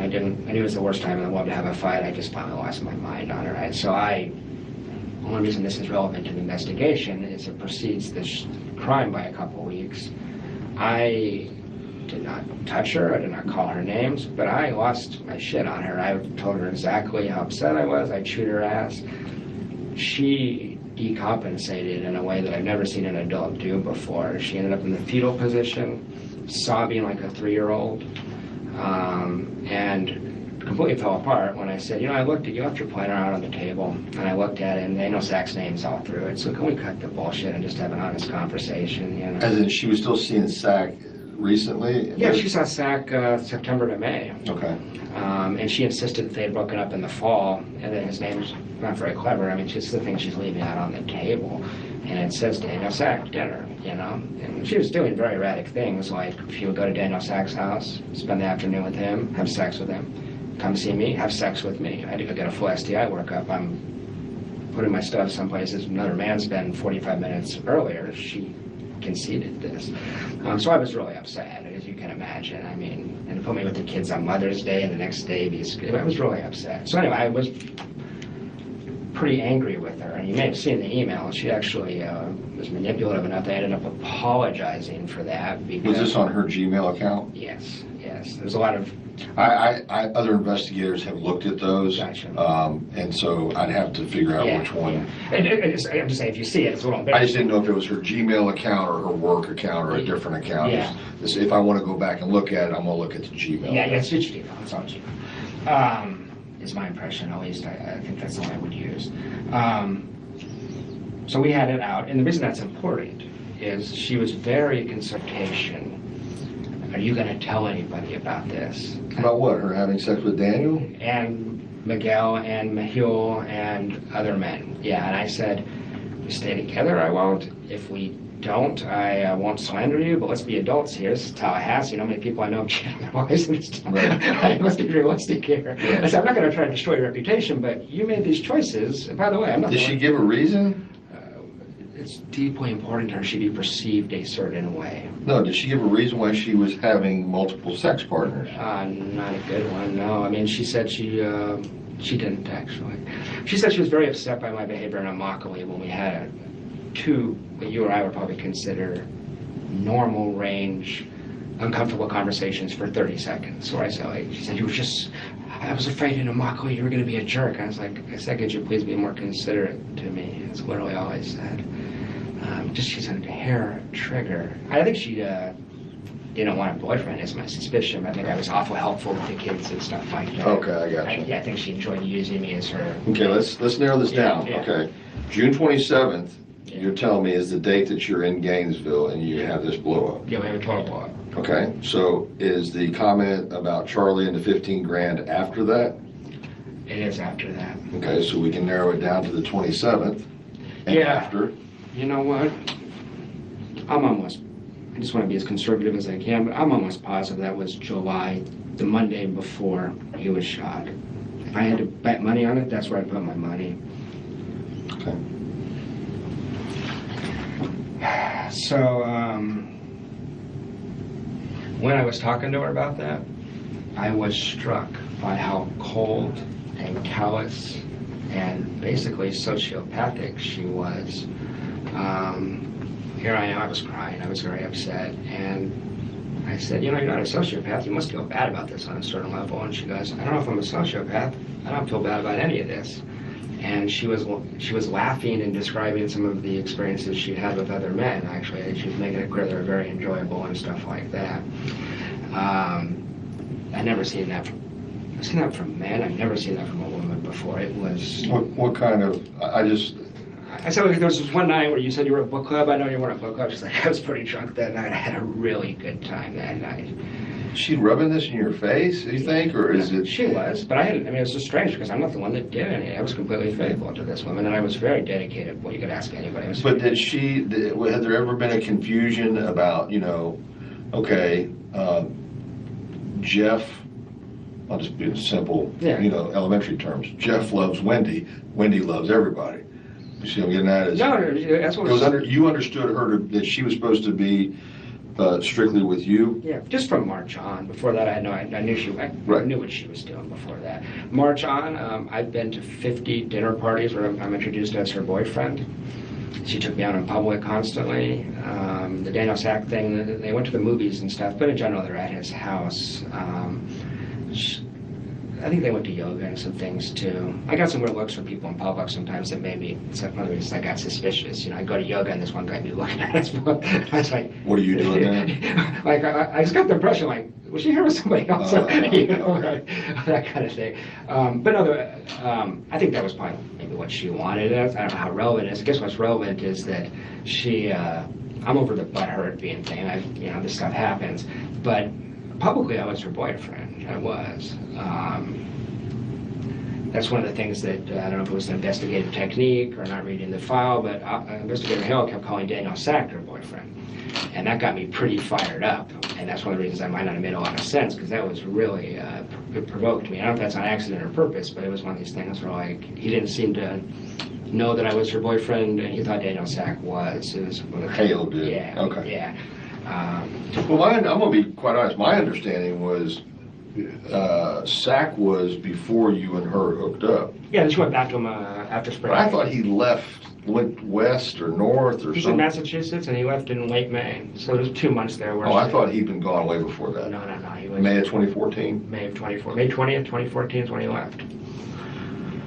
knew it was the worst time in the world to have a fight. I just finally lost my mind on her. The only reason this is relevant to the investigation is it precedes this crime by a couple weeks. I did not touch her, I did not call her names, but I lost my shit on her. I told her exactly how upset I was. I chewed her ass. She decompensated in a way that I've never seen an adult do before. She ended up in the fetal position, sobbing like a 3-year-old, and completely fell apart when I said, you know, I looked at you, left your pointer out on the table, and I looked at it, and they know Zach's names all through it, so can we cut the bullshit and just have an honest conversation, you know? As in, she was still seeing Zach recently? Yeah, she saw Zach September to May. Okay. And she insisted that they had broken up in the fall, and that his name's not very clever. I mean, just the thing she's leaving out on the table. And it says Daniel Sack dinner, you know? And she was doing very erratic things, like she would go to Daniel Sack's house, spend the afternoon with him, have sex with him, come see me, have sex with me. I had to go get a full STI workup. I'm putting my stuff someplace another man's been 45 minutes earlier. She conceded this. So I was really upset, as you can imagine. I mean, and put me with the kids on Mother's Day and the next day, I was really upset. So anyway, I was pretty angry with her, and you may have seen the email. She actually was manipulative enough. They ended up apologizing for that. Because, Was this on her Gmail account? Yes. There's a lot of... Other investigators have looked at those. Gotcha. And so I'd have to figure out which one. Yeah. I'm just saying, if you see it, it's a little I embarrassing. just didn't know if it was her Gmail account or her work account or a different account. Yeah. If I want to go back and look at it, I'm going to look at the Gmail. Yeah, it's Gmail. It's all Gmail. Is my impression, at least. I think that's the one I would use. So we had it out, and the reason that's important is she was very concerned. Are you going to tell anybody about this? About what? Her having sex with Daniel? And Miguel and Mahul and other men. Yeah, and I said, we stay together, I won't. If we don't, I won't slander you, but let's be adults here. This is Tallahassee. You know how many people I know cheat on their wives in this town? Right. Let's be realistic here. I said, I'm not going to try to destroy your reputation, but you made these choices. And by the way, I'm not... Did she give a reason? It's deeply important to her she be perceived a certain way. No, did she give a reason why she was having multiple sex partners? Not a good one, no. I mean, she said she didn't, actually. She said she was very upset by my behavior in Immokalee when we had two, what you or I would probably consider normal range, uncomfortable conversations for 30 seconds. So I said, she said, I was afraid in Immokalee you were going to be a jerk. I said, could you please be more considerate to me? That's literally all I said. She's a hair trigger. I think she didn't want a boyfriend, is my suspicion. I think I was awful helpful with the kids and stuff like that. Okay, I got you. I think she enjoyed using me as her... Okay, let's narrow this down. Yeah. Okay, June 27th, you're telling me is the date that you're in Gainesville and you have this blow up. Yeah, we have a total blow up. Okay, so is the comment about Charlie and the 15 grand after that? It is after that. Okay, so we can narrow it down to the 27th and Yeah. after. You know what? I just want to be as conservative as I can, but I'm almost positive that was July, the Monday before he was shot. If I had to bet money on it, that's where I'd put my money. Okay. So, when I was talking to her about that, I was struck by how cold and callous and basically sociopathic she was. Here I am, I was crying, I was very upset, and I said, you're not a sociopath, you must feel bad about this on a certain level. And she goes, I don't know if I'm a sociopath, I don't feel bad about any of this. And she was laughing and describing some of the experiences she'd had with other men, actually. She was making it clear they were very enjoyable and stuff like that. never seen that. I've seen that from men. I've never seen that from a woman before. It was. What kind of, I just, I said, there was this one night where you said you were at book club. I know you weren't at book club. She's like, I was pretty drunk that night. I had a really good time that night. she rubbing this in your face, you think, or is it? She was, but I mean, it was just strange because I'm not the one that did it. I was completely faithful to this woman, and I was very dedicated. Well, you could ask anybody. But had there ever been a confusion about, okay, Jeff, I'll just be simple, elementary terms. Jeff loves Wendy. Wendy loves everybody. You see what I'm getting at? No, that's what you understood her that she was supposed to be strictly with you? Yeah, just from March on. Before that, I knew what she was doing before that. March on, I've been to 50 dinner parties where I'm introduced as her boyfriend. She took me out in public constantly. The Daniel Sack thing, they went to the movies and stuff, but in general, they're at his house. I think they went to yoga and some things too. I got some weird looks from people in public sometimes that made me, it's one of the reasons I got suspicious. I go to yoga and this one guy be looking at us. I was like, what are you doing there? Like, I just got the impression, like, was she here with somebody else? That kind of thing. But no, I think that was probably maybe what she wanted. I don't know how relevant it is. I guess what's relevant is that I'm over the butthurt being thing. This stuff happens. But publicly, I was her boyfriend. I was. That's one of the things that, I don't know if it was an investigative technique or not reading the file, but Investigator Hill kept calling Daniel Sack her boyfriend. And that got me pretty fired up. And that's one of the reasons I might not have made a lot of sense, because that was really, it provoked me. I don't know if that's on accident or purpose, but it was one of these things where, like, he didn't seem to know that I was her boyfriend, and he thought Daniel Sack was. It was Hale did? Yeah. Okay. Yeah. Well, I'm going to be quite honest. My understanding was Sack was before you and her hooked up. Yeah, then she went back to him after spring. But I thought he went west or north or He's something. in Massachusetts, and he left in late May. So there's 2 months there. Where I thought he'd been gone way before that. No. He was May of 2014? May of 24. May 20th, 2014 is when he left.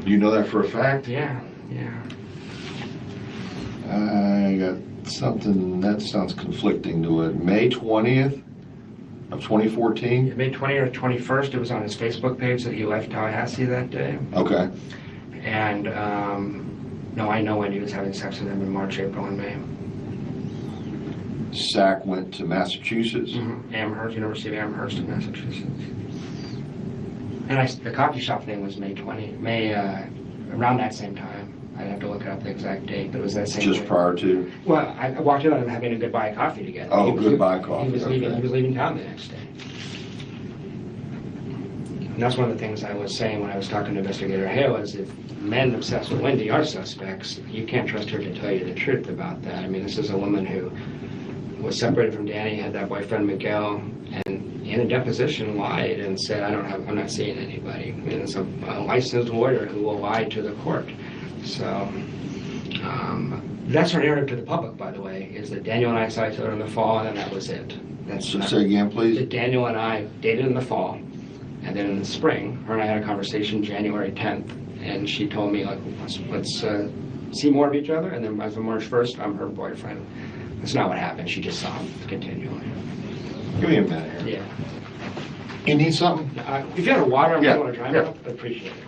You know that for a fact? Yeah. I got something that sounds conflicting to it. May 20th of 2014? May 20th or 21st, it was on his Facebook page that he left Tallahassee that day. Okay. And no, I know when he was having sex with him in March, April, and May. Sack went to Massachusetts? Amherst, University of Amherst in Massachusetts. And the coffee shop thing was May around that same time. I'd have to look up the exact date, but it was that same Just way. prior to? Well, I walked in on him having a goodbye coffee together. Oh, goodbye coffee. He was leaving town the next day. And that's one of the things I was saying when I was talking to Investigator Hale is if men obsessed with Wendy are suspects, you can't trust her to tell you the truth about that. I mean, this is a woman who was separated from Danny, had that boyfriend Miguel, and in a deposition lied and said, I'm not seeing anybody. I mean, it's a licensed lawyer who will lie to the court. So that's her narrative to the public, by the way, is that Daniel and I saw each other in the fall, and then that was it. Say again, please. That Daniel and I dated in the fall, and then in the spring, her and I had a conversation January 10th, and she told me, like, let's see more of each other, and then as of March 1st, I'm her boyfriend. That's not what happened. She just saw him continually. Give me a minute here. Yeah. You need something? If you have a water, I'm Yeah, going to drive yeah. up. I appreciate it.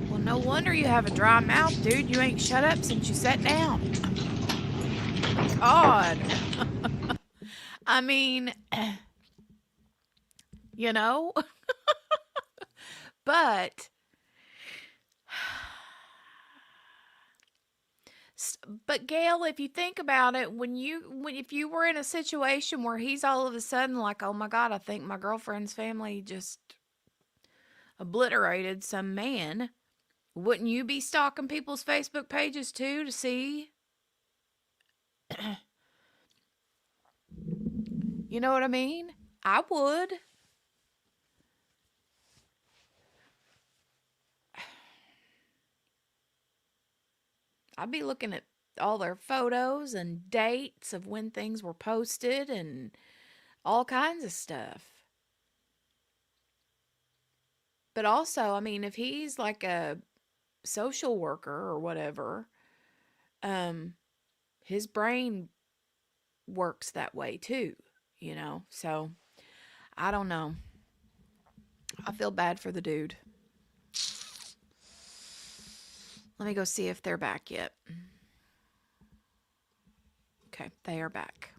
Well, no wonder you have a dry mouth, dude. You ain't shut up since you sat down. God. I mean, but Gail, if you think about it, if you were in a situation where he's all of a sudden like, oh my God, I think my girlfriend's family just obliterated some man, wouldn't you be stalking people's Facebook pages too to see? You know what I mean? I would. I'd be looking at all their photos and dates of when things were posted and all kinds of stuff. But also, I mean, if he's like a social worker or whatever, his brain works that way too, you know? So I don't know. I feel bad for the dude. Let me go see if they're back yet. Okay, they are back.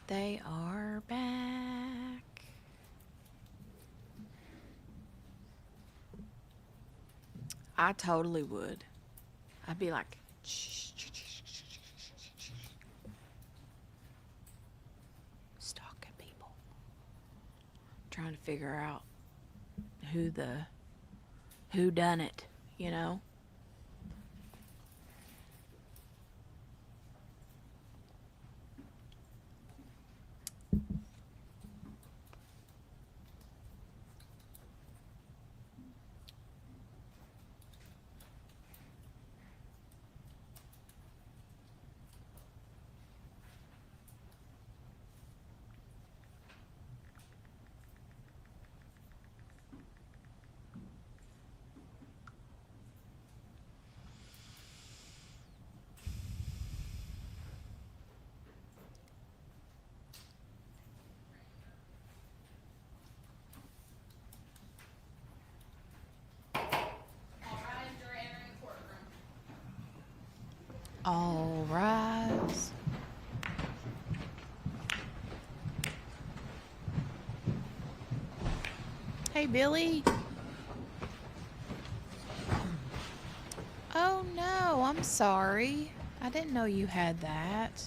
They are back. I totally would. I'd be like, shh, shh, shh, shh, shh, shh, shh. Stalking people. Trying to figure out who done it, you know? All rise. Hey, Billy. Oh no, I'm sorry. I didn't know you had that.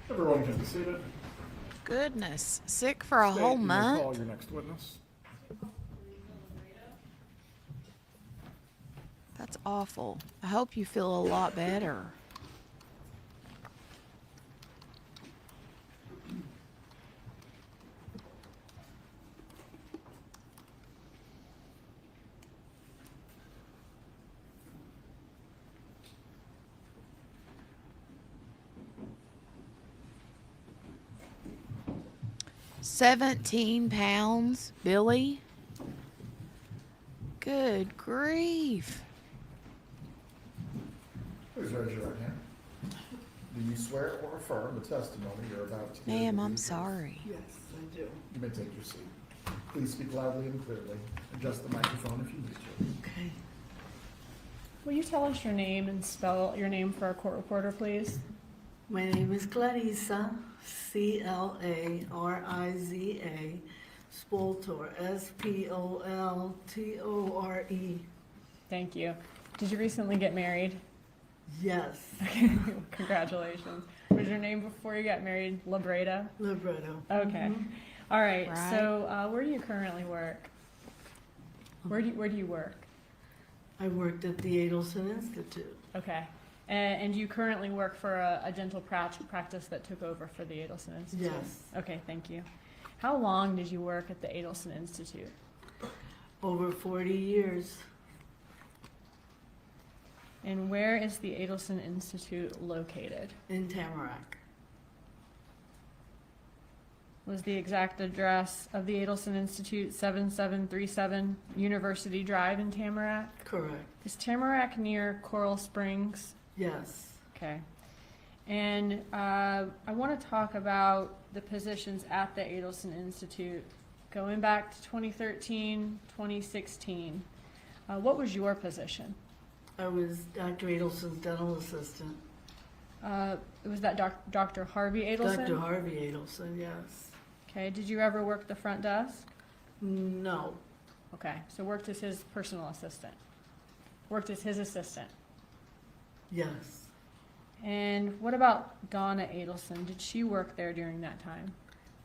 Everyone can be seated. Goodness, sick for a State, whole you may call month? your next witness. That's awful. I hope you feel a lot better. £17, Billy? Good grief. Please raise your right hand. Do you swear or affirm the testimony you're about to give? Ma'am, will be I'm the truth? sorry. Yes, I do. You may take your seat. Please speak loudly and clearly. Adjust the microphone if you need to. Okay. Will you tell us your name and spell your name for our court reporter, please? My name is Clarissa, Clariza, Spoltor, Spoltore. Thank you. Did you recently get married? Yes, Okay, congratulations. Was your name before you got married Labreda? libretto. Okay. All right. Right. So, where do you currently work? Where do you work? I worked at the Adelson Institute. Okay. And you currently work for a dental practice that took over for the Adelson Institute? Yes. Okay, thank you. How long did you work at the Adelson Institute? Over 40 years. And where is the Adelson Institute located? In Tamarack. Was the exact address of the Adelson Institute 7737 University Drive in Tamarack? Correct. Is Tamarack near Coral Springs? Yes. Okay. And I want to talk about the positions at the Adelson Institute going back to 2013, 2016. What was your position? I was Dr. Adelson's dental assistant. Was that Dr. Harvey Adelson? Dr. Harvey Adelson, yes. Okay. Did you ever work the front desk? No. Okay. So worked as his personal assistant. Worked as his assistant. Yes. And what about Donna Adelson? Did she work there during that time?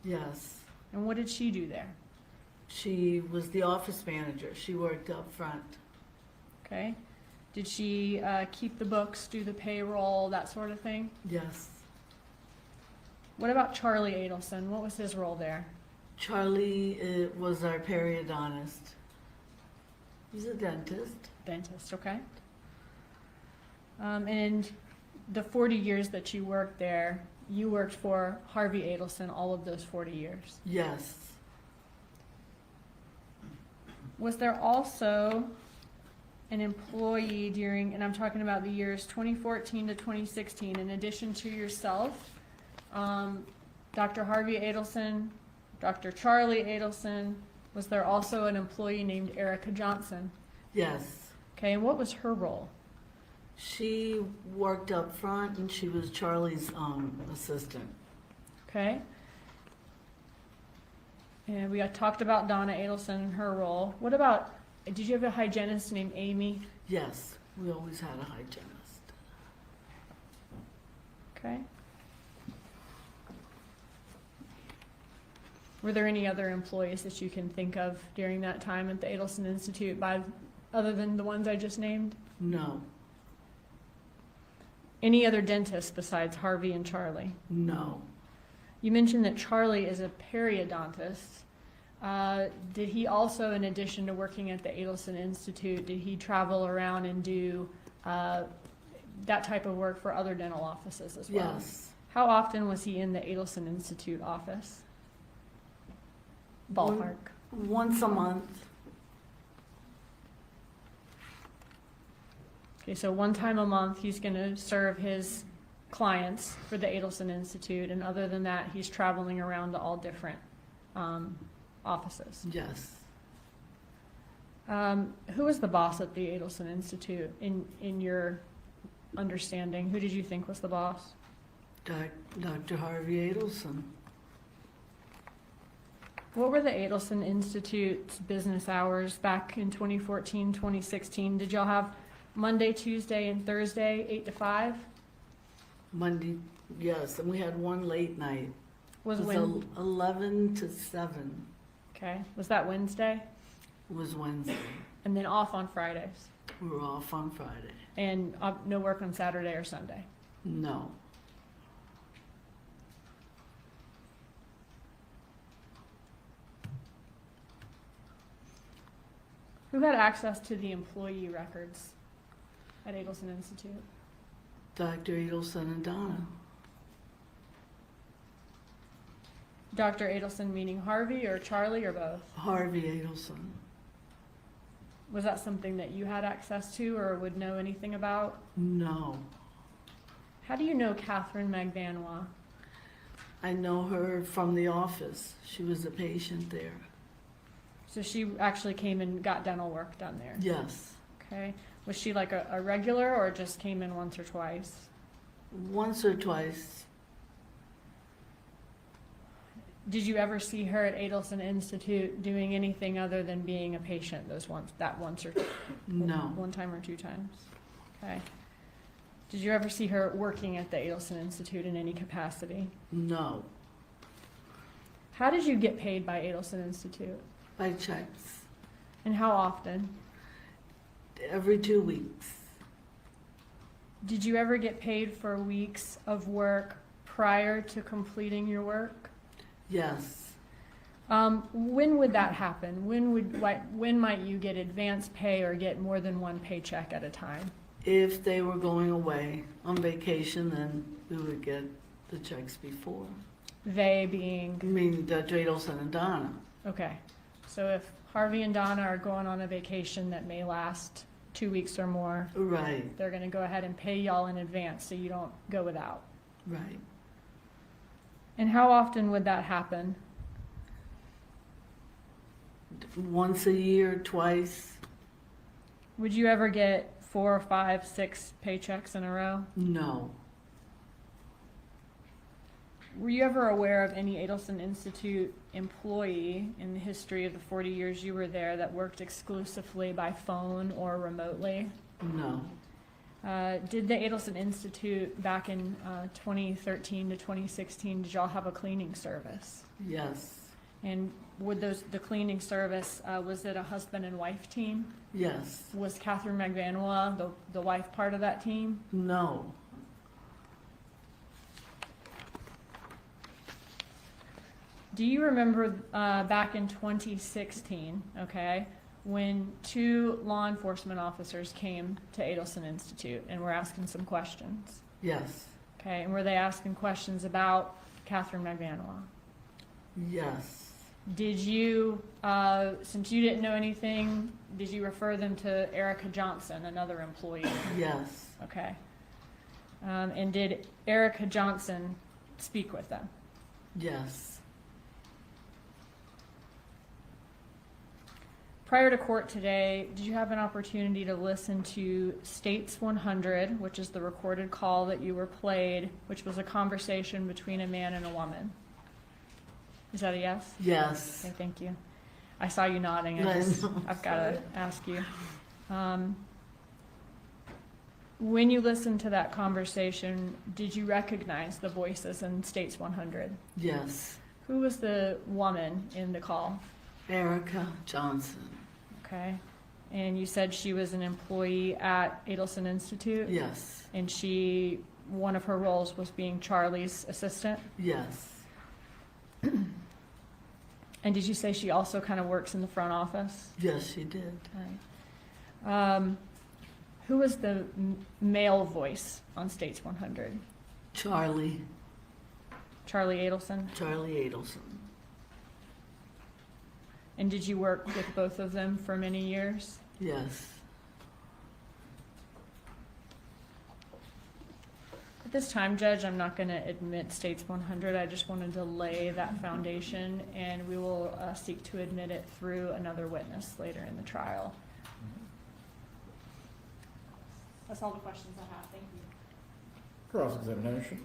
Yes. And what did she do there? She was the office manager. She worked up front. Okay. Did she keep the books, do the payroll, that sort of thing? Yes. What about Charlie Adelson? What was his role there? Charlie was our periodontist. He's a dentist. Dentist, okay. And the 40 years that you worked there, you worked for Harvey Adelson all of those 40 years. Yes. Was there also an employee during, and I'm talking about the years 2014 to 2016, in addition to yourself, Dr. Harvey Adelson, Dr. Charlie Adelson, was there also an employee named Erica Johnson? Yes. Okay, and what was her role? She worked up front and she was Charlie's assistant. Okay. And we got talked about Donna Adelson and her role. What about, did you have a hygienist named Amy? Yes, we always had a hygienist. Okay. Were there any other employees that you can think of during that time at the Adelson Institute other than the ones I just named? No. Any other dentists besides Harvey and Charlie? No. You mentioned that Charlie is a periodontist. Did he also, in addition to working at the Adelson Institute, did he travel around and do that type of work for other dental offices as well? Yes. How often was he in the Adelson Institute office? Ballpark. Once a month. Okay, so one time a month, he's going to serve his clients for the Adelson Institute, and other than that, he's traveling around to all different offices. Yes. Who was the boss at the Adelson Institute in your understanding? Who did you think was the boss? Dr. Harvey Adelson. What were the Adelson Institute's business hours back in 2014, 2016? Did y'all have Monday, Tuesday, and Thursday, 8 to 5? Monday, yes, and we had one late night. Was it was 11 to 7. Okay. Was that Wednesday? It was Wednesday. And then off on Fridays? We were off on Friday. And no work on Saturday or Sunday? No. Who had access to the employee records at Adelson Institute? Dr. Adelson and Donna. Dr. Adelson meaning Harvey or Charlie or both? Harvey Adelson. Was that something that you had access to or would know anything about? No. How do you know Catherine Magbanwa? I know her from the office. She was a patient there. So she actually came and got dental work done there? Yes. Okay. Was she like a regular or just came in once or twice? Once or twice. Did you ever see her at Adelson Institute doing anything other than being a patient that once or No. one time or two times? Okay. Did you ever see her working at the Adelson Institute in any capacity? No. How did you get paid by Adelson Institute? By checks. And how often? Every 2 weeks. Did you ever get paid for weeks of work prior to completing your work? Yes. When would that happen? When might you get advance pay or get more than one paycheck at a time? If they were going away on vacation, then we would get the checks before. They being? I mean, Dr. Adelson and Donna. Okay. So if Harvey and Donna are going on a vacation that may last 2 weeks or more, Right. they're going to go ahead and pay y'all in advance so you don't go without. Right. And how often would that happen? Once a year, twice. Would you ever get 4, 5, 6 paychecks in a row? No. Were you ever aware of any Adelson Institute employee in the history of the 40 years you were there that worked exclusively by phone or remotely? No. Did the Adelson Institute back in 2013 to 2016, did y'all have a cleaning service? Yes. And would the cleaning service, was it a husband and wife team? Yes. Was Catherine Magbanwa the wife part of that team? No. Do you remember back in 2016, okay, when 2 law enforcement officers came to Adelson Institute and were asking some questions? Yes. Okay, and were they asking questions about Catherine Magbanwa? Yes. Did you, since you didn't know anything, did you refer them to Erica Johnson, another employee? Yes. Okay. And did Erica Johnson speak with them? Yes. Prior to court today, did you have an opportunity to listen to States 100, which is the recorded call that you were played, which was a conversation between a man and a woman? Is that a yes? Yes. Okay, thank you. I saw you nodding. I've got to ask you. When you listened to that conversation, did you recognize the voices in States 100? Yes. Who was the woman in the call? Erica Johnson. Okay. And you said she was an employee at Adelson Institute? Yes. And one of her roles was being Charlie's assistant? Yes. And did you say she also kind of works in the front office? Yes, she did. Right. Who was the male voice on States 100? Charlie. Charlie Adelson? Charlie Adelson. And did you work with both of them for many years? Yes. At this time, Judge, I'm not going to admit States 100. I just wanted to lay that foundation, and we will seek to admit it through another witness later in the trial. That's all the questions I have. Thank you. Cross-examination.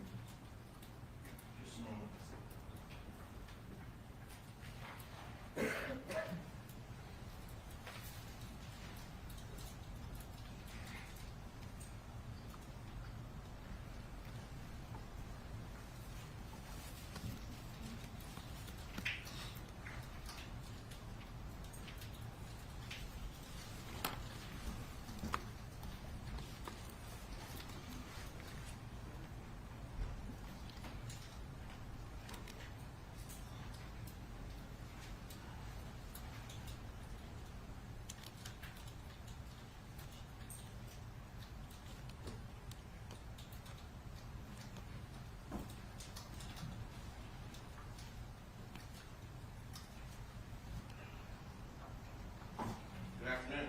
Good afternoon.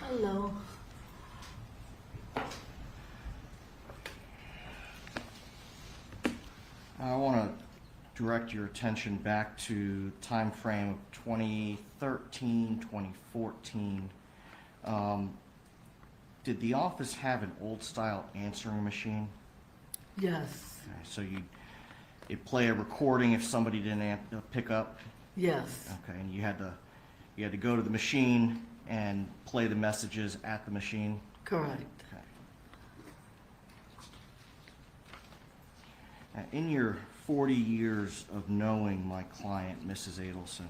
Hello. I want to direct your attention back to time frame of 2013, 2014. Did the office have an old-style answering machine? Yes. Okay, so it'd play a recording if somebody didn't pick up? Yes. Okay, and you had to go to the machine and play the messages at the machine? Correct. Okay. In your 40 years of knowing my client, Mrs. Adelson,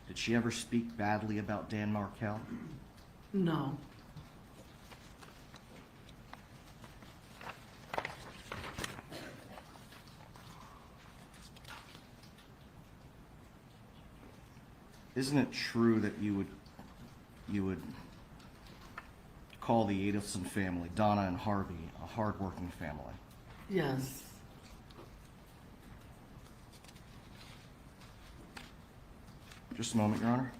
did she ever speak badly about Dan Markell? No. Isn't it true that you would call the Adelson family, Donna and Harvey, a hardworking family? Yes. Just a moment, Your Honor.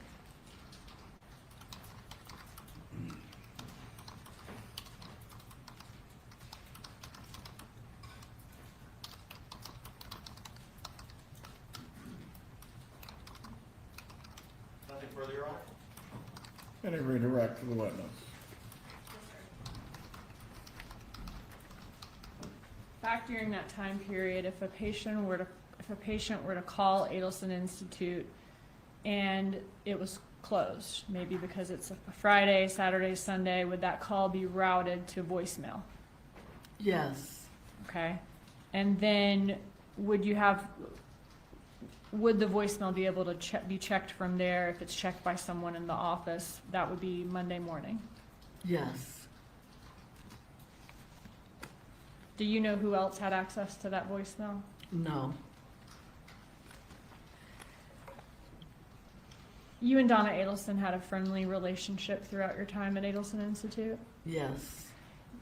Nothing further, Your Honor? Any redirect to the witness? Back during that time period, if a patient were to call Adelson Institute and it was closed, maybe because it's a Friday, Saturday, Sunday, would that call be routed to voicemail? Yes. Okay. And then would the voicemail be able to be checked from there if it's checked by someone in the office? That would be Monday morning. Yes. Do you know who else had access to that voicemail? No. You and Donna Adelson had a friendly relationship throughout your time at Adelson Institute? Yes.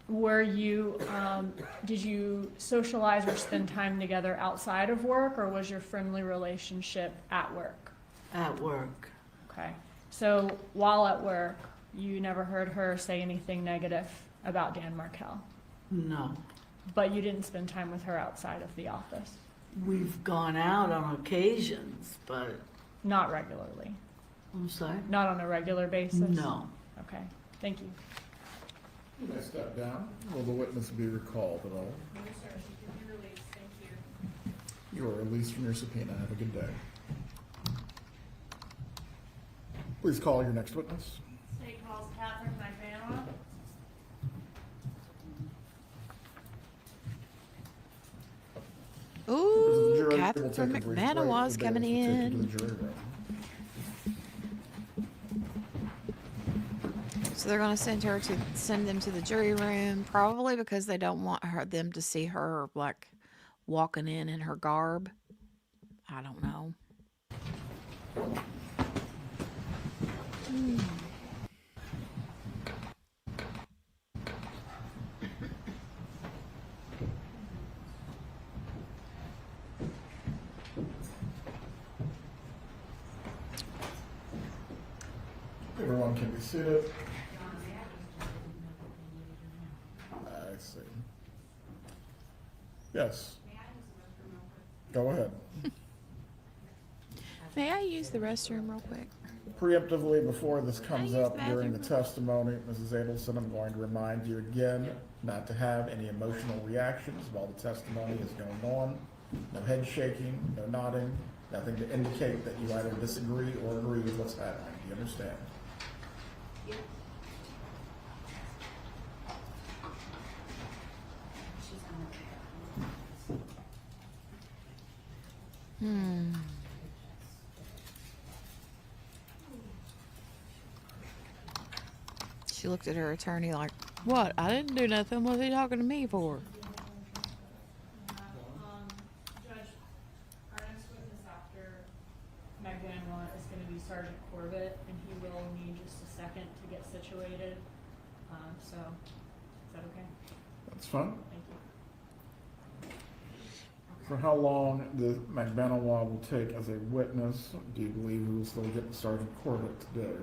Did you socialize or spend time together outside of work, or was your friendly relationship at work? At work. Okay. So while at work, you never heard her say anything negative about Dan Markel, No. but you didn't spend time with her outside of the office? We've gone out on occasions, but Not regularly? I'm sorry? Not on a regular basis? No. Okay, thank you. You may step down. Will the witness be recalled at all? No, sir, she can be released, thank you. You are released from your subpoena. Have a good day. Please call your next witness. State calls Catherine McManus. The Ooh, jury will Catherine take a brief break. McManus The coming bailiff will take you to in. the jury room. So they're gonna send them to the jury room, probably because they don't want them to see her like walking in her garb. I don't know. Everyone can be seated. I see. Yes. Go ahead. May I use the restroom real quick? Preemptively, before this comes use up the during the bathroom? testimony, Mrs. Adelson, I'm going to remind you again not to have any emotional reactions while the testimony is going on. No head shaking, no nodding, nothing to indicate that you either disagree or agree with what's happening. Do you understand? She looked at her attorney like, "What? I didn't do nothing. What's he talking to me for?" Judge, our next witness after McDaniel is gonna be Sergeant Corbett, and he will need just a second to get situated. So, is that okay? That's fine. Thank you. For how long the McBenowa will take as a witness? Do you believe we will still get Sergeant Corbett today?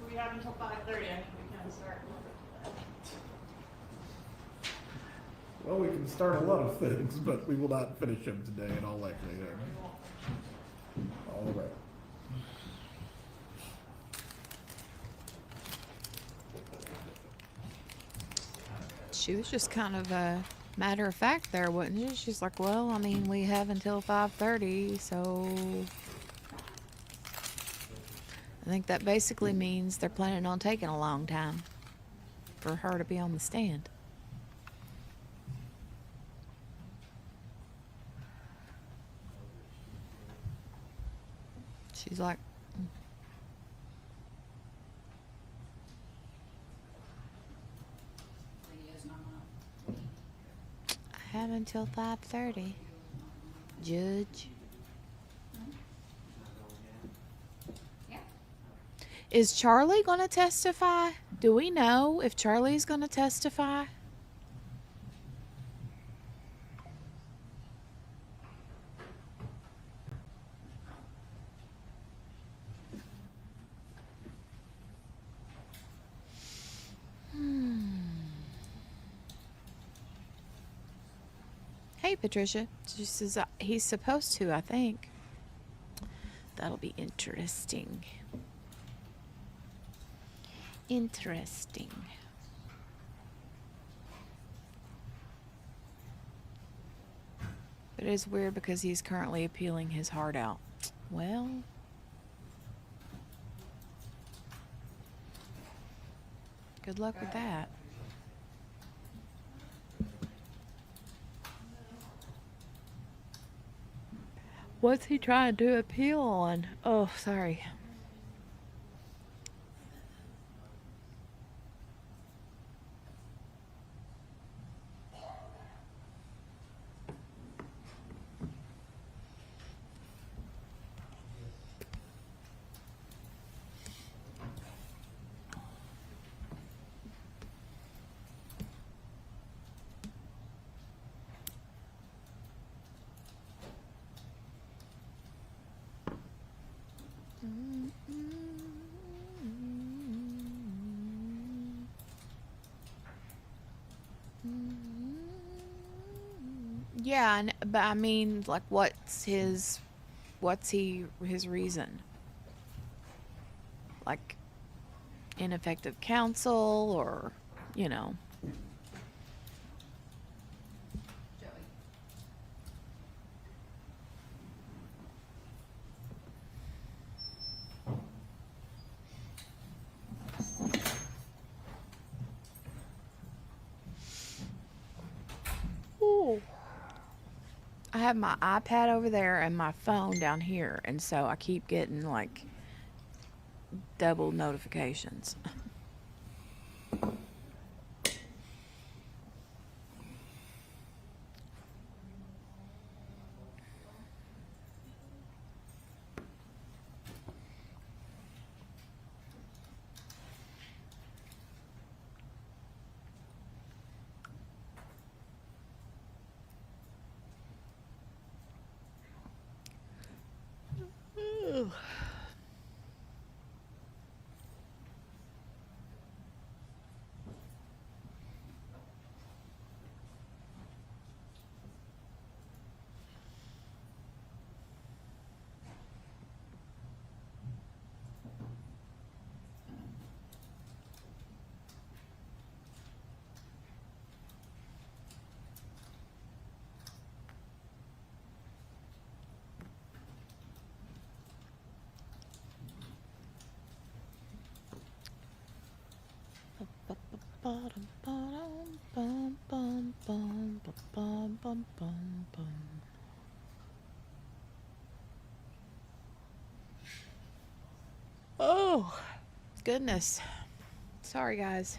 We have until 5:30, I think we can start. Well, we can start a lot of things, but we will not finish them today in all likelihood. All right. She was just kind of a matter of fact there, wasn't she? She's like, "Well, I mean, we have until 5:30, so." I think that basically means they're planning on taking a long time for her to be on the stand. She's like, "I have until 5:30, Judge." Is Charlie going to testify? Do we know if Charlie's going to testify? Hey, Patricia. She says he's supposed to, I think. That'll be interesting. Interesting. But it is weird because he's currently appealing his heart out. Well, good luck with that. What's he trying to appeal on? Oh, sorry. Yeah, but I mean, like, his reason? Like, ineffective counsel, or, you know. Ooh. I have my iPad over there and my phone down here, and so I keep getting like double notifications. Oh, goodness. Sorry, guys.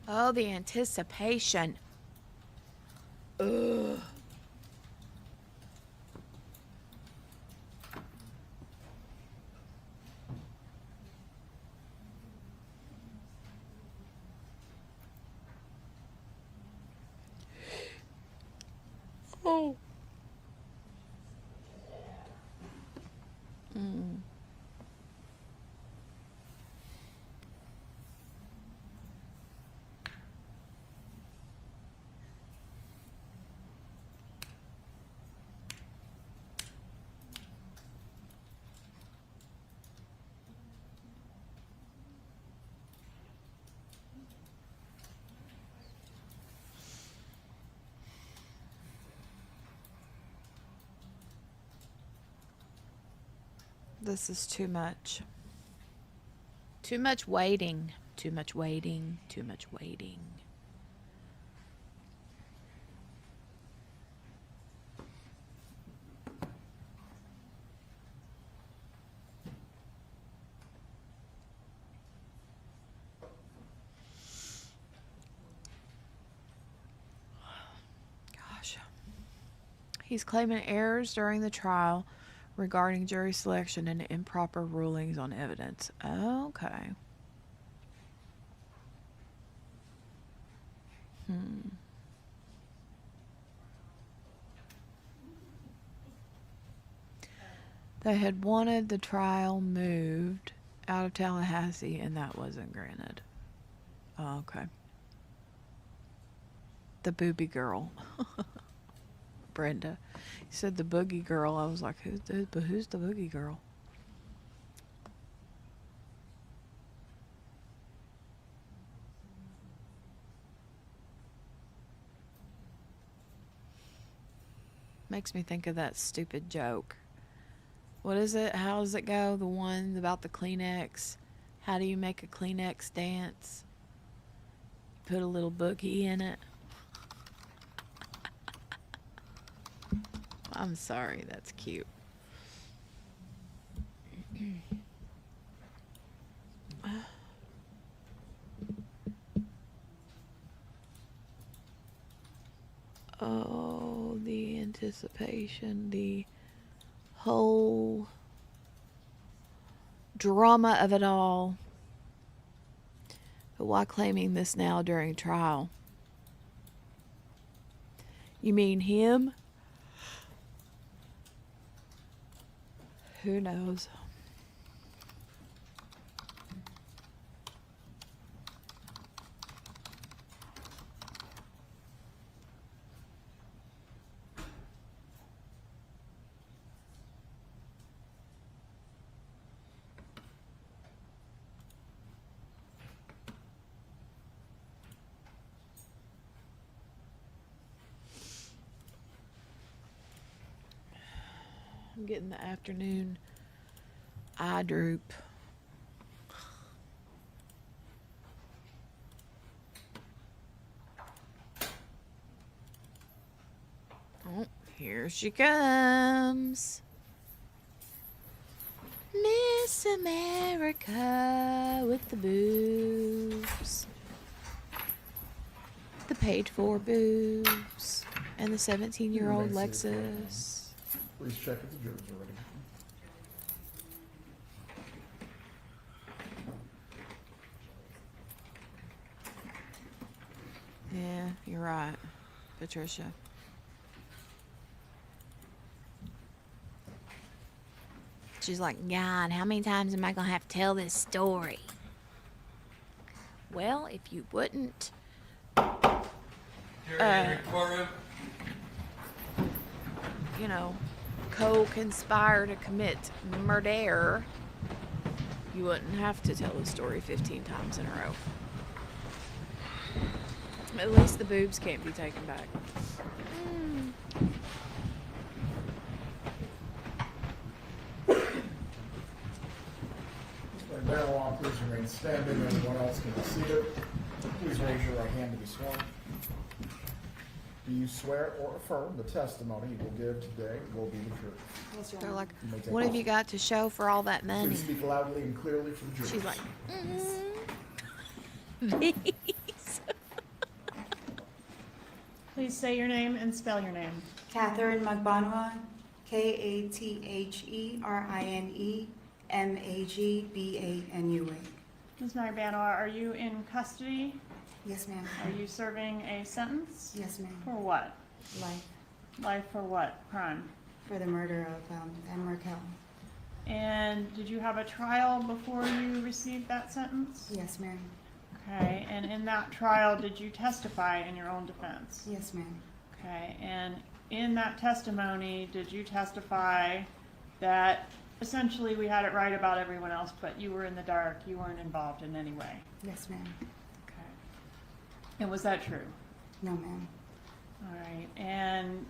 Oh, the anticipation. Ugh. Oh. Mm. This is too much. Too much waiting. Too much waiting. Too much waiting. Gosh. He's claiming errors during the trial regarding jury selection and improper rulings on evidence. Okay. They had wanted the trial moved out of Tallahassee, and that wasn't granted. Oh, okay. The booby girl. Brenda. He said the boogie girl. I was like, who's the boogie girl? Makes me think of that stupid joke. What is it? How does it go? The one about the Kleenex. How do you make a Kleenex dance? Put a little boogie in it. I'm sorry, that's cute. Oh, the anticipation, the whole drama of it all. But why claiming this now during trial? You mean him? Who knows? I'm getting the afternoon eye droop. Oh, here she comes. Miss America with the boobs. The page 4 boobs. And the 17-year-old You may see it, Lexus. Please check if the jurors are ready. Yeah, you're right, Patricia. She's like, God, how many times am I going to have to tell this story? Well, if you wouldn't, you know, co-conspire to commit murder, you wouldn't have to tell the story 15 times in a row. At least the boobs can't be taken back. Marijuana, please remain standing. Anyone else can be seated. Please raise your right hand to be sworn. Do you swear or affirm the testimony you will give today will be the truth? Yes, Your They're Honor. like, You may take what have off. you got to show for all that money? Please speak loudly and clearly for the jurors. She's like, these. Please say your name and spell your name. Catherine Magbanua, KATHERINE MAGBANUA. Ms. Magbanua, are you in custody? Yes, ma'am. Are you serving a sentence? Yes, ma'am. For what? Life Life for what crime? for the murder of Ann Markel. And did you have a trial before you received that sentence? Yes, ma'am. Okay, and in that trial, did you testify in your own defense? Yes, ma'am. Okay, and in that testimony, did you testify that essentially we had it right about everyone else, but you were in the dark, you weren't involved in any way? Yes, ma'am. Okay. And was that true? No, ma'am. All right, and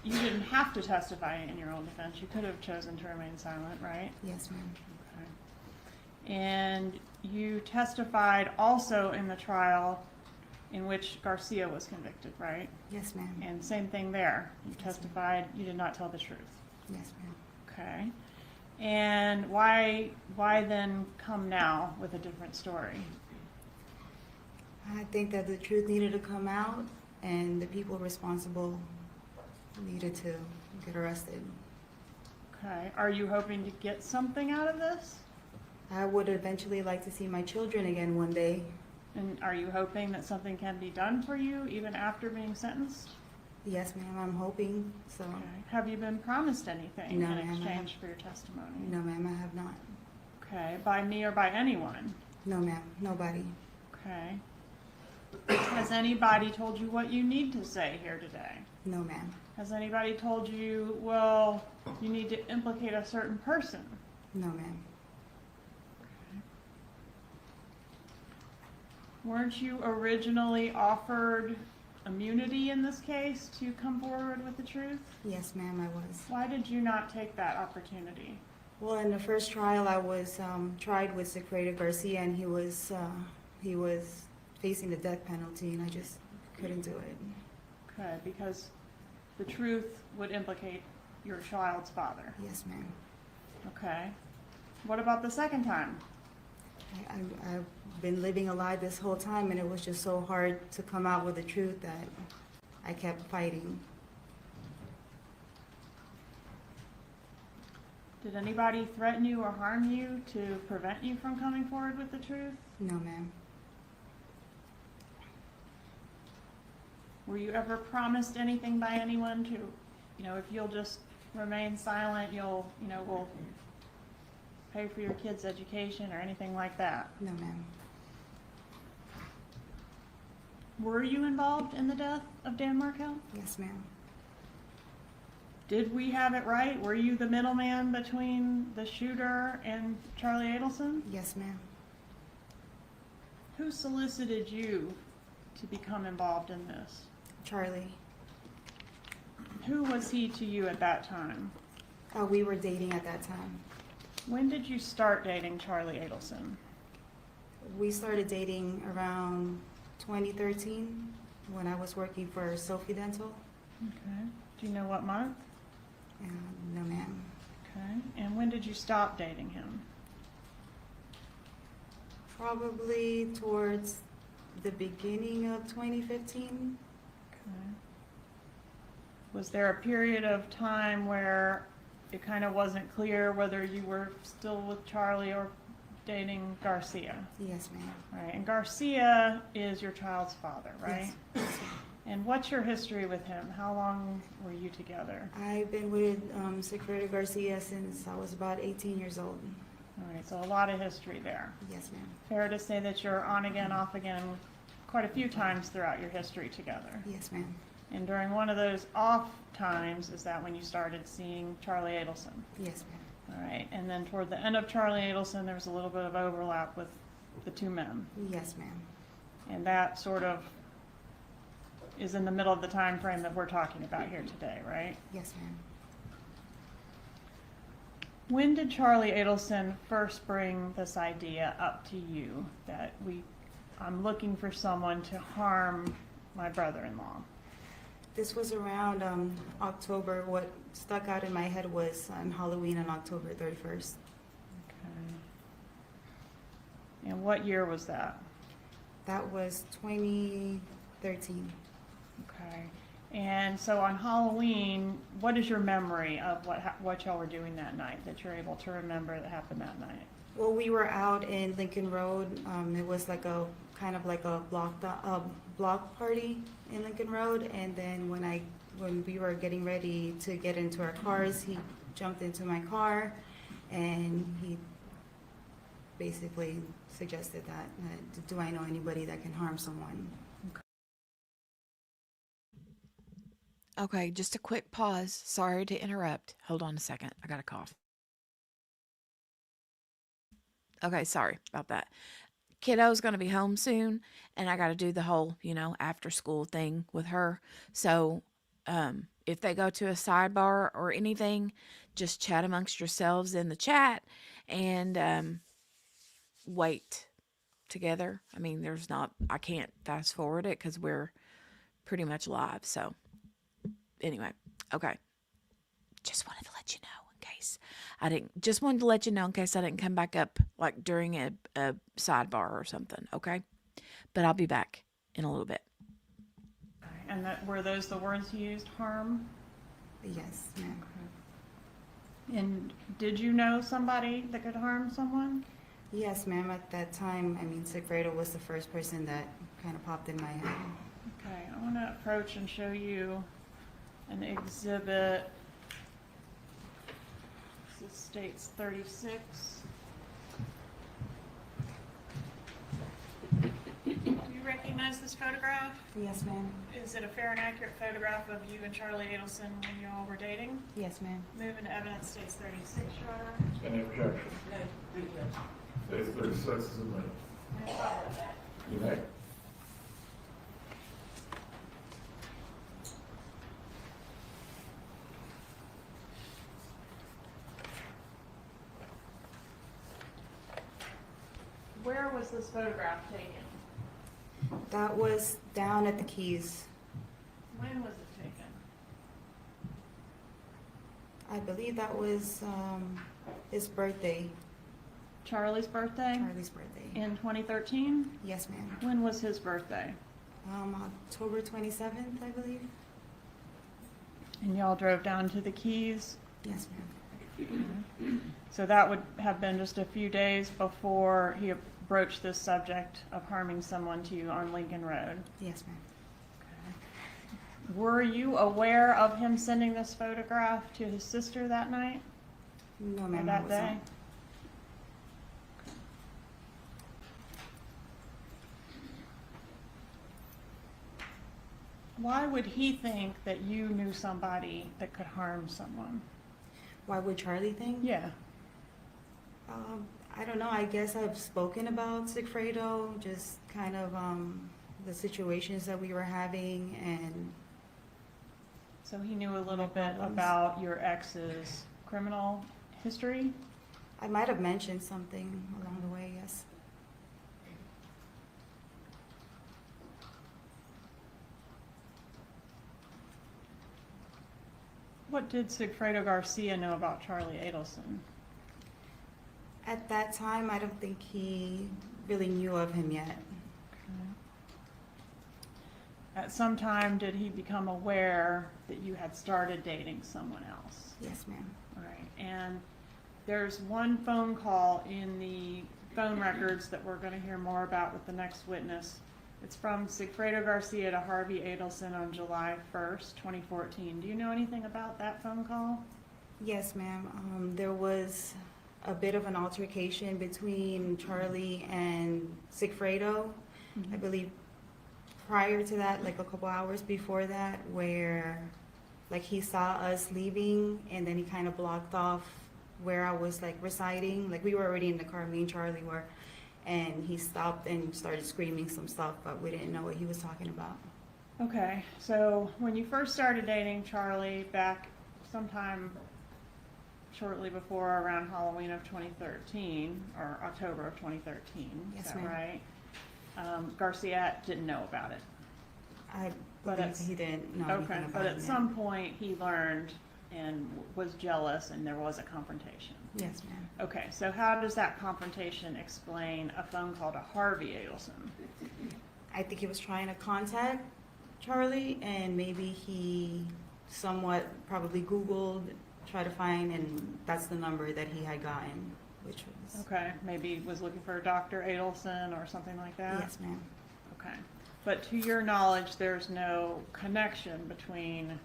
you didn't have to testify in your own defense. You could have chosen to remain silent, right? Yes, ma'am. Okay. And you testified also in the trial in which Garcia was convicted, right? Yes, ma'am. And same thing there. You Yes, ma'am. testified, you did not tell the truth. Yes, ma'am. Okay. And why then come now with a different story? I think that the truth needed to come out, and the people responsible needed to get arrested. Okay. Are you hoping to get something out of this? I would eventually like to see my children again one day. And are you hoping that something can be done for you even after being sentenced? Yes, ma'am, I'm hoping so. Okay. Have you been promised anything No, in ma'am, I exchange for your testimony? No, ma'am, I have not. Okay. By me or by anyone? No, ma'am, nobody. Okay. Has anybody told you what you need to say here today? No, ma'am. Has anybody told you, well, you need to implicate a certain person? No, ma'am. Weren't you originally offered immunity in this case to come forward with the truth? Yes, ma'am, I was. Why did you not take that opportunity? Well, in the first trial, I was tried with Secretary Garcia, and he was facing the death penalty, and I just couldn't do it. Okay, because the truth would implicate your child's father. Yes, ma'am. Okay. What about the second time? I've been living a lie this whole time, and it was just so hard to come out with the truth that I kept fighting. Did anybody threaten you or harm you to prevent you from coming forward with the truth? No, ma'am. Were you ever promised anything by anyone to, if you'll just remain silent, we'll pay for your kids' education or anything like that? No, ma'am. Were you involved in the death of Dan Markell? Yes, ma'am. Did we have it right? Were you the middleman between the shooter and Charlie Adelson? Yes, ma'am. Who solicited you to become involved in this? Charlie. Who was he to you at that time? We were dating at that time. When did you start dating Charlie Adelson? We started dating around 2013 when I was working for Sophie Dental. Okay. Do you know what month? No, ma'am. Okay. And when did you stop dating him? Probably towards the beginning of 2015. Okay. Was there a period of time where it kind of wasn't clear whether you were still with Charlie or dating Garcia? Yes, ma'am. Right. And Garcia is your child's father, right? Yes. And what's your history with him? How long were you together? I've been with Secretary Garcia since I was about 18 years old. All right, so a lot of history there. Yes, ma'am. Fair to say that you're on again, off again quite a few times throughout your history together. Yes, ma'am. And during one of those off times, is that when you started seeing Charlie Adelson? Yes, ma'am. All right, and then toward the end of Charlie Adelson, there was a little bit of overlap with the two men. Yes, ma'am. And that sort of is in the middle of the time frame that we're talking about here today, right? Yes, ma'am. When did Charlie Adelson first bring this idea up to you that I'm looking for someone to harm my brother-in-law? This was around October. What stuck out in my head was Halloween on October 31st. Okay. And what year was that? That was 2013. Okay. And so on Halloween, what is your memory of what y'all were doing that night that you're able to remember that happened that night? Well, we were out in Lincoln Road. It was like a kind of like a block party in Lincoln Road. And then when we were getting ready to get into our cars, he jumped into my car, and he basically suggested that do I know anybody that can harm someone? Okay, just a quick pause. Sorry to interrupt. Hold on a second. I got a cough. Okay, sorry about that. Kiddo's going to be home soon, and I got to do the whole, after school thing with her. So, if they go to a sidebar or anything, just chat amongst yourselves in the chat and wait together. I mean, I can't fast forward it because we're pretty much live. So, anyway, okay. Just wanted to let you know in case I didn't come back up like during a sidebar or something, okay? But I'll be back in a little bit. And were those the words you used, harm? Yes, ma'am. Okay. And did you know somebody that could harm someone? Yes, ma'am. At that time, Sigfredo was the first person that kind of popped in my head. Okay, I want to approach and show you an exhibit. This states 36. Do you recognize this photograph? Yes, ma'am. Is it a fair and accurate photograph of you and Charlie Adelson when you all were dating? Yes, ma'am. Move into evidence, states 36, Your Honor. Any objection? States 36 is admitted. You may. Where was this photograph taken? That was down at the Keys. When was it taken? I believe that was his birthday. Charlie's birthday? Charlie's birthday. In 2013? Yes, ma'am. When was his birthday? October 27th, I believe. And y'all drove down to the Keys? Yes, ma'am. So that would have been just a few days before he broached this subject of harming someone to you on Lincoln Road? Yes, ma'am. Were you aware of him sending this photograph to his sister that night? No, Or ma'am, I that was day? not. Why would he think that you knew somebody that could harm someone? Why would Charlie think? Yeah. I don't know. I guess I've spoken about Sigfredo, just kind of the situations that we were having, and So he knew a little bit about your ex's criminal history? I might have mentioned something along the way, yes. What did Sigfredo Garcia know about Charlie Adelson? At that time, I don't think he really knew of him yet. At some time, did he become aware that you had started dating someone else? Yes, ma'am. All right, and there's one phone call in the phone records that we're gonna hear more about with the next witness. It's from Sigfredo Garcia to Harvey Adelson on July 1st, 2014. Do you know anything about that phone call? Yes, ma'am. There was a bit of an altercation between Charlie and Sigfredo. I believe prior to that, like a couple hours before that, where like he saw us leaving and then he kind of blocked off where I was like residing. Like we were already in the car, me and Charlie were, and he stopped and started screaming some stuff, but we didn't know what he was talking about. Okay, so when you first started dating Charlie back sometime shortly before around Halloween of 2013, or October of 2013, Yes, is that ma'am. right? Garcia didn't know about it. I But believe it's- he didn't know anything Okay, about but it. at ma'am. some point he learned and was jealous and there was a confrontation. Yes, ma'am. Okay, so how does that confrontation explain a phone call to Harvey Adelson? I think he was trying to contact Charlie, and maybe he somewhat probably Googled, tried to find, and that's the number that he had gotten, which was, Okay, maybe was looking for Dr. Adelson or something like that? yes, ma'am. Okay, but to your knowledge, there's no connection between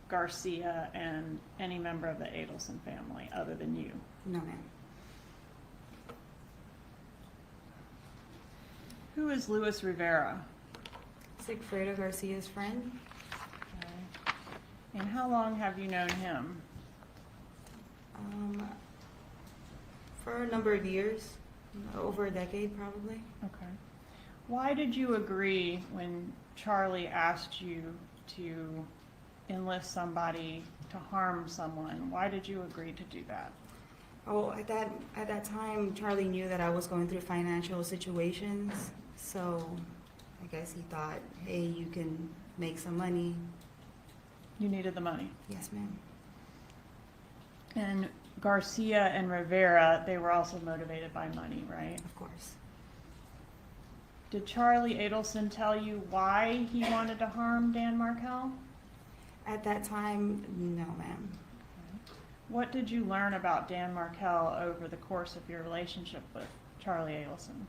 Garcia and any member of the Adelson family other than you? No, ma'am. Who is Luis Rivera? Sigfredo Garcia's friend. Okay. And how long have you known him? For a number of years, over a decade probably. Okay. Why did you agree when Charlie asked you to enlist somebody to harm someone? Why did you agree to do that? Oh, at that time, Charlie knew that I was going through financial situations, so I guess he thought, hey, you can make some money. You needed the money. Yes, ma'am. And Garcia and Rivera, they were also motivated by money, right? Of course. Did Charlie Adelson tell you why he wanted to harm Dan Markel? At that time, no, ma'am. What did you learn about Dan Markel over the course of your relationship with Charlie Adelson?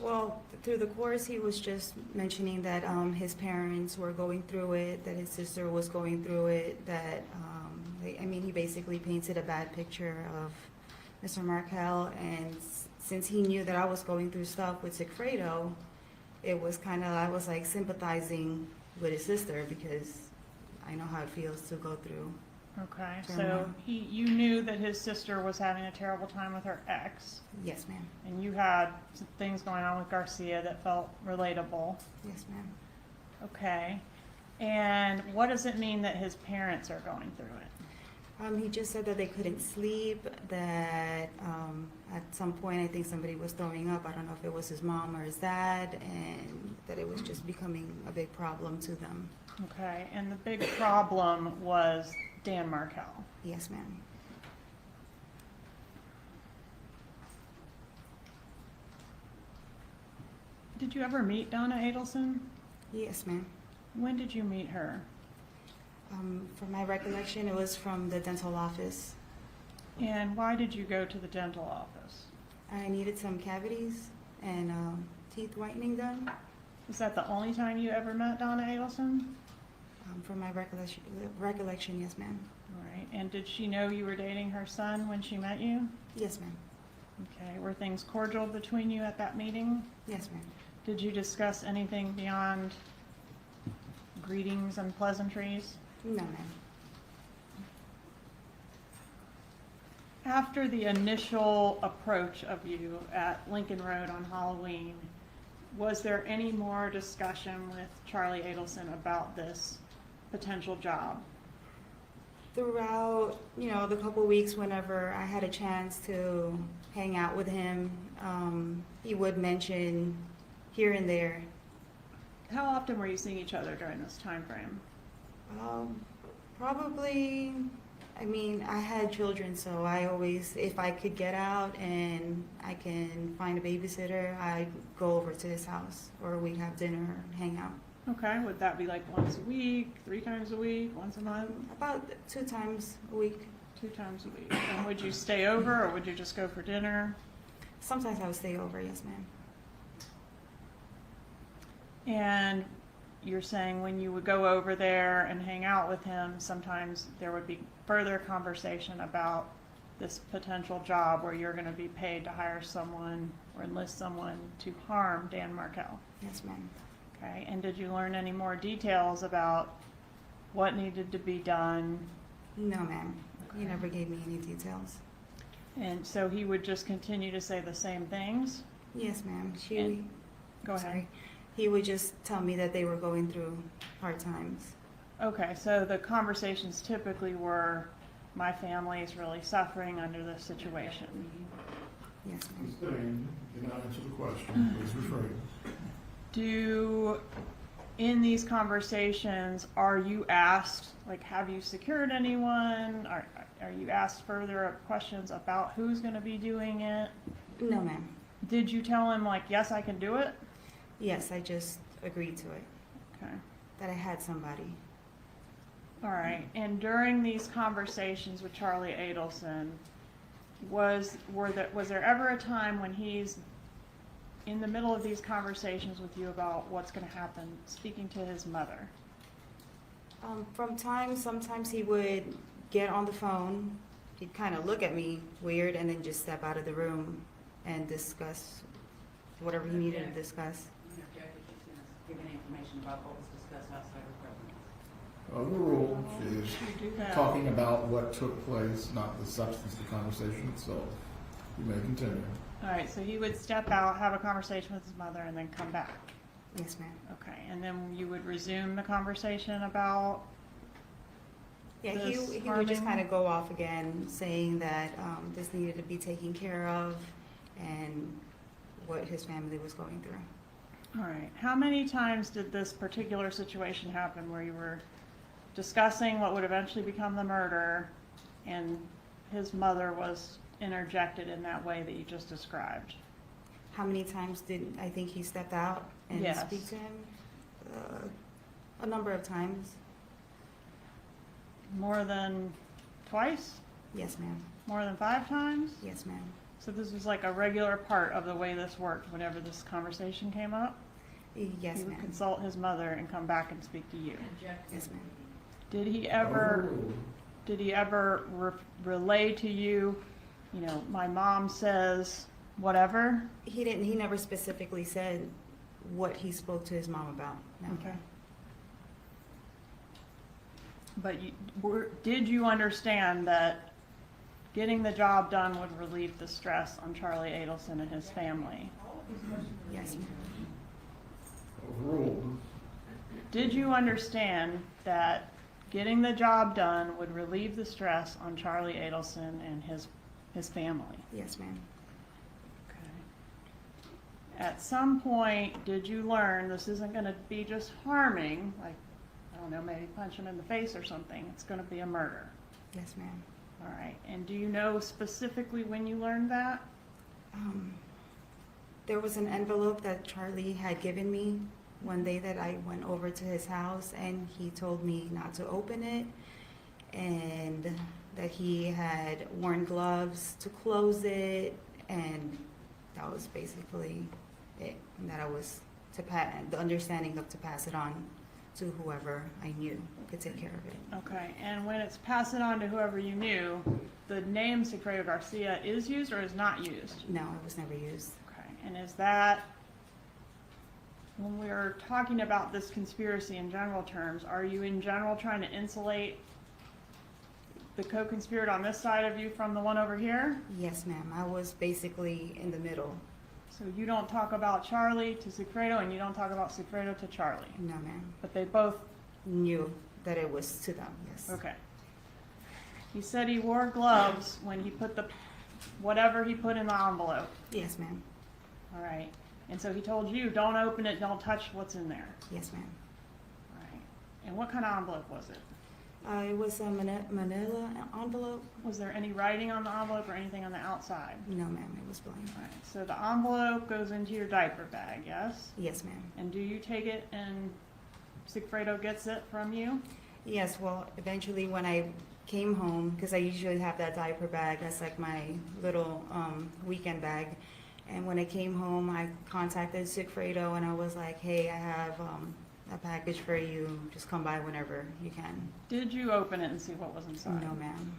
Well, through the course, he was just mentioning that his parents were going through it, that his sister was going through it, that, he basically painted a bad picture of Mr. Markel, and since he knew that I was going through stuff with Sigfredo, it was kind of, I was like sympathizing with his sister because I know how it feels to go through. Okay, so Turmoil. you knew that his sister was having a terrible time with her ex, Yes, ma'am. and you had some things going on with Garcia that felt relatable. Yes, ma'am. Okay, and what does it mean that his parents are going through it? He just said that they couldn't sleep, that at some point I think somebody was throwing up. I don't know if it was his mom or his dad, and that it was just becoming a big problem to them. Okay, and the big problem was Dan Markel. Yes, ma'am. Did you ever meet Donna Adelson? Yes, ma'am. When did you meet her? From my recollection, it was from the dental office. And why did you go to the dental office? I needed some cavities and teeth whitening done. Is that the only time you ever met Donna Adelson? From my recollection, yes, ma'am. All right, and did she know you were dating her son when she met you? Yes, ma'am. Okay, were things cordial between you at that meeting? Yes, ma'am. Did you discuss anything beyond greetings and pleasantries? No, ma'am. After the initial approach of you at Lincoln Road on Halloween, was there any more discussion with Charlie Adelson about this potential job? Throughout, the couple weeks whenever I had a chance to hang out with him, he would mention here and there. How often were you seeing each other during this time frame? Probably, I had children, so I always, if I could get out and I can find a babysitter, I'd go over to his house, or we'd have dinner and hang out. Okay, would that be like once a week, 3 times a week, once a month? About 2 times a week. 2 times a week. And would you stay over, or would you just go for dinner? Sometimes I would stay over, yes, ma'am. And you're saying when you would go over there and hang out with him, sometimes there would be further conversation about this potential job where you're going to be paid to hire someone or enlist someone to harm Dan Markell. Yes, ma'am. Okay, and did you learn any more details about what needed to be done? No, ma'am. Okay. He never gave me any details. And so he would just continue to say the same things? Yes, ma'am. Go ahead. Sorry. He would just tell me that they were going through hard times. Okay, so the conversations typically were, my family is really suffering under this situation. Yes, ma'am. Ms. Dane, did not answer the question. Please rephrase. In these conversations, are you asked, like, have you secured anyone? Are you asked further questions about who's going to be doing it? No, ma'am. Did you tell him, like, yes, I can do it? Yes, I just agreed to it. Okay. That I had somebody. All right. And during these conversations with Charlie Adelson, was there ever a time when he's in the middle of these conversations with you about what's going to happen, speaking to his mother? Sometimes he would get on the phone, he'd kind of look at me weird, and then just step out of the room and discuss whatever he needed to discuss. Give any information about what was discussed outside of presence. The rule is talking about what took place, not the substance of the conversation itself. You may continue. All right, so he would step out, have a conversation with his mother, and then come back. Yes, ma'am. Okay, and then you would resume the conversation about Yeah, he this would just harming? kind of go off again, saying that this needed to be taken care of and what his family was going through. All right. How many times did this particular situation happen where you were discussing what would eventually become the murder and his mother was interjected in that way that you just described? How many times did I think he stepped out and Yes. speak to him? A number of times. More than twice? Yes, ma'am. More than 5 times? Yes, ma'am. So this was like a regular part of the way this worked whenever this conversation came up? Yes, He would ma'am. consult his mother and come back and speak to you. Yes, ma'am. Did he ever relay to you, my mom says whatever? He didn't. He never specifically said what he spoke to his mom about. No. Okay. But did you understand that getting the job done would relieve the stress on Charlie Adelson and his family? Yes, ma'am. Overruled. Did you understand that getting the job done would relieve the stress on Charlie Adelson and his family? Yes, ma'am. Okay. At some point, did you learn this isn't going to be just harming, like, I don't know, maybe punch him in the face or something? It's going to be a murder. Yes, ma'am. All right. And do you know specifically when you learned that? There was an envelope that Charlie had given me one day that I went over to his house, and he told me not to open it, and that he had worn gloves to close it, and that was basically it. And that I was the understanding of to pass it on to whoever I knew could take care of it. Okay, and when it's pass it on to whoever you knew, the name Sigfredo Garcia is used or is not used? No, it was never used. Okay, and is that, when we're talking about this conspiracy in general terms, are you in general trying to insulate the co-conspirator on this side of you from the one over here? Yes, ma'am. I was basically in the middle. So you don't talk about Charlie to Sigfredo and you don't talk about Sigfredo to Charlie? No, ma'am. But they both Knew that it was to them, yes. Okay. He said he wore gloves when he put whatever he put in the envelope. Yes, ma'am. All right. And so he told you, don't open it, don't touch what's in there. Yes, ma'am. All right. And what kind of envelope was it? It was a manila envelope. Was there any writing on the envelope or anything on the outside? No, ma'am. It was blank. All right. So the envelope goes into your diaper bag, yes? Yes, ma'am. And do you take it and Sigfredo gets it from you? Yes, well, eventually when I came home, because I usually have that diaper bag, that's like my little weekend bag. And when I came home, I contacted Sigfredo and I was like, hey, I have a package for you. Just come by whenever you can. Did you open it and see what was inside? No, ma'am.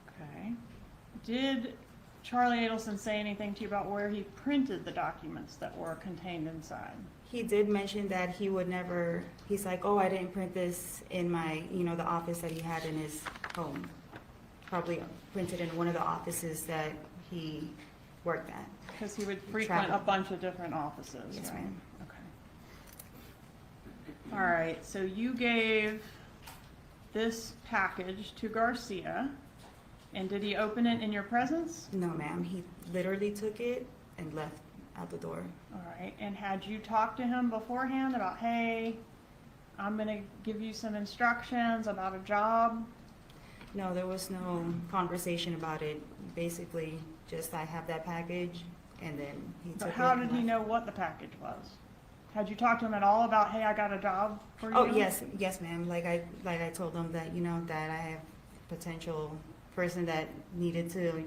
Okay. Did Charlie Adelson say anything to you about where he printed the documents that were contained inside? He did mention that he would never, he's like, oh, I didn't print this in my, the office that he had in his home. Probably printed in one of the offices that he worked at. Because he would frequent a bunch of different offices, Yes, right? ma'am. Okay. All right, so you gave this package to Garcia, and did he open it in your presence? No, ma'am. He literally took it and left out the door. All right, and had you talked to him beforehand about, hey, I'm gonna give you some instructions about a job? No, there was no conversation about it. Basically, just I have that package, and then he took But it. how and did he left. know what the package was? Had you talked to him at all about, hey, I got a job for you? Oh, yes, ma'am. Like I told him that, that I have potential person that needed to,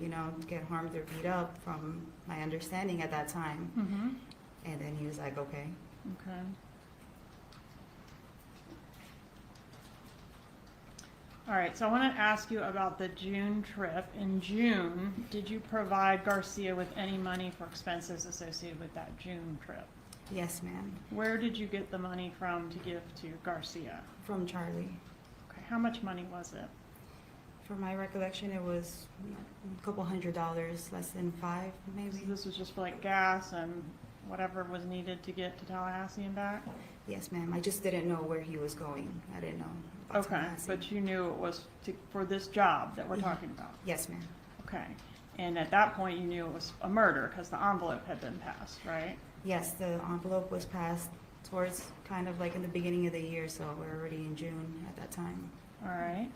get harmed or beat up from my understanding at that time. Mm-hmm. And then he was like, okay. Okay. All right, so I want to ask you about the June trip. In June, did you provide Garcia with any money for expenses associated with that June trip? Yes, ma'am. Where did you get the money from to give to Garcia? From Charlie. Okay, how much money was it? From my recollection, it was a couple $100, less than $5, maybe. So this was just for like gas and whatever was needed to get to Tallahassee and back? Yes, ma'am. I just didn't know where he was going. I didn't know about Okay, Tallahassee. but you knew it was for this job that we're talking about? Yes, ma'am. Okay, and at that point you knew it was a murder because the envelope had been passed, right? Yes, the envelope was passed towards kind of like in the beginning of the year, so we're already in June at that time. All right,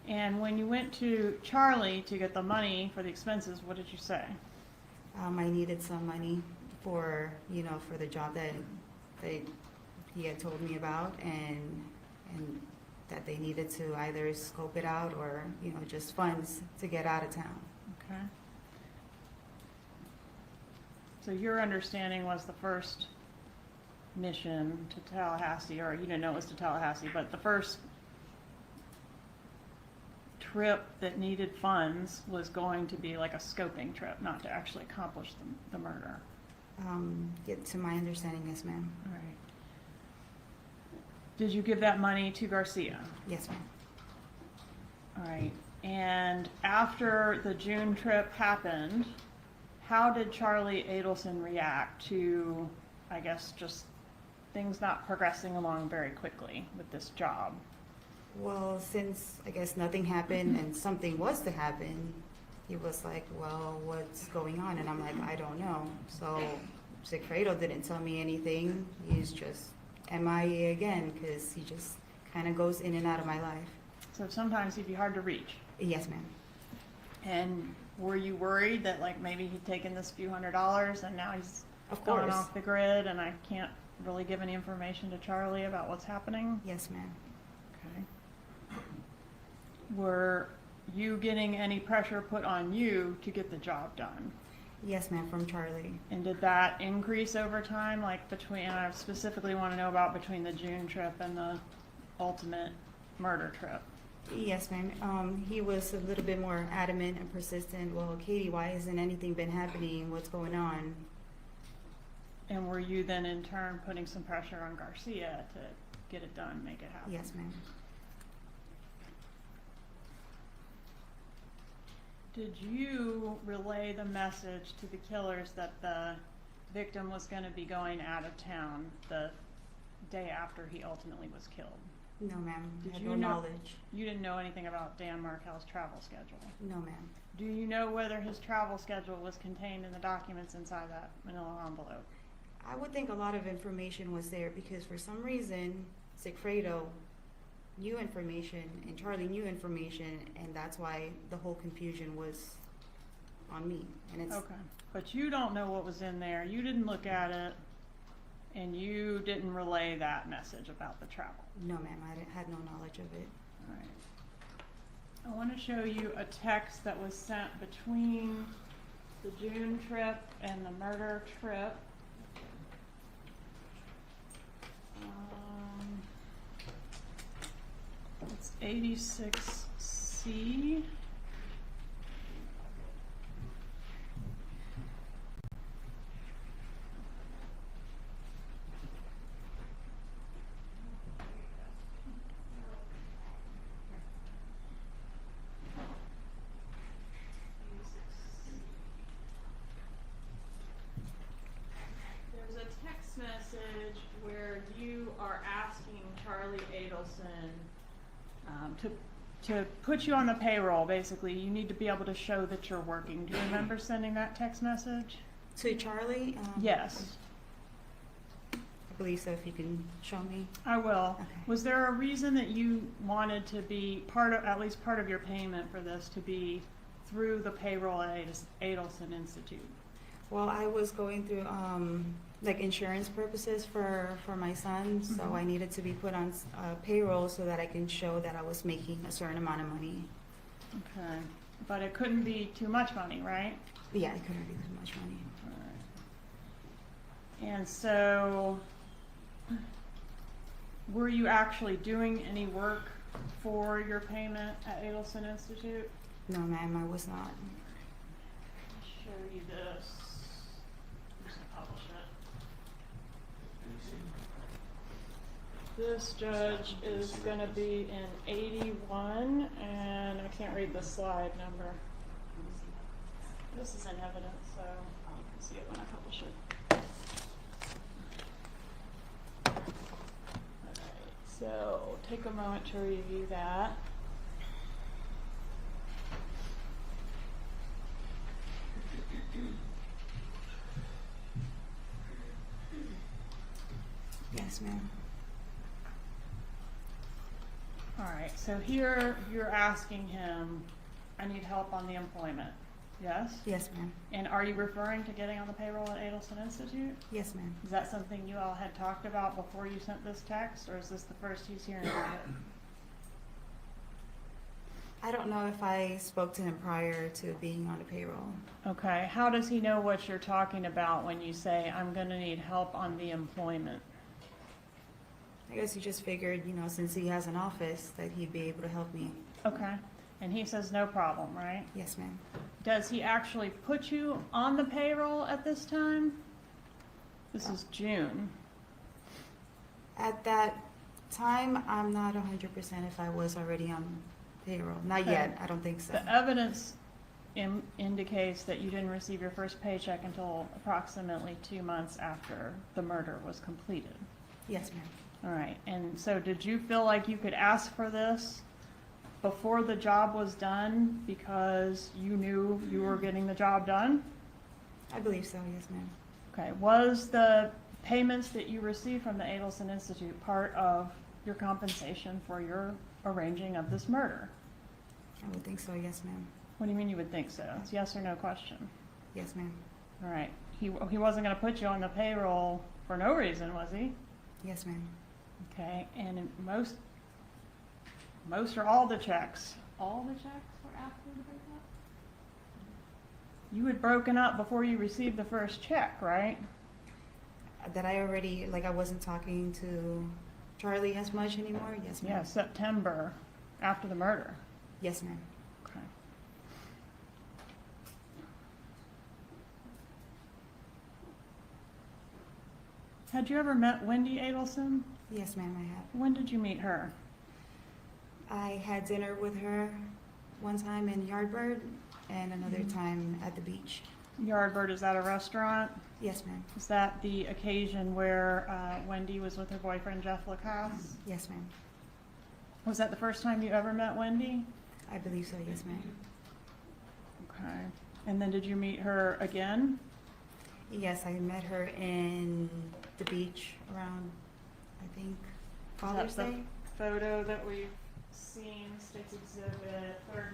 and when you went to Charlie to get the money for the expenses, what did you say? I needed some money for, for the job that he had told me about, and that they needed to either scope it out or, just funds to get out of town. Okay. So your understanding was the first mission to Tallahassee, or you didn't know it was to Tallahassee, but the first trip that needed funds was going to be like a scoping trip, not to actually accomplish the murder. To my understanding, yes, ma'am. All right. Did you give that money to Garcia? Yes, ma'am. All right. And after the June trip happened, how did Charlie Adelson react to, I guess, just things not progressing along very quickly with this job? Well, since I guess nothing happened and something was to happen, he was like, well, what's going on? And I'm like, I don't know. So Sigfredo didn't tell me anything. He's just MIA again, because he just kind of goes in and out of my life. So sometimes he'd be hard to reach. Yes, ma'am. And were you worried that like maybe he'd taken this few $100s and now he's gone off the grid and I can't really give any information to Charlie about what's happening? Yes, ma'am. Okay. Were you getting any pressure put on you to get the job done? Yes, ma'am, from Charlie. And did that increase over time, like between, and I specifically want to know about between the June trip and the ultimate murder trip? Yes, ma'am. He was a little bit more adamant and persistent. Well, Katie, why hasn't anything been happening? What's going on? And were you then in turn putting some pressure on Garcia to get it done, make it happen? Yes, ma'am. Did you relay the message to the killers that the victim was going to be going out of town the day after he ultimately was killed? No, ma'am. I Did had you no know- knowledge. You didn't know anything about Dan Markel's travel schedule? No, ma'am. Do you know whether his travel schedule was contained in the documents inside that manila envelope? I would think a lot of information was there because for some reason, Sigfredo knew information and Charlie knew information, and that's why the whole confusion was on me. And it's Okay, but you don't know what was in there, you didn't look at it, and you didn't relay that message about the travel? no, ma'am. Had no knowledge of it. All right. I want to show you a text that was sent between the June trip and the murder trip. It's 86C. There's a text message where you are asking Charlie Adelson to put you on the payroll. Basically, you need to be able to show that you're working. Do you remember sending that text message? To Charlie? Yes, I believe so, if you can show me. I will. Okay. Was there a reason that you wanted to be part of, at least part of your payment for this to be through the payroll at Adelson Institute? Well, I was going through like insurance purposes for my son, so Mhm. I needed to be put on payroll so that I can show that I was making a certain amount of money. Okay, but it couldn't be too much money, right? Yeah, it couldn't be too much money. And so, were you actually doing any work for your payment at Adelson Institute? No, ma'am, I was not. I'll show you this. I'm just gonna publish it. This judge is gonna be in 81, and I can't read the slide number. This is in evidence, so you can see it when I publish it. Alright, so take a moment to review that. Yes, ma'am. Alright, so here you're asking him, I need help on the employment, yes? Yes, ma'am. And are you referring to getting on the payroll at Adelson Institute? Yes, ma'am. Is that something you all had talked about before you sent this text, or is this the first he's hearing about it? I don't know if I spoke to him prior to being on the payroll. Okay, how does he know what you're talking about when you say, I'm gonna need help on the employment? I guess he just figured, since he has an office, that he'd be able to help me. Okay, and he says no problem, right? Yes, ma'am. Does he actually put you on the payroll at this time? This is June. At that time, I'm not 100% if I was already on payroll. Not Okay. yet, I don't think so. The evidence indicates that you didn't receive your first paycheck until approximately 2 months after the murder was completed. Yes, ma'am. All right, and so did you feel like you could ask for this before the job was done because you knew you were getting the job done? I believe so, yes, ma'am. Okay, was the payments that you received from the Adelson Institute part of your compensation for your arranging of this murder? I would think so, yes, ma'am. What do you mean you would think so? It's yes or no question. Yes, ma'am. All right, he wasn't gonna put you on the payroll for no reason, was he? Yes, ma'am. Okay, and in most or all the checks were after the breakup? You had broken up before you received the first check, right? That I already, like, I wasn't talking to Charlie as much anymore? Yes, ma'am. Yeah, September, after the murder. Yes, ma'am. Okay. Had you ever met Wendy Adelson? Yes, ma'am, I have. When did you meet her? I had dinner with her one time in Yardbird and another time at the beach. Yardbird, is that a restaurant? Yes, ma'am. Is that the occasion where Wendy was with her boyfriend Jeff Lacasse? Yes, ma'am. Was that the first time you ever met Wendy? I believe so, yes, ma'am. Okay. And then did you meet her again? Yes, I met her in the beach around, I think, Father's That's Day. the photo that we've seen, State's Exhibit 35,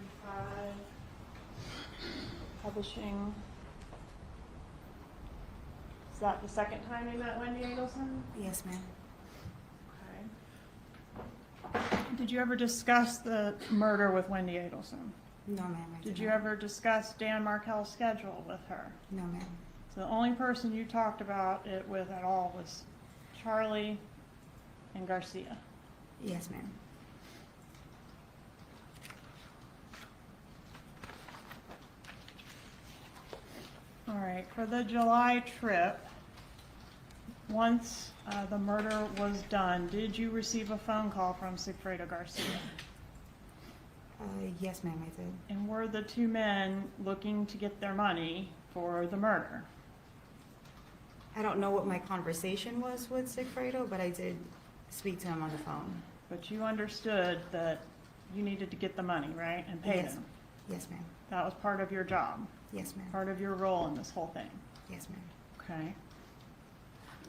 publishing. Is that the second time you met Wendy Adelson? Yes, ma'am. Okay. Did you ever discuss the murder with Wendy Adelson? No, ma'am, I Did did you not. ever discuss Dan Markel's schedule with her? No, ma'am. So the only person you talked about it with at all was Charlie and Garcia. Yes, ma'am. All right, for the July trip, once the murder was done, did you receive a phone call from Sigfredo Garcia? Yes, ma'am, I did. And were the two men looking to get their money for the murder? I don't know what my conversation was with Sigfredo, but I did speak to him on the phone. But you understood that you needed to get the money, right, and pay Yes. them? Yes, ma'am. That was part of your job, Yes, ma'am. part of your role in this whole thing? Yes, ma'am. Okay.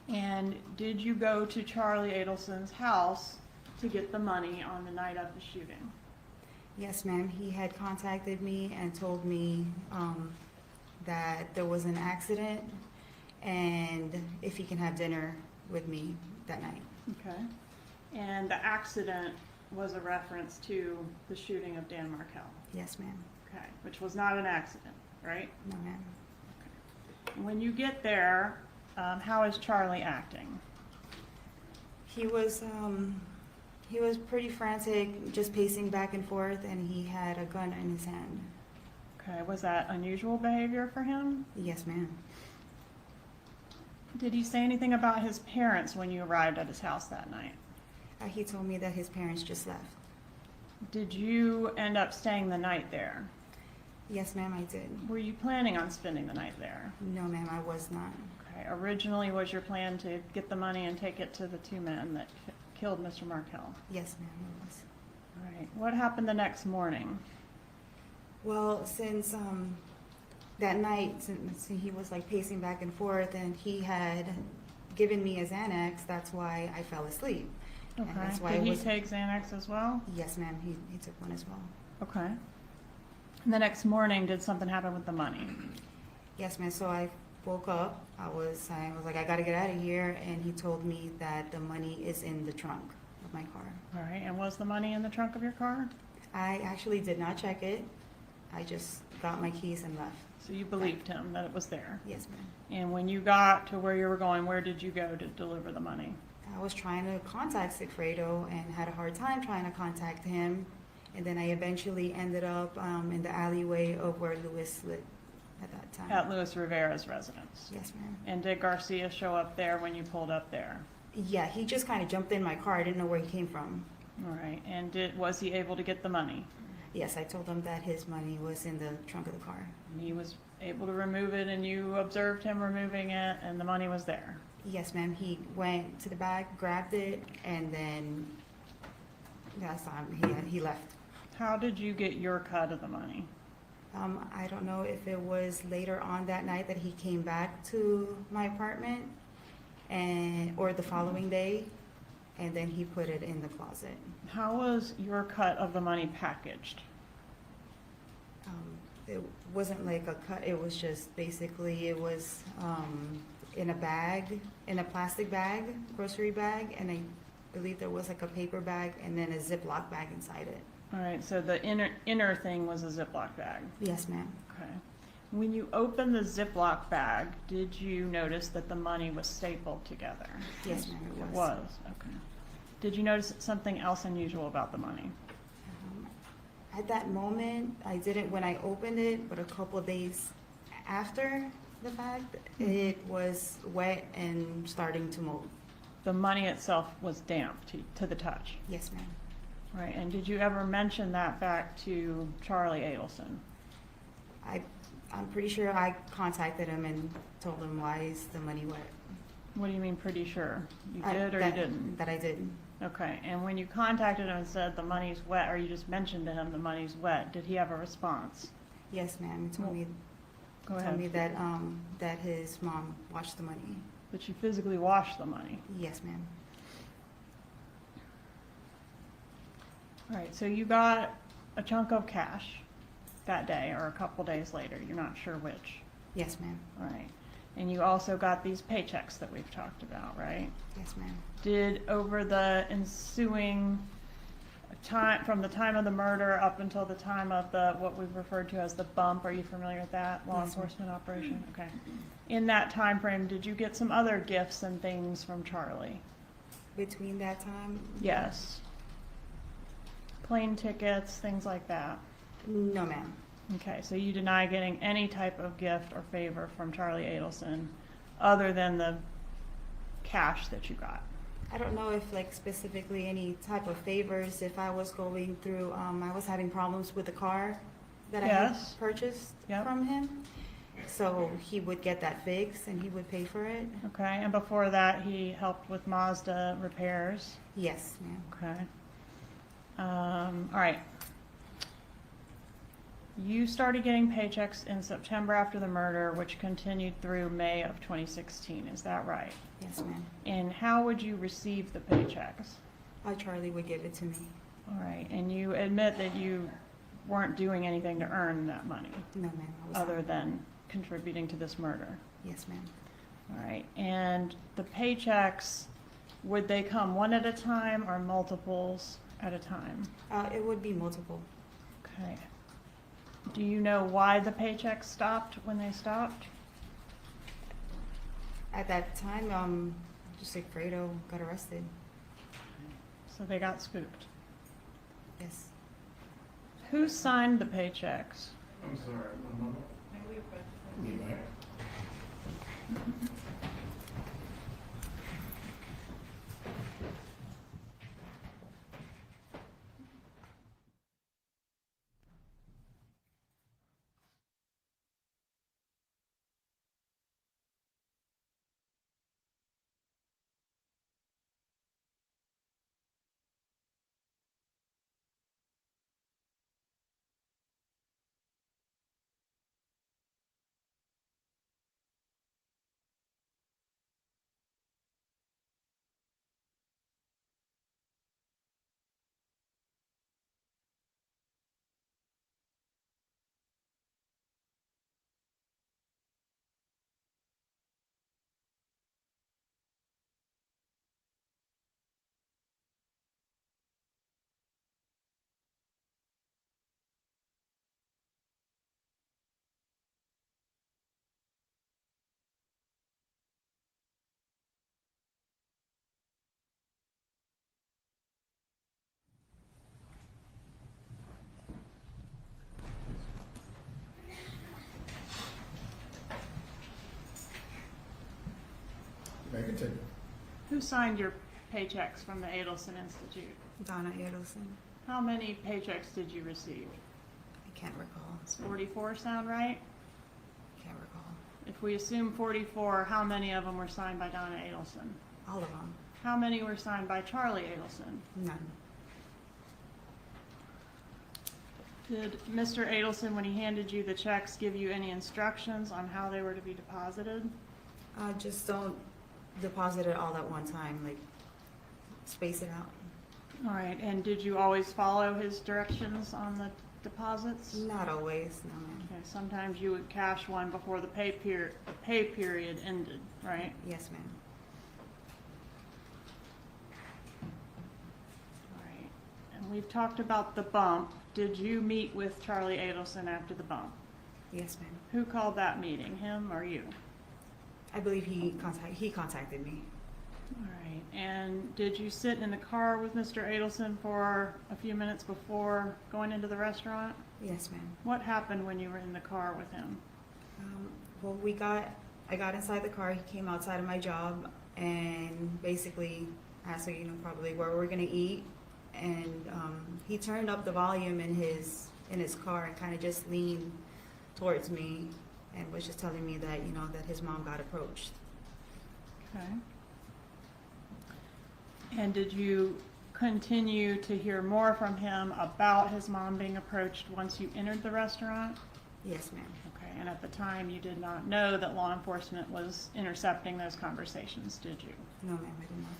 And did you go to Charlie Adelson's house to get the money on the night of the shooting? Yes, ma'am. He had contacted me and told me that there was an accident and if he can have dinner with me that night. Okay. And the accident was a reference to the shooting of Dan Markel? Yes, ma'am. Okay, which was not an accident, right? No, ma'am. When you get there, how is Charlie acting? He was pretty frantic, just pacing back and forth, and he had a gun in his hand. Okay, was that unusual behavior for him? Yes, ma'am. Did he say anything about his parents when you arrived at his house that night? He told me that his parents just left. Did you end up staying the night there? Yes, ma'am, I did. Were you planning on spending the night there? No, ma'am, I was not. Okay, originally was your plan to get the money and take it to the two men that killed Mr. Markel? Yes, ma'am, it was. All right, what happened the next morning? Well, since that night, since he was like pacing back and forth and he had given me a Xanax, that's why I fell asleep. And Okay, that's why did I he was, take Xanax as well? yes, ma'am, he took one as well. Okay. And the next morning, did something happen with the money? Yes, ma'am, so I woke up, I was like, I gotta get out of here, and he told me that the money is in the trunk of my car. All right, and was the money in the trunk of your car? I actually did not check it, I just got my keys and left. So you believed him that it was there? Yes, ma'am. And when you got to where you were going, where did you go to deliver the money? I was trying to contact Sigfredo and had a hard time trying to contact him. And then I eventually ended up in the alleyway of where Louis lived at that time. At Luis Rivera's residence? Yes, ma'am. And did Garcia show up there when you pulled up there? Yeah, he just kind of jumped in my car. I didn't know where he came from. All right, and was he able to get the money? Yes, I told him that his money was in the trunk of the car. And he was able to remove it, and you observed him removing it, and the money was there? Yes, ma'am. He went to the back, grabbed it, and then that's time he left. How did you get your cut of the money? I don't know if it was later on that night that he came back to my apartment or the following day, and then he put it in the closet. How was your cut of the money packaged? It wasn't like a cut, it was just basically, it was in a bag, in a plastic bag, grocery bag, and I believe there was like a paper bag and then a Ziploc bag inside it. All right, so the inner thing was a Ziploc bag? Yes, ma'am. Okay. When you opened the Ziploc bag, did you notice that the money was stapled together? Yes, ma'am, it It was. was, okay. Did you notice something else unusual about the money? At that moment, I didn't when I opened it, but a couple of days after the fact, it was wet and starting to mold. The money itself was damp to the touch? Yes, ma'am. Right, and did you ever mention that back to Charlie Adelson? I'm pretty sure I contacted him and told him, why is the money wet? What do you mean pretty sure? You did or you didn't? That I did. Okay, and when you contacted him and said the money's wet, or you just mentioned to him the money's wet, did he have a response? Yes, ma'am. He told me. Go Told me ahead. that his mom washed the money. That you physically washed the money? Yes, ma'am. All right, so you got a chunk of cash that day or a couple days later, you're not sure which. Yes, ma'am. All right, and you also got these paychecks that we've talked about, right? Yes, ma'am. Did over the ensuing time, from the time of the murder up until the time of the, what we've referred to as the bump, are you familiar with that law Yes, ma'am. enforcement operation? Okay. In that time frame, did you get some other gifts and things from Charlie? Between that time? Yes. Plane tickets, things like that? No, ma'am. Okay, so you deny getting any type of gift or favor from Charlie Adelson other than the cash that you got? I don't know if like specifically any type of favors. If I was going through, I was having problems with the car that I had Yes. purchased Yep. from him. So he would get that fixed and he would pay for it. Okay, and before that, he helped with Mazda repairs? Yes, ma'am. Okay. All right. You started getting paychecks in September after the murder, which continued through May of 2016, is that right? Yes, ma'am. And how would you receive the paychecks? Charlie would give it to me. All right, and you admit that you weren't doing anything to earn that money, No, ma'am. I was other not. than contributing to this murder? Yes, ma'am. All right, and the paychecks, would they come one at a time or multiples at a time? It would be multiple. Okay. Do you know why the paychecks stopped when they stopped? At that time, just like Fredo got arrested. So they got spooked. Yes. Who signed the paychecks? I'm sorry, one moment. You may. You may continue. Who signed your paychecks from the Adelson Institute? Donna Adelson. How many paychecks did you receive? I can't recall. Does 44 sound right? Can't recall. If we assume 44, how many of them were signed by Donna Adelson? All of them. How many were signed by Charlie Adelson? None. Did Mr. Adelson, when he handed you the checks, give you any instructions on how they were to be deposited? Just don't deposit it all at one time. Like, space it out. All right, and did you always follow his directions on the deposits? Not always, no, ma'am. Okay, sometimes you would cash one before the pay period ended, right? Yes, ma'am. All right, and we've talked about the bump. Did you meet with Charlie Adelson after the bump? Yes, ma'am. Who called that meeting, him or you? I believe he contacted me. All right, and did you sit in the car with Mr. Adelson for a few minutes before going into the restaurant? Yes, ma'am. What happened when you were in the car with him? Well, I got inside the car, he came outside of my job and basically asked her, probably where we're gonna eat. And he turned up the volume in his car and kind of just leaned towards me and was just telling me that, that his mom got approached. Okay. And did you continue to hear more from him about his mom being approached once you entered the restaurant? Yes, ma'am. Okay, and at the time you did not know that law enforcement was intercepting those conversations, did you? No, ma'am, I did not.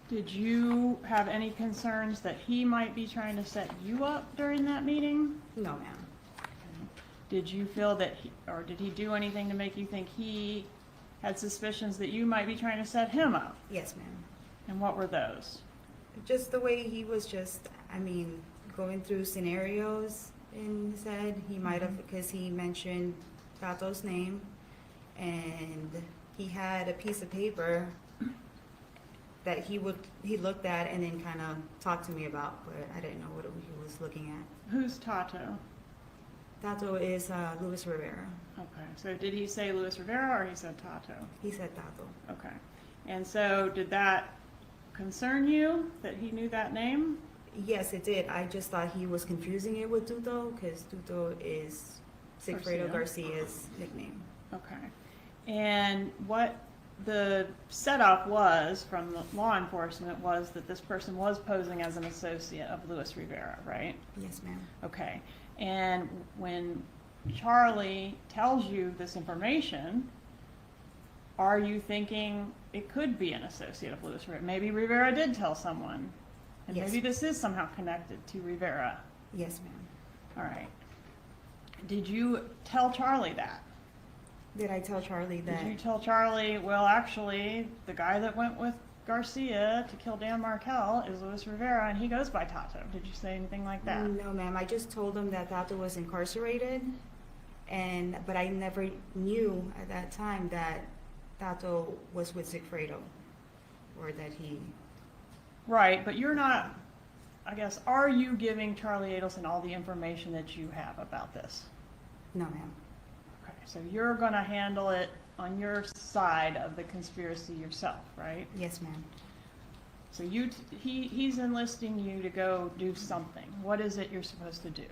Did you have any concerns that he might be trying to set you up during that meeting? No, ma'am. Did you feel that or did he do anything to make you think he had suspicions that you might be trying to set him up? Yes, ma'am. And what were those? Just the way he was going through scenarios in his head. He might have, because he mentioned Tato's name, and he had a piece of paper that he looked at and then kind of talked to me about, but I didn't know what he was looking at. Who's Tato? Tato is Luis Rivera. Okay, so did he say Luis Rivera or he said Tato? He said Tato. Okay. And so did that concern you that he knew that name? Yes, it did. I just thought he was confusing it with Tuto, because Tuto is Sigfredo Garcia's nickname. Okay. And what the setup was from the law enforcement was that this person was posing as an associate of Luis Rivera, right? Yes, ma'am. Okay. And when Charlie tells you this information, are you thinking it could be an associate of Luis Rivera? Maybe Rivera did tell someone, and Yes. maybe this is somehow connected to Rivera. Yes, ma'am. All right. Did you tell Charlie that? Did I tell Charlie that? Did you tell Charlie, well, actually, the guy that went with Garcia to kill Dan Markel is Luis Rivera, and he goes by Tato? Did you say anything like that? No, ma'am. I just told him that Tato was incarcerated, but I never knew at that time that Tato was with Sigfredo, or that he. Right, but you're not, I guess, are you giving Charlie Adelson all the information that you have about this? No, ma'am. Okay, so you're going to handle it on your side of the conspiracy yourself, right? Yes, ma'am. So he's enlisting you to go do something. What is it you're supposed to do?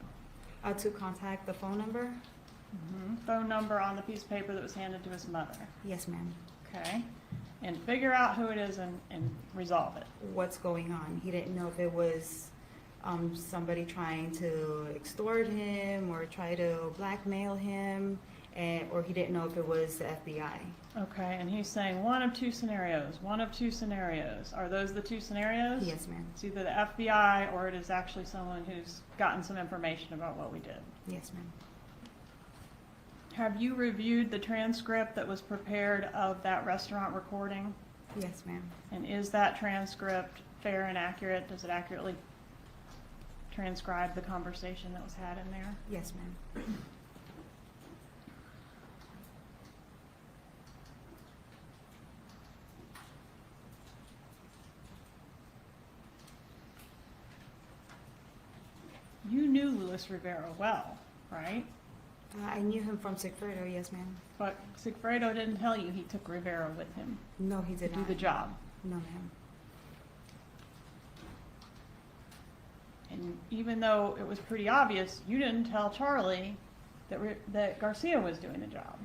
To contact the phone number? Phone number on the piece of paper that was handed to his mother. Yes, ma'am. Okay. And figure out who it is and resolve it. What's going on? He didn't know if it was somebody trying to extort him or try to blackmail him, or he didn't know if it was the FBI. Okay, and he's saying one of two scenarios, one of two scenarios. Are those the two scenarios? Yes, ma'am. It's either the FBI or it is actually someone who's gotten some information about what we did. Yes, ma'am. Have you reviewed the transcript that was prepared of that restaurant recording? Yes, ma'am. And is that transcript fair and accurate? Does it accurately transcribe the conversation that was had in there? Yes, ma'am. You knew Luis Rivera well, right? I knew him from Sigfredo, yes, ma'am. But Sigfredo didn't tell you he took Rivera with him No, he to did do not. the job. No, ma'am. And even though it was pretty obvious, you didn't tell Charlie that Garcia was doing the job.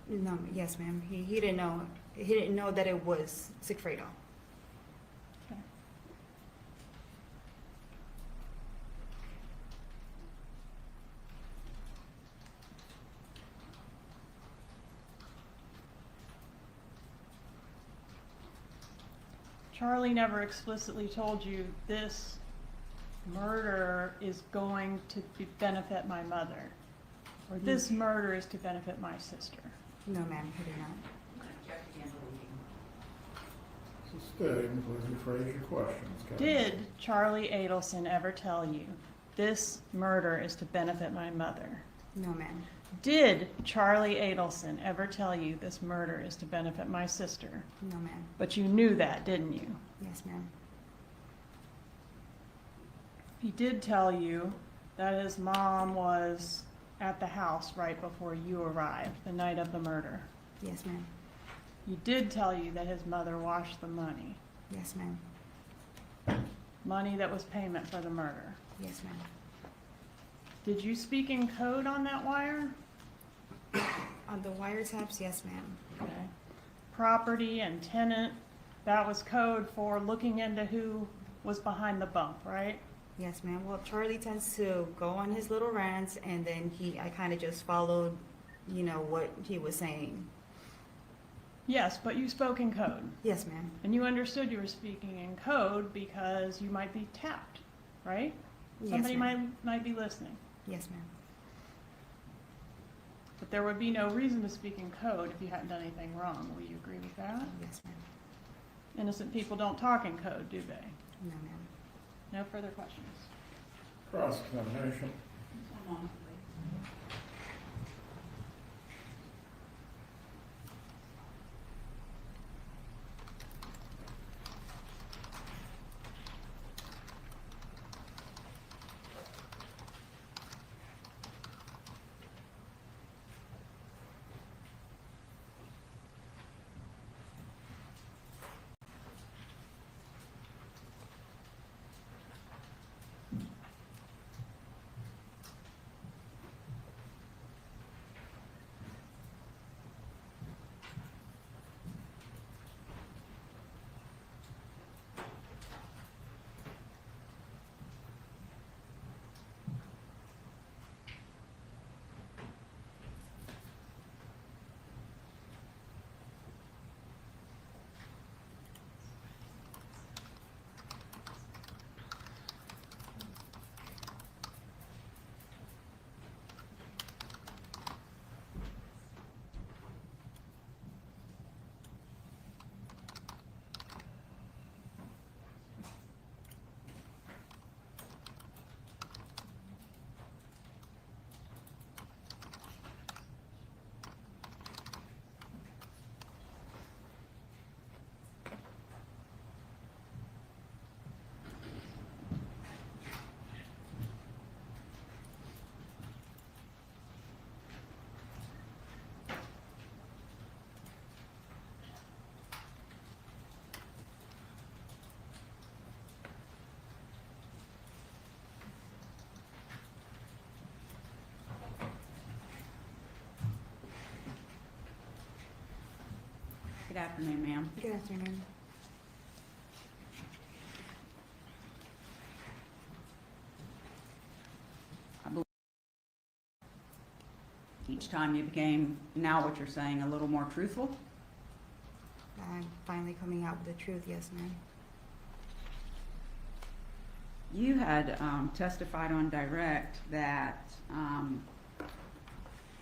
No, yes, ma'am. He didn't know. He didn't know that it was Sigfredo. Okay. Charlie never explicitly told you this murder is going to benefit my mother, or this murder is to benefit my sister. No, ma'am, he did not. So stay and please rephrase your questions. Kevin. Did Charlie Adelson ever tell you this murder is to benefit my mother. No, ma'am. Did Charlie Adelson ever tell you this murder is to benefit my sister? No, ma'am. But you knew that, didn't you? Yes, ma'am. He did tell you that his mom was at the house right before you arrived, the night of the murder. Yes, ma'am. He did tell you that his mother washed the money. Yes, ma'am. Money that was payment for the murder. Yes, ma'am. Did you speak in code on that wire? On the wiretaps, yes, ma'am. Okay. Property and tenant, that was code for looking into who was behind the bump, right? Yes, ma'am. Well, Charlie tends to go on his little rants, and then I kind of just followed, what he was saying. Yes, but you spoke in code. Yes, ma'am. And you understood you were speaking in code because you might be tapped, right? Yes, Somebody ma'am. might be listening. Yes, ma'am. But there would be no reason to speak in code if you hadn't done anything wrong. Will you agree with that? Yes, ma'am. Innocent people don't talk in code, do they? No, ma'am. No further questions. Cross-examination. Good afternoon, ma'am. Good afternoon. I believe each time you became, now what you're saying, a little more truthful. I'm finally coming out with the truth, yes, ma'am. You had testified on direct that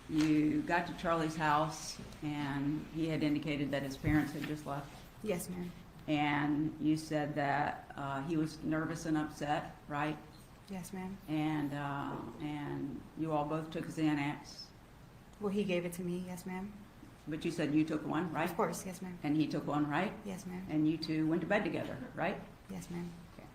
you got to Charlie's house and he had indicated that his parents had just left. Yes, ma'am. And you said that he was nervous and upset, right? Yes, ma'am. And you all both took Xanax. Well, he gave it to me, yes, ma'am. But you said you took one, right? Of course, yes, ma'am. And he took one, right? Yes, ma'am. And you two went to bed together, right? Yes, ma'am. Okay.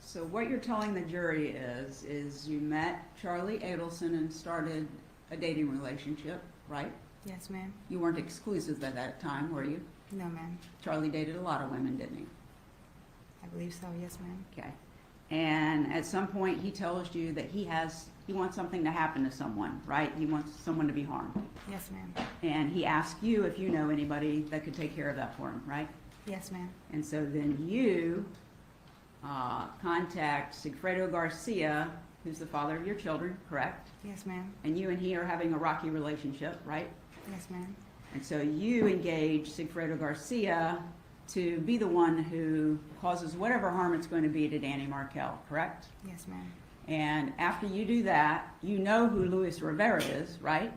So what you're telling the jury is you met Charlie Adelson and started a dating relationship, right? Yes, ma'am. You weren't exclusive at that time, were you? No, ma'am. Charlie dated a lot of women, didn't he? I believe so, yes, ma'am. Okay. And at some point, he tells you that he wants something to happen to someone, right? He wants someone to be harmed. Yes, ma'am. And he asks you if you know anybody that could take care of that for him, right? Yes, ma'am. And so then you contact Sigfredo Garcia, who's the father of your children, correct? Yes, ma'am. And you and he are having a rocky relationship, right? Yes, ma'am. And so you engage Sigfredo Garcia to be the one who causes whatever harm it's going to be to Danny Markel, correct? Yes, ma'am. And after you do that, you know who Luis Rivera is, right?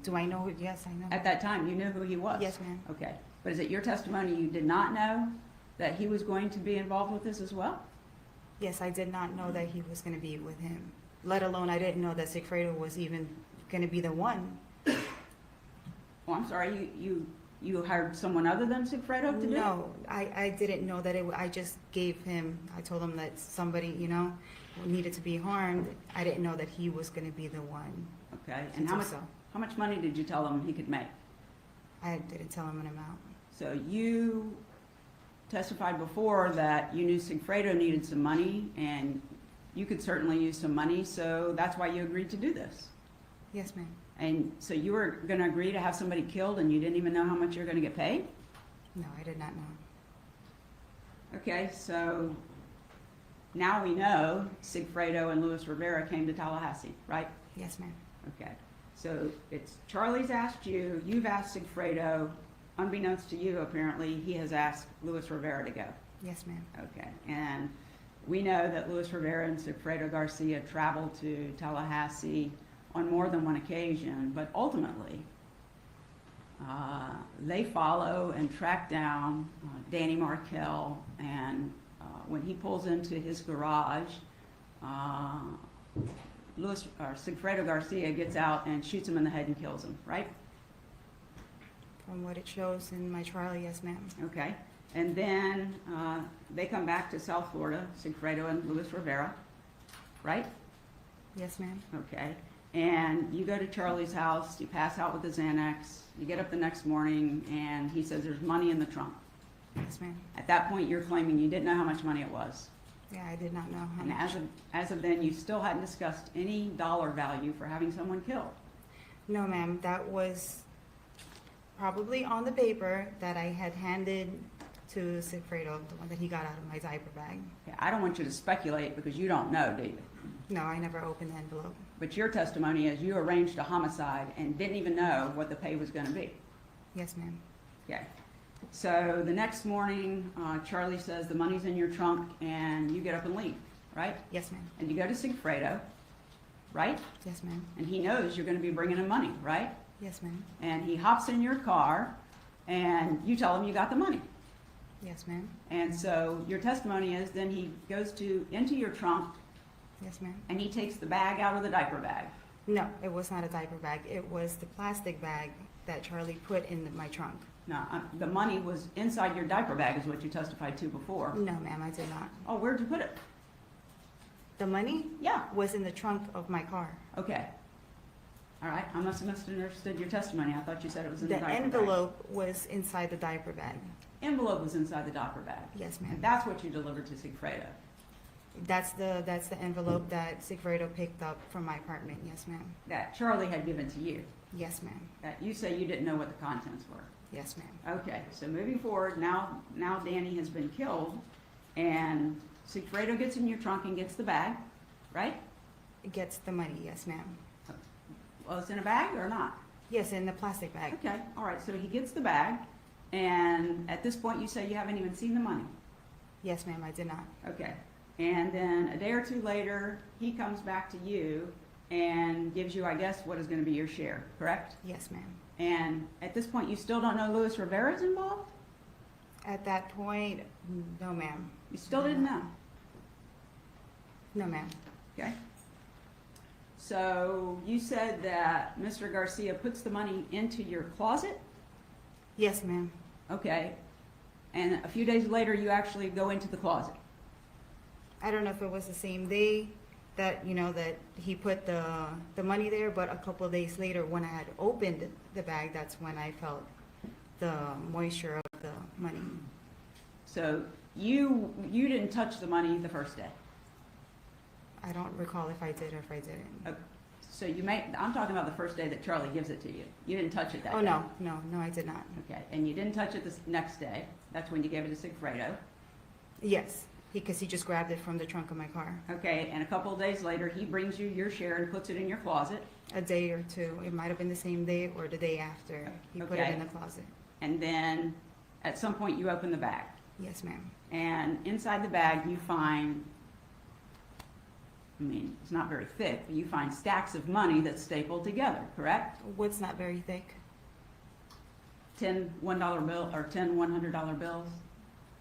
Do I know who? Yes, I know. At that time, you knew who he was? Yes, ma'am. Okay. But is it your testimony you did not know that he was going to be involved with this as well? Yes, I did not know that he was going to be with him. Let alone, I didn't know that Sigfredo was even going to be the one. Oh, I'm sorry, you hired someone other than Sigfredo to do it? No, I didn't know that I just gave him, I told him that somebody, needed to be harmed. I didn't know that he was going to be the one. Okay, and how much money did you tell him he could make? I didn't tell him an amount. So you testified before that you knew Sigfredo needed some money, and you could certainly use some money, so that's why you agreed to do this. Yes, ma'am. And so you were going to agree to have somebody killed, and you didn't even know how much you were going to get paid? No, I did not know. Okay, so now we know Sigfredo and Luis Rivera came to Tallahassee, right? Yes, ma'am. Okay, so it's Charlie's asked you, you've asked Sigfredo, unbeknownst to you apparently, he has asked Luis Rivera to go. Yes, ma'am. Okay, and we know that Luis Rivera and Sigfredo Garcia traveled to Tallahassee on more than one occasion, but ultimately they follow and track down Danny Markel, and when he pulls into his garage, Sigfredo Garcia gets out and shoots him in the head and kills him, right? From what it shows in my trial, yes, ma'am. Okay, and then they come back to South Florida, Sigfredo and Luis Rivera, right? Yes, ma'am. Okay, and you go to Charlie's house, you pass out with the Xanax, you get up the next morning, and he says there's money in the trunk. Yes, ma'am. At that point, you're claiming you didn't know how much money it was. Yeah, I did not know how And much. as of then, you still hadn't discussed any dollar value for having someone killed. No, ma'am. That was probably on the paper that I had handed to Sigfredo, the one that he got out of my diaper bag. Yeah, I don't want you to speculate because you don't know, do you? No, I never opened the envelope. But your testimony is you arranged a homicide and didn't even know what the pay was going to be. Yes, ma'am. Okay. So the next morning, Charlie says the money's in your trunk and you get up and leave, right? Yes, ma'am. And you go to Sigfredo, right? Yes, ma'am. And he knows you're going to be bringing him money, right? Yes, ma'am. And he hops in your car and you tell him you got the money. Yes, ma'am. And so your testimony is then he goes into your trunk Yes, ma'am. and he takes the bag out of the diaper bag. No, it was not a diaper bag. It was the plastic bag that Charlie put in my trunk. No, the money was inside your diaper bag is what you testified to before. No, ma'am, I did not. Oh, where'd you put it? The money Yeah. was in the trunk of my car. Okay. All right, I must have misunderstood your testimony. I thought you said it was in the The diaper bag. envelope was inside the diaper bag. Envelope was inside the diaper bag. Yes, And ma'am. that's what you delivered to Sigfredo. That's the envelope that Sigfredo picked up from my apartment. Yes, ma'am. That Charlie had given to you. Yes, ma'am. That you say you didn't know what the contents were. Yes, ma'am. Okay, so moving forward, now Danny has been killed, and Sigfredo gets in your trunk and gets the bag, right? It gets the money. Yes, ma'am. Well, it's in a bag or not? Yes, in the plastic bag. Okay, all right, so he gets the bag, and at this point, you say you haven't even seen the money. Yes, ma'am. I did not. Okay, and then a day or two later, he comes back to you and gives you, I guess, what is going to be your share, correct? Yes, ma'am. And at this point, you still don't know Luis Rivera's involved? At that point, no, ma'am. You still didn't know? No, ma'am. Okay. So you said that Mr. Garcia puts the money into your closet? Yes, ma'am. Okay. And a few days later, you actually go into the closet? I don't know if it was the same day that, that he put the money there, but a couple of days later when I had opened the bag, that's when I felt the moisture of the money. So you didn't touch the money the first day? I don't recall if I did or if I didn't. So I'm talking about the first day that Charlie gives it to you. You didn't touch it that day? Oh, no, I did not. Okay, and you didn't touch it the next day. That's when you gave it to Sigfredo. Yes, because he just grabbed it from the trunk of my car. Okay, and a couple of days later, he brings you your share and puts it in your closet. A day or two. It might have been the same day or the day after. He put it Okay. in the closet. And then at some point, you open the bag. Yes, ma'am. And inside the bag, you find, I mean, it's not very thick, but you find stacks of money that's stapled together, correct? What's not very thick? 10 $1 bill or 10 $100 bills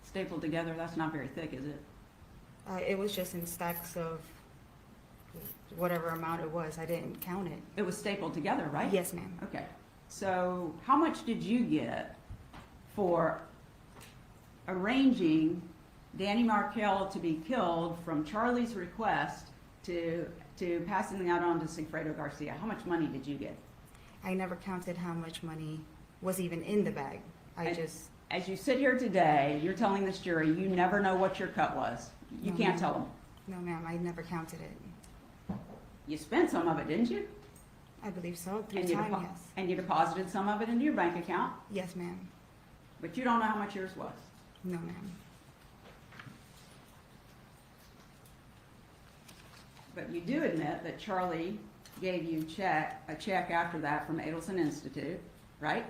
stapled together. That's not very thick, is it? It was just in stacks of whatever amount it was. I didn't count it. It was stapled together, right? Yes, ma'am. Okay. So how much did you get for arranging Danny Markell to be killed from Charlie's request to passing that on to Sigfredo Garcia? How much money did you get? I never counted how much money was even in the bag. As you sit here today, you're telling this jury you never know what your cut was. You No, can't ma'am. tell them. No, ma'am, I never counted it. You spent some of it, didn't you? I believe so, through And you, time, depo- yes. and you deposited some of it into your bank account, Yes, ma'am. but you don't know how much yours was. No, ma'am. But you do admit that Charlie gave you a check after that from Adelson Institute, right?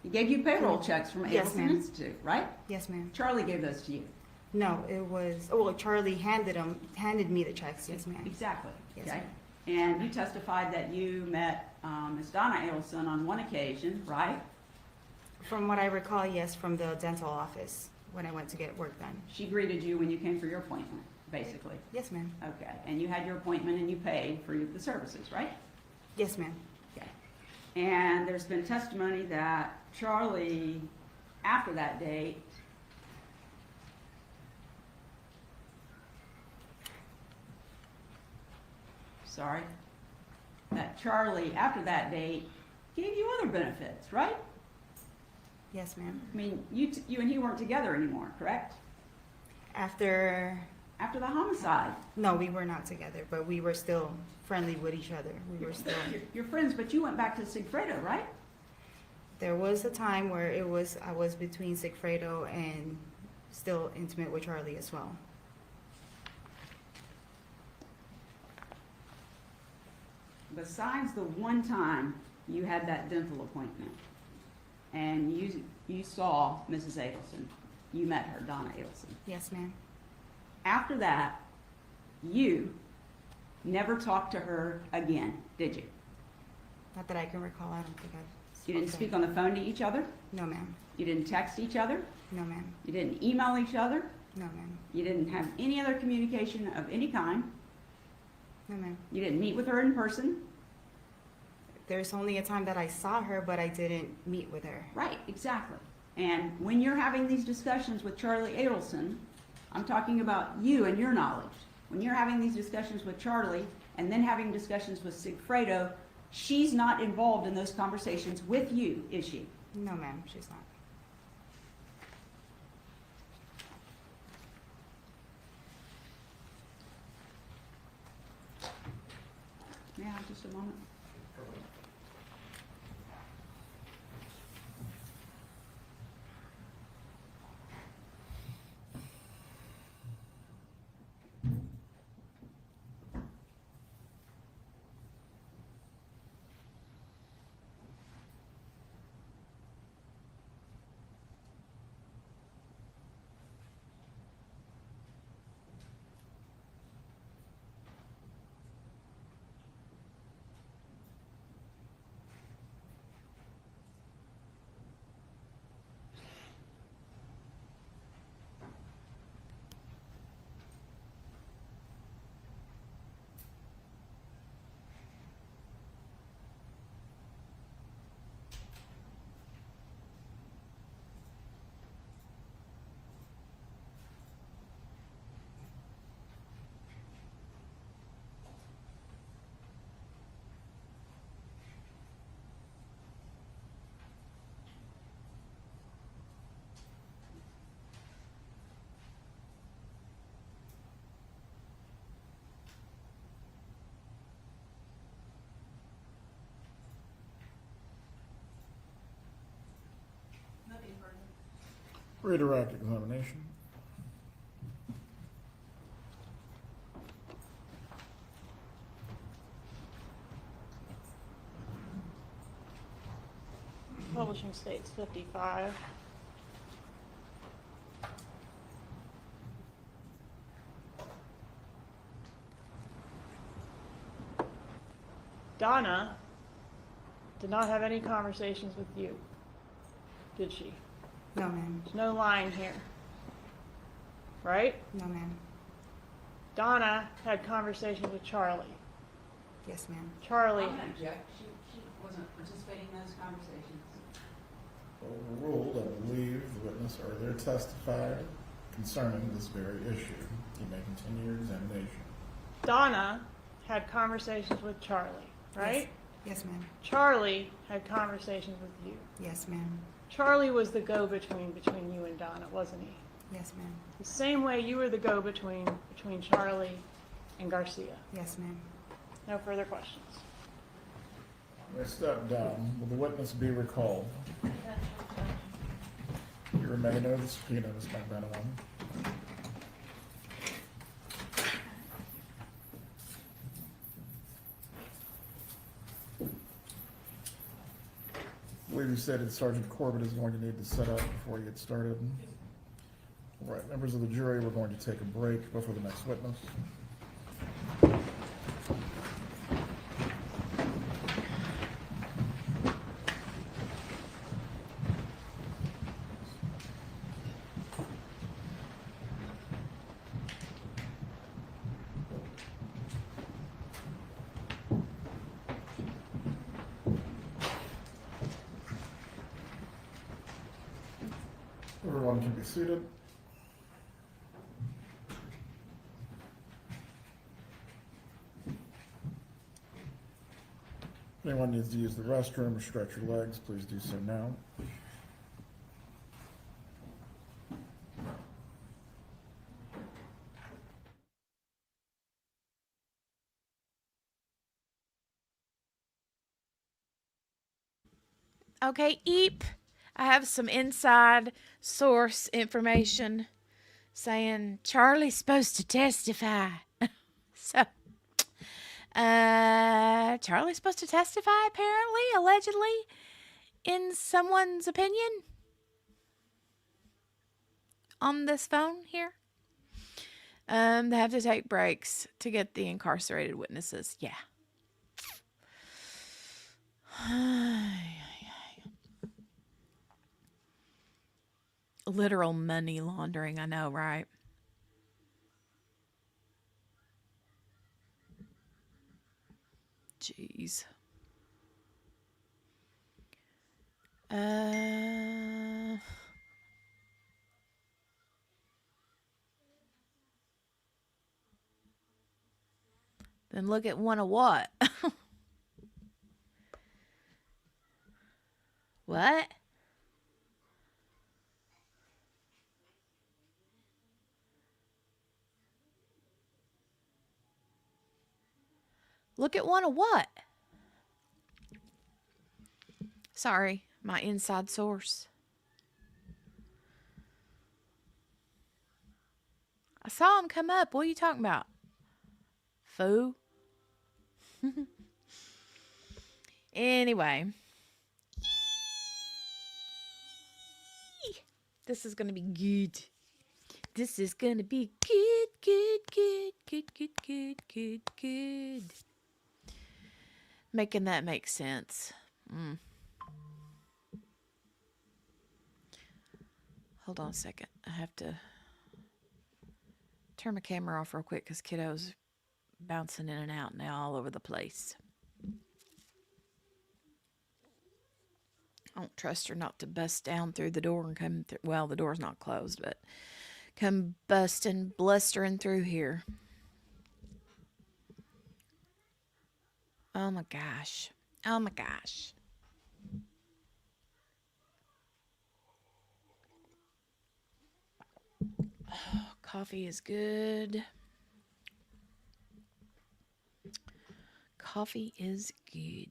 He gave you payroll checks from Yes, Adelson ma'am. Institute, right? Yes, ma'am. Charlie gave those to you. No, it was, well, Charlie handed me the checks, yes, ma'am. Exactly, Yes, okay? ma'am. And you testified that you met Ms. Donna Adelson on one occasion, right? From what I recall, yes, from the dental office, when I went to get work done. She greeted you when you came for your appointment, basically. Yes, ma'am. Okay, and you had your appointment and you paid for the services, right? Yes, ma'am. Okay. And there's been testimony that Charlie, after that date, that Charlie, after that date, gave you other benefits, right? Yes, ma'am. I mean, you and he weren't together anymore, correct? After the homicide. No, we were not together, but we were still friendly with each other. We were still. You're friends, but you went back to Sigfredo, right? There was a time where I was between Sigfredo and still intimate with Charlie as well. Besides the one time you had that dental appointment and you saw Mrs. Adelson, you met her, Donna Adelson. Yes, ma'am. After that, you never talked to her again, did you? Not that I can recall. I don't think I've. You didn't speak on the phone to each other? No, ma'am. You didn't text each other? No, ma'am. You didn't email each other? No, ma'am. You didn't have any other communication of any kind? No, ma'am. You didn't meet with her in person? There's only a time that I saw her, but I didn't meet with her. Right, exactly. And when you're having these discussions with Charlie Adelson, I'm talking about you and your knowledge. When you're having these discussions with Charlie and then having discussions with Sigfredo, she's not involved in those conversations with you, is she? No, ma'am, she's not. May I have just a moment? Redirect examination. Publishing states 55. Donna did not have any conversations with you, did she? No, ma'am. There's no lying here, right? No, ma'am. Donna had conversations with Charlie. Yes, ma'am. Charlie, object. She wasn't participating in those conversations. Overruled, I believe the witness earlier testified concerning this very issue. You may continue your examination. Donna had conversations with Charlie, right? Yes, ma'am. Charlie had conversations with you. Yes, ma'am. Charlie was the go-between between you and Donna, wasn't he? Yes, ma'am. The same way you were the go-between between Charlie and Garcia. Yes, ma'am. No further questions. May step down. Will the witness be recalled? You remain under the subpoena, Ms. McManaman. I believe you stated Sergeant Corbett is going to need to set up before you get started. All right, members of the jury, we're going to take a break before the next witness. Everyone can be seated. If anyone needs to use the restroom or stretch your legs, please do so now. Okay, Eep, I have some inside source information saying Charlie's supposed to testify. So, Charlie's supposed to testify, apparently, allegedly, in someone's opinion, on this phone here. They have to take breaks to get the incarcerated witnesses. Yeah. Literal money laundering, I know, right? Jeez. Then look at one of what? What? Look at one of what? Sorry, my inside source. I saw him come up. What are you talking about? Foo? Anyway. This is going to be good. This is going to be good, good, good, good, good, good, good, good. Making that make sense. Hold on a second. I have to turn my camera off real quick because kiddo's bouncing in and out now all over the place. I don't trust her not to bust down through the door and come through. Well, the door's not closed, but come busting, blustering through here. Oh my gosh. Oh my gosh. Oh, coffee is good. Coffee is good.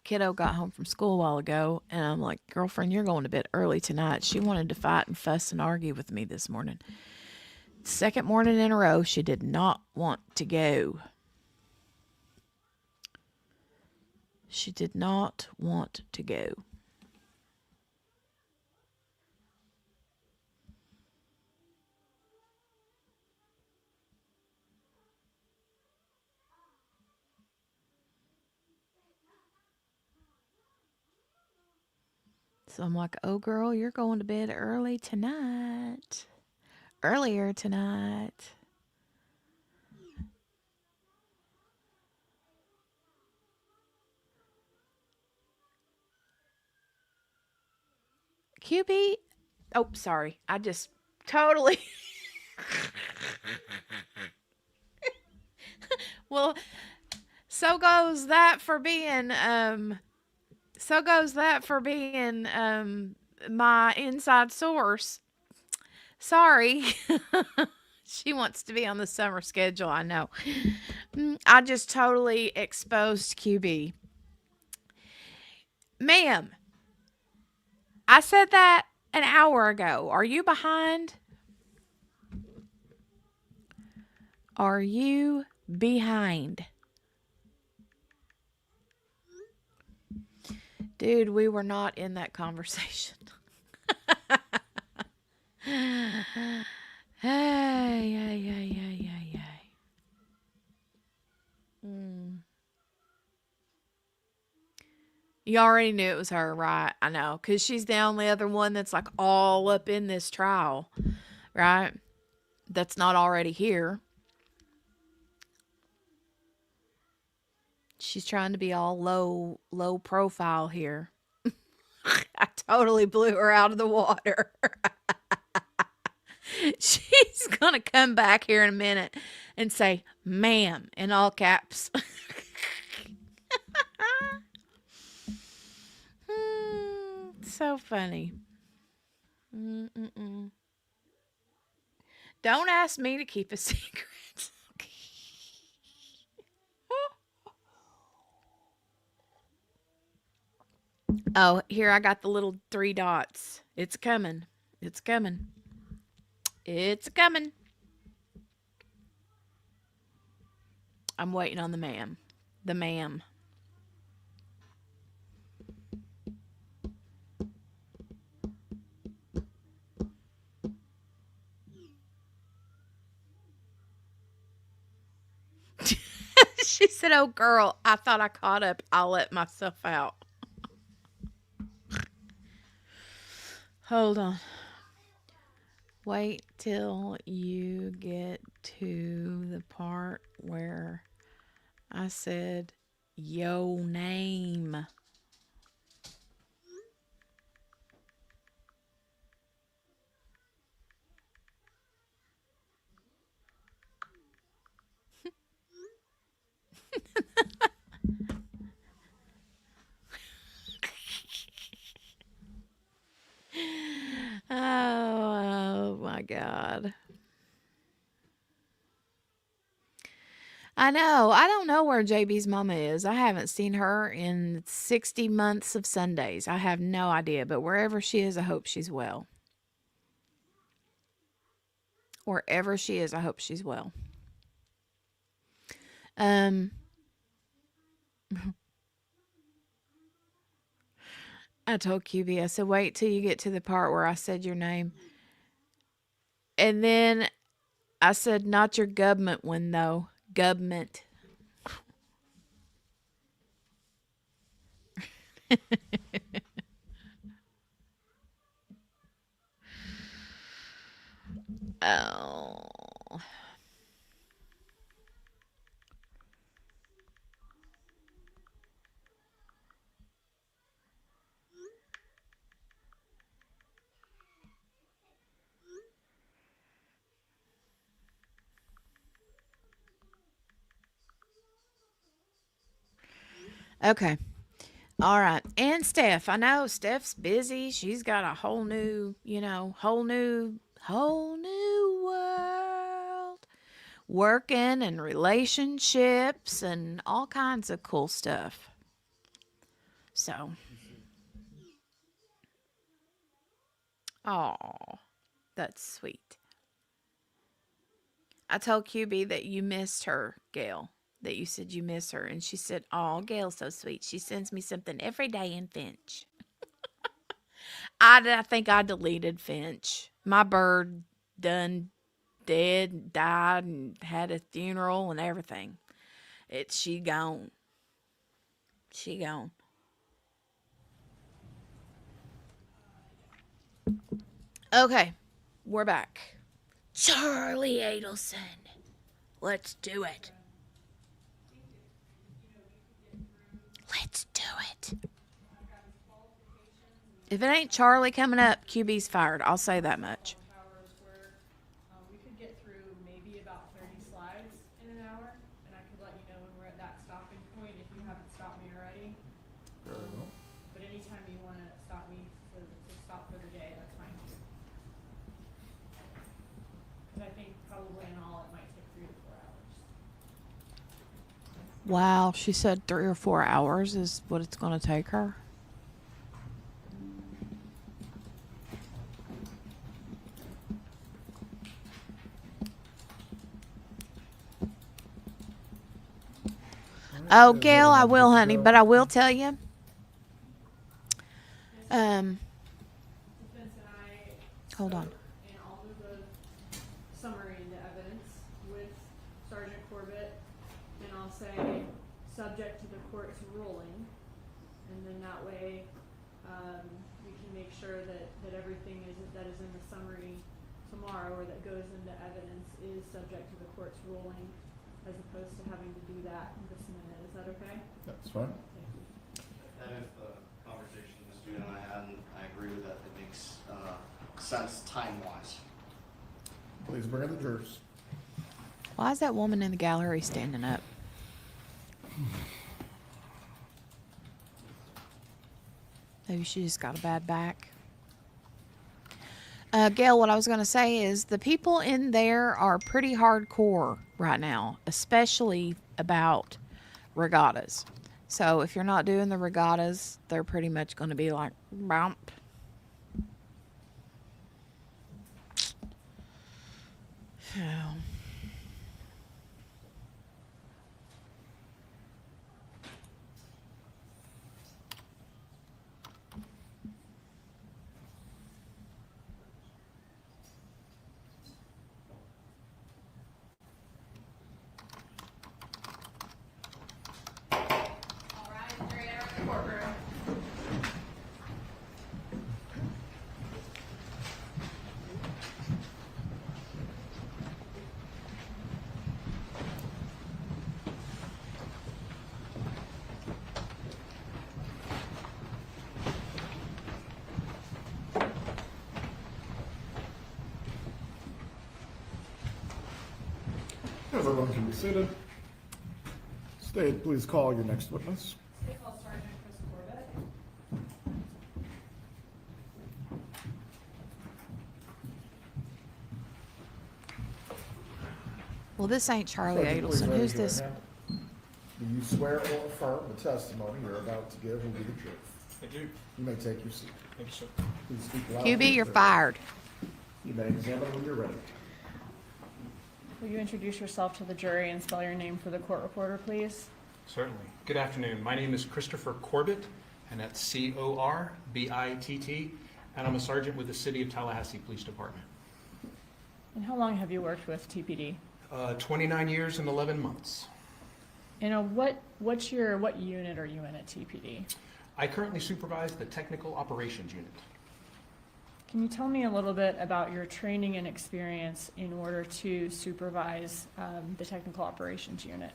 Kiddo got home from school a while ago, and I'm like, girlfriend, you're going to bed early tonight. She wanted to fight and fuss and argue with me this morning. Second morning in a row, she did not want to go. She did not want to go. So I'm like, oh, girl, you're going to bed early tonight. Earlier tonight. QB. Oh, sorry. I just totally. Well, so goes that for being my inside source. Sorry. She wants to be on the summer schedule, I know. I just totally exposed QB. Ma'am, I said that an hour ago. Are you behind? Are you behind? Dude, we were not in that conversation. Hey. You already knew it was her, right? I know, because she's the only other one that's like all up in this trial, right? That's not already here. She's trying to be all low profile here. I totally blew her out of the water. She's going to come back here in a minute and say, ma'am, in all caps. So funny. Don't ask me to keep a secret. Oh, here I got the little 3 dots. It's coming. It's coming. It's coming. I'm waiting on the ma'am. The ma'am. She said, oh, girl, I thought I caught up. I'll let myself out. Hold on. Wait till you get to the part where I said yo name. Oh my God. I know. I don't know where JB's mama is. I haven't seen her in 60 months of Sundays. I have no idea, but wherever she is, I hope she's well. Wherever she is, I hope she's well. I told QB, I said, wait till you get to the part where I said your name. And then I said, not your government one, though. Government. Oh. Okay. All right. And Steph, I know Steph's busy. She's got a whole new, whole new world. Working and relationships and all kinds of cool stuff. So, oh, that's sweet. I told QB that you missed her, Gail, that you said you miss her. And she said, oh, Gail's so sweet. She sends me something every day in Finch. I think I deleted Finch. My bird done dead, died, and had a funeral and everything. She gone. She gone. Okay, we're back. Charlie Adelson. Let's do it. Let's do it. If it ain't Charlie coming up, QB's fired. I'll say that much. We could get through maybe about 30 slides in an hour, and I could let you know when we're at that stopping point if you haven't stopped me already. Very well. But anytime you want to stop me to stop for the day, that's fine too. Because I think probably in all it might take 3 to 4 hours. Wow, she said 3 or 4 hours is what it's going to take her. Oh, Gail, I will, honey, but I will tell you. Hold on. And I'll move a summary into evidence with Sergeant Corbett, and I'll say, subject to the court's ruling, and then that way, we can make sure that everything that is in the summary tomorrow, or that goes into evidence, is subject to the court's ruling, as opposed to having to do that this minute. Is that okay? That's fine. And if the conversation Ms. Donna and I had, and I agree with that, it makes sense time-wise. Please bring in the jurors. Why is that woman in the gallery standing up? Maybe she just got a bad back. Gail, what I was going to say is the people in there are pretty hardcore right now, especially about regattas. So if you're not doing the regattas, they're pretty much going to be like, bump. Everyone can be seated. State, please call your next witness. Call Sergeant Chris Corbett. Well, this ain't Charlie Sergeant, please Adelson. raise Who's your this? hand. Do you swear or affirm the testimony you're about to give will be the truth? I do. You may take your seat. Thank you, sir. Please speak loudly. QB, you're fired. You may examine when you're ready. Will you introduce yourself to the jury and spell your name for the court reporter, please? Certainly. Good afternoon. My name is Christopher Corbett, and that's Corbitt, and I'm a sergeant with the City of Tallahassee Police Department. And how long have you worked with TPD? 29 years and 11 months. And what unit are you in at TPD? I currently supervise the Technical Operations Unit. Can you tell me a little bit about your training and experience in order to supervise the Technical Operations Unit?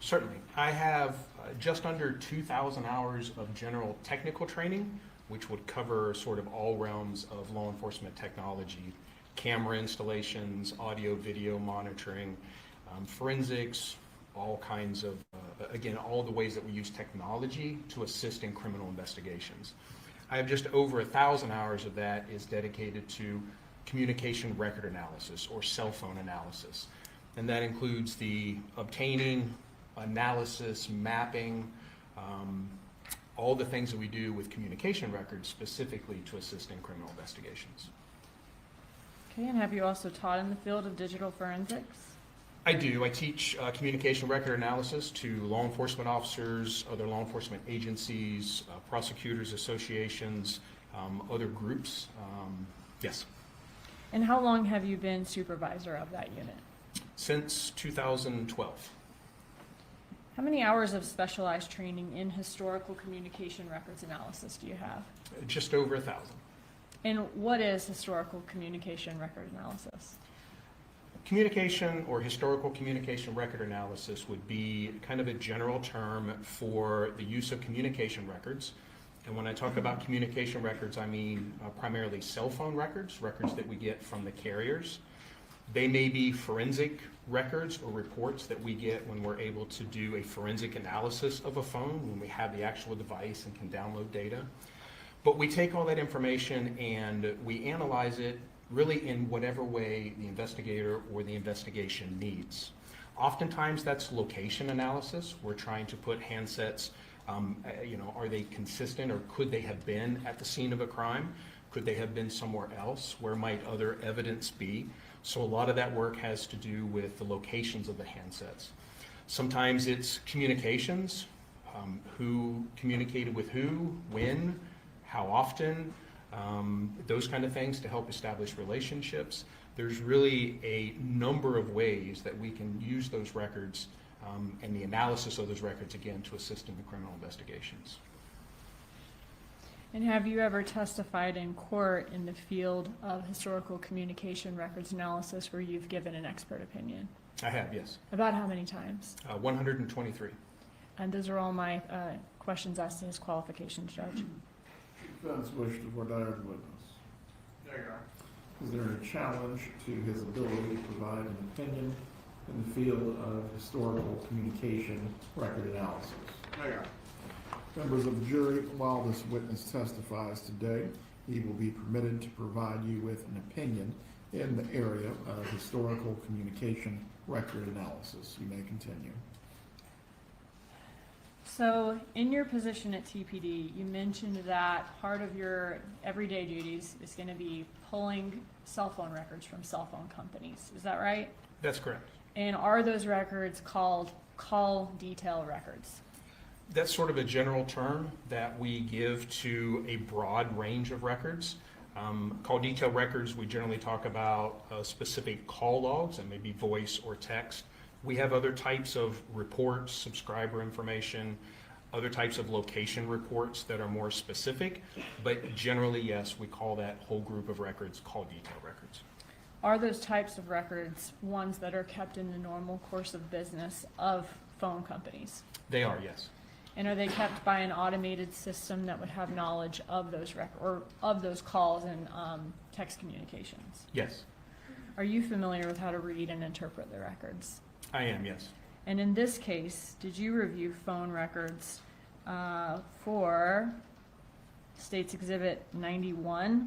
Certainly. I have just under 2,000 hours of general technical training, which would cover sort of all realms of law enforcement technology, camera installations, audio, video monitoring, forensics, all kinds of, again, all the ways that we use technology to assist in criminal investigations. I have just over 1,000 hours of that is dedicated to communication record analysis or cell phone analysis. And that includes the obtaining, analysis, mapping, all the things that we do with communication records specifically to assist in criminal investigations. Okay, and have you also taught in the field of digital forensics? I do. I teach communication record analysis to law enforcement officers, other law enforcement agencies, prosecutors associations, other groups. Yes. And how long have you been supervisor of that unit? Since 2012. How many hours of specialized training in historical communication records analysis do you have? Just over 1,000. And what is historical communication record analysis? Communication or historical communication record analysis would be kind of a general term for the use of communication records. And when I talk about communication records, I mean primarily cell phone records, records that we get from the carriers. They may be forensic records or reports that we get when we're able to do a forensic analysis of a phone, when we have the actual device and can download data. But we take all that information and we analyze it really in whatever way the investigator or the investigation needs. Oftentimes that's location analysis. We're trying to put handsets, are they consistent, or could they have been at the scene of a crime? Could they have been somewhere else? Where might other evidence be? So a lot of that work has to do with the locations of the handsets. Sometimes it's communications, who communicated with who, when, how often, those kind of things to help establish relationships. There's really a number of ways that we can use those records and the analysis of those records, again, to assist in the criminal investigations. And have you ever testified in court in the field of historical communication records analysis where you've given an expert opinion? I have, yes. About how many times? 123. And those are all my questions as to his qualifications, Judge. Defense wish to voir dire the witness. There you are. Is there a challenge to his ability to provide an opinion in the field of historical communication record analysis? There you are. Members of the jury, while this witness testifies today, he will be permitted to provide you with an opinion in the area of historical communication record analysis. You may continue. So in your position at TPD, you mentioned that part of your everyday duties is going to be pulling cell phone records from cell phone companies. Is that right? That's correct. And are those records called call detail records? That's sort of a general term that we give to a broad range of records. Call detail records, we generally talk about specific call logs, and maybe voice or text. We have other types of reports, subscriber information, other types of location reports that are more specific, but generally, yes, we call that whole group of records call detail records. Are those types of records ones that are kept in the normal course of business of phone companies? They are, yes. And are they kept by an automated system that would have knowledge of those or of those calls and text communications? Yes. Are you familiar with how to read and interpret the records? I am, yes. And in this case, did you review phone records for State's Exhibit 91,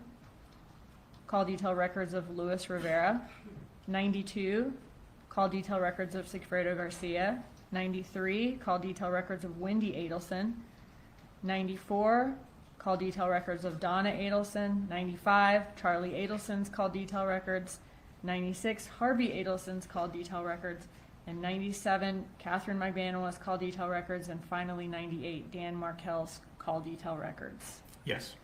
call detail records of Luis Rivera, 92, call detail records of Sigfredo Garcia, 93, call detail records of Wendy Adelson, 94, call detail records of Donna Adelson, 95, Charlie Adelson's call detail records, 96, Harvey Adelson's call detail records, and 97, Catherine Magbanoa's call detail records, and finally 98, Dan Markel's call detail records. Yes.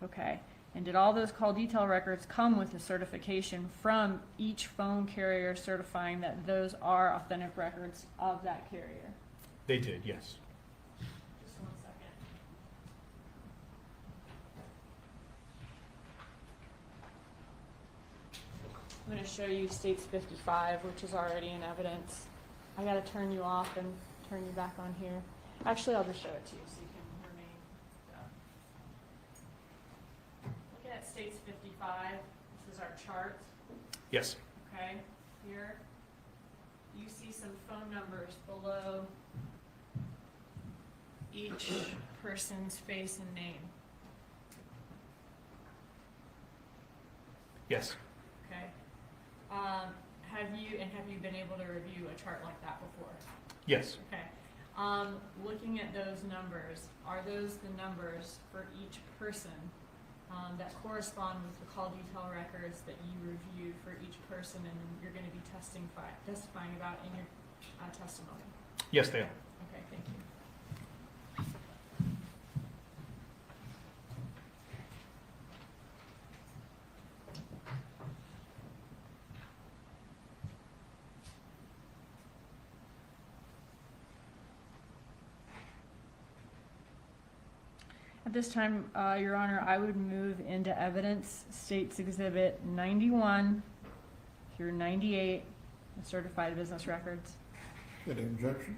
Okay. And did all those call detail records come with a certification from each phone carrier certifying that those are authentic records of that carrier? They did, yes. Just 1 second. I'm going to show you States 55, which is already in evidence. I got to turn you off and turn you back on here. Actually, I'll just show it to you so you can remain. Look at States 55. This is our chart. Yes. Okay, here you see some phone numbers below each person's face and name. Yes. Okay. Have you been able to review a chart like that before? Yes. Okay. Looking at those numbers, are those the numbers for each person that correspond with the call detail records that you reviewed for each person and you're going to be testifying about in your testimony? Yes, they are. Okay, thank you. At this time, Your Honor, I would move into evidence States Exhibit 91 through 98, the certified business records. Any objection?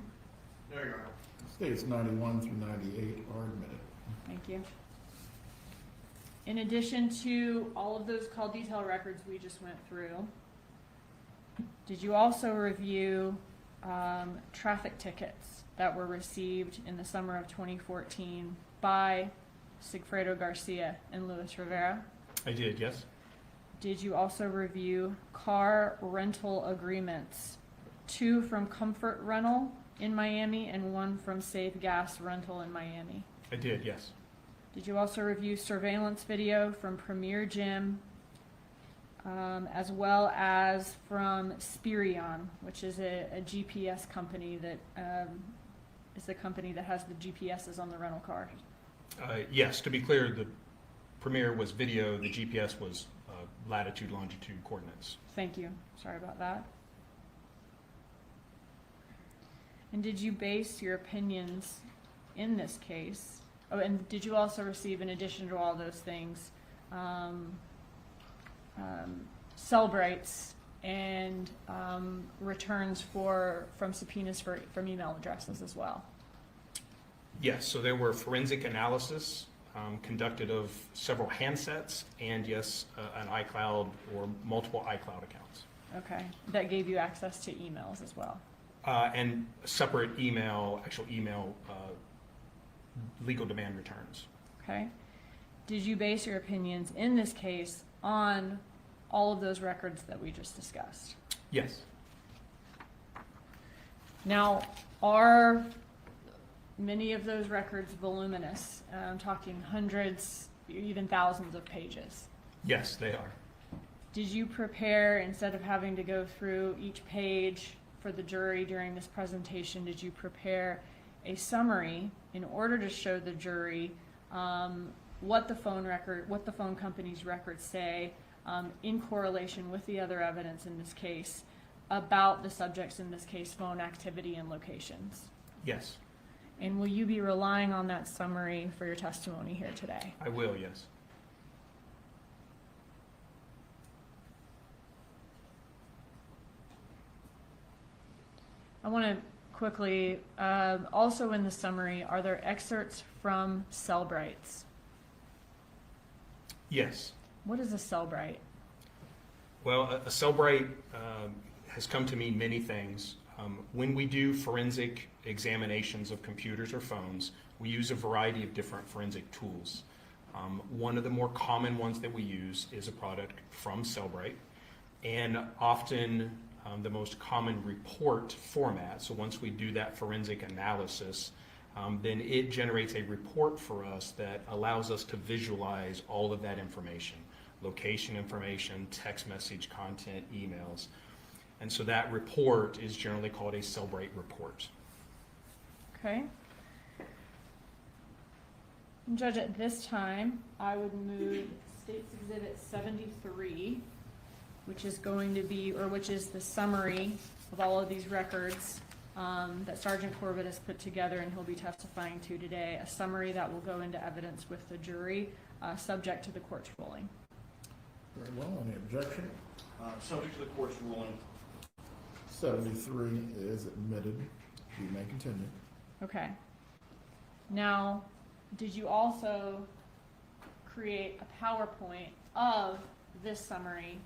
No, Your Honor. States 91 through 98 are admitted. Thank you. In addition to all of those call detail records we just went through, did you also review traffic tickets that were received in the summer of 2014 by Sigfredo Garcia and Luis Rivera? I did, yes. Did you also review car rental agreements, 2 from Comfort Rental in Miami and 1 from Save Gas Rental in Miami? I did, yes. Did you also review surveillance video from Premier Gym, as well as from Spirion, which is a GPS company that is the company that has the GPSs on the rental cars? Yes, to be clear, the Premier was video, the GPS was latitude, longitude coordinates. Thank you. Sorry about that. And did you base your opinions in this case? Oh, and did you also receive, in addition to all those things, Cellbrites and returns from subpoenas from email addresses as well? Yes, so there were forensic analysis conducted of several handsets and, yes, an iCloud or multiple iCloud accounts. Okay, that gave you access to emails as well? And separate actual email legal demand returns. Okay. Did you base your opinions in this case on all of those records that we just discussed? Yes. Now, are many of those records voluminous? I'm talking hundreds, even thousands of pages. Yes, they are. Did you prepare, instead of having to go through each page for the jury during this presentation, did you prepare a summary in order to show the jury what the phone company's records say in correlation with the other evidence in this case about the subjects in this case, phone activity and locations? Yes. And will you be relying on that summary for your testimony here today? I will, yes. I want to quickly, also in the summary, are there excerpts from Cellbrites? Yes. What is a Cellbrite? Well, a Cellbrite has come to mean many things. When we do forensic examinations of computers or phones, we use a variety of different forensic tools. One of the more common ones that we use is a product from Cellbrite, and often the most common report format. So once we do that forensic analysis, then it generates a report for us that allows us to visualize all of that information, location information, text message content, emails. And so that report is generally called a Cellbrite report. Okay. Judge, at this time, I would move State's Exhibit 73, which is going to be, or which is the summary of all of these records that Sergeant Corbett has put together and he'll be testifying to today, a summary that will go into evidence with the jury, subject to the court's ruling. Very well. Any objection? Subject to the court's ruling. 73 is admitted. You may continue. Okay. Now, did you also create a PowerPoint of this summary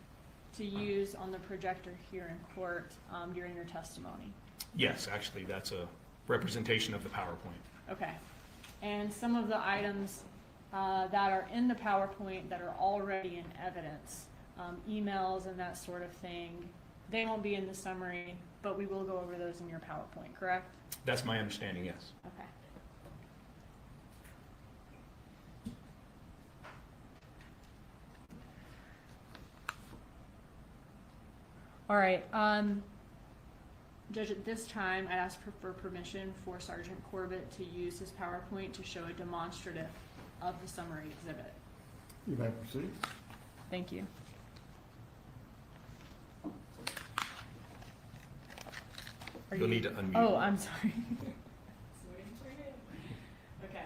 to use on the projector here in court during your testimony? Yes, actually, that's a representation of the PowerPoint. Okay. And some of the items that are in the PowerPoint that are already in evidence, emails and that sort of thing, they won't be in the summary. but we will go over those in your PowerPoint, correct? That's my understanding, yes. Okay. All right, Judge, at this time, I ask for permission for Sergeant Corbett to use his PowerPoint to show a demonstrative of the summary exhibit. You may proceed. Thank you. You'll need to unmute. Oh, I'm sorry. Okay.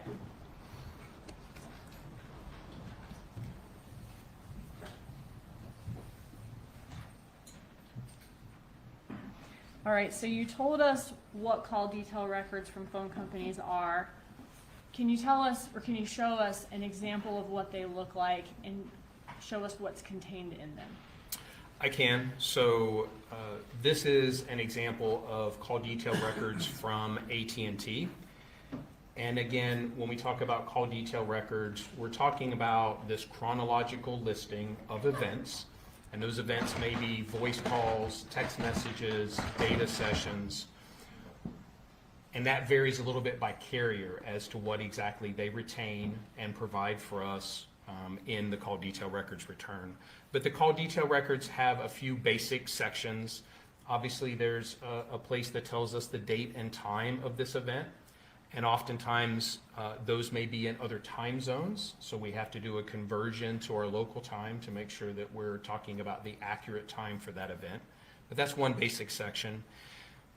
All right, so you told us what call detail records from phone companies are. Can you tell us, or can you show us an example of what they look like and show us what's contained in them? I can. So this is an example of call detail records from AT&T. And again, when we talk about call detail records, we're talking about this chronological listing of events. And those events may be voice calls, text messages, data sessions. And that varies a little bit by carrier as to what exactly they retain and provide for us in the call detail records return. But the call detail records have a few basic sections. Obviously, there's a place that tells us the date and time of this event. And oftentimes, those may be in other time zones. So we have to do a conversion to our local time to make sure that we're talking about the accurate time for that event. But that's one basic section.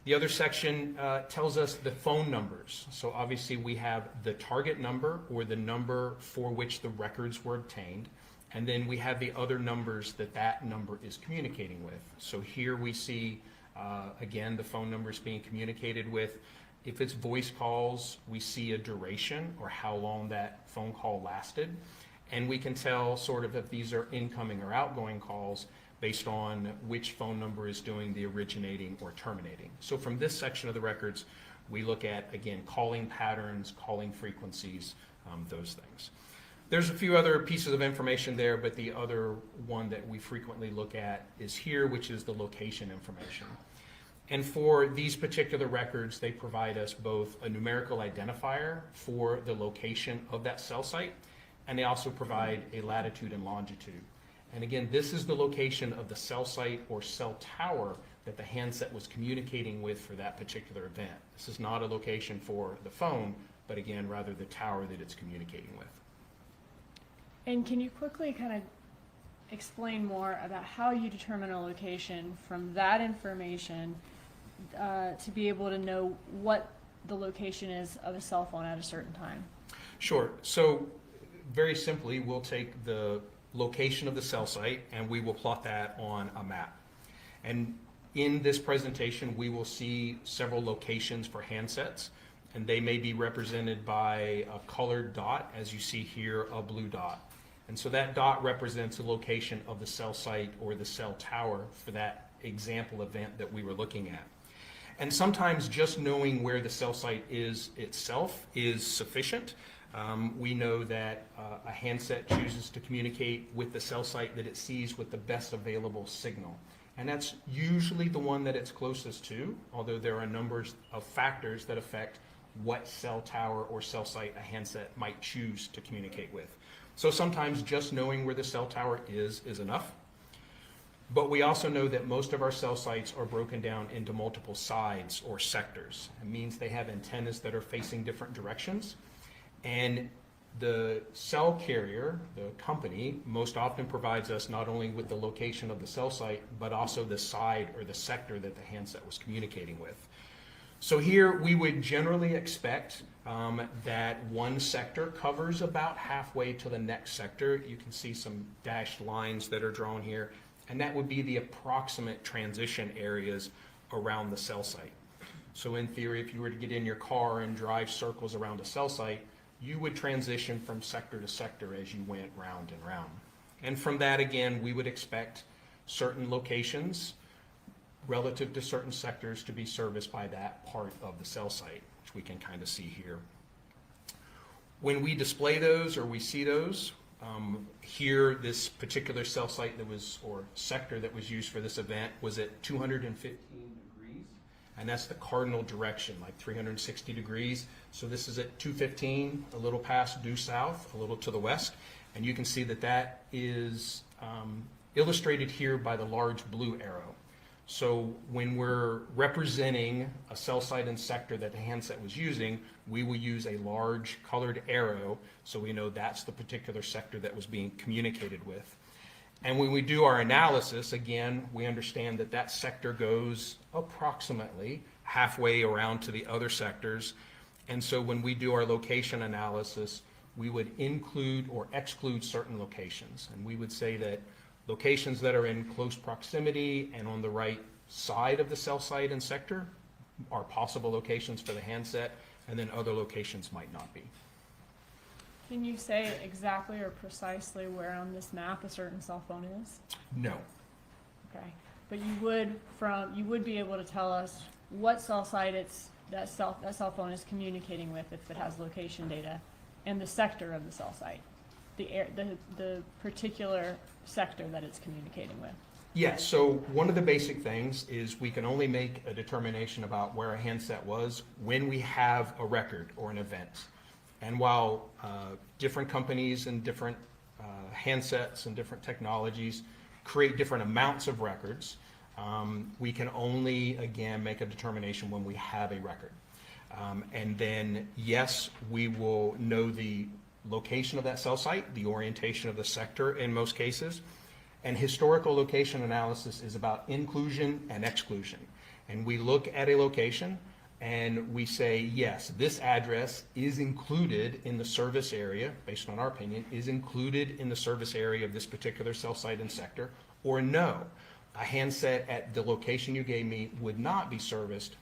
The other section tells us the phone numbers. So obviously we have the target number or the number for which the records were obtained. And then we have the other numbers that that number is communicating with. So here we see, again, the phone numbers being communicated with. If it's voice calls, we see a duration or how long that phone call lasted. And we can tell sort of if these are incoming or outgoing calls based on which phone number is doing the originating or terminating. So from this section of the records, we look at, again, calling patterns, calling frequencies, those things. There's a few other pieces of information there, but the other one that we frequently look at is here, which is the location information. And for these particular records, they provide us both a numerical identifier for the location of that cell site, and they also provide a latitude and longitude. And again, this is the location of the cell site or cell tower that the handset was communicating with for that particular event. This is not a location for the phone, but again, rather the tower that it's communicating with. And can you quickly kind of explain more about how you determine a location from that information to be able to know what the location is of a cell phone at a certain time? Sure. So very simply, we'll take the location of the cell site and we will plot that on a map. And in this presentation, we will see several locations for handsets, and they may be represented by a colored dot, as you see here, a blue dot. And so that dot represents the location of the cell site or the cell tower for that example event that we were looking at. And sometimes just knowing where the cell site is itself is sufficient. We know that a handset chooses to communicate with the cell site that it sees with the best available signal. And that's usually the one that it's closest to, although there are numbers of factors that affect what cell tower or cell site a handset might choose to communicate with. So sometimes just knowing where the cell tower is enough. But we also know that most of our cell sites are broken down into multiple sides or sectors. It means they have antennas that are facing different directions. And the cell carrier, the company, most often provides us not only with the location of the cell site, but also the side or the sector that the handset was communicating with. So here we would generally expect that one sector covers about halfway to the next sector. You can see some dashed lines that are drawn here, and that would be the approximate transition areas around the cell site. So in theory, if you were to get in your car and drive circles around a cell site, you would transition from sector to sector as you went round and round. And from that, again, we would expect certain locations relative to certain sectors to be serviced by that part of the cell site, which we can kind of see here. When we display those or we see those, here, this particular cell site that was, or sector that was used for this event was at 215 degrees. and that's the cardinal direction, like 360 degrees. So this is at 215, a little past due south, a little to the west, and you can see that that is illustrated here by the large blue arrow. So when we're representing a cell site and sector that the handset was using, we will use a large colored arrow so we know that's the particular sector that was being communicated with. And when we do our analysis, again, we understand that that sector goes approximately halfway around to the other sectors. And so when we do our location analysis, we would include or exclude certain locations. And we would say that locations that are in close proximity and on the right side of the cell site and sector are possible locations for the handset, and then other locations might not be. Can you say exactly or precisely where on this map a certain cell phone is? No. Okay, but you would be able to tell us what cell site that cell phone is communicating with if it has location data, and the sector of the cell site, the particular sector that it's communicating with. Yes, so one of the basic things is we can only make a determination about where a handset was when we have a record or an event. And while different companies and different handsets and different technologies create different amounts of records, we can only, again, make a determination when we have a record. And then, yes, we will know the location of that cell site, the orientation of the sector in most cases. And historical location analysis is about inclusion and exclusion. And we look at a location and we say, yes, this address is included in the service area, based on our opinion, is included in the service area of this particular cell site and sector, or no, a handset at the location you gave me would not be serviced.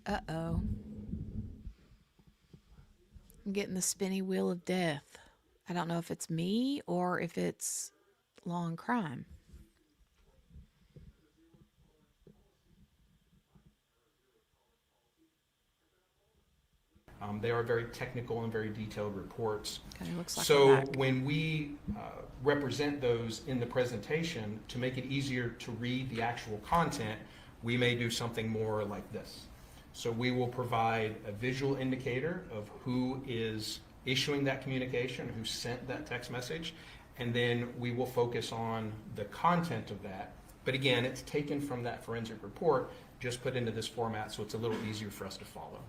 Uh-oh. I'm getting the spinny wheel of death. I don't know if it's me or if it's law and crime. They are very technical and very detailed reports. Okay, looks like So we're back. when we represent those in the presentation, to make it easier to read the actual content, we may do something more like this. So we will provide a visual indicator of who is issuing that communication, who sent that text message, and then we will focus on the content of that. But again, it's taken from that forensic report, just put into this format so it's a little easier for us to follow.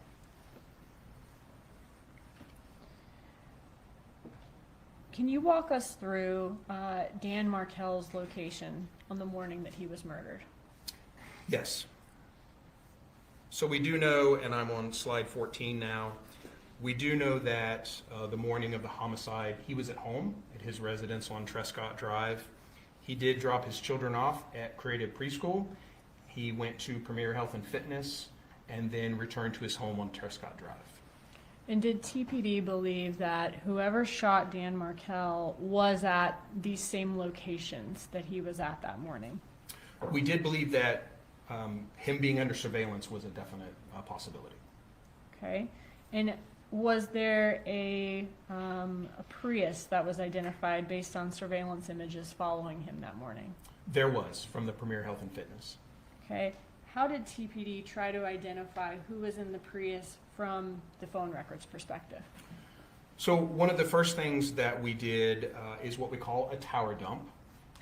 Can you walk us through Dan Markel's location on the morning that he was murdered? Yes. So we do know, and I'm on slide 14 now, we do know that the morning of the homicide, he was at home at his residence on Trescott Drive. He did drop his children off at Creative Preschool. He went to Premier Health and Fitness and then returned to his home on Trescott Drive. And did TPD believe that whoever shot Dan Markel was at these same locations that he was at that morning? We did believe that him being under surveillance was a definite possibility. Okay. And was there a Prius that was identified based on surveillance images following him that morning? There was, from the Premier Health and Fitness. Okay. How did TPD try to identify who was in the Prius from the phone records perspective? So one of the first things that we did is what we call a tower dump.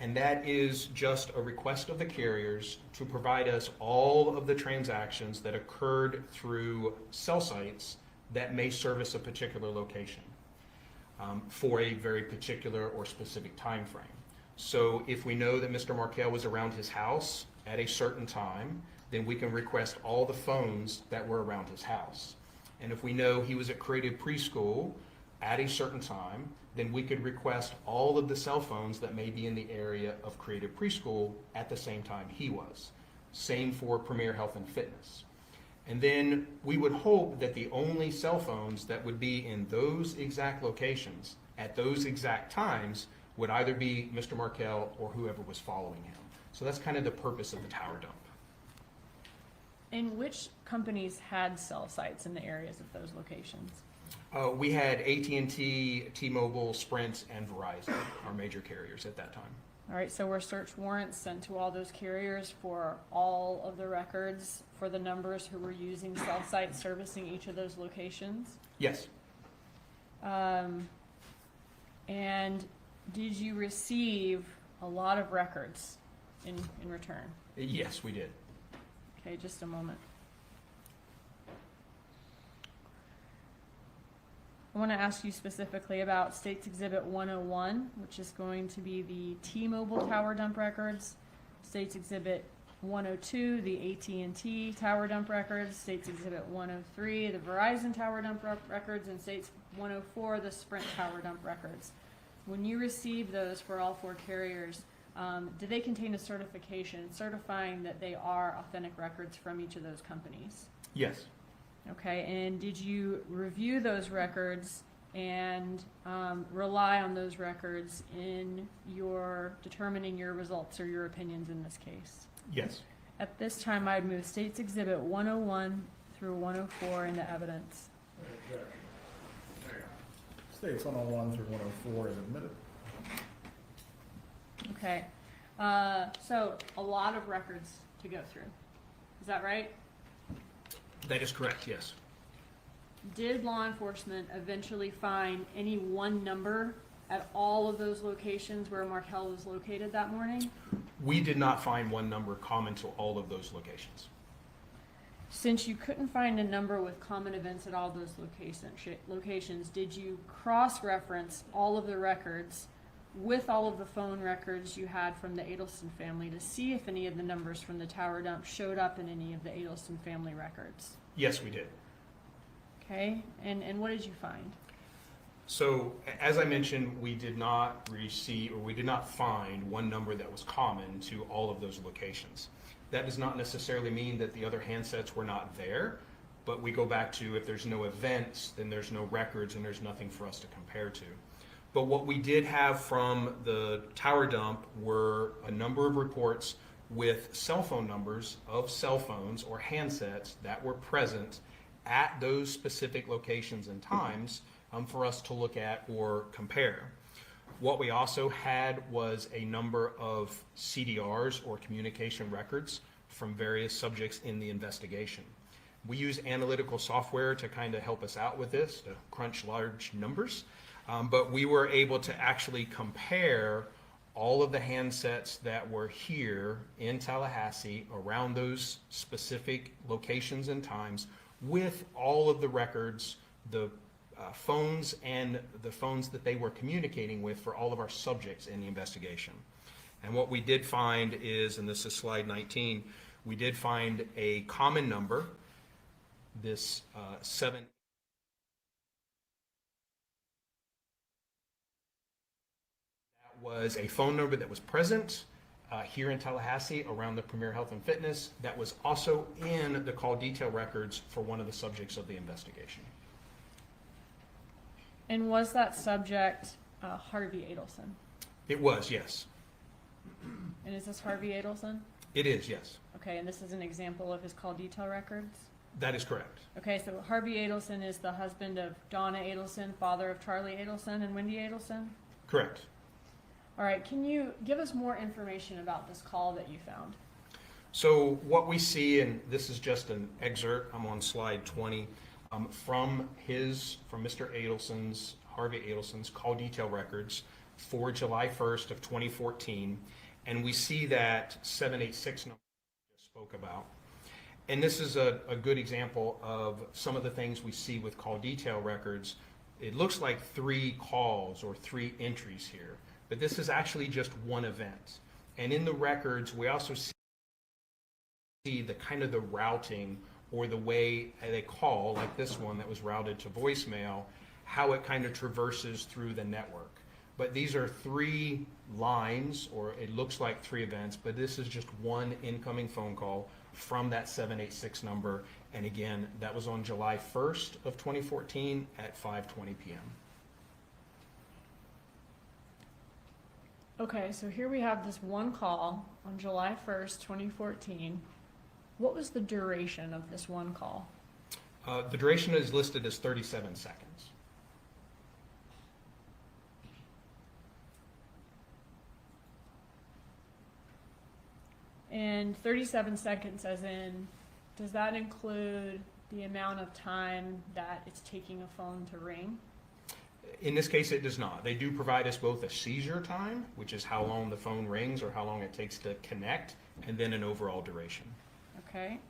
And that is just a request of the carriers to provide us all of the transactions that occurred through cell sites that may service a particular location. for a very particular or specific time frame. So if we know that Mr. Markel was around his house at a certain time, then we can request all the phones that were around his house. And if we know he was at Creative Preschool at a certain time, then we could request all of the cell phones that may be in the area of Creative Preschool at the same time he was. Same for Premier Health and Fitness. And then we would hope that the only cell phones that would be in those exact locations at those exact times would either be Mr. Markel or whoever was following him. So that's kind of the purpose of the tower dump. And which companies had cell sites in the areas of those locations? We had AT&T, T-Mobile, Sprint, and Verizon, our major carriers at that time. All right, so were search warrants sent to all those carriers for all of the records for the numbers who were using cell sites servicing each of those locations? Yes. And did you receive a lot of records in return? Yes, we did. Okay, just a moment. I want to ask you specifically about States Exhibit 101, which is going to be the T-Mobile tower dump records, States Exhibit 102, the AT&T tower dump records, States Exhibit 103, the Verizon tower dump records, and States 104, the Sprint tower dump records. When you receive those for all four carriers, do they contain a certification certifying that they are authentic records from each of those companies? Yes. Okay, and did you review those records and rely on those records in your determining your results or your opinions in this case? Yes. At this time, I'd move States Exhibit 101 through 104 into evidence. States 101 through 104 is admitted. Okay, so a lot of records to go through. Is that right? That is correct, yes. Did law enforcement eventually find any one number at all of those locations where Markel was located that morning? We did not find one number common to all of those locations. Since you couldn't find a number with common events at all those locations, did you cross-reference all of the records with all of the phone records you had from the Adelson family to see if any of the numbers from the tower dump showed up in any of the Adelson family records? Yes, we did. Okay, and what did you find? So, as I mentioned, we did not receive, or we did not find one number that was common to all of those locations. That does not necessarily mean that the other handsets were not there, but we go back to if there's no events, then there's no records and there's nothing for us to compare to. But what we did have from the tower dump were a number of reports with cell phone numbers of cell phones or handsets that were present at those specific locations and times for us to look at or compare. What we also had was a number of CDRs or communication records from various subjects in the investigation. We use analytical software to kind of help us out with this, to crunch large numbers. But we were able to actually compare all of the handsets that were here in Tallahassee around those specific locations and times with all of the records, the phones and the phones that they were communicating with for all of our subjects in the investigation. And what we did find is, and this is slide 19, we did find a common number, this 7. Was a phone number that was present here in Tallahassee around the Premier Health and Fitness that was also in the call detail records for one of the subjects of the investigation. And was that subject Harvey Adelson? It was, yes. And is this Harvey Adelson? It is, yes. Okay, and this is an example of his call detail records? That is correct. Okay, so Harvey Adelson is the husband of Donna Adelson, father of Charlie Adelson and Wendy Adelson? Correct. All right, can you give us more information about this call that you found? So what we see, and this is just an excerpt, I'm on slide 20, from Mr. Adelson's, Harvey Adelson's call detail records for July 1st of 2014, and we see that 786 number I just spoke about. And this is a good example of some of the things we see with call detail records it looks like 3 calls or 3 entries here, but this is actually just one event. And in the records, we also see the kind of the routing or the way they call, like this one that was routed to voicemail, how it kind of traverses through the network. But these are 3 lines, or it looks like 3 events, but this is just one incoming phone call from that 786 number. And again, that was on July 1st of 2014 at 5:20 p.m. Okay, so here we have this one call on July 1st, 2014. What was the duration of this one call? The duration is listed as 37 seconds. And 37 seconds as in, does that include the amount of time that it's taking a phone to ring? In this case, it does not. They do provide us both a seizure time, which is how long the phone rings or how long it takes to connect, and then an overall duration. Okay,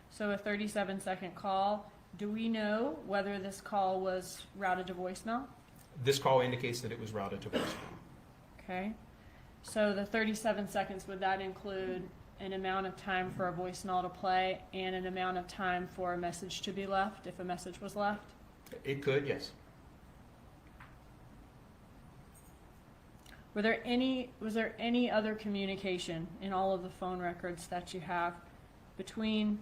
so a 37-second call. Do we know whether this call was routed to voicemail? This call indicates that it was routed to voicemail. Okay, so the 37 seconds, would that include an amount of time for a voicemail to play and an amount of time for a message to be left, if a message was left? It could, yes. Was there any other communication in all of the phone records that you have between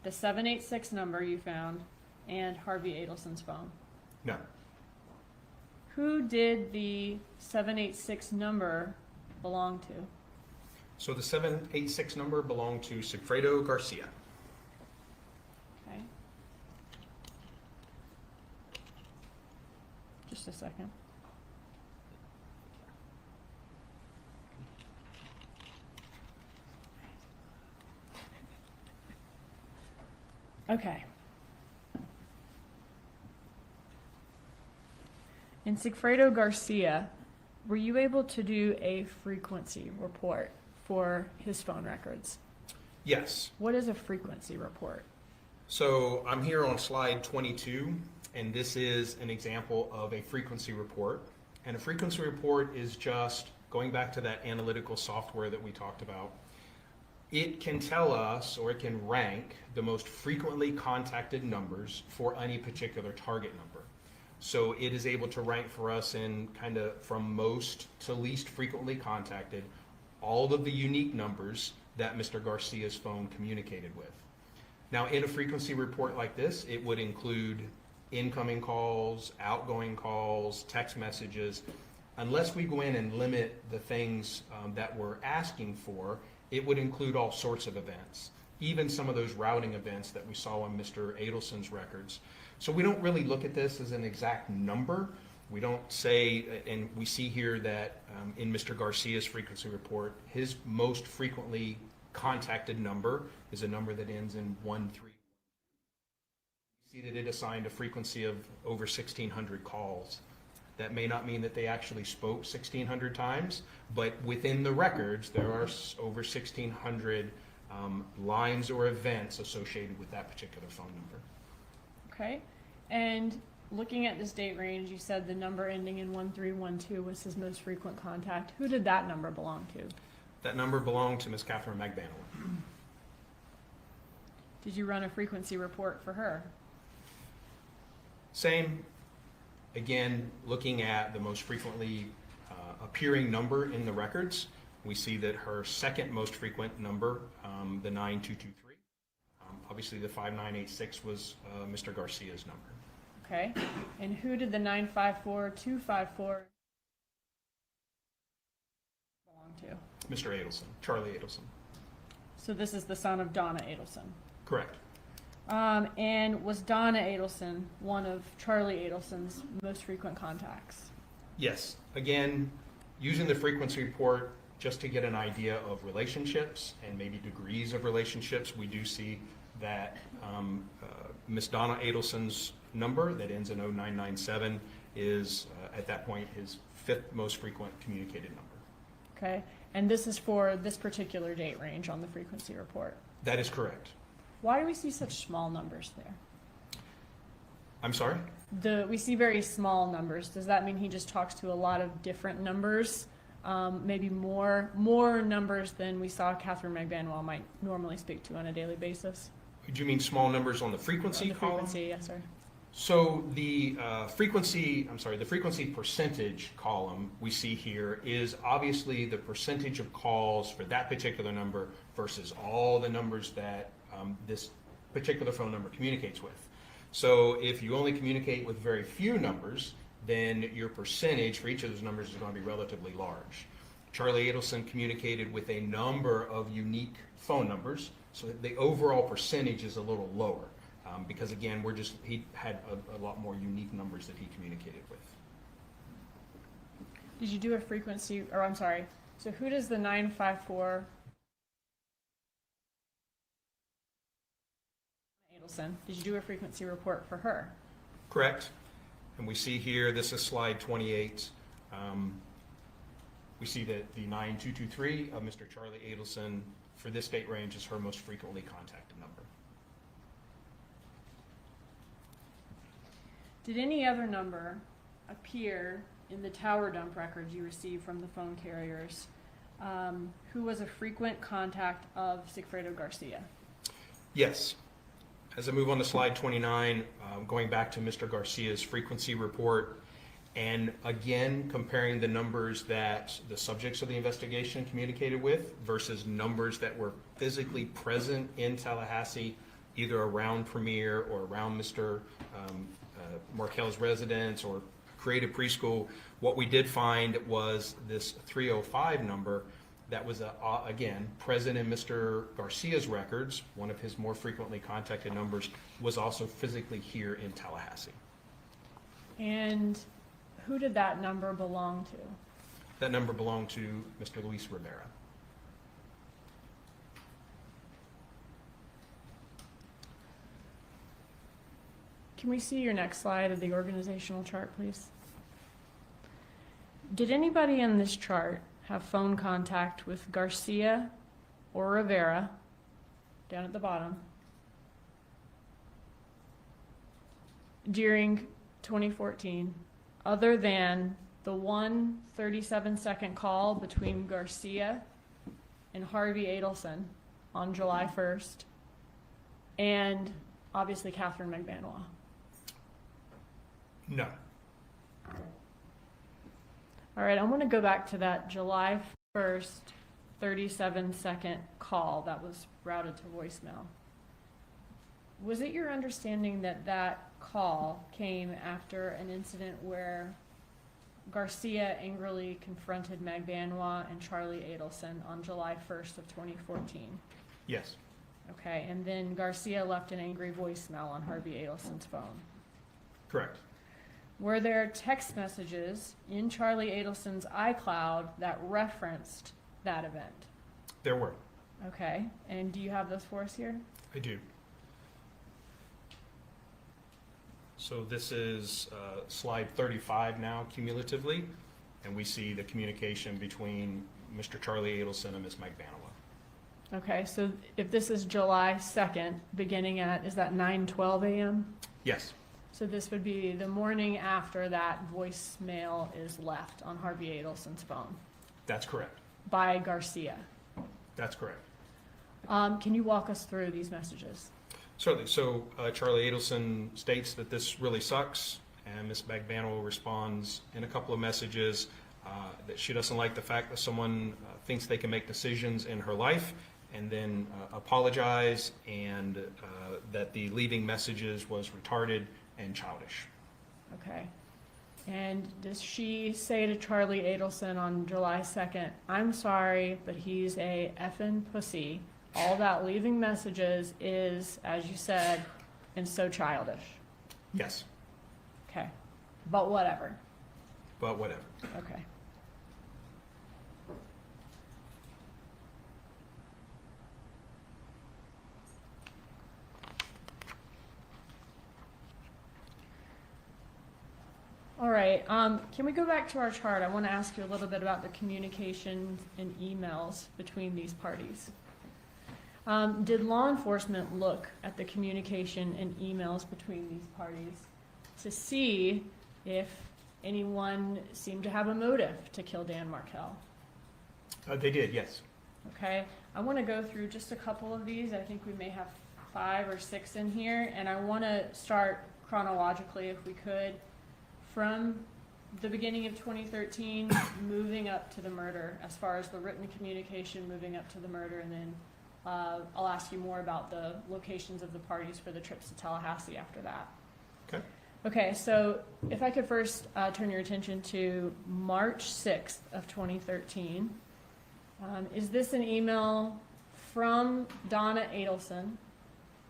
the 786 number you found and Harvey Adelson's phone? No. Who did the 786 number belong to? So the 786 number belonged to Sigfredo Garcia. Okay. Just a second. Okay. In Sigfredo Garcia, were you able to do a frequency report for his phone records? Yes. What is a frequency report? So I'm here on slide 22, and this is an example of a frequency report. And a frequency report is just going back to that analytical software that we talked about. It can tell us, or it can rank the most frequently contacted numbers for any particular target number. So it is able to rank for us in kind of from most to least frequently contacted all of the unique numbers that Mr. Garcia's phone communicated with. Now, in a frequency report like this, it would include incoming calls, outgoing calls, text messages. Unless we go in and limit the things that we're asking for, it would include all sorts of events, even some of those routing events that we saw on Mr. Adelson's records. So we don't really look at this as an exact number. We don't say, and we see here that in Mr. Garcia's frequency report, his most frequently contacted number is a number that ends in 13. You see that it assigned a frequency of over 1,600 calls. That may not mean that they actually spoke 1,600 times, but within the records, there are over 1,600 lines or events associated with that particular phone number. Okay, and looking at this date range, you said the number ending in 1312 was his most frequent contact. Who did that number belong to? That number belonged to Ms. Catherine McBanel. Did you run a frequency report for her? Same. Again, looking at the most frequently appearing number in the records, we see that her second most frequent number, the 9223, obviously the 5986 was Mr. Garcia's number. Okay, and who did the 954254 belong to? Mr. Adelson, Charlie Adelson. So this is the son of Donna Adelson. Correct. And was Donna Adelson one of Charlie Adelson's most frequent contacts? Yes. Again, using the frequency report just to get an idea of relationships and maybe degrees of relationships, we do see that Miss Donna Adelson's number that ends in 0997 is, at that point, his 5th most frequent communicated number. Okay, and this is for this particular date range on the frequency report? That is correct. Why do we see such small numbers there? I'm sorry? we see very small numbers. Does that mean he just talks to a lot of different numbers? Maybe more numbers than we saw Catherine McBanwell might normally speak to on a daily basis? Do you mean small numbers on the frequency column? Frequency, yes, sorry. So the frequency percentage column we see here is obviously the percentage of calls for that particular number versus all the numbers that this particular phone number communicates with. So if you only communicate with very few numbers, then your percentage for each of those numbers is going to be relatively large. Charlie Adelson communicated with a number of unique phone numbers, so the overall percentage is a little lower. Because again, he had a lot more unique numbers that he communicated with. Did you do a frequency, or I'm sorry, so who does the 954 Adelson, did you do a frequency report for her? Correct. And we see here, this is slide 28. We see that the 9223 of Mr. Charlie Adelson for this date range is her most frequently contacted number. Did any other number appear in the tower dump records you received from the phone carriers who was a frequent contact of Sigfredo Garcia? Yes. As I move on to slide 29, going back to Mr. Garcia's frequency report, and again comparing the numbers that the subjects of the investigation communicated with versus numbers that were physically present in Tallahassee, either around Premier or around Mr. Markel's residence or Creative Preschool, what we did find was this 305 number that was, again, present in Mr. Garcia's records. One of his more frequently contacted numbers was also physically here in Tallahassee. And who did that number belong to? That number belonged to Mr. Luis Rivera. Can we see your next slide of the organizational chart, please? Did anybody in this chart have phone contact with Garcia or Rivera, down at the bottom, during 2014, other than the one 37-second call between Garcia and Harvey Adelson on July 1st, and obviously Catherine McBanwell? No. All right, I want to go back to that July 1st 37-second call that was routed to voicemail. Was it your understanding that that call came after an incident where Garcia angrily confronted McBanwell and Charlie Adelson on July 1st of 2014? Yes. Okay, and then Garcia left an angry voicemail on Harvey Adelson's phone? Correct. Were there text messages in Charlie Adelson's iCloud that referenced that event? There were. Okay, and do you have those for us here? I do. So this is slide 35 now cumulatively, and we see the communication between Mr. Charlie Adelson and Ms. McBanwell. Okay, so if this is July 2nd, beginning at, is that 9:12 a.m.? Yes. So this would be the morning after that voicemail is left on Harvey Adelson's phone That's correct. by Garcia. That's correct. Can you walk us through these messages? Certainly. So Charlie Adelson states that this really sucks, and Ms. McBanwell responds in a couple of messages that she doesn't like the fact that someone thinks they can make decisions in her life, and then apologize, and that the leaving messages was retarded and childish. Okay. And does she say to Charlie Adelson on July 2nd, I'm sorry, but he's a effing pussy. All that leaving messages is, as you said, and so childish? Yes. Okay. But whatever. But whatever. Okay. All right, can we go back to our chart? I want to ask you a little bit about the communication and emails between these parties. Did law enforcement look at the communication and emails between these parties to see if anyone seemed to have a motive to kill Dan Markell. They did, yes. Okay, I want to go through just a couple of these. I think we may have 5 or 6 in here, and I want to start chronologically, if we could, from the beginning of 2013, moving up to the murder, as far as the written communication moving up to the murder, and then I'll ask you more about the locations of the parties for the trips to Tallahassee after that. Okay. Okay, so if I could first turn your attention to March 6th of 2013. Is this an email from Donna Adelson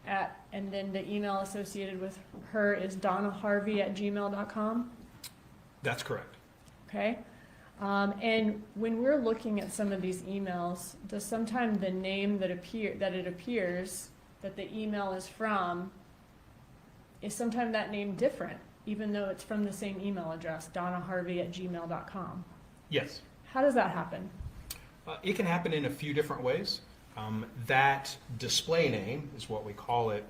and then the email associated with her is donnaharvey@gmail.com? That's correct. Okay. And when we're looking at some of these emails, does sometimes the name that it appears that the email is from, is sometimes that name different, even though it's from the same email address, donnaharvey@gmail.com? Yes. How does that happen? It can happen in a few different ways. That display name is what we call it,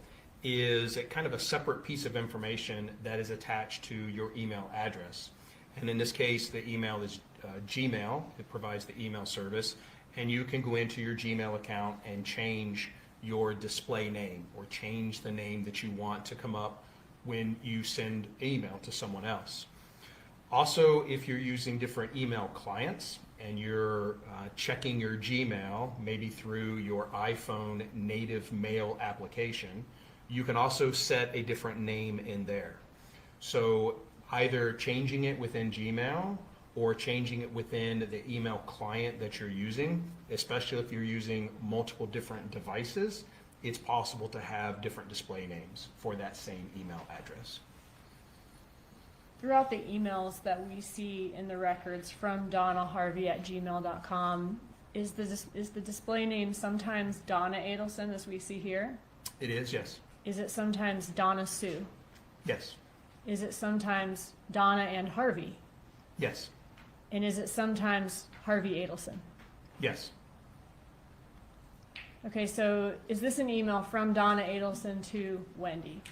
is a kind of a separate piece of information that is attached to your email address. And in this case, the email is Gmail. It provides the email service. And you can go into your Gmail account and change your display name or change the name that you want to come up when you send email to someone else. Also, if you're using different email clients and you're checking your Gmail, maybe through your iPhone native mail application, you can also set a different name in there. So either changing it within Gmail or changing it within the email client that you're using, especially if you're using multiple different devices, it's possible to have different display names for that same email address. Throughout the emails that we see in the records from donnaharvey@gmail.com, is the display name sometimes Donna Adelson, as we see here? It is, yes. Is it sometimes Donna Sue? Yes. Is it sometimes Donna and Harvey? Yes. And is it sometimes Harvey Adelson? Yes. Okay, so is this an email from Donna Adelson to Wendy?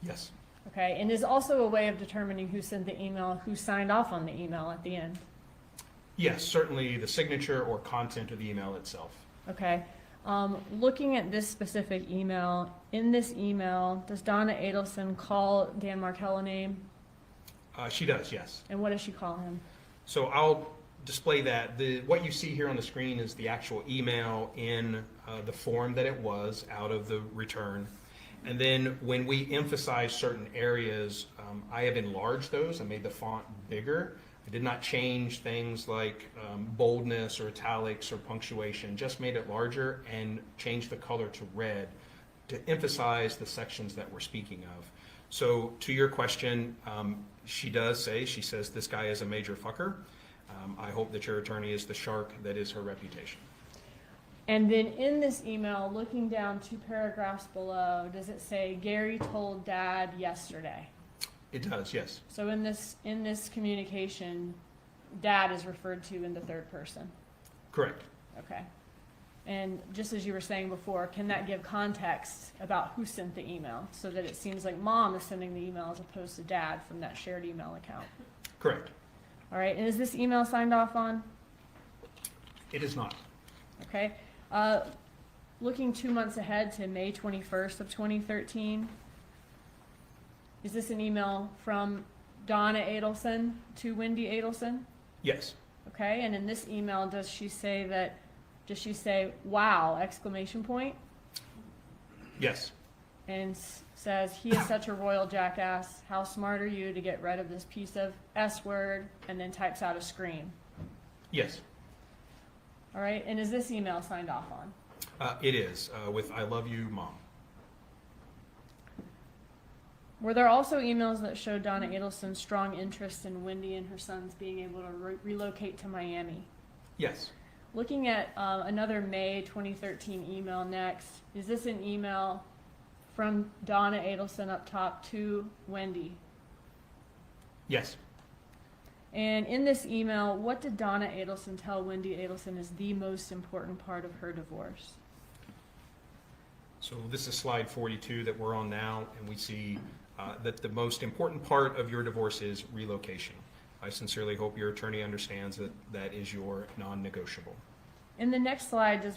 Yes. Okay, and is also a way of determining who sent the email, who signed off on the email at the end? Yes, certainly the signature or content of the email itself. Okay. Looking at this specific email, in this email, does Donna Adelson call Dan Markell a name? She does, yes. And what does she call him? So I'll display that. What you see here on the screen is the actual email in the form that it was out of the return. And then when we emphasize certain areas, I have enlarged those. I made the font bigger. I did not change things like boldness or italics or punctuation, just made it larger and changed the color to red to emphasize the sections that we're speaking of. So to your question, she says this guy is a major fucker. I hope that your attorney is the shark that is her reputation. And then in this email, looking down 2 paragraphs below, does it say Gary told Dad yesterday? It does, yes. So in this communication, Dad is referred to in the third person. Correct. Okay. And just as you were saying before, can that give context about who sent the email so that it seems like Mom is sending the email as opposed to Dad from that shared email account? Correct. All right. And is this email signed off on? It is not. Okay. Looking 2 months ahead to May 21st of 2013, is this an email from Donna Adelson to Wendy Adelson? Yes. Okay, and in this email, does she say, wow, exclamation point? Yes. And says, he is such a royal jackass. How smart are you to get rid of this piece of S word? And then types out a scream. Yes. All right, and is this email signed off on? It is, with I love you, Mom. Were there also emails that showed Donna Adelson's strong interest in Wendy and her sons being able to relocate to Miami? Yes. Looking at another May 2013 email next, is this an email from Donna Adelson up top to Wendy? Yes. And in this email, what did Donna Adelson tell Wendy Adelson is the most important part of her divorce? So this is slide 42 that we're on now, and we see that the most important part of your divorce is relocation. I sincerely hope your attorney understands that that is your non-negotiable. In the next slide, does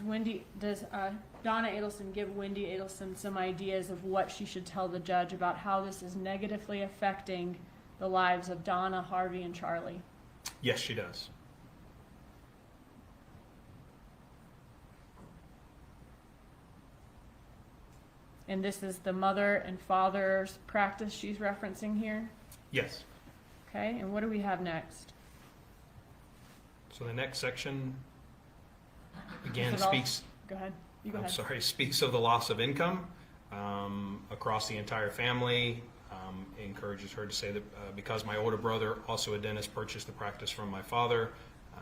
Donna Adelson give Wendy Adelson some ideas of what she should tell the judge about how this is negatively affecting the lives of Donna, Harvey, and Charlie? Yes, she does. And this is the mother and father's practice she's referencing here? Yes. Okay, and what do we have next? So the next section again Is it all- speaks. Go ahead. You go I'm ahead. sorry, speaks of the loss of income across the entire family. Encourages her to say that because my older brother, also a dentist, purchased the practice from my father,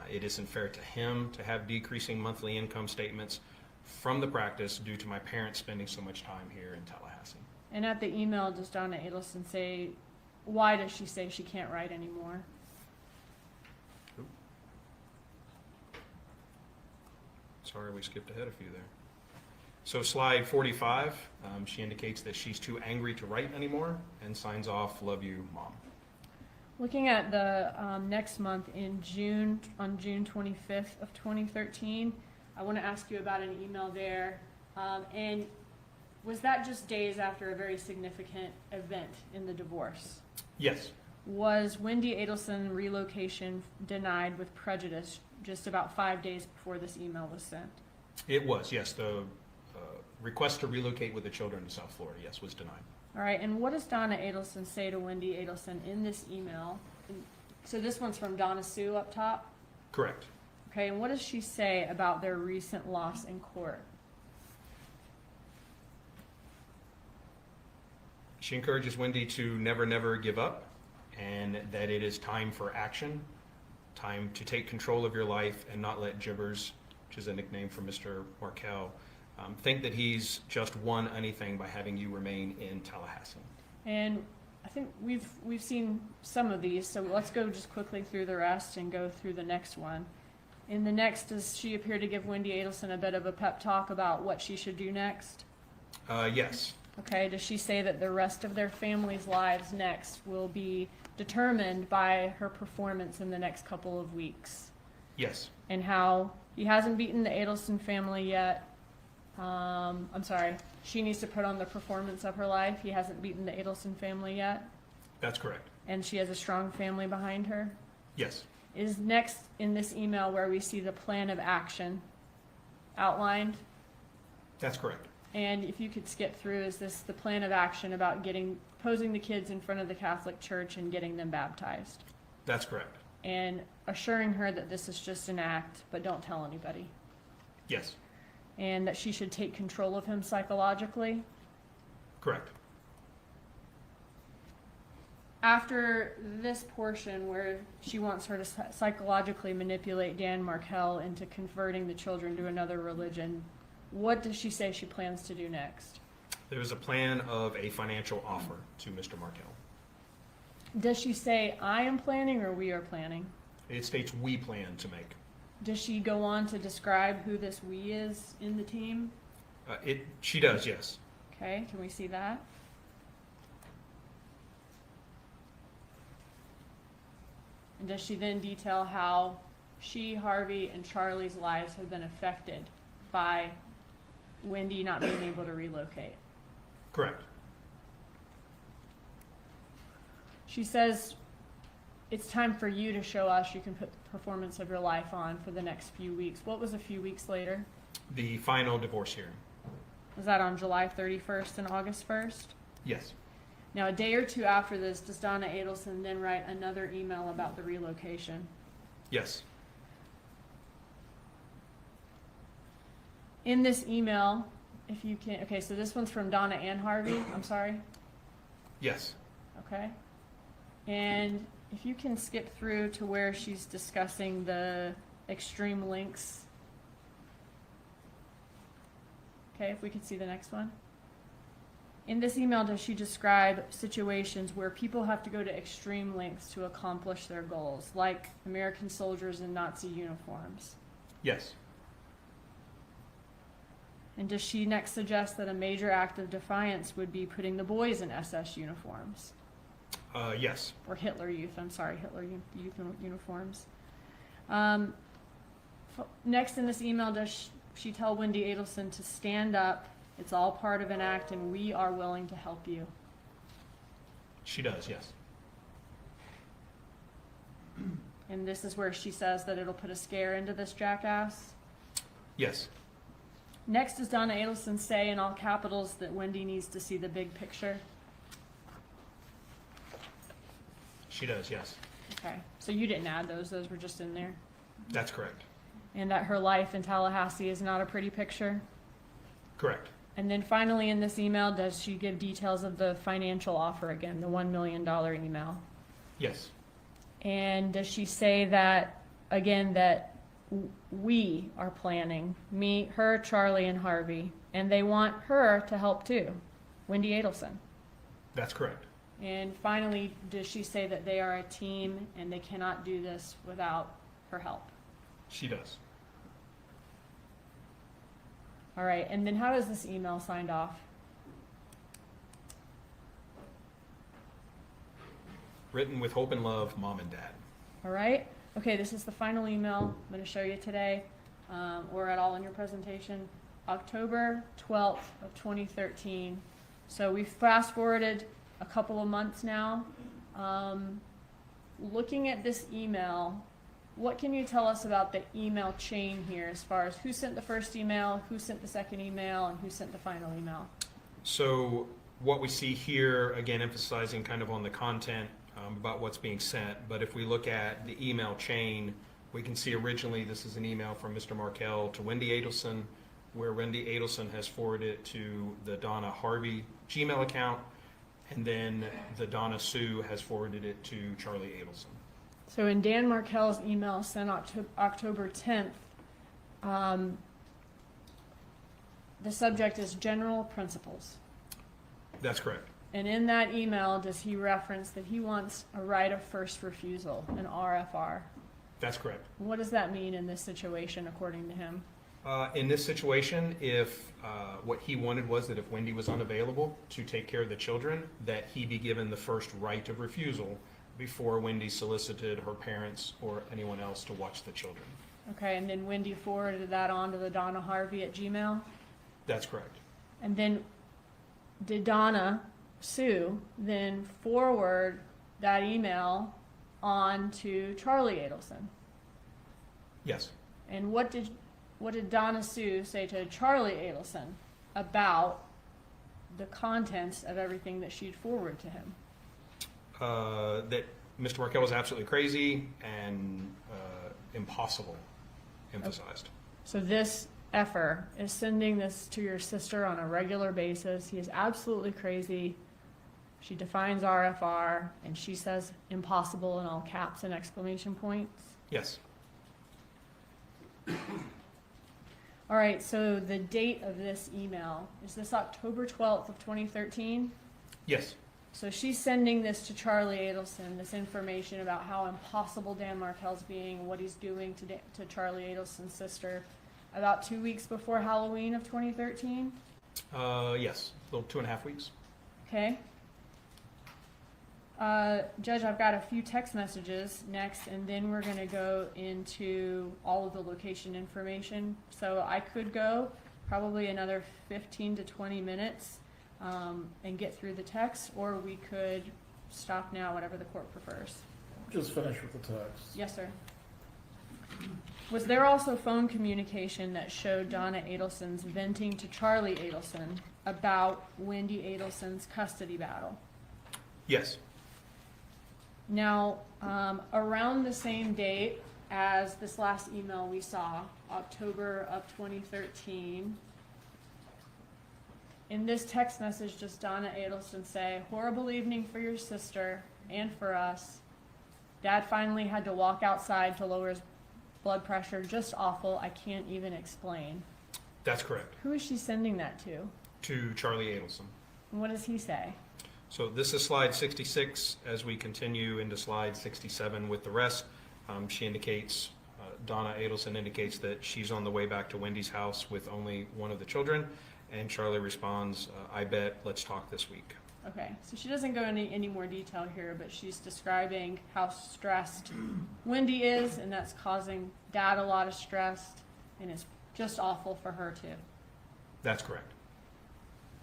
it isn't fair to him to have decreasing monthly income statements from the practice due to my parents spending so much time here in Tallahassee. And at the email, does Donna Adelson say, why does she say she can't write anymore? Sorry, we skipped ahead a few there. So slide 45, she indicates that she's too angry to write anymore and signs off, "Love you, Mom." Looking at the next month in June, on June 25th of 2013, I want to ask you about an email there. And was that just days after a very significant event in the divorce? Yes, Was Wendy Adelson relocation denied with prejudice just about 5 days before this email was sent? it was. Yes, the request to relocate with the children to South Florida, yes, was denied. All right, and what does Donna Adelson say to Wendy Adelson in this email? So this one's from Donna Sue up top. Correct. Okay, and what does she say about their recent loss in court? She encourages Wendy to never, never give up, and that it is time for action, time to take control of your life and not let Jibbers, which is a nickname for Mr. Markel, think that he's just won anything by having you remain in Tallahassee. And I think we've seen some of these, so let's go just quickly through the rest and go through the next one. In the next, does she appear to give Wendy Adelson a bit of a pep talk about what she should do next? Yes, Okay, does she say that the rest of their family's lives next will be determined by her performance in the next couple of weeks? yes, And how he hasn't beaten the Adelson family yet. I'm sorry, she needs to put on the performance of her life. He hasn't beaten the Adelson family yet, that's correct. and she has a strong family behind her. Yes, Is next in this email where we see the plan of action outlined? that's correct. And if you could skip through, is this the plan of action about posing the kids in front of the Catholic Church and getting them baptized? That's correct. And assuring her that this is just an act, but don't tell anybody. Yes, And that she should take control of him psychologically. correct. After this portion where she wants her to psychologically manipulate Dan Markel into converting the children to another religion, what does she say she plans to do next? There is a plan of a financial offer to Mr. Markel. Does she say, I am planning or we are planning? It states we plan to make. Does she go on to describe who this we is in the team? She does, yes. Okay, can we see that? And does she then detail how she, Harvey, and Charlie's lives have been affected by Wendy not being able to relocate? Correct. She says, it's time for you to show us you can put the performance of your life on for the next few weeks. What was a few weeks later? The final divorce hearing. Was that on July 31st and August 1st? Yes, Now, a day or two after this, does Donna Adelson then write another email about the relocation? yes, In this email, if you can, okay, so this one's from Donna and Harvey, I'm sorry, yes. okay? And if you can skip through to where she's discussing the extreme links. Okay, if we could see the next one. In this email, does she describe situations where people have to go to extreme lengths to accomplish their goals, like American soldiers in Nazi uniforms? Yes, And does she next suggest that a major act of defiance would be putting the boys in SS uniforms? Yes. Or Hitler Youth, I'm sorry, Hitler Youth uniforms. Next in this email, does she tell Wendy Adelson to stand up? It's all part of an act and we are willing to help you. She does, yes. And this is where she says that it'll put a scare into this jackass. Yes. Next, does Donna Adelson say in all capitals that Wendy needs to see the big picture? She does, yes. Okay, so you didn't add those were just in there. That's correct. And that her life in Tallahassee is not a pretty picture? Correct. And then finally in this email, does she give details of the financial offer again, the $1 million email? Yes. And does she say that, again, that we are planning, me, her, Charlie, and Harvey, and they want her to help too, Wendy Adelson? That's correct. And finally, does she say that they are a team and they cannot do this without her help? She does. All right, and then how does this email signed off? Written with hope and love, Mom and Dad. All right, okay, this is the final email I'm going to show you today, or at all in your presentation. October 12th of 2013. So we've fast forwarded a couple of months now. Looking at this email, what can you tell us about the email chain here as far as who sent the first email, who sent the second email, and who sent the final email? So what we see here, again, emphasizing kind of on the content about what's being sent, but if we look at the email chain, we can see originally this is an email from Mr. Markell to Wendy Adelson, where Wendy Adelson has forwarded it to the Donna Harvey Gmail account, and then the Donna Sue has forwarded it to Charlie Adelson. So in Dan Markell's email sent October 10th, the subject is general principles. That's correct. And in that email, does he reference that he wants a right of first refusal, an RFR? That's correct. What does that mean in this situation, according to him? In this situation, if what he wanted was that if Wendy was unavailable to take care of the children, that he be given the first right of refusal before Wendy solicited her parents or anyone else to watch the children. Okay, and then Wendy forwarded that on to the Donna Harvey at Gmail? That's correct. And then did Donna Sue then forward that email on to Charlie Adelson? Yes. And what did Donna Sue say to Charlie Adelson about the contents of everything that she'd forwarded to him? That Mr. Markell was absolutely crazy and impossible, emphasized. So this effer is sending this to your sister on a regular basis. He is absolutely crazy. She defines RFR, and she says impossible in all caps and exclamation points. Yes. All right, so the date of this email, is this October 12th of 2013? Yes. So she's sending this to Charlie Adelson, this information about how impossible Dan Markell's being, what he's doing to Charlie Adelson's sister, about 2 weeks before Halloween of 2013? Yes, a little 2.5 weeks. Okay. Judge, I've got a few text messages next, and then we're going to go into all of the location information. So I could go probably another 15 to 20 minutes and get through the text, or we could stop now, whatever the court prefers. Just finish with the text. Yes, sir. Was there also phone communication that showed Donna Adelson's venting to Charlie Adelson about Wendy Adelson's custody battle? Yes. Now, around the same date as this last email we saw, October of 2013, in this text message, does Donna Adelson say, "Horrible evening for your sister and for us. Dad finally had to walk outside to lower his blood pressure. Just awful. I can't even explain." That's correct. Who is she sending that to? To Charlie Adelson. And what does he say? So this is slide 66. As we continue into slide 67 with the rest, she indicates Donna Adelson indicates that she's on the way back to Wendy's house with only one of the children, and Charlie responds, I bet, let's talk this week. Okay, so she doesn't go into any more detail here, but she's describing how stressed Wendy is, and that's causing Dad a lot of stress, and it's just awful for her too. That's correct.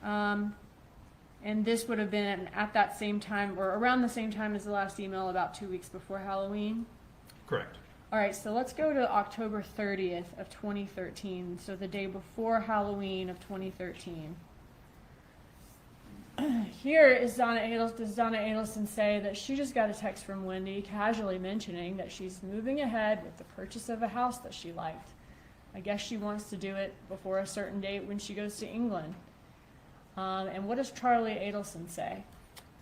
And this would have been at that same time, or around the same time as the last email, about 2 weeks before Halloween. Correct. All right, so let's go to October 30th of 2013, so the day before Halloween of 2013. Here is does Donna Adelson say that she just got a text from Wendy casually mentioning that she's moving ahead with the purchase of a house that she liked. I guess she wants to do it before a certain date when she goes to England. And what does Charlie Adelson say?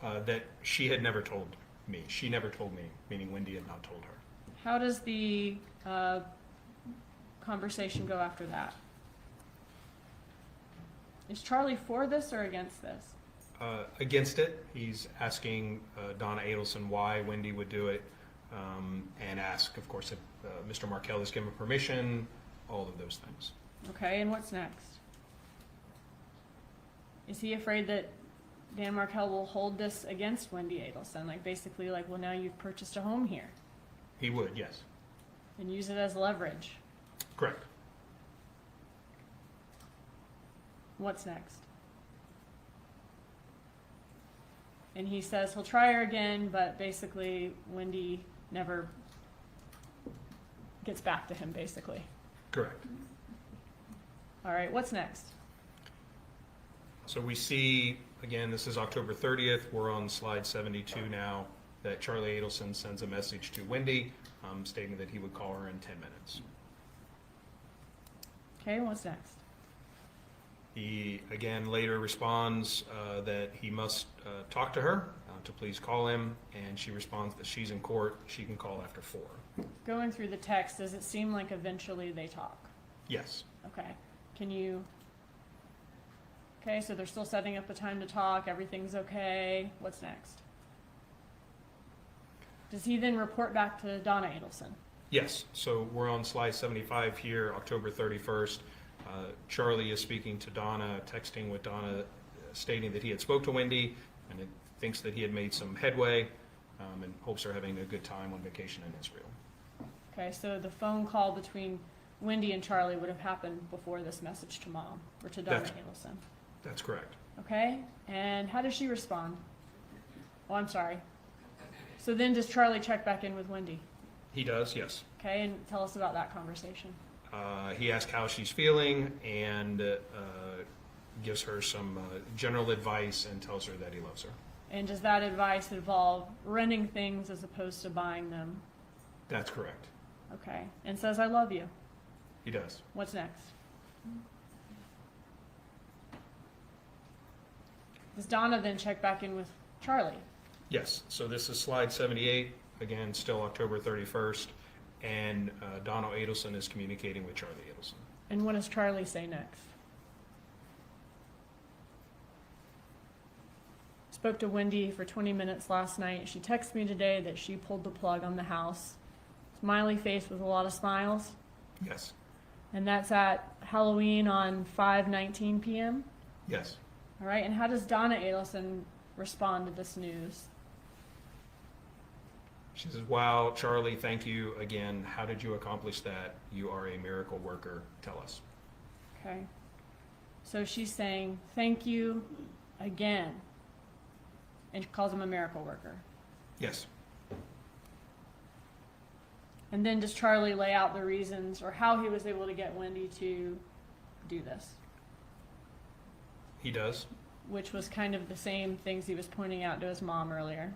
That she had never told me. She never told me, meaning Wendy had not told her. How does the conversation go after that? Is Charlie for this or against this? Against it. He's asking Donna Adelson why Wendy would do it, and ask, of course, if Mr. Markell has given permission, all of those things. Okay, and what's next? Is he afraid that Dan Markell will hold this against Wendy Adelson? Like basically like, well, now you've purchased a home here. He would, yes. And use it as leverage. Correct. What's next? And he says he'll try her again, but basically Wendy never gets back to him, basically. Correct. All right, what's next? So we see, again, this is October 30th. We're on slide 72 now, that Charlie Adelson sends a message to Wendy stating that he would call her in 10 minutes. Okay, what's next? He, again, later responds that he must talk to her to please call him, and she responds that she's in court. She can call after 4. Going through the text, does it seem like eventually they talk? Yes. Okay. Can you... Okay, so they're still setting up the time to talk. Everything's okay. What's next? Does he then report back to Donna Adelson? Yes. So we're on slide 75 here, October 31st. Charlie is speaking to Donna, texting with Donna, stating that he had spoke to Wendy and it thinks that he had made some headway, and hopes they're having a good time on vacation in Israel. Okay, so the phone call between Wendy and Charlie would have happened before this message to Mom, or to Donna Adelson. That's correct. Okay, and how does she respond? Oh, I'm sorry. So then does Charlie check back in with Wendy? He does, yes. Okay, and tell us about that conversation. He asks how she's feeling and gives her some general advice and tells her that he loves her. And does that advice involve renting things as opposed to buying them? That's correct. Okay, and says, I love you. He does. What's next? Does Donna then check back in with Charlie? Yes, so this is slide 78, again, still October 31st, and Donna Adelson is communicating with Charlie Adelson. And what does Charlie say next? Spoke to Wendy for 20 minutes last night. She texted me today that she pulled the plug on the house. Smiley face with a lot of smiles. Yes. And that's at Halloween on 5:19 p.m.? Yes. All right, and how does Donna Adelson respond to this news? She says, wow, Charlie, thank you again. How did you accomplish that? You are a miracle worker. Tell us. Okay. So she's saying, thank you again. And she calls him a miracle worker. Yes. And then does Charlie lay out the reasons or how he was able to get Wendy to do this? He does. Which was kind of the same things he was pointing out to his mom earlier.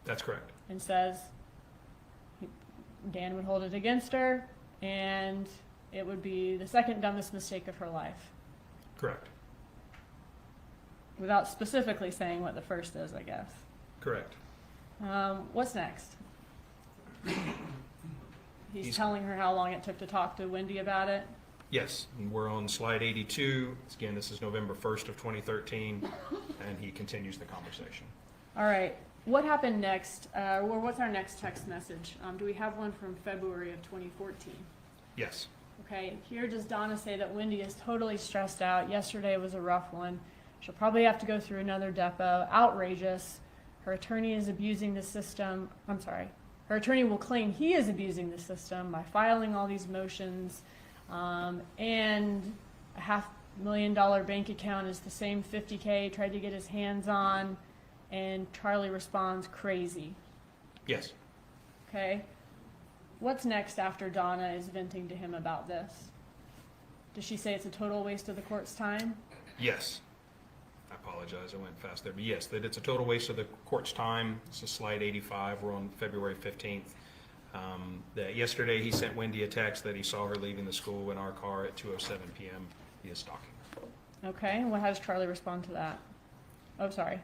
That's correct. And says Dan would hold it against her and it would be the second dumbest mistake of her life. Correct. Without specifically saying what the first is, I guess. Correct. What's next? He's telling her how long it took to talk to Wendy about it. Yes, and we're on slide 82. Again, this is November 1st of 2013, and he continues the conversation. All right. what happened next, or what's our next text message? Do we have one from February of 2014? Yes. Okay, here does Donna say that Wendy is totally stressed out. Yesterday was a rough one. She'll probably have to go through another depot. Outrageous. Her attorney is abusing the system. I'm sorry. Her attorney will claim he is abusing the system by filing all these motions. And a $500,000 bank account is the same $50K he tried to get his hands on. And Charlie responds, crazy. Yes. Okay. What's next after Donna is venting to him about this? Does she say it's a total waste of the court's time? Yes. I apologize, I went fast there, but yes, that it's a total waste of the court's time. This is slide 85, we're on February 15th. That yesterday he sent Wendy a text that he saw her leaving the school in our car at 2:07 p.m. He is stalking. Okay, and how does Charlie respond to that? Oh, sorry.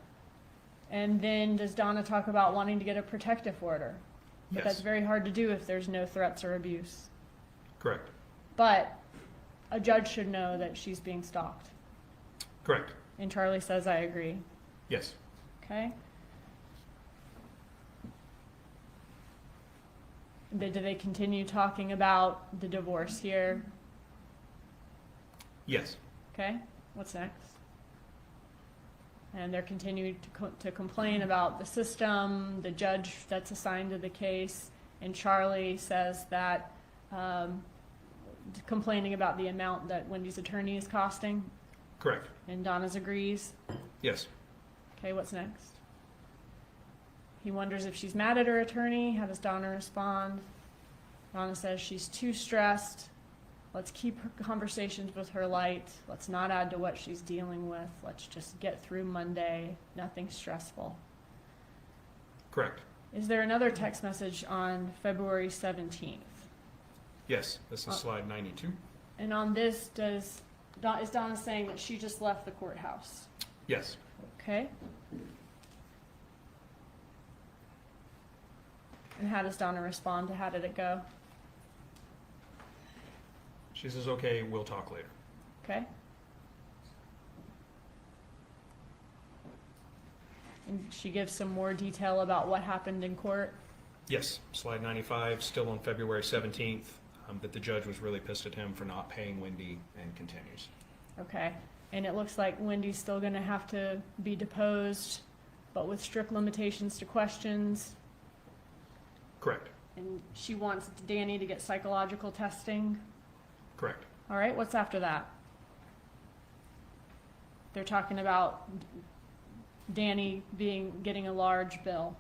And then does Donna talk about wanting to get a protective order? But Yes. that's very hard to do if there's no threats or abuse. Correct. But a judge should know that she's being stalked. Correct. And Charlie says, I agree. Yes. Okay? Do they continue talking about the divorce here? Yes. Okay? What's next? And they're continuing to complain about the system, the judge that's assigned to the case, and Charlie says that complaining about the amount that Wendy's attorney is costing, Correct. and Donna's agrees. Yes. Okay, what's next? He wonders if she's mad at her attorney. How does Donna respond? Donna says she's too stressed. Let's keep her conversations with her light. Let's not add to what she's dealing with. Let's just get through Monday. Nothing stressful. Correct. Is there another text message on February 17th? Yes. This is slide 92. And on this, is Donna saying that she just left the courthouse? Yes. Okay. And how does Donna respond to how did it go? She says, okay, we'll talk later. Okay. And she gives some more detail about what happened in court. Yes. Slide 95, still on February 17th, that the judge was really pissed at him for not paying Wendy, and continues. Okay. And it looks like Wendy's still going to have to be deposed, but with strict limitations to questions. Correct. And she wants Danny to get psychological testing. Correct. All right, what's after that? They're talking about Danny getting a large bill.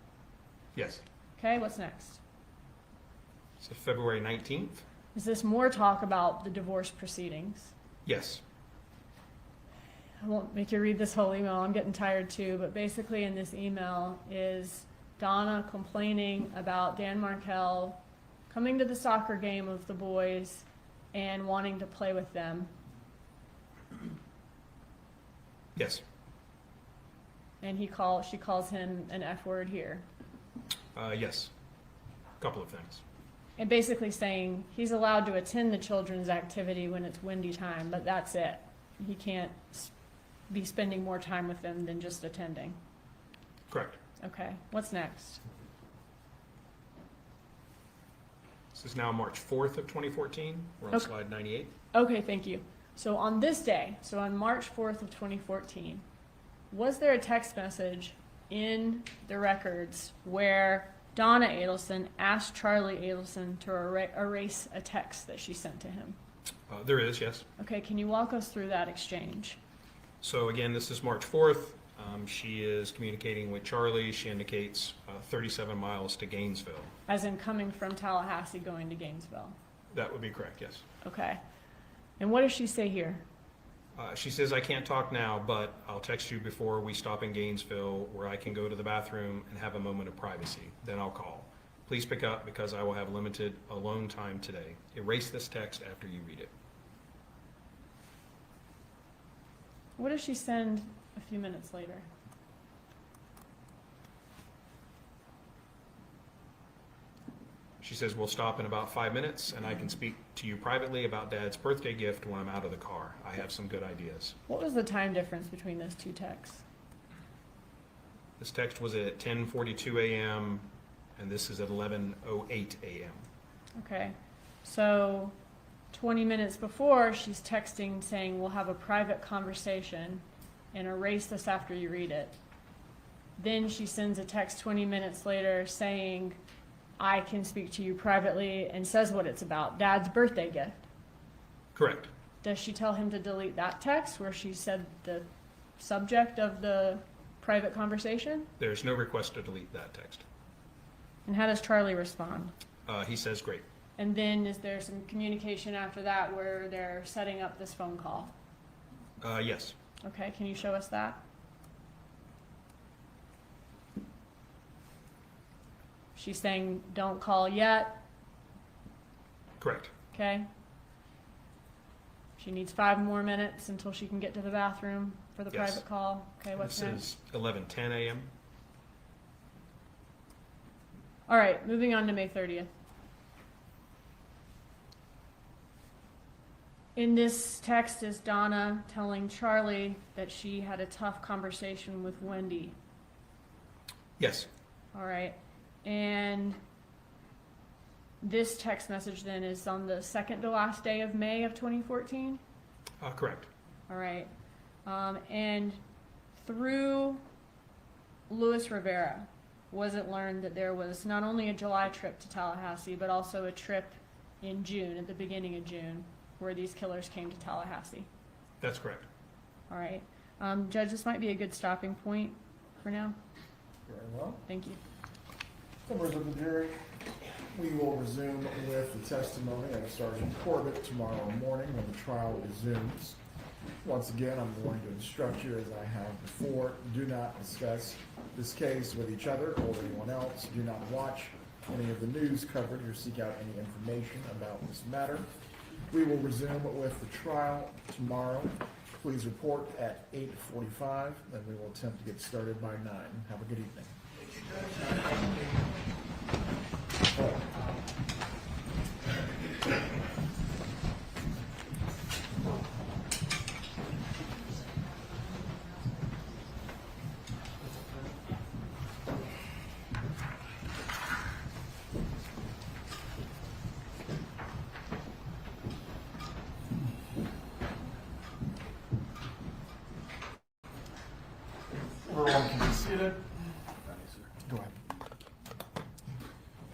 Yes. Okay, what's next? So February 19th? Is this more talk about the divorce proceedings? Yes. I won't make you read this whole email, I'm getting tired too, but basically in this email is Donna complaining about Dan Markell coming to the soccer game of the boys and wanting to play with them. Yes. And she calls him an F word here. Yes. Couple of things. And basically saying he's allowed to attend the children's activity when it's Wendy time, but that's it. He can't be spending more time with them than just attending. Correct. Okay, what's next? This is now March 4th of 2014. We're on Okay. slide 98. Okay, thank you. So on this day, so on March 4th of 2014, was there a text message in the records where Donna Adelson asked Charlie Adelson to erase a text that she sent to him? There is, yes. Okay, can you walk us through that exchange? So again, this is March 4th. She is communicating with Charlie. She indicates 37 miles to Gainesville. As in coming from Tallahassee going to Gainesville? That would be correct, yes. Okay. And what does she say here? She says, I can't talk now, but I'll text you before we stop in Gainesville where I can go to the bathroom and have a moment of privacy. Then I'll call. Please pick up because I will have limited alone time today. Erase this text after you read it. What does she send a few minutes later? She says, we'll stop in about 5 minutes and I can speak to you privately about Dad's birthday gift when I'm out of the car. I have some good ideas. What was the time difference between those two texts? This text was at 10:42 a.m. and this is at 11:08 a.m. Okay, so 20 minutes before, she's texting saying, we'll have a private conversation and erase this after you read it. Then she sends a text 20 minutes later saying, I can speak to you privately, and says what it's about, Dad's birthday gift. Correct. Does she tell him to delete that text where she said the subject of the private conversation? There's no request to delete that text. And how does Charlie respond? He says great. And then is there some communication after that where they're setting up this phone call? Yes. Okay, can you show us that? She's saying, don't call yet, Correct. okay? She needs 5 more minutes until she can get to the bathroom for the Yes. private call. Okay, what's This next? is 11:10 a.m. All right, moving on to May 30th. In this text is Donna telling Charlie that she had a tough conversation with Wendy. Yes. All right. And this text message then is on the second to last day of May of 2014? Correct. All right. And through Luis Rivera, was it learned that there was not only a July trip to Tallahassee, but also a trip in June, at the beginning of June, where these killers came to Tallahassee? That's correct. All right. Judge, this might be a good stopping point for now. Very well. Thank you. Members of the jury, we will resume with the testimony of Sergeant Corbett tomorrow morning when the trial resumes. Once again, I'm going to instruct you, as I have before, do not discuss this case with each other or anyone else. Do not watch any of the news coverage or seek out any information about this matter. We will resume with the trial tomorrow. Please report at 8:45, then we will attempt to get started by 9. Have a good evening. Everyone can be seated. Go ahead.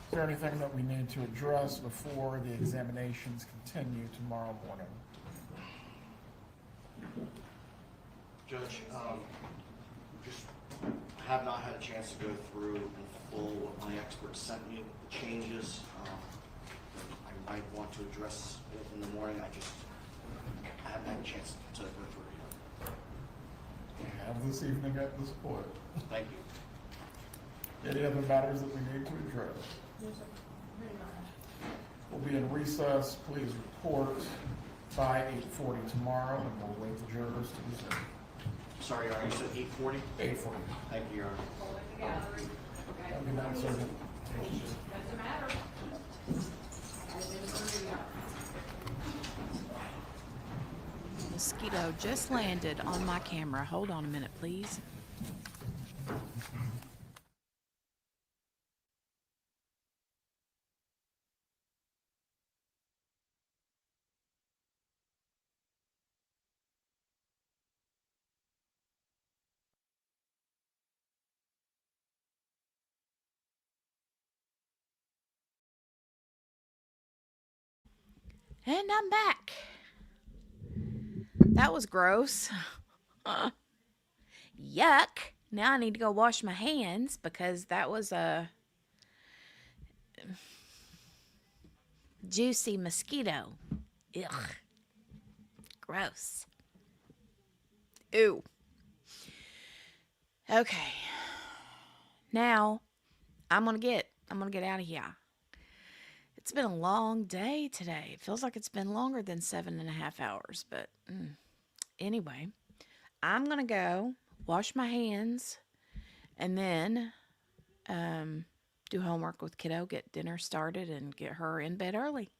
Is there anything that we need to address before the examinations continue tomorrow morning? Judge, just have not had a chance to go through in full what my expert sent me, the changes. I might want to address it in the morning. I haven't had a chance to go through it yet. We have this evening at this point. Thank you. Any other matters that we need to address? We'll be in recess. Please report by 8:40 tomorrow, and we'll wait the jurors to resume. Sorry, Your Honor, you said 8:40? 8:40. Thank you, Your Honor. Have a good night, Sergeant. Thank you. Mosquito just landed on my camera. Hold on a minute, please. And I'm back. That was gross. Yuck. Now I need to go wash my hands because that was a juicy mosquito. Ugh. Gross. Ew. Okay. Now I'm gonna get out of here. It's been a long day today. It feels like it's been longer than 7.5 hours, but anyway, I'm going to go wash my hands and then do homework with kiddo, get dinner started, and get her in bed early.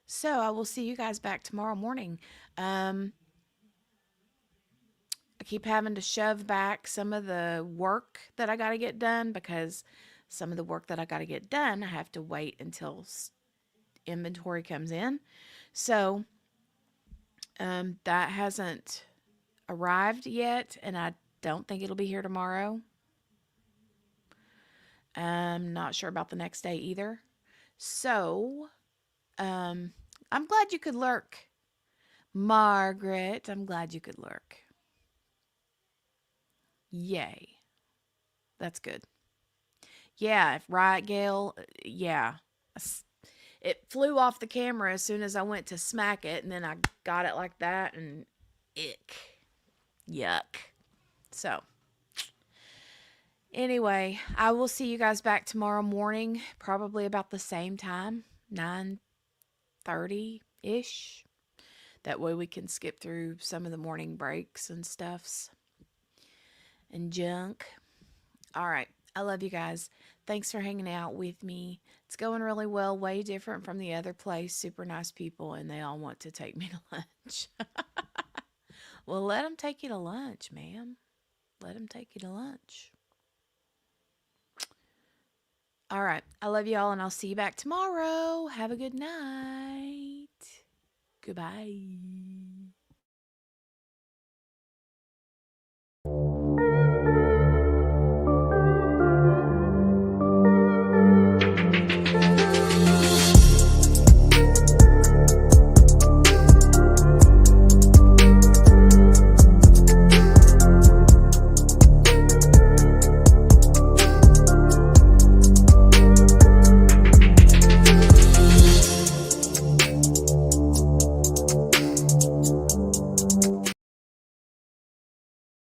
So I will see you guys back tomorrow morning. I keep having to shove back some of the work that I got to get done because some of the work that I got to get done, I have to wait until inventory comes in. So that hasn't arrived yet, and I don't think it'll be here tomorrow. I'm not sure about the next day either. So I'm glad you could lurk. Margaret, I'm glad you could lurk. Yay. That's good. Yeah, right, Gail? Yeah. It flew off the camera as soon as I went to smack it, and then I got it like that, and ick. Yuck. So, anyway, I will see you guys back tomorrow morning, probably about the same time, 9:30-ish. That way we can skip through some of the morning breaks and stuffs and junk. All right. I love you guys. Thanks for hanging out with me. It's going really well, way different from the other place. Super nice people, and they all want to take me to lunch. Well, let them take you to lunch, ma'am. Let them take you to lunch. All right. I love you all, and I'll see you back tomorrow. Have a good night. Goodbye.